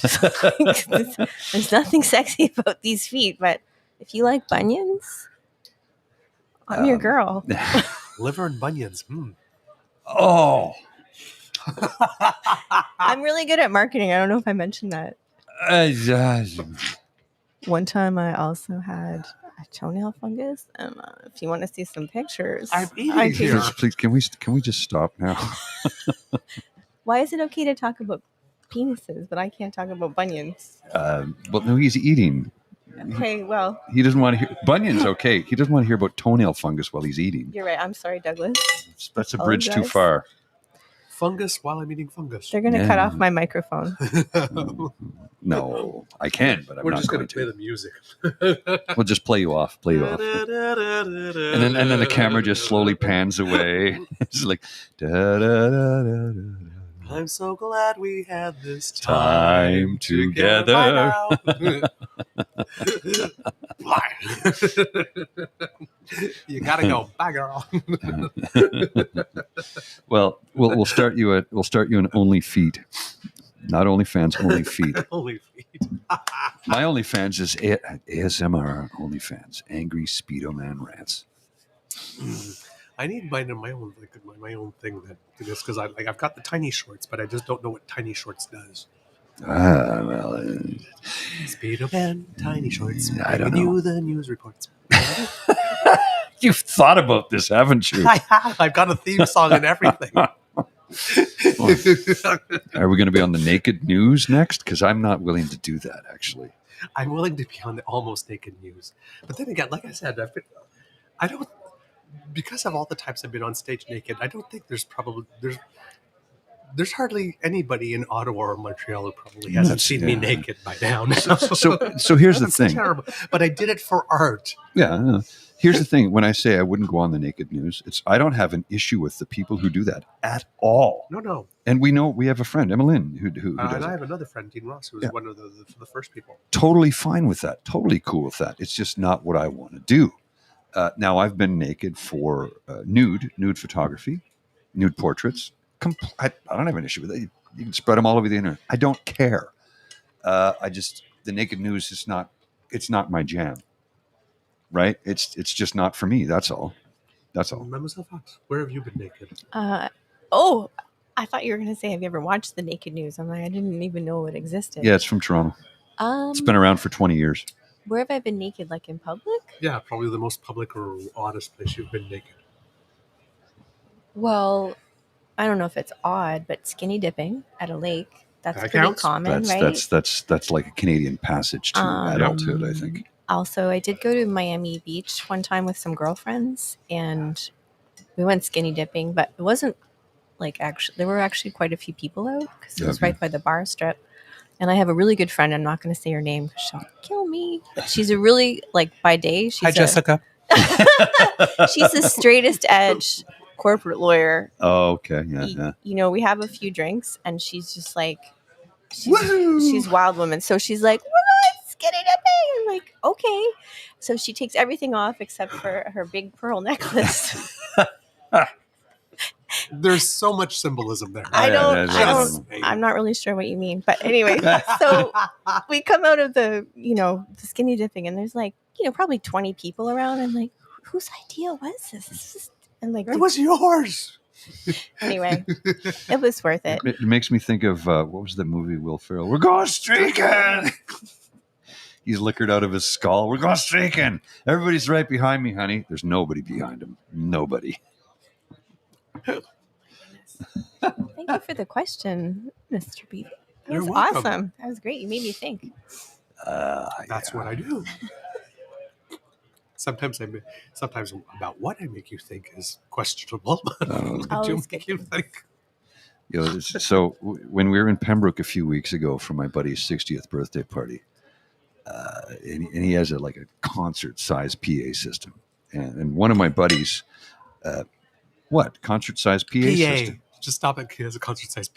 There's nothing sexy about these feet, but if you like bunions, I'm your girl. Liver and bunions. Oh, I'm really good at marketing. I don't know if I mentioned that. One time, I also had a toenail fungus, and if you want to see some pictures, I'm eating here. please, can we just stop now? Why is it okay to talk about penises, but I can't talk about bunions? Well, no, he's eating. Okay, well, He doesn't want to hear bunions. Okay, he doesn't want to hear about toenail fungus while he's eating. you're right. I'm sorry, Douglas. That's a bridge too Apologize. far. Fungus while I'm eating fungus. They're gonna cut off my microphone. No, I can, but I'm We're not just going going to play to. the music. We'll just play you off. And then the camera just slowly pans away. It's like da, da, da, da, da, da. I'm so glad we had this Time together. Bye now. You gotta go. Bye, girl. Well, we'll start you in Only Feet, not OnlyFans, Only Feet. Only feet. My OnlyFans is ASMR OnlyFans, Angry Speedo Man Rants. I need my own thing that this because I've got the tiny shorts, but I just don't know what tiny shorts does. Well, Speedo Man, tiny shorts. I don't bringing know. you the news reports. You've thought about this, haven't you? I have. I've got a theme song and everything. Are we going to be on the naked news next? Because I'm not willing to do that, actually. I'm willing to be on the almost naked news, but then again, like I said, because of all the times I've been on stage naked. I don't think there's hardly anybody in Ottawa or Montreal who probably hasn't seen me naked by now. So here's the That's thing. terrible, but I did it for art. Yeah. Here's the thing. When I say I wouldn't go on the naked news, I don't have an issue with the people who do that at all. No. And we have a friend, Emmeline, who does And I it. have another friend, Dean Ross, who was one of the first people. Totally fine with that. Totally cool with that. It's just not what I want to do. Now, I've been naked for nude photography, nude portraits. I don't have an issue with it. You can spread them all over the internet. I don't care. The naked news is not. It's not my jam. Right? It's just not for me. That's all. Mademoiselle Fox, where have you been naked? Oh, I thought you were going to say, have you ever watched the Naked News? I'm like, I didn't even know it existed. Yeah, it's from Toronto. It's been around for 20 years. Where have I been naked? Like in public? Yeah, probably the most public or oddest place you've been naked. Well, I don't know if it's odd, but skinny dipping at a lake. That's That pretty counts. common, right? That's like a Canadian passage to adulthood, I think. Also, I did go to Miami Beach one time with some girlfriends, and we went skinny dipping, but it wasn't like there were actually quite a few people out because it was right by the bar strip. And I have a really good friend. I'm not going to say her name because she'll kill me. But she's a really, by day, she's Jessica. She's the straightest edge corporate lawyer. Oh, okay. Yeah. You know, we have a few drinks, and she's just like, she's wild woman. So she's like, skinny dipping. I'm like, okay. So she takes everything off except for her big pearl necklace. There's so much symbolism there. I'm not really sure what you mean, but anyway, so we come out of the skinny dipping, and there's probably 20 people around. I'm like, whose idea was this? And it was yours. Anyway, it was worth it. It makes me think of what was the movie Will Ferrell? We're going streaking. He's liquored out of his skull. We're going streaking. Everybody's right behind me, honey. There's nobody behind him. Nobody. Thank you for the question, Mr. Beaver. That was welcome. Awesome. That was great. You made me think. That's what I do. Sometimes about what I make you think is questionable. But do make you think. So when we were in Pembroke a few weeks ago for my buddy's 60th birthday party, and he has a concert-sized PA system, and one of my buddies, concert-sized PA system? Just stop it. He has a concert-sized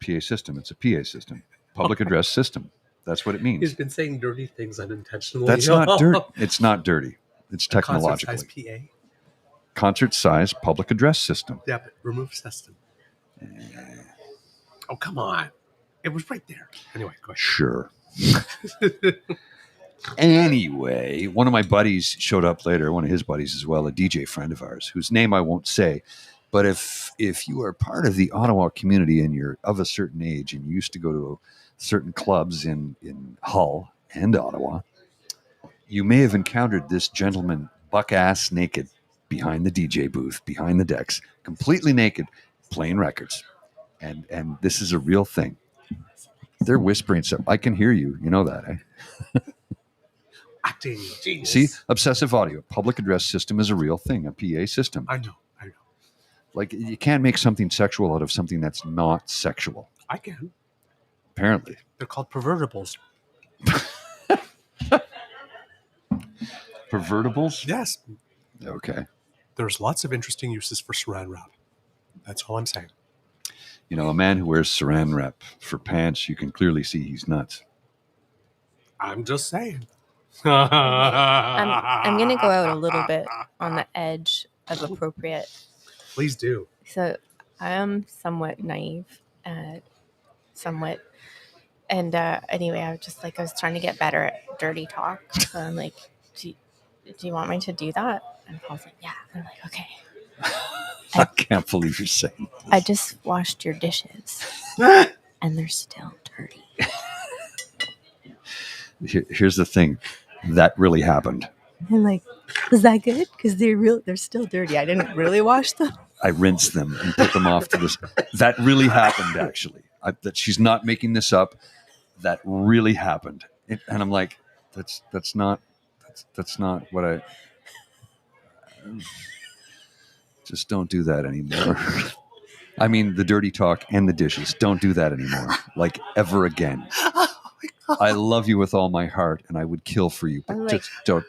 PA system. It's a PA system, public address system. That's what it means. He's been saying dirty things unintentionally. That's not dirty. It's not dirty. It's technologically. PA? concert-size public address system. Yeah, but remove system. Oh, come on. It was right there. Anyway, go ahead. Sure. Anyway, one of my buddies showed up later, one of his buddies as well, a DJ friend of ours, whose name I won't say. But if you are part of the Ottawa community and you're of a certain age and you used to go to certain clubs in Hull and Ottawa, you may have encountered this gentleman buck-ass naked behind the DJ booth, behind the decks, completely naked, playing records. And this is a real thing. They're whispering stuff. I can hear you. You know that, eh? Acting genius. See, obsessive audio, public address system is a real thing, a PA system. I know. Like, you can't make something sexual out of something that's not sexual. I can. Apparently. They're called pervertibles. Pervertibles? Yes. Okay. There's lots of interesting uses for saran wrap. That's all I'm saying. You know, a man who wears saran wrap for pants, you can clearly see he's nuts. I'm just saying. I'm going to go out a little bit on the edge of appropriate. Please do. So I am somewhat naive, anyway, I was trying to get better at dirty talk. So I'm like, do you want me to do that? And Paul's like, yeah. And I'm like, okay. I can't believe you're saying this. I just washed your dishes and they're still dirty. Here's the thing. That really happened. And like, was that good? Because they're still dirty. I didn't really wash them. I rinsed them and put them off to this. That really happened, actually. That she's not making this up. That really happened. And I'm like, that's not what I... Just don't do that anymore. I mean, the dirty talk and the dishes. Don't do that anymore. Like, ever again. I love you with all my heart, and I would kill for you. But like,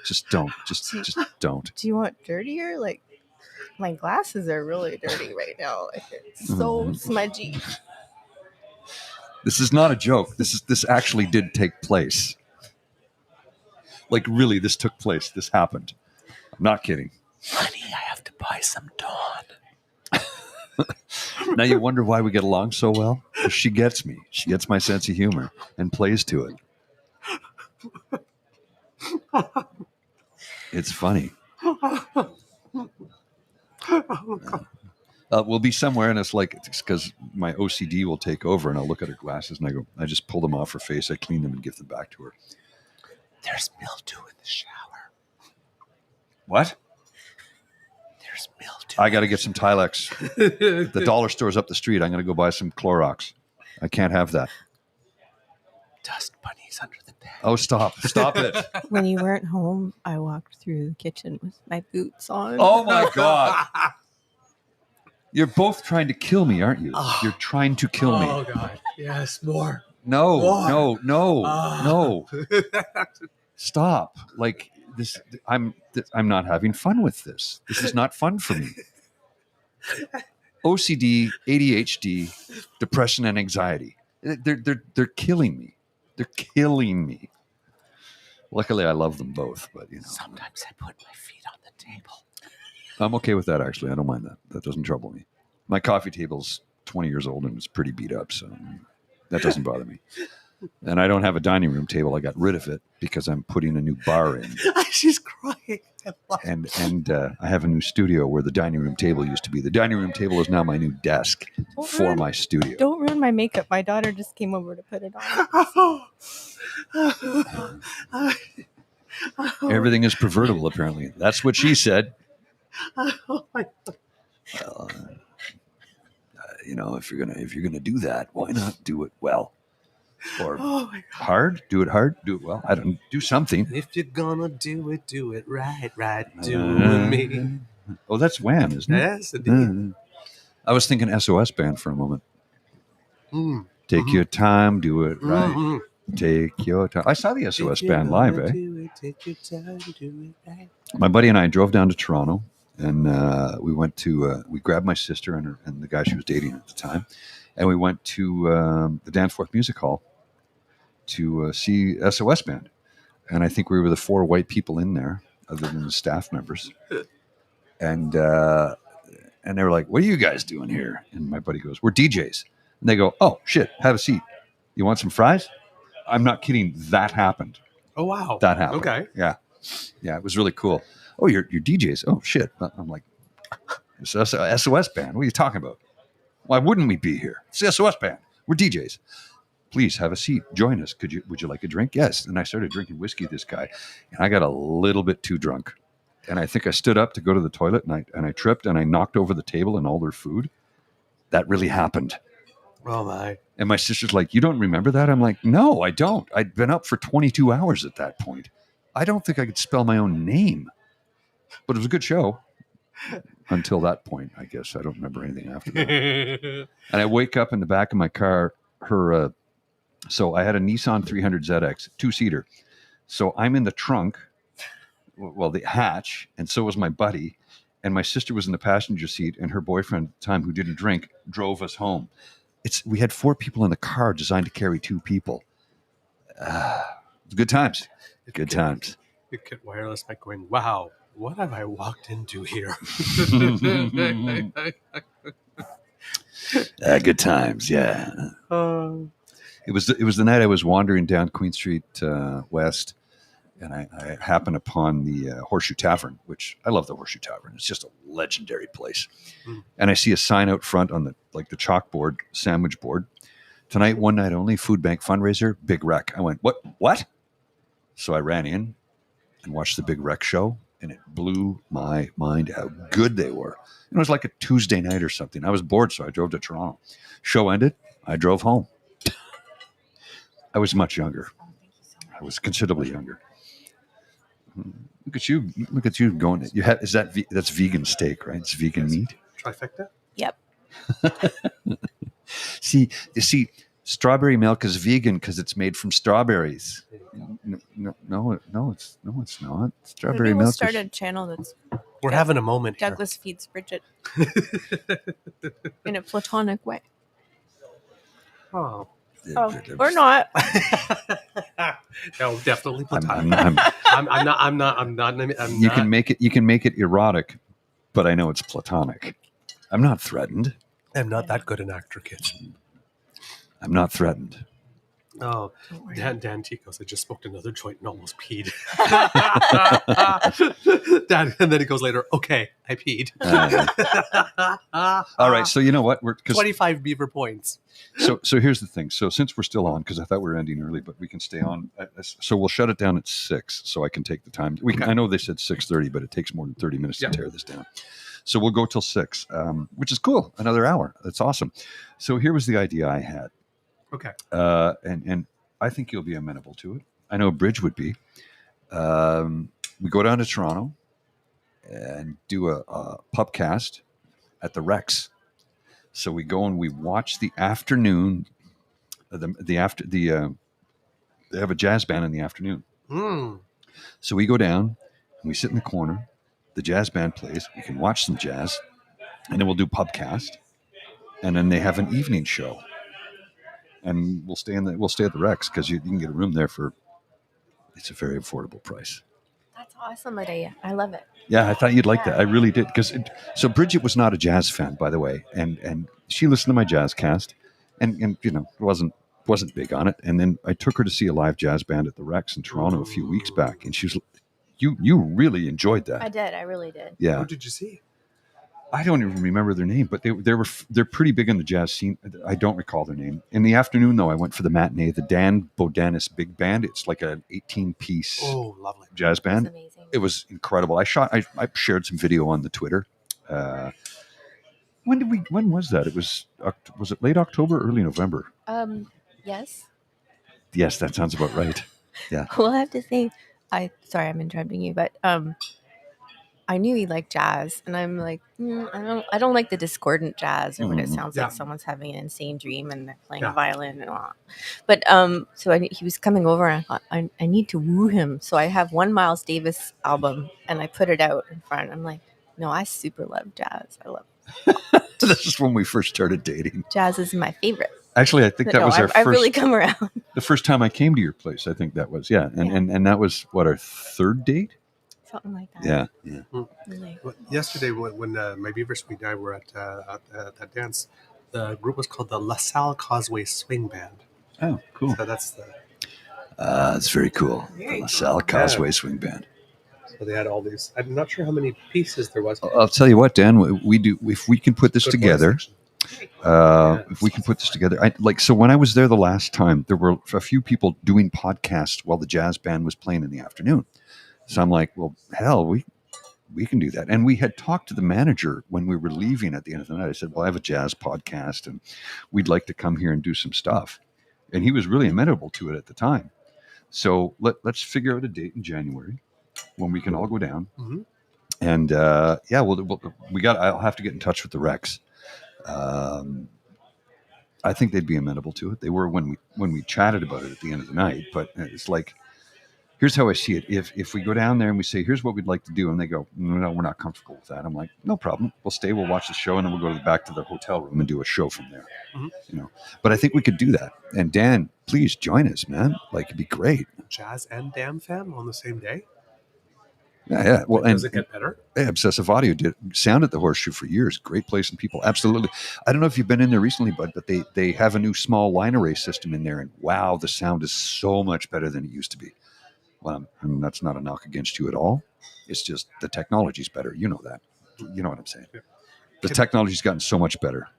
just don't. Do you want dirtier? Like, my glasses are really dirty right now. Like, it's so smudgy. This is not a joke. This actually did take place. Like, really, this took place. This happened. I'm not kidding. Honey, I have to buy some Dawn. Now you wonder why we get along so well? 'Cause she gets me. She gets my sense of humor and plays to it. It's funny. We'll be somewhere and it's like, it's because my OCD will take over and I'll look at her glasses and I just pull them off her face. I clean them and give them back to her. There's mildew in the shower. What? There's mildew. I got to get some Tilex. The dollar store's up the street. I'm going to go buy some Clorox. I can't have that. Dust bunnies under the bed. Oh, stop it. When you weren't home, I walked through the kitchen with my boots on. Oh, my God. You're both trying to kill me, aren't you? You're trying to kill me. Oh, God. Yes, more. No. Stop. Like, this, I'm not having fun with this. This is not fun for me. OCD, ADHD, depression, and anxiety. They're killing me. They're killing me. Luckily, I love them both, but you know. Sometimes I put my feet on the table. I'm okay with that, actually. I don't mind that. That doesn't trouble me. My coffee table's 20 years old and it's pretty beat up, so that doesn't bother me. And I don't have a dining room table. I got rid of it because I'm putting a new bar in. She's crying. And I have a new studio where the dining room table used to be. The dining room table is now my new desk for my studio. Don't ruin my makeup. My daughter just came over to put it on. Everything is pervertible, apparently. That's what she said. Oh my God. Well, you know, if you're gonna do that, why not do it well? Or hard? Do it hard? Do it well? I don't do something. If you're gonna do it right. Do me. Oh, that's Wham, isn't it? Yes, indeed. I was thinking SOS band for a moment. Take your time, do it right. Take your time. I saw the SOS band live, eh? Take your time, do it right. My buddy and I drove down to Toronto, and we went to we grabbed my sister and the guy she was dating at the time, and we went to the Danforth Music Hall to see SOS band. And I think we were the 4 white people in there, other than the staff members. and they were like, "What are you guys doing here?" And my buddy goes, "We're DJs." And they go, "Oh shit, have a seat. You want some fries?" I'm not kidding. That happened. Oh wow, That happened. Okay, yeah, it was really cool. Oh, you're DJs. Oh shit. I'm like, it's a SOS band. What are you talking about? Why wouldn't we be here? It's the SOS band. We're DJs. Please have a seat. Join us. Would you like a drink? Yes. And I started drinking whiskey with this guy, and I got a little bit too drunk. And I think I stood up to go to the toilet, and I tripped, and I knocked over the table and all their food. That really happened. Oh my. And my sister's like, "You don't remember that?" I'm like, "No, I don't. I'd been up for 22 hours at that point. I don't think I could spell my own name." But it was a good show. Until that point, I guess. I don't remember anything after that. And I wake up in the back of my car. So I had a Nissan 300 ZX, 2-seater. So I'm in the trunk, well, the hatch, and so was my buddy. And my sister was in the passenger seat, and her boyfriend at the time, who didn't drink, drove us home. We had 4 people in the car designed to carry 2 people. Good times. Good times. You get wireless by going, wow, what have I walked into here? Good times, yeah. It was the night I was wandering down Queen Street West, and I happened upon the Horseshoe Tavern, which I love the Horseshoe Tavern. It's just a legendary place. And I see a sign out front on the chalkboard, sandwich board. Tonight, one night only, food bank fundraiser, Big Wreck. I went, what? So I ran in and watched the Big Wreck show, and it blew my mind how good they were. It was like a Tuesday night or something. I was bored, so I drove to Toronto. Show ended. I drove home. I was much younger. I was considerably younger. Look at you! Look at you going. That's vegan steak, right? It's vegan meat. Trifecta. Yep. See, strawberry milk is vegan because it's made from strawberries. No, it's not. Strawberry Maybe we'll milk. start a channel that's We're having a moment here. Douglas feeds Bridget in a platonic way. Oh. Or not. No, definitely platonic. I'm not. You can make it erotic, but I know it's platonic. I'm not threatened. I'm not that good an actor, kids. I'm not threatened. Oh, Dan T goes, I just smoked another joint and almost peed. Dad, and then he goes later, okay, I peed. All right, so you know what? 25 Beaver points. So here's the thing. So since we're still on, because I thought we were ending early, but we can stay on. So we'll shut it down at 6, so I can take the time. I know they said 6:30, but it takes more than 30 minutes to tear this down. So we'll go till 6, which is cool. Another hour. That's awesome. So here was the idea I had. Okay. And I think you'll be amenable to it. I know Bridge would be. We go down to Toronto and do a PubCast at the Rex. So we go and we watch the afternoon. They have a jazz band in the afternoon. So we go down and we sit in the corner. The jazz band plays. We can watch some jazz, and then we'll do PubCast, and then they have an evening show. And we'll stay at the Rex because you can get a room there it's a very affordable price. That's awesome idea. I love it. Yeah, I thought you'd like that. I really did. So Bridget was not a jazz fan, by the way, and she listened to my jazz cast, and wasn't big on it. And then I took her to see a live jazz band at the Rex in Toronto a few weeks back, and she was, you really enjoyed that. I did. I really did. Yeah. Who did you see? I don't even remember their name, but they're pretty big in the jazz scene. I don't recall their name. In the afternoon, though, I went for the matinee, the Dan Bodanis Big Band. It's like an 18-piece lovely jazz band. That's amazing. It was incredible. I shared some video on the Twitter. When was that? It was it late October, early November? Yes. Yes, that sounds about right. Yeah. Well, I have to say, sorry, I'm interrupting you, but I knew he liked jazz, and I'm like, I don't like the discordant jazz, or when it sounds like someone's having an insane dream and they're playing a violin and all. But so he was coming over, and I thought I need to woo him. So I have one Miles Davis album, and I put it out in front. I'm like, no, I super love jazz. I love it. This is when we first started dating. Jazz is my favorite. Actually, I think that was our first. I've really come around. The first time I came to your place, I think that was and that was what, our third date. Something like that. Yeah, yeah. Really. Well, yesterday, when my Beaver Sweet and I were at that dance, the group was called the LaSalle Causeway Swing Band. Oh, cool. So that's the. It's very cool. The LaSalle Causeway Swing Band. So they had all these. I'm not sure how many pieces there was. I'll tell you what, Dan. We do if we can put this Good together. section. If we can put this together, so when I was there the last time, there were a few people doing podcasts while the jazz band was playing in the afternoon. So I'm like, well, hell, we can do that. And we had talked to the manager when we were leaving at the end of the night. I said, well, I have a jazz podcast and we'd like to come here and do some stuff. And he was really amenable to it at the time. So let's figure out a date in January when we can all go down. Mm-hmm. And I'll have to get in touch with the Rex. I think they'd be amenable to it. They were when we chatted about it at the end of the night. But it's like, here's how I see it. If we go down there and we say, here's what we'd like to do, and they go, no, we're not comfortable with that. I'm like, no problem. We'll stay. We'll watch the show, and then we'll go back to the hotel room and do a show from there. Mm-hmm. But I think we could do that. And Dan, please join us, man. Like, it'd be great. Jazz and Damn Fam on the same day. Yeah. Well, does it get better? Obsessive Audio did sound at the Horseshoe for years. Great place and people. Absolutely. I don't know if you've been in there recently, bud, but they have a new small line array system in there, and wow, the sound is so much better than it used to be. Well, and that's not a knock against you at all. It's just the technology's better. You know that. You know what I'm saying? Yeah. The technology's gotten so much better.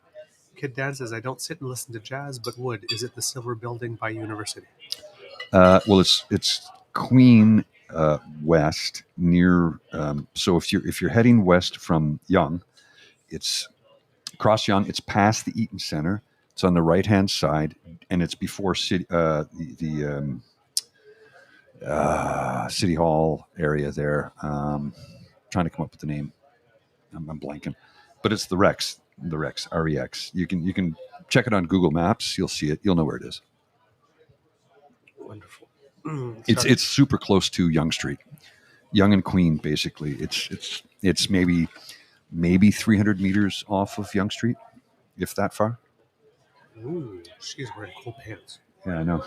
Kid Dan says, I don't sit and listen to jazz, but would. Is it the Silver Building by University? Well, it's Queen West near. So if you're heading west from Yonge, it's across Yonge. It's past the Eaton Center. It's on the right hand side, and it's before City City Hall area there. Trying to come up with the name. I'm blanking, but it's the Rex. The Rex, REX. You can check it on Google Maps. You'll see it. You'll know where it is. Wonderful. It's super close to Yonge Street, Yonge and Queen. Basically, it's maybe 300 meters off of Yonge Street, if that far. Ooh, she's wearing cool pants. Yeah, I know.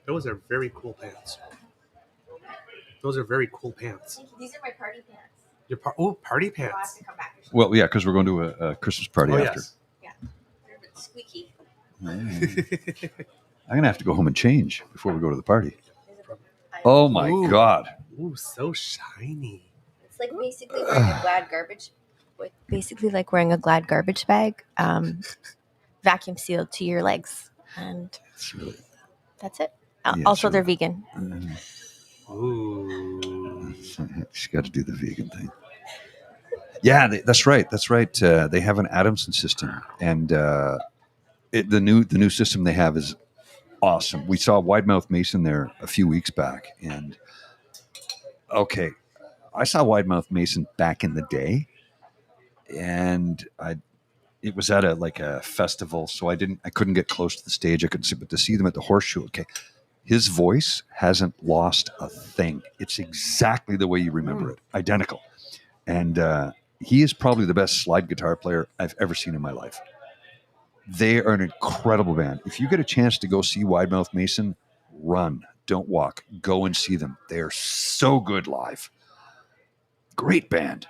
Those are very cool pants. Those are very cool pants. These are my party pants. Your party You'll have pants. to come back. Well, yeah, because we're going to a Christmas party after. Yes. Yeah. They're a bit squeaky. I'm gonna have to go home and change before we go to the party. Oh my God! Ooh, so shiny. It's like basically wearing a Glad garbage. Basically, like wearing a Glad garbage bag, vacuum sealed to your legs, and that's it. Yeah, also, sure. they're vegan. Ooh. She's got to do the vegan thing. Yeah, that's right. That's right. They have an Adamson system, and the new system they have is awesome. We saw Widemouth Mason there a few weeks back, and okay, I saw Widemouth Mason back in the day, and it was at a festival, so I couldn't get close to the stage. I couldn't see, but to see them at the Horseshoe, okay, his voice hasn't lost a thing. It's exactly the way you remember it, identical, and he is probably the best slide guitar player I've ever seen in my life. They are an incredible band. If you get a chance to go see Widemouth Mason, run, don't walk. Go and see them. They are so good live. Great band.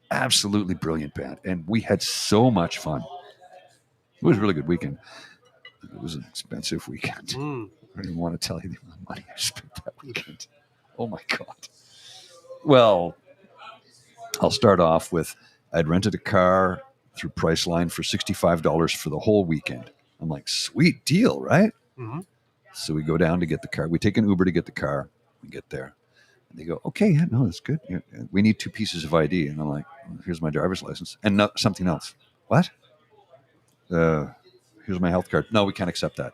Absolutely brilliant band. And we had so much fun. It was a really good weekend. It was an expensive weekend. I don't even want to tell you the amount of money I spent that weekend. Oh, my God. Well, I'll start off with I'd rented a car through Priceline for $65 for the whole weekend. I'm like, sweet deal, right? Mm-hmm. So we go down to get the car. We take an Uber to get the car. We get there. And they go, okay, yeah, no, that's good. We need 2 pieces of ID. And I'm like, well, here's my driver's license. And something else. What? Here's my health card. No, we can't accept that.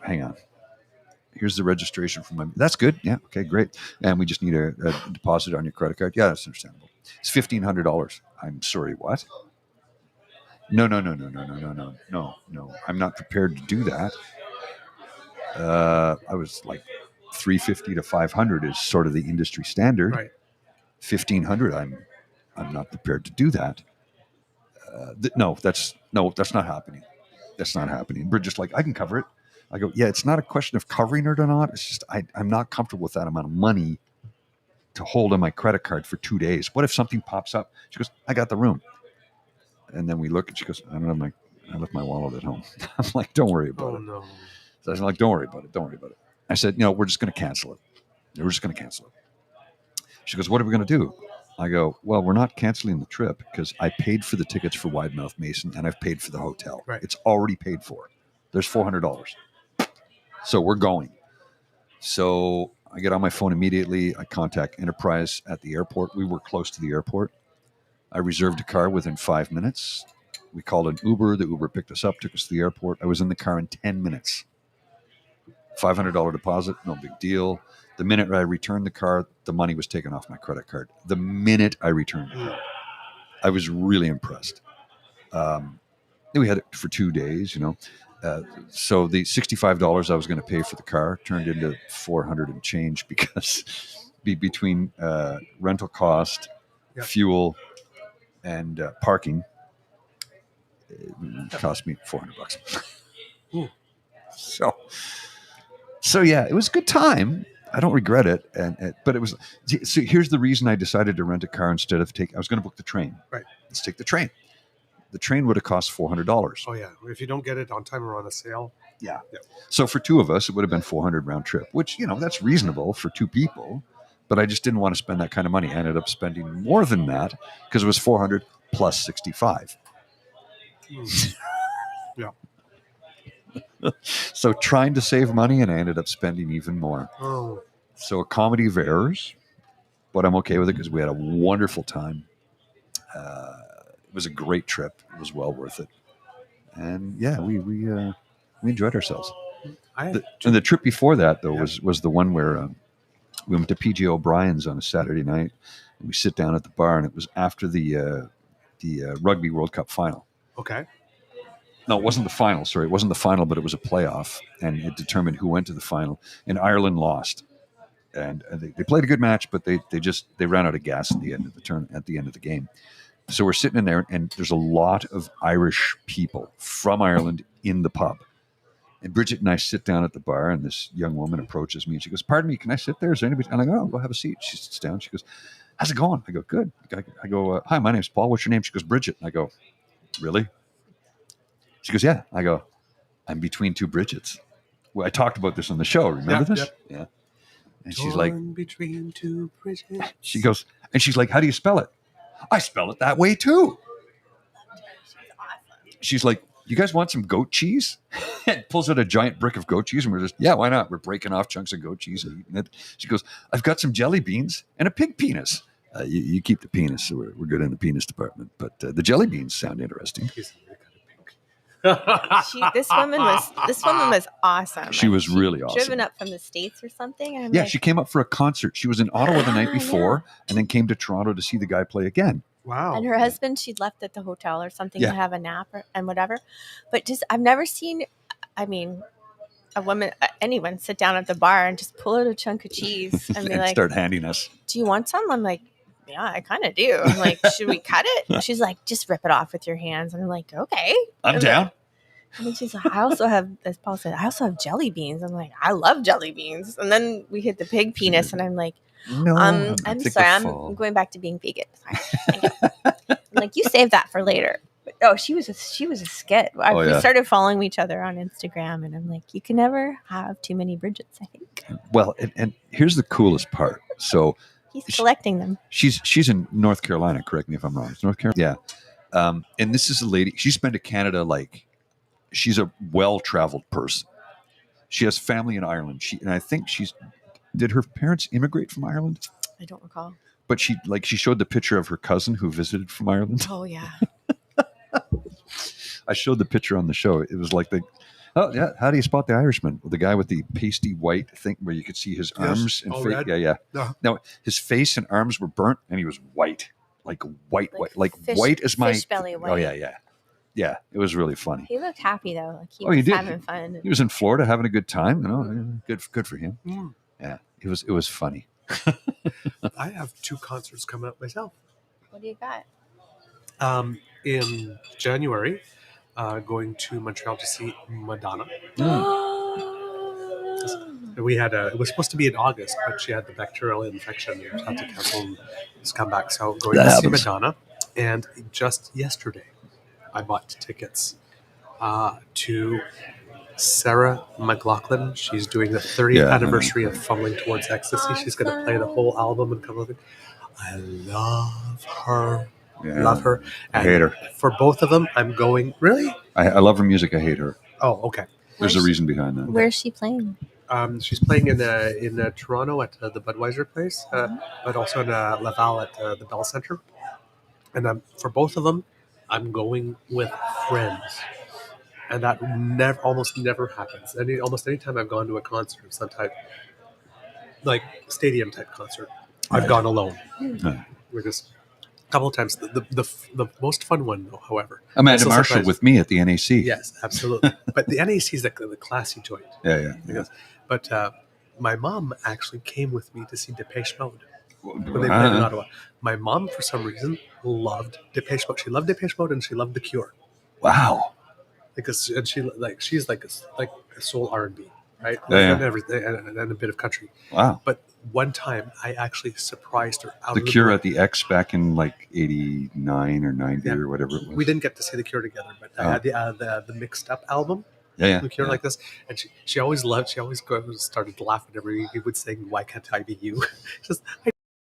Hang on. Here's the registration for my... That's good. Yeah, okay, great. And we just need a deposit on your credit card. Yeah, that's understandable. It's $1,500. I'm sorry, what? No. I'm not prepared to do that. I was like $350 to $500 is sort of the industry standard. Right. $1,500. I'm not prepared to do that. No, that's not happening. That's not happening. We're just like, I can cover it. I go, yeah, it's not a question of covering it or not. It's just I'm not comfortable with that amount of money to hold on my credit card for 2 days. What if something pops up? She goes, I got the room. And then we look and she goes, I left my wallet at home. I'm like, don't worry about it. No. So I was like, don't worry about it. Don't worry about it. I said, we're just going to cancel it. We're just going to cancel it. She goes, what are we going to do? I go, well, we're not canceling the trip because I paid for the tickets for Widemouth Mason and I've paid for the hotel. Right. It's already paid for. There's $400. So we're going. So I get on my phone immediately. I contact Enterprise at the airport. We were close to the airport. I reserved a car within 5 minutes. We called an Uber. The Uber picked us up, took us to the airport. I was in the car in 10 minutes. $500 deposit, no big deal. The minute I returned the car, the money was taken off my credit card. The minute I returned the car. I was really impressed. We had it for 2 days, so the $65 I was going to pay for the car turned into $400 and change because between rental cost, fuel, and parking, it cost me $400. So yeah, it was a good time. I don't regret it, but it was. So here's the reason I decided to rent a car instead of I was going to book the train. Right. Let's take the train. The train would have cost $400. Oh yeah, if you don't get it on time or on a sale. Yeah. So for two of us, it would have been $400 round trip, which that's reasonable for two people. But I just didn't want to spend that kind of money. I ended up spending more than that because it was $400 plus 65. Yeah. So trying to save money, and I ended up spending even more. Oh. So a comedy of errors, but I'm okay with it because we had a wonderful time. It was a great trip. It was well worth it. And yeah, we enjoyed ourselves. And the trip before that, though, was the one where we went to PG O'Brien's on a Saturday night. And we sit down at the bar, and it was after the Rugby World Cup final. Okay. No, it wasn't the final. Sorry, it wasn't the final, but it was a playoff, and it determined who went to the final. And Ireland lost, and they played a good match, but they ran out of gas at the end of the game. So we're sitting in there, and there's a lot of Irish people from Ireland in the pub. And Bridget and I sit down at the bar, and this young woman approaches me, and she goes, "Pardon me, can I sit there? Is there anybody?" And I go, "Oh, go have a seat." She sits down. She goes, "How's it going?" I go, "Good." I go, "Hi, my name's Paul. What's your name?" She goes, "Bridget." And I go, "Really?" She goes, "Yeah." I go, "I'm between two Bridgets." Well, I talked about this on the show. Remember this? Yep. Yeah. And she's like, between two Bridgets. She goes, and she's like, "How do you spell it?" I spell it that way too. She's like, "You guys want some goat cheese?" And pulls out a giant brick of goat cheese, and we're just, yeah, why not? We're breaking off chunks of goat cheese and eating it. She goes, "I've got some jelly beans and a pig penis." You keep the penis, so we're good in the penis department. But the jelly beans sound interesting. This woman was awesome. She was really awesome. Driven up from the States or something. And she came up for a concert. She was in Ottawa the night before, and then came to Toronto to see the guy play again. Wow. And her husband, she'd left at the hotel or something to have a nap and whatever. But I've never seen, a woman, anyone sit down at the bar and just pull out a chunk of cheese and be like, start handing us. "Do you want some?" I'm like, "Yeah, I kind of do." I'm like, "Should we cut it?" And she's like, "Just rip it off with your hands." And I'm like, "Okay. I'm down." And then she's like, "I also have," as Paul said, "I also have jelly beans." I'm like, "I love jelly beans." And then we hit the pig penis, and I'm like, "No, I'm sorry, I'm going back to being vegan." I'm like, "You save that for later." But, she was a skit. We started following each other on Instagram, and I'm like, you can never have too many Bridgets, I think. Well, and here's the coolest part. So he's collecting them. She's in North Carolina. Correct me if I'm wrong. It's North Carolina. Yeah. And this is a lady. She's been to Canada. Like, she's a well-traveled person. She has family in Ireland. And I think did her parents immigrate from Ireland? I don't recall. But she showed the picture of her cousin who visited from Ireland. Oh yeah. I showed the picture on the show. It was like how do you spot the Irishman? The guy with the pasty white thing where you could see his arms and face. Yeah. No. Now his face and arms were burnt, and he was white, like white, like white as my fish belly white. Oh yeah. It was really funny. He looked happy though. Like he was having fun. He was in Florida having a good time. Good for him. Yeah, it was funny. I have 2 concerts coming up myself. What do you got? In January, going to Montreal to see Madonna. We had it was supposed to be in August, but she had the bacterial infection and had to cancel and just come back. So going That to happens. see Madonna, and just yesterday, I bought tickets to Sarah McLachlan. She's doing the 30th Yeah, I know. anniversary of Fumbling Towards Ecstasy. She's going to play the whole album and couple of things. I love her. Yeah, Love her. I And hate her. for both of them, I'm going. Really? I love her music. I hate her. Oh, okay. There's a reason behind that. Where's she playing? She's playing in Toronto at the Budweiser place, but also in Laval at the Bell Center. And for both of them, I'm going with friends, and that almost never happens. Almost any time I've gone to a concert of some type, like stadium type concert, I've gone alone. Right. Because a couple of times, the most fun one, though, however, Amanda I'm so Marshall surprised. with me at the NAC. Yes, absolutely. But the NAC is the classy joint. Yeah. But my mom actually came with me to see Depeche Mode when they played in Ottawa. My mom, for some reason, loved Depeche Mode. She loved Depeche Mode and she loved The Cure. Wow. Because she's like a soul R&B, right? Yeah. And everything, and a bit of country. Wow. But one time, I actually surprised her. The Cure at the X back in like 89 or 90 or whatever it was. We didn't get to see The Cure together, but I had the Mixed Up album. Yeah. The Cure like this, and she always started to laugh whenever he would sing "Why Can't I Be You." I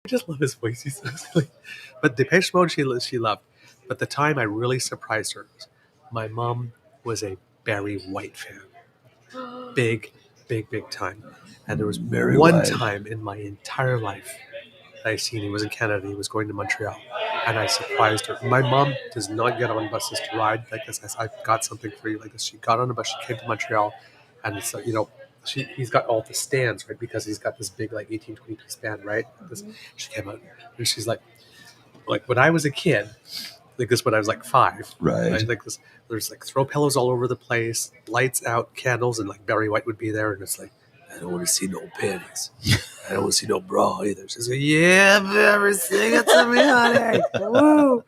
just love his voice. He's so silly. But Depeche Mode she loved. But the time I really surprised her, my mom was a Barry White fan, big time, and there was one time in my entire life that I seen he was in Canada. He was going to Montreal, and I surprised her. My mom does not get on buses to ride like this. I've got something for you like this. She got on a bus. She came to Montreal, and it's he's got all the stands, right? Because he's got this big 18-20 piece band, right? She came out and she's like when I was a kid, like this when I was 5, right? Like this, there's throw pillows all over the place, lights out, candles, and Barry White would be there, and it's I don't want to see no panties. I don't want to see no bra either. She's like, yeah, Beaver, sing it to me, honey. Woo.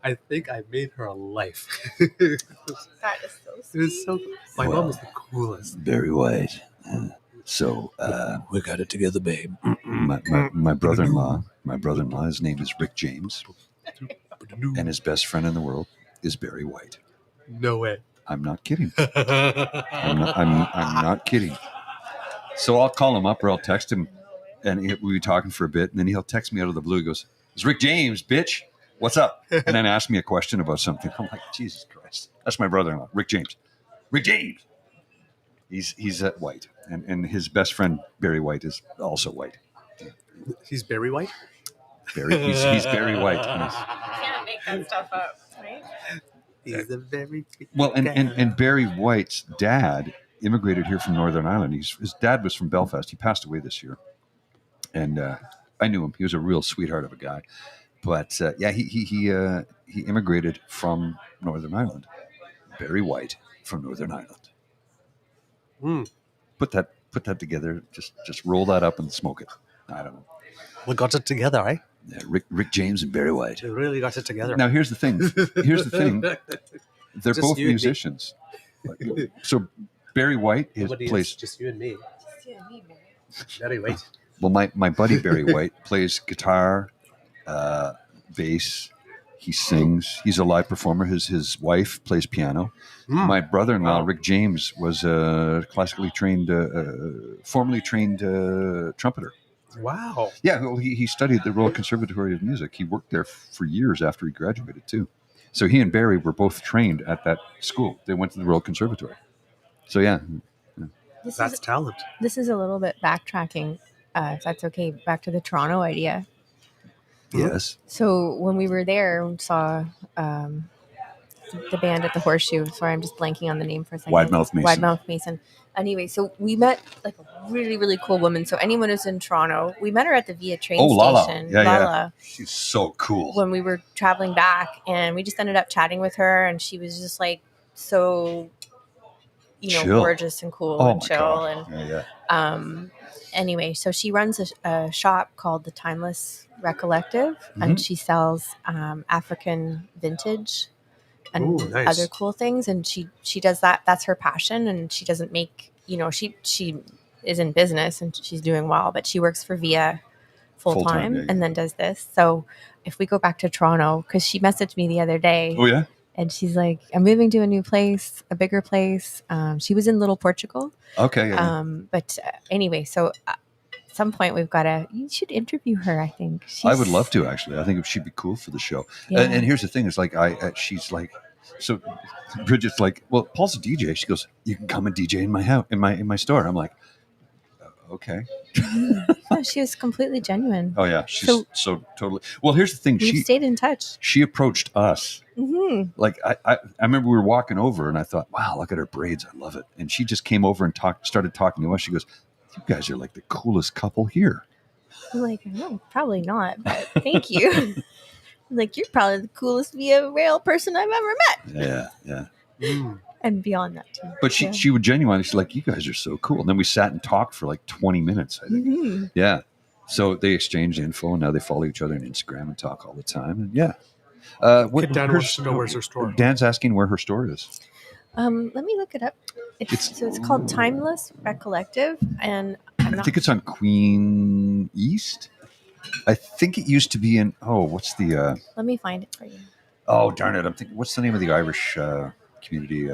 I think I made her a life. That is so sweet. It was so. My mom was the coolest. Very White. So we got it together, babe. My brother-in-law. My brother-in-law. His name is Rick James, and his best friend in the world is Barry White. No way. I'm not kidding. I'm not kidding. So I'll call him up or I'll text him, and we'll be talking for a bit, and then he'll text me out of the blue. He goes, "It's Rick James, bitch. What's up?" And then ask me a question about something. I'm like, Jesus Christ. That's my brother-in-law, Rick James. Rick James. He's white, and his best friend Barry White is also white. He's Barry White. He's Barry White. You can't make that stuff up, right? He's a very well, and Barry White's dad immigrated here from Northern Ireland. His dad was from Belfast. He passed away this year, and I knew him. He was a real sweetheart of a guy. But he immigrated from Northern Ireland. Barry White from Northern Ireland. Put that together. Just roll that up and smoke it. I don't know. We got it together, eh? Yeah, Rick James and Barry White. We really got it together. Now here's the thing. They're Just both you and musicians. So Barry White plays. Just you and me. Just you and me, Barry. Barry White. Well, my buddy Barry White plays guitar, bass. He sings. He's a live performer. His wife plays piano. My brother-in-law, Rick James, was a classically trained, formerly trained trumpeter. Wow. Yeah, well, he studied the Royal Conservatory of Music. He worked there for years after he graduated, too. So he and Barry were both trained at that school. They went to the Royal Conservatory. So, yeah. That's talent. This is a little bit backtracking, if that's okay, back to the Toronto idea. Yes. So when we were there, we saw the band at the Horseshoe. Sorry, I'm just blanking on the name for a second. Widemouth Mason. Anyway, so we met a really, really cool woman. So anyone who's in Toronto, we met her at the Via train station. Lala. She's so cool. When we were traveling back, and we just ended up chatting with her, and she was just so, chill. Gorgeous and cool and chill. God. And anyway, so she runs a shop called the Timeless Recollective, and she sells African vintage and nice. other cool things, and she does that. That's her passion, and she doesn't make she is in business and she's doing well, but she works for Via full time yeah. and then does this. So if we go back to Toronto, because she messaged me the other day. Oh yeah. And she's like, I'm moving to a new place, a bigger place. She was in Little Portugal. Okay. Yeah. But anyway, so at some point you should interview her, I think. I would love to, actually. I think she'd be cool for the show. Yeah. And here's the thing. It's like, she's like, so Bridget's like, well, Paul's a DJ. She goes, you can come and DJ in my house, in my store. I'm like, okay. No, she was completely genuine. Oh yeah. She's so totally. Well, here's the thing. We stayed in touch. She approached us. Mm-hmm. Like I remember we were walking over and I thought, wow, look at her braids. I love it. And she just came over and started talking to us. She goes, you guys are like the coolest couple here. I'm like, no, probably not, but thank you. I'm like, you're probably the coolest Via Rail person I've ever met. Yeah. And beyond that too. But she would genuinely, she's like, you guys are so cool. And then we sat and talked for like 20 minutes, I think. Mm-hmm. Yeah. So they exchanged info and now they follow each other on Instagram and talk all the time. And yeah. Dan wants to know where's her store. Dan's asking where her store is. Let me look it up. It's called Timeless Recollective, and I think it's on Queen East. I think it used to be in. Oh, what's the? Let me find it for you. Oh darn it! I'm thinking. What's the name of the Irish community?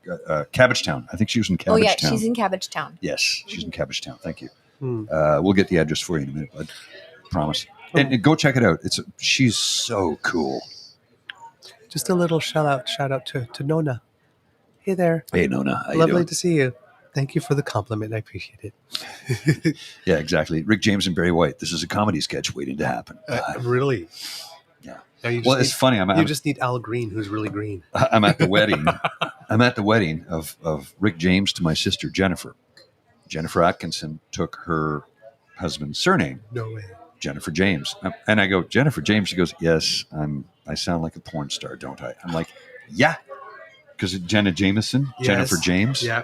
Cabbagetown. I think she was in Cabbagetown. Oh yeah, she's in Cabbagetown. Yes, she's in Cabbagetown. Thank you. We'll get the address for you in a minute, bud. Promise. And go check it out. She's so cool. Just a little shout out to Nona. Hey there. Hey Nona. How you Lovely doing? to see you. Thank you for the compliment. I appreciate it. Yeah, exactly. Rick James and Barry White. This is a comedy sketch waiting to happen. Really? Yeah. It's funny. You just need Al Green, who's really green. I'm at the wedding. I'm at the wedding of Rick James to my sister Jennifer. Jennifer Atkinson took her husband's surname. No way. Jennifer James. And I go, Jennifer James. She goes, yes, I sound like a porn star, don't I? I'm like, yeah. Because Jenna Jameson, yes. Jennifer James. Yeah.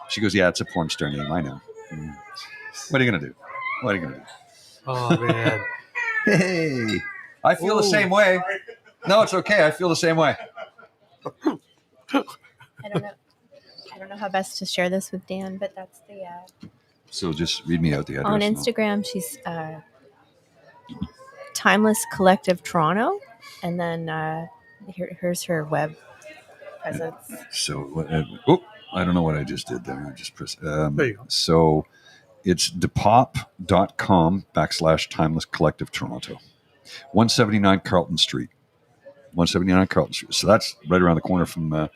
She goes, yeah, it's a porn star name. I know. What are you going to do? Oh, man. Hey, I feel the same way. No, it's okay. I feel the same way. I don't know how best to share this with Dan, but that's the... So just read me out the address. On Instagram, she's Timeless Collective Toronto. And then here's her web presence. So, I don't know what I just did there. I just pressed. There you go. So it's depop.com/Timeless Collective Toronto. 179 Carlton Street. 179 Carlton Street. So that's right around the corner from the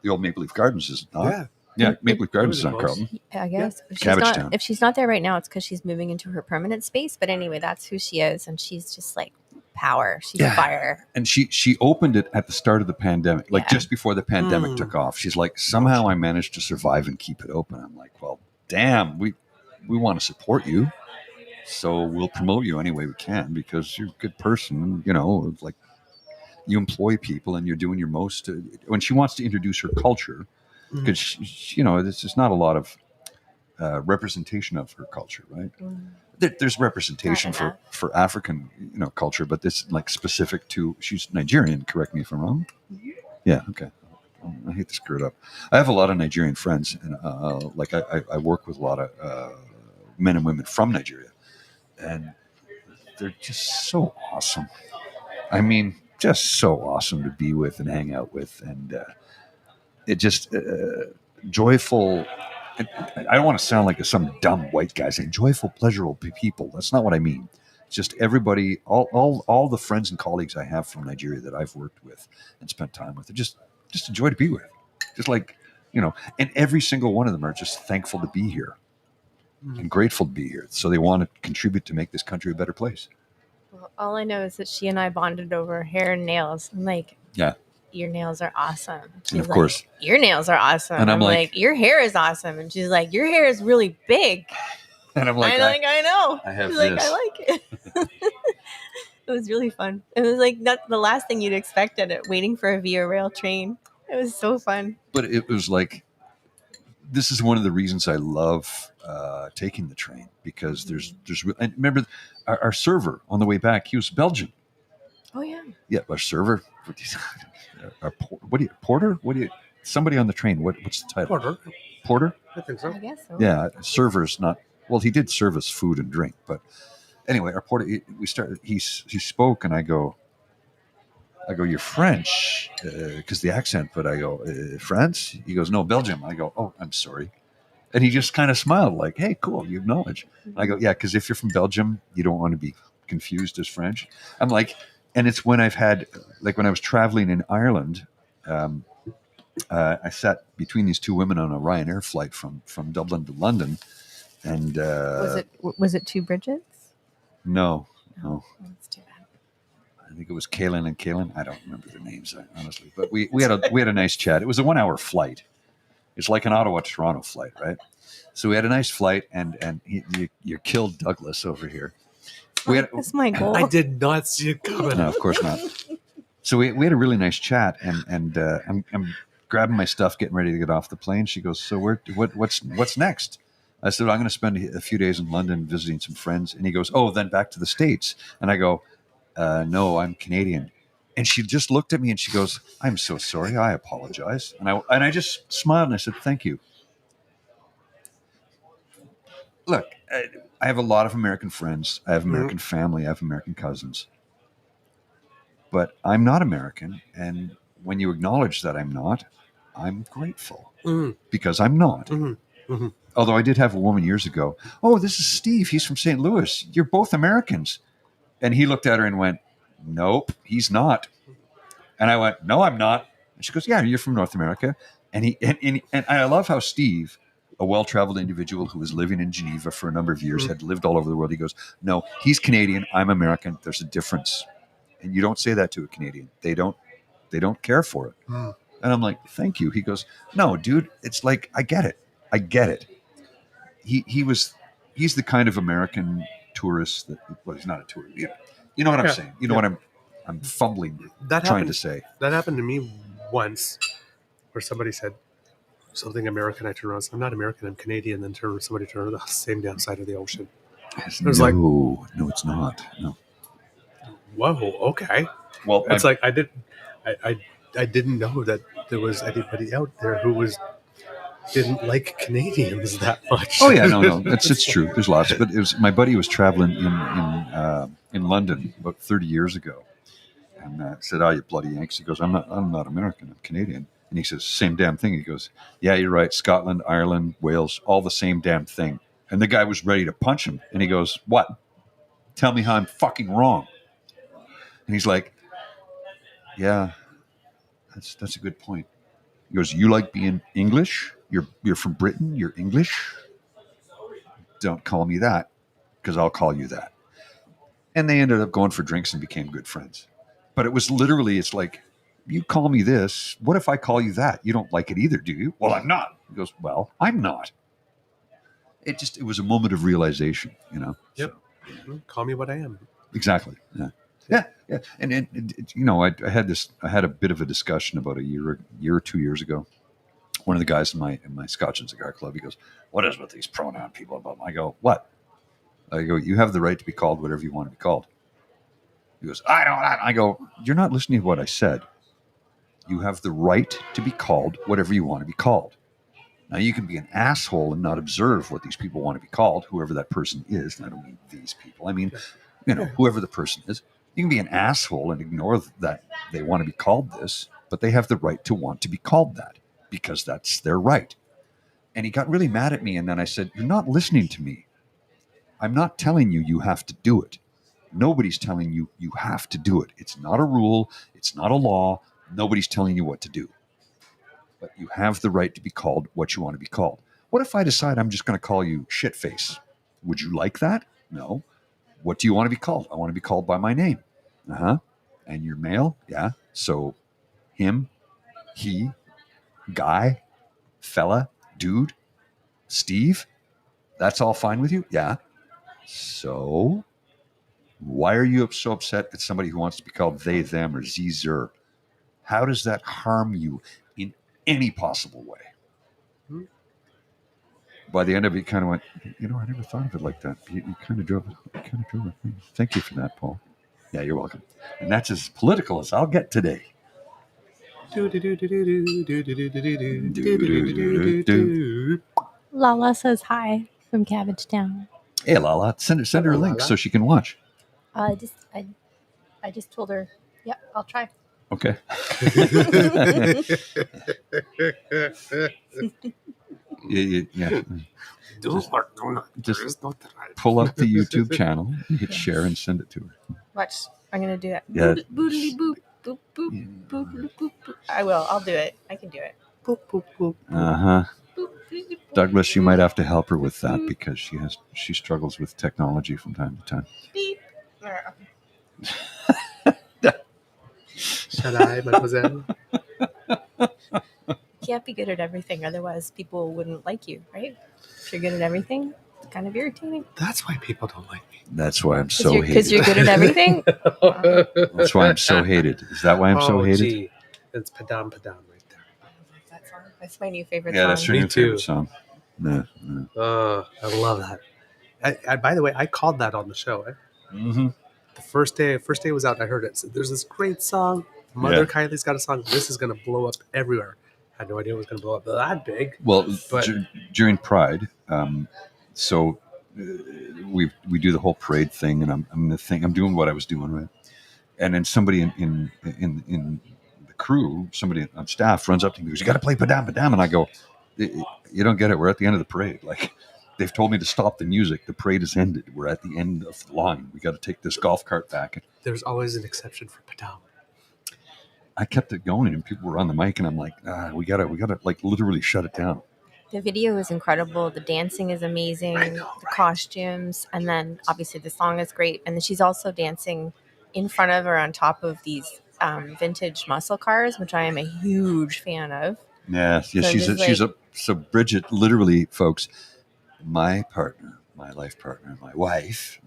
old Maple Leaf Gardens, is it not? Yeah. Yeah, Maple Leaf Gardens is on Carlton. I guess. Cabbagetown. If she's not there right now, it's because she's moving into her permanent space. But anyway, that's who she is. And she's just like power. She's fire. And she opened it at the start of the pandemic, like just before the pandemic took off. She's like, somehow I managed to survive and keep it open. I'm like, well, damn, we want to support you. So we'll promote you any way we can because you're a good person. You know, like you employ people and you're doing your most. When she wants to introduce her culture, because there's not a lot of representation of her culture, right? There's representation for African culture, but this like specific to she's Nigerian. Correct me if I'm wrong. Yeah, okay. I hate to screw it up. I have a lot of Nigerian friends, and I work with a lot of men and women from Nigeria, and they're just so awesome. I mean, just so awesome to be with and hang out with, and it just joyful. I don't want to sound like some dumb white guy saying joyful, pleasurable people. That's not what I mean. It's just everybody, all the friends and colleagues I have from Nigeria that I've worked with and spent time with are just a joy to be with. Just like, and every single one of them are just thankful to be here and grateful to be here. So they want to contribute to make this country a better place. Well, all I know is that she and I bonded over hair and nails. I'm like, yeah. Your nails are awesome. She's and of course, your nails are awesome. And I'm like, your hair is awesome. And she's like, your hair is really big. And I'm like, I know. I have she's this. Like, I like it. It was really fun. It was like not the last thing you'd expect at it, waiting for a Via Rail train. It was so fun. But it was like, this is one of the reasons I love taking the train because there's and remember our server on the way back, he was Belgian. Oh yeah. Yeah, our server. Porter? Somebody on the train. What's the title? Porter. I think so. I guess so. Yeah, servers not. Well, he did serve us food and drink, but anyway, our porter. We started. He spoke, and I go, you're French, because the accent. But I go, France. He goes, no, Belgium. I go, oh, I'm sorry. And he just kind of smiled, like, hey, cool, you acknowledge. I go, yeah, because if you're from Belgium, you don't want to be confused as French. I'm like, and it's when I've had, like, when I was traveling in Ireland. I sat between these two women on a Ryanair flight from Dublin to London, and was it two Bridgets? no, Oh, that's too bad. I think it was Kaylin and Kaylin. I don't remember their names, honestly, but we had a nice chat. It was a 1 hour flight. It's like an Ottawa Toronto flight, right? So we had a nice flight, and you killed Douglas over here. That's my goal. I did not see it coming. No, of course not. So we had a really nice chat, and I'm grabbing my stuff, getting ready to get off the plane. She goes, so what's next? I said, I'm going to spend a few days in London visiting some friends. And he goes, oh, then back to the States. And I go, no, I'm Canadian. And she just looked at me and she goes, I'm so sorry. I apologize. And I just smiled and I said, thank you. Look, I have a lot of American friends. I have American family. I have American cousins. But I'm not American. And when you acknowledge that I'm not, I'm grateful because I'm not. Although I did have a woman years ago. Oh, this is Steve. He's from St. Louis. You're both Americans. And he looked at her and went, nope, he's not. And I went, no, I'm not. And she goes, yeah, you're from North America. And I love how Steve, a well-traveled individual who was living in Geneva for a number of years, had lived all over the world. He goes, no, he's Canadian. I'm American. There's a difference. And you don't say that to a Canadian. They don't care for it. And I'm like, thank you. He goes, no, dude, it's like, I get it. He's the kind of American tourist that, well, he's not a tourist. You know what I'm saying? You know what I'm fumbling trying to say. That happened to me once, where somebody said something American. I turned around and said, I'm not American, I'm Canadian. Then somebody turned around, the same damn side of the ocean. No, it's not. No. Whoa, okay. Well, it's like I didn't know that there was anybody out there who didn't like Canadians that much. Oh yeah, no, it's true. There's lots, but it was my buddy was traveling in London about 30 years ago, and said, "Oh, you bloody Yanks!" He goes, "I'm not American. I'm Canadian." And he says, "Same damn thing." He goes, "Yeah, you're right. Scotland, Ireland, Wales, all the same damn thing." And the guy was ready to punch him, and he goes, "What? Tell me how I'm fucking wrong." And he's like, "Yeah, that's a good point." He goes, "You like being English? You're from Britain. You're English. Don't call me that, because I'll call you that." And they ended up going for drinks and became good friends. But it was literally, it's like, you call me this. What if I call you that? You don't like it either, do you? Well, I'm not. He goes, well, I'm not. It was a moment of realization, you know? Yep. So, call me what I am. Exactly. Yeah. And I had a bit of a discussion about a year or 2 years ago. One of the guys in my Scotch and Cigar Club, he goes, what is with these pronoun people about? I go, what? I go, you have the right to be called whatever you want to be called. He goes, I don't. I go, you're not listening to what I said. You have the right to be called whatever you want to be called. Now, you can be an asshole and not observe what these people want to be called, whoever that person is. And I don't mean these people. I mean, whoever the person is. You can be an asshole and ignore that they want to be called this, but they have the right to want to be called that because that's their right. And he got really mad at me. And then I said, you're not listening to me. I'm not telling you have to do it. Nobody's telling you have to do it. It's not a rule. It's not a law. Nobody's telling you what to do. But you have the right to be called what you want to be called. What if I decide I'm just going to call you shitface? Would you like that? No. What do you want to be called? I want to be called by my name. Uh-huh. And you're male? Yeah. So him, he, guy, fella, dude, Steve, that's all fine with you? Yeah. So why are you so upset at somebody who wants to be called they, them, or ze, zer? How does that harm you in any possible way? By the end of it, he kind of went, I never thought of it like that. You kind of drove it. Thank you for that, Paul. Yeah, you're welcome. And that's as political as I'll get today. Lala says hi from Cabbage Town. Hey, Lala, send her a link so she can watch. I just told her, yep, I'll try. Okay. Yeah. Just pull up the YouTube channel, hit share, and send it to her. Watch. I'm going to do it. Yeah. Boodly boop, boop, boop, boop, boop, boop. I will. I'll do it. I can do it. Boop, boop, boop. Uh-huh. Douglas, you might have to help her with that because she struggles with technology from time to time. Beep. Shall I, mademoiselle? You can't be good at everything, otherwise people wouldn't like you, right? If you're good at everything, it's kind of irritating. That's why people don't like me. That's why I'm so hated. Because you're good at everything? That's why I'm so hated. Is that why I'm so hated? Gee. It's Padam Padam right there. That song. That's my new favorite Yeah, song. that's your Me new too. favorite song. No. I love that. I, by the way, I called that on the show. Mm-hmm. The first day it was out, I heard it. So there's this great song. Mother Kylie's got a song. This is going to blow up everywhere. I had no idea it was going to blow up that big. Well, but during Pride, we do the whole parade thing, and I'm doing what I was doing, right? And then somebody in the crew, somebody on staff runs up to me and goes, "You got to play Padam Padam," and I go, "You don't get it. We're at the end of the parade. Like, they've told me to stop the music. The parade has ended. We're at the end of the line. We got to take this golf cart back." There's always an exception for Padam. I kept it going, and people were on the mic, and I'm like, we gotta like literally shut it down. The video is incredible. The dancing is amazing. The costumes, and then obviously the song is great. And then she's also dancing in front of or on top of these vintage muscle cars, which I am a huge fan of. Yeah. So Bridget, literally, folks, my partner, my life partner, my wife,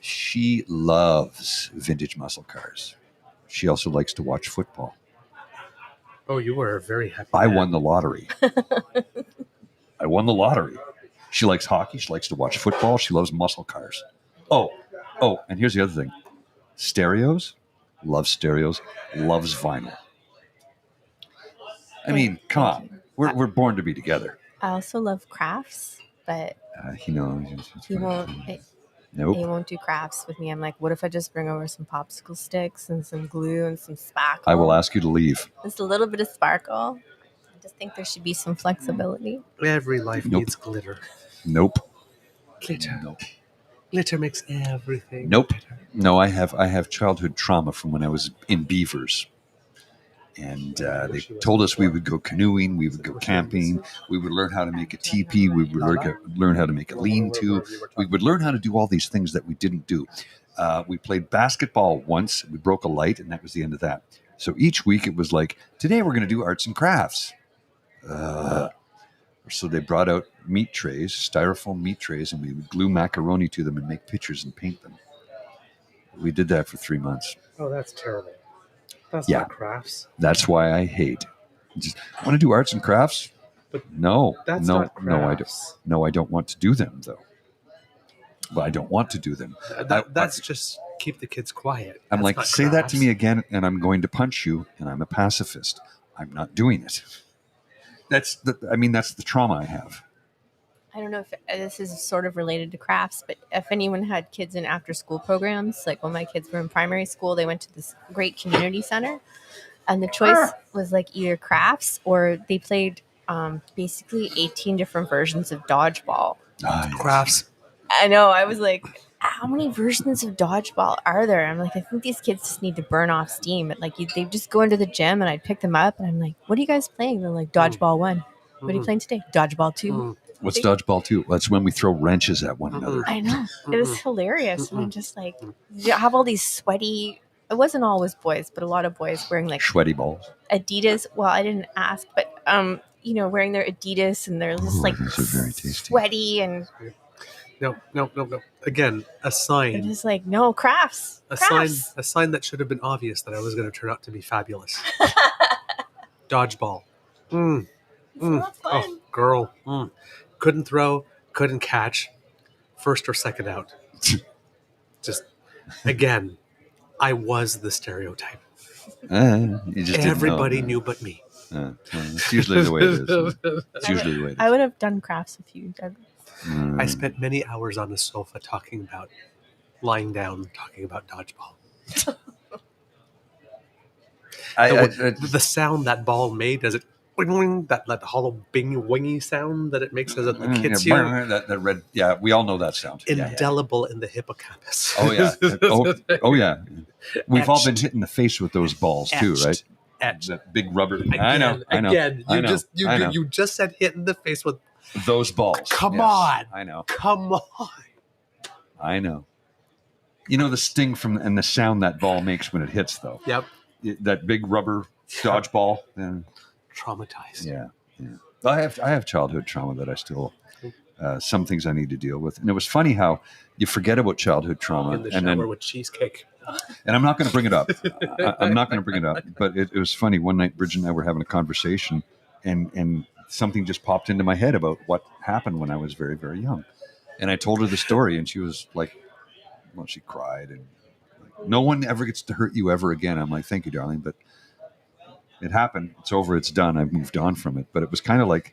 she loves vintage muscle cars. She also likes to watch football. Oh, you were a very happy I man. won the lottery. She likes hockey. She likes to watch football. She loves muscle cars. Oh, and here's the other thing. Stereos. Loves stereos. Loves vinyl. I mean, come on. We're born to be together. I also love crafts, but He knows. he won't. Nope. He won't do crafts with me. I'm like, what if I just bring over some popsicle sticks and some glue and some sparkle? I will ask you to leave. Just a little bit of sparkle. I just think there should be some flexibility. Every life needs glitter. Nope. Glitter. Nope. Glitter makes everything. Nope. better. No, I have childhood trauma from when I was in Beavers. And they told us we would go canoeing, we would go camping, we would learn how to make a teepee, we would learn how to make a lean-to, we would learn how to do all these things that we didn't do. We played basketball once, we broke a light, and that was the end of that. So each week it was like, today we're going to do arts and crafts. So they brought out meat trays, styrofoam meat trays, and we would glue macaroni to them and make pictures and paint them. We did that for 3 months. Oh, that's terrible. That's Yeah. not crafts. That's why I hate. Just want to do arts and crafts? But no, that's no, not no. I don't. crafts. No, I don't want to do them though. But I don't want to do them. That's just keep the kids quiet. I'm That's like, not say that to crafts. me again, and I'm going to punch you. And I'm a pacifist. I'm not doing it. That's the trauma I have. I don't know if this is sort of related to crafts, but if anyone had kids in after school programs, like when my kids were in primary school, they went to this great community center, and the choice was like either crafts or they played basically 18 different versions of dodgeball. Crafts. I know. I was like, how many versions of dodgeball are there? I'm like, I think these kids just need to burn off steam. But like, they just go into the gym, and I'd pick them up, and I'm like, what are you guys playing? They're like, Dodgeball 1. What are you playing today? Dodgeball 2. What's dodgeball 2? That's when we throw wrenches at one another. I know. It was hilarious. And I'm just like, you have all these sweaty, it wasn't always boys, but a lot of boys wearing like Sweaty balls. Adidas. Well, I didn't ask, but, wearing their Adidas, and they're just like those are very tasty. sweaty, and No. Again, a they're sign. just like, no, crafts. A Crafts. sign that should have been obvious that I was going to turn out to be fabulous. Dodgeball. It's not fun. Oh, girl. Couldn't throw, couldn't catch. First or second out. Just, again, I was the stereotype. You just Everybody didn't know. knew but me. It's usually the way it is. It's usually the way it is. I would have done crafts with you, Douglas. I spent many hours on the sofa lying down, talking about dodgeball. The sound that ball made, does it wing, that hollow wingy sound that it makes as it hits you? That red, yeah, we all know that sound. Indelible in the hippocampus. Oh yeah, oh yeah. We've all been hit in the face with those balls too, right? That big rubber. I know. You just said hit in the face with those balls. Come on. I know. Come on. I know. You know the sting and the sound that ball makes when it hits, though. Yep. That big rubber dodgeball. Traumatized. Yeah. I have childhood trauma that I still. Some things I need to deal with, and it was funny how you forget about childhood trauma in the shower and then with cheesecake. And I'm not going to bring it up. I'm not going to bring it up. But it was funny. One night, Bridget and I were having a conversation, and something just popped into my head about what happened when I was very, very young. And I told her the story, and she was like, well, she cried. And like, no one ever gets to hurt you ever again. I'm like, thank you, darling. But it happened. It's over. It's done. I've moved on from it. But it was kind of like,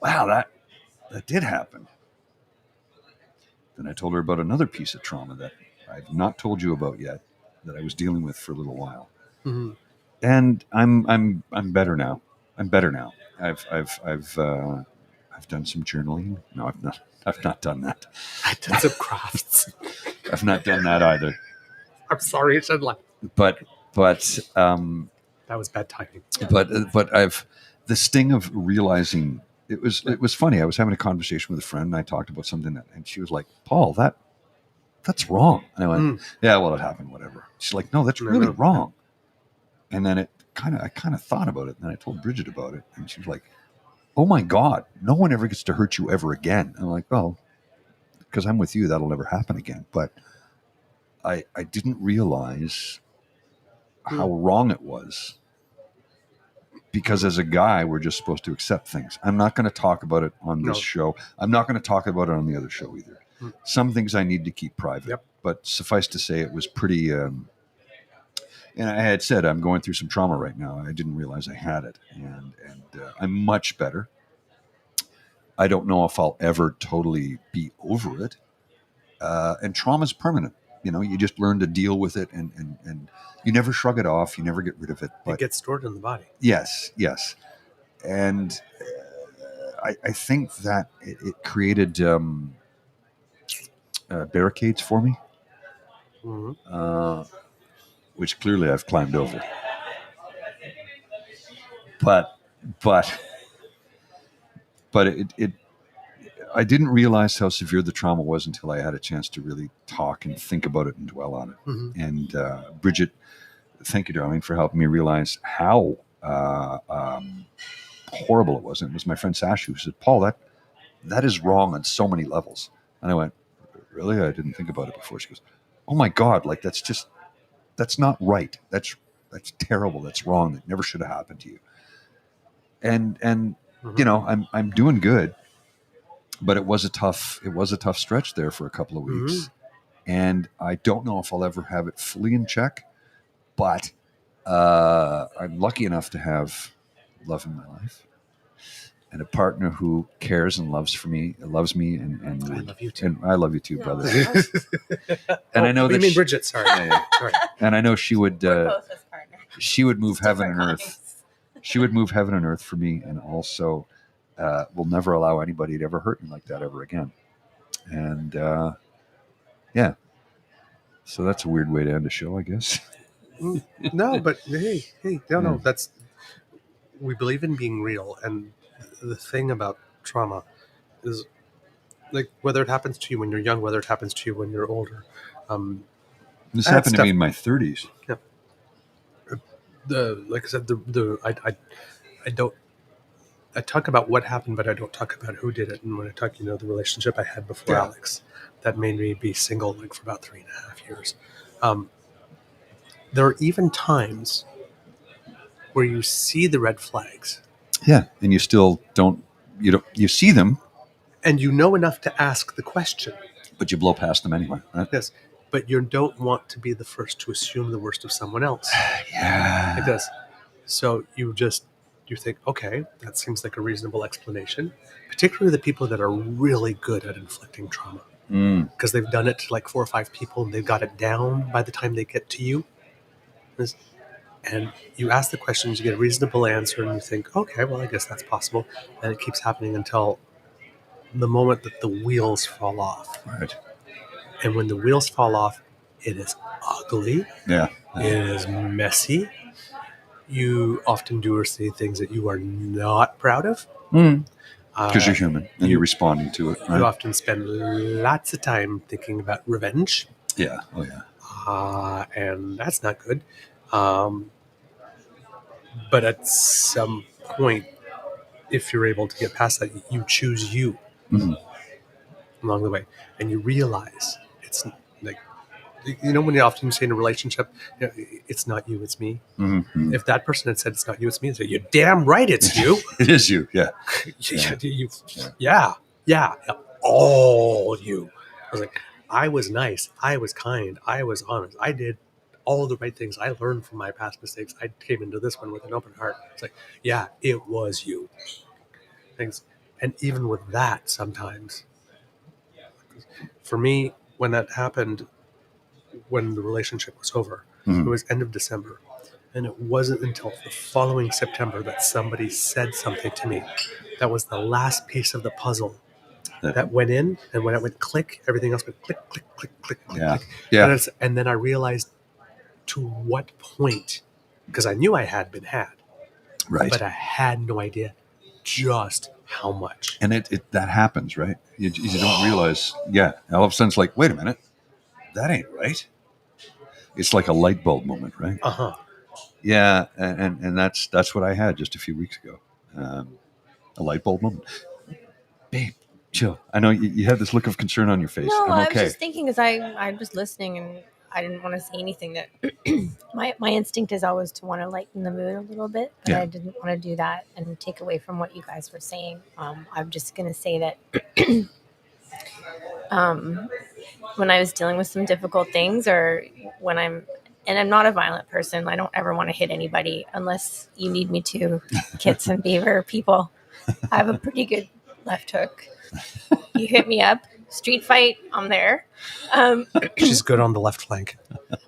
wow, that did happen. Then I told her about another piece of trauma that I've not told you about yet, that I was dealing with for a little while. Mm-hmm. And I'm better now. I've done some journaling. No, I've not done that. I've done some crafts. I've not done that either. I'm sorry, it said like. But that was bad timing. But I've the sting of realizing it was funny. I was having a conversation with a friend, and I talked about something and she was like, "Paul, that's wrong." And I went, "Yeah, well, it happened, whatever." She's like, "No, that's really wrong." And then I kind of thought about it, and then I told Bridget about it, and she was like, "Oh my God, no one ever gets to hurt you ever again." And I'm like, "Well, because I'm with you, that'll never happen again." But I didn't realize how wrong it was. Because as a guy, we're just supposed to accept things. I'm not going to talk about it on this show. I'm not going to talk about it on the other show either. Some things I need to keep private. Yep. But suffice to say, it was pretty... and I had said, I'm going through some trauma right now. I didn't realize I had it. And I'm much better. I don't know if I'll ever totally be over it. And trauma's permanent. You know, you just learn to deal with it and you never shrug it off. You never get rid of it. But it gets stored in the body. Yes. And I think that it created barricades for me, which clearly I've climbed over. But it I didn't realize how severe the trauma was until I had a chance to really talk and think about it and dwell on it. Mm-hmm. And Bridget, thank you, darling, for helping me realize how horrible it was. And it was my friend Sash who said, "Paul, that is wrong on so many levels." And I went, "Really? I didn't think about it before." She goes, "Oh my God, like that's not right. That's terrible. That's wrong. That never should have happened to you." And you know, I'm doing good. But it was a tough stretch there for a couple of weeks, and I don't know if I'll ever have it fully in check. But I'm lucky enough to have love in my life, and a partner who cares and loves me, and I love you too. And I love you too, brother. And I know that you mean Bridget? Sorry. Sorry. And I know she would move heaven and earth. She would move heaven and earth for me, and also. Will never allow anybody to ever hurt me like that ever again. And yeah, so that's a weird way to end a show, I guess. No, but hey, no, that's, we believe in being real. And the thing about trauma is, like, whether it happens to you when you're young, whether it happens to you when you're older. This happened to me in my 30s. Yeah. Like I said, I don't. I talk about what happened, but I don't talk about who did it. And when I talk, the relationship I had before Alex, that made me be single for about 3.5 years. There are even times where you see the red flags. Yeah, and you still don't. You see them, and you know enough to ask the question, but you blow past them anyway. Right? Yes, but you don't want to be the first to assume the worst of someone else. Yeah, it does. So you you think, okay, that seems like a reasonable explanation, particularly the people that are really good at inflicting trauma because they've done it to like 4 or 5 people and they've got it down by the time they get to you. And you ask the questions, you get a reasonable answer, and you think, okay, well, I guess that's possible. And it keeps happening until the moment that the wheels fall off. Right. And when the wheels fall off, it is ugly. Yeah. It is messy. You often do or say things that you are not proud of. Because you're human and you're responding to it, right? You often spend lots of time thinking about revenge. Yeah. Oh, yeah. And that's not good. But at some point, if you're able to get past that, you choose you along the way. And you realize it's like, when you often say in a relationship, it's not you, it's me. Mm-hmm. If that person had said it's not you, it's me, I'd say, you're damn right it's you. It is you, yeah. Yeah. All you. I was like, I was nice. I was kind. I was honest. I did all the right things. I learned from my past mistakes. I came into this one with an open heart. It's like, yeah, it was you. Things. And even with that, sometimes, for me, when that happened, when the relationship was over, it was end of December. And it wasn't until the following September that somebody said something to me. That was the last piece of the puzzle that went in, and when it went click, everything else went click, click, click, click, click, click. Yeah. And then I realized to what point, because I knew I had been had, right? But I had no idea just how much. And it that happens, right? You don't realize. Yeah, all of a sudden it's like, wait a minute, that ain't right. It's like a light bulb moment, right? Yeah, and that's what I had just a few weeks ago. A light bulb moment. Babe, chill. I know you have this look of concern on your face. No, I'm okay. I was just thinking because I was listening and I didn't want to say anything that my instinct is always to want to lighten the mood a little bit, but I didn't want to do that and take away from what you guys were saying. I'm just going to say that when I was dealing with some difficult things, or when I'm not a violent person, I don't ever want to hit anybody unless you need me to. Kits and Beaver people, I have a pretty good left hook. You hit me up, street fight, I'm there. She's good on the left flank.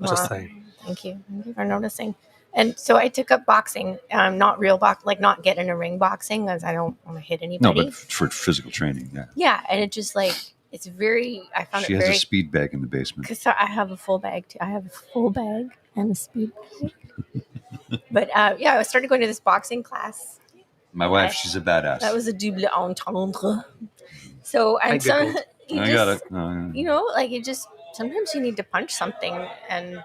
Just saying. Thank you for noticing. And so I took up boxing, not real box, like not get in a ring boxing, because I don't want to hit anybody. No, but for physical training, yeah. Yeah, and it just like it's very. I found she it very. She has a speed bag in the basement. Because I have a full bag too. I have a full bag and a speed bag. But yeah, I started going to this boxing class. My wife, she's a badass. That was a double entendre. So I got it. You know, like it just sometimes you need to punch something and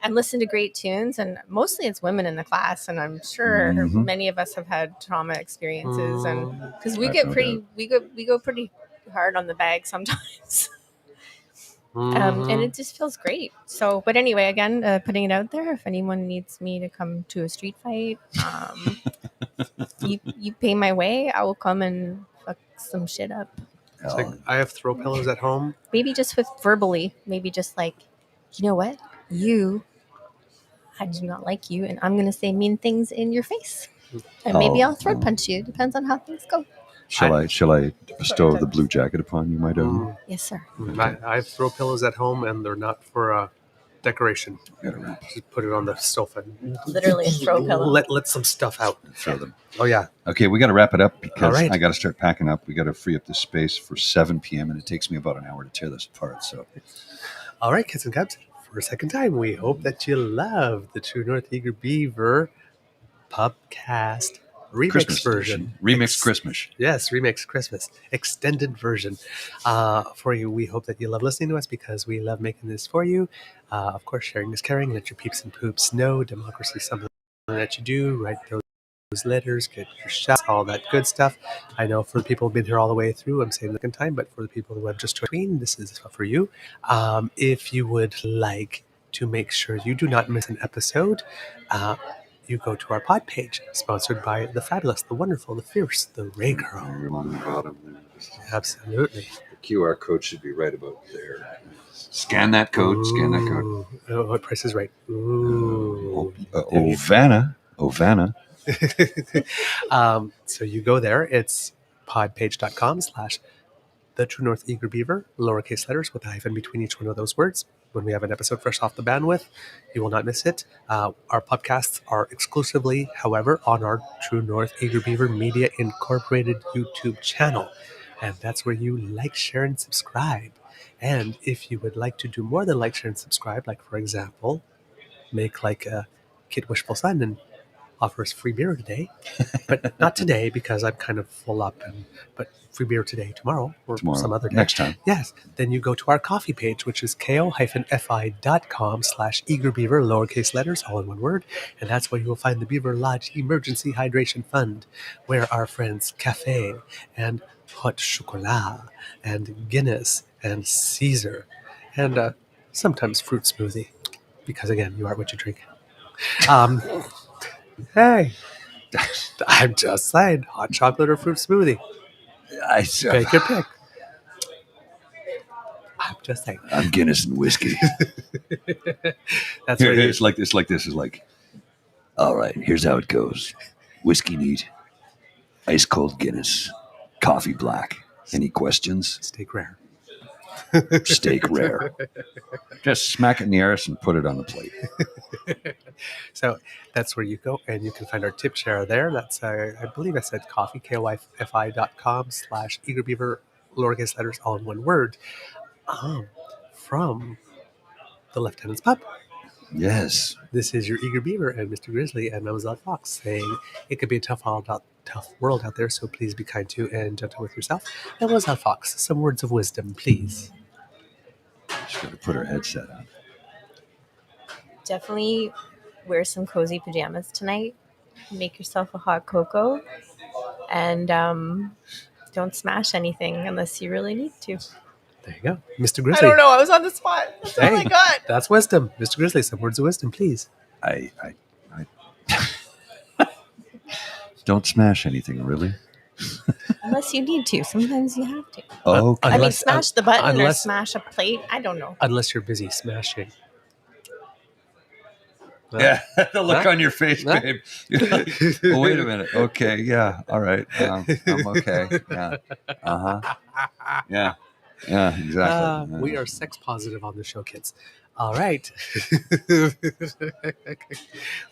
listen to great tunes, and mostly it's women in the class, and I'm sure many of us have had trauma experiences, and because we go pretty hard on the bag sometimes. And it just feels great. So, but anyway, again, putting it out there, if anyone needs me to come to a street fight, you pay my way, I will come and fuck some shit up. It's like, I have throw pillows at home. Maybe just with verbally, maybe just like, you know what? I do not like you, and I'm going to say mean things in your face. And maybe I'll throat punch you. Depends on how things go. Shall I bestow the blue jacket upon you, my darling? Yes, sir. Okay. I have throw pillows at home, and they're not for decoration. Just put it on the sofa. Literally a throw pillow. Let some stuff out. Throw them. Oh, yeah. Okay, we got to wrap it up because I got to start packing up. We got to free up this space for 7 p.m., and it takes me about an hour to tear this apart. So, all right, kids and cubs. For a second time, we hope that you love the True North Eager Beaver PubCast remix Christmas version. Remix Christmas. Yes, remix Christmas. Extended version for you. We hope that you love listening to us because we love making this for you. Of course, sharing is caring. Let your peeps and poops know democracy is something that you do. Write those letters, get your shots, all that good stuff. I know for the people who've been here all the way through, I'm saying second time, but for the people who have just joined, this is for you. If you would like to make sure you do not miss an episode, you go to our pod page, sponsored by the fabulous, the wonderful, the fierce, the Ray Girl. On the bottom there. Absolutely. The QR code should be right about there. Scan that code. Scan that code. Oh, what price is right? Ooh. Ovana. So you go there. It's podpage.com/The True North Eager Beaver, lowercase letters with a hyphen between each one of those words. When we have an episode fresh off the bandwidth, you will not miss it. Our podcasts are exclusively, however, on our True North Eager Beaver Media Incorporated YouTube channel. And that's where you like, share, and subscribe. And if you would like to do more than like, share, and subscribe, like, for example, make like a Kid Wishful Son and offer us free beer today, but not today because I'm kind of full up. But free beer today, tomorrow, or some other day. Next time. Yes. Then you go to our coffee page, which is ko-fi.com/eagerbeaver, lowercase letters, all in one word. And that's where you will find the Beaver Lodge Emergency Hydration Fund, where our friends Cafe and Hot Chocolat and Guinness and Caesar and sometimes fruit smoothie, because again, you are what you drink. Hey, I'm just saying, hot chocolate or fruit smoothie. Take your pick. I'm just saying. I'm Guinness and whiskey. That's Here, what it's like this. Is like, all right, here's how it goes. Whiskey neat, ice cold Guinness, coffee black. Any questions? Steak rare. Steak rare. Just smack it in the arse and put it on the plate. So that's where you go, and you can find our tip share there. That's, I believe I said coffee, kofi.com/eagerbeaver, lowercase letters, all in one word, from the Lieutenant's Pub. Yes. This is your Eager Beaver and Mr. Grizzly and Mademoiselle Fox saying it could be a tough world out there, so please be kind to and gentle with yourself. Mademoiselle Fox, some words of wisdom, please. She's got to put her headset on. Definitely wear some cozy pajamas tonight. Make yourself a hot cocoa. And don't smash anything unless you really need to. There you go. Mr. Grizzly. I don't know. I was on the spot. That's all I got. That's wisdom. Mr. Grizzly, some words of wisdom, please. I don't smash anything, really. Unless you need to. Sometimes you have to. Oh, okay. I mean, smash the button or smash a plate. I don't know. Unless you're busy smashing. Yeah, the look on your face, babe. Oh, wait a minute. Okay, yeah, all right. I'm okay. Yeah. Yeah. Yeah, exactly. We are sex positive on the show, kids. All right.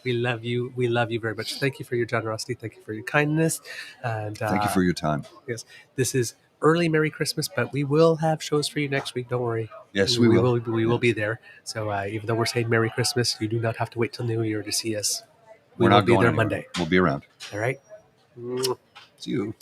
We love you. We love you very much. Thank you for your generosity. Thank you for your kindness. And thank you for your time. Yes, this is early Merry Christmas, but we will have shows for you next week. Don't worry. Yes, we will. We will be there. So even though we're saying Merry Christmas, you do not have to wait till New Year to see us. We're not going there anywhere. Monday. We'll be around. All right. See you.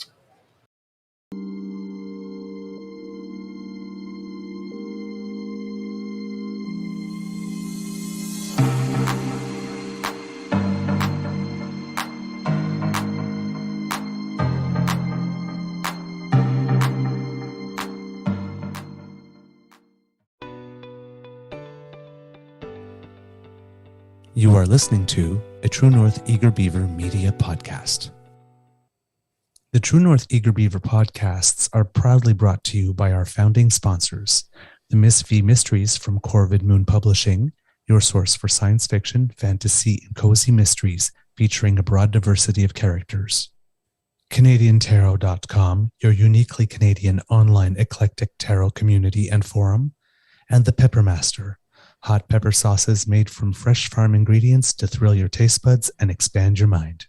You are listening to a True North Eager Beaver Media Podcast. The True North Eager Beaver podcasts are proudly brought to you by our founding sponsors, the Miss V Mysteries from Corvid Moon Publishing, your source for science fiction, fantasy, and cozy mysteries featuring a broad diversity of characters. CanadianTarot.com, your uniquely Canadian online eclectic tarot community and forum, and The Peppermaster, hot pepper sauces made from fresh farm ingredients to thrill your taste buds and expand your mind.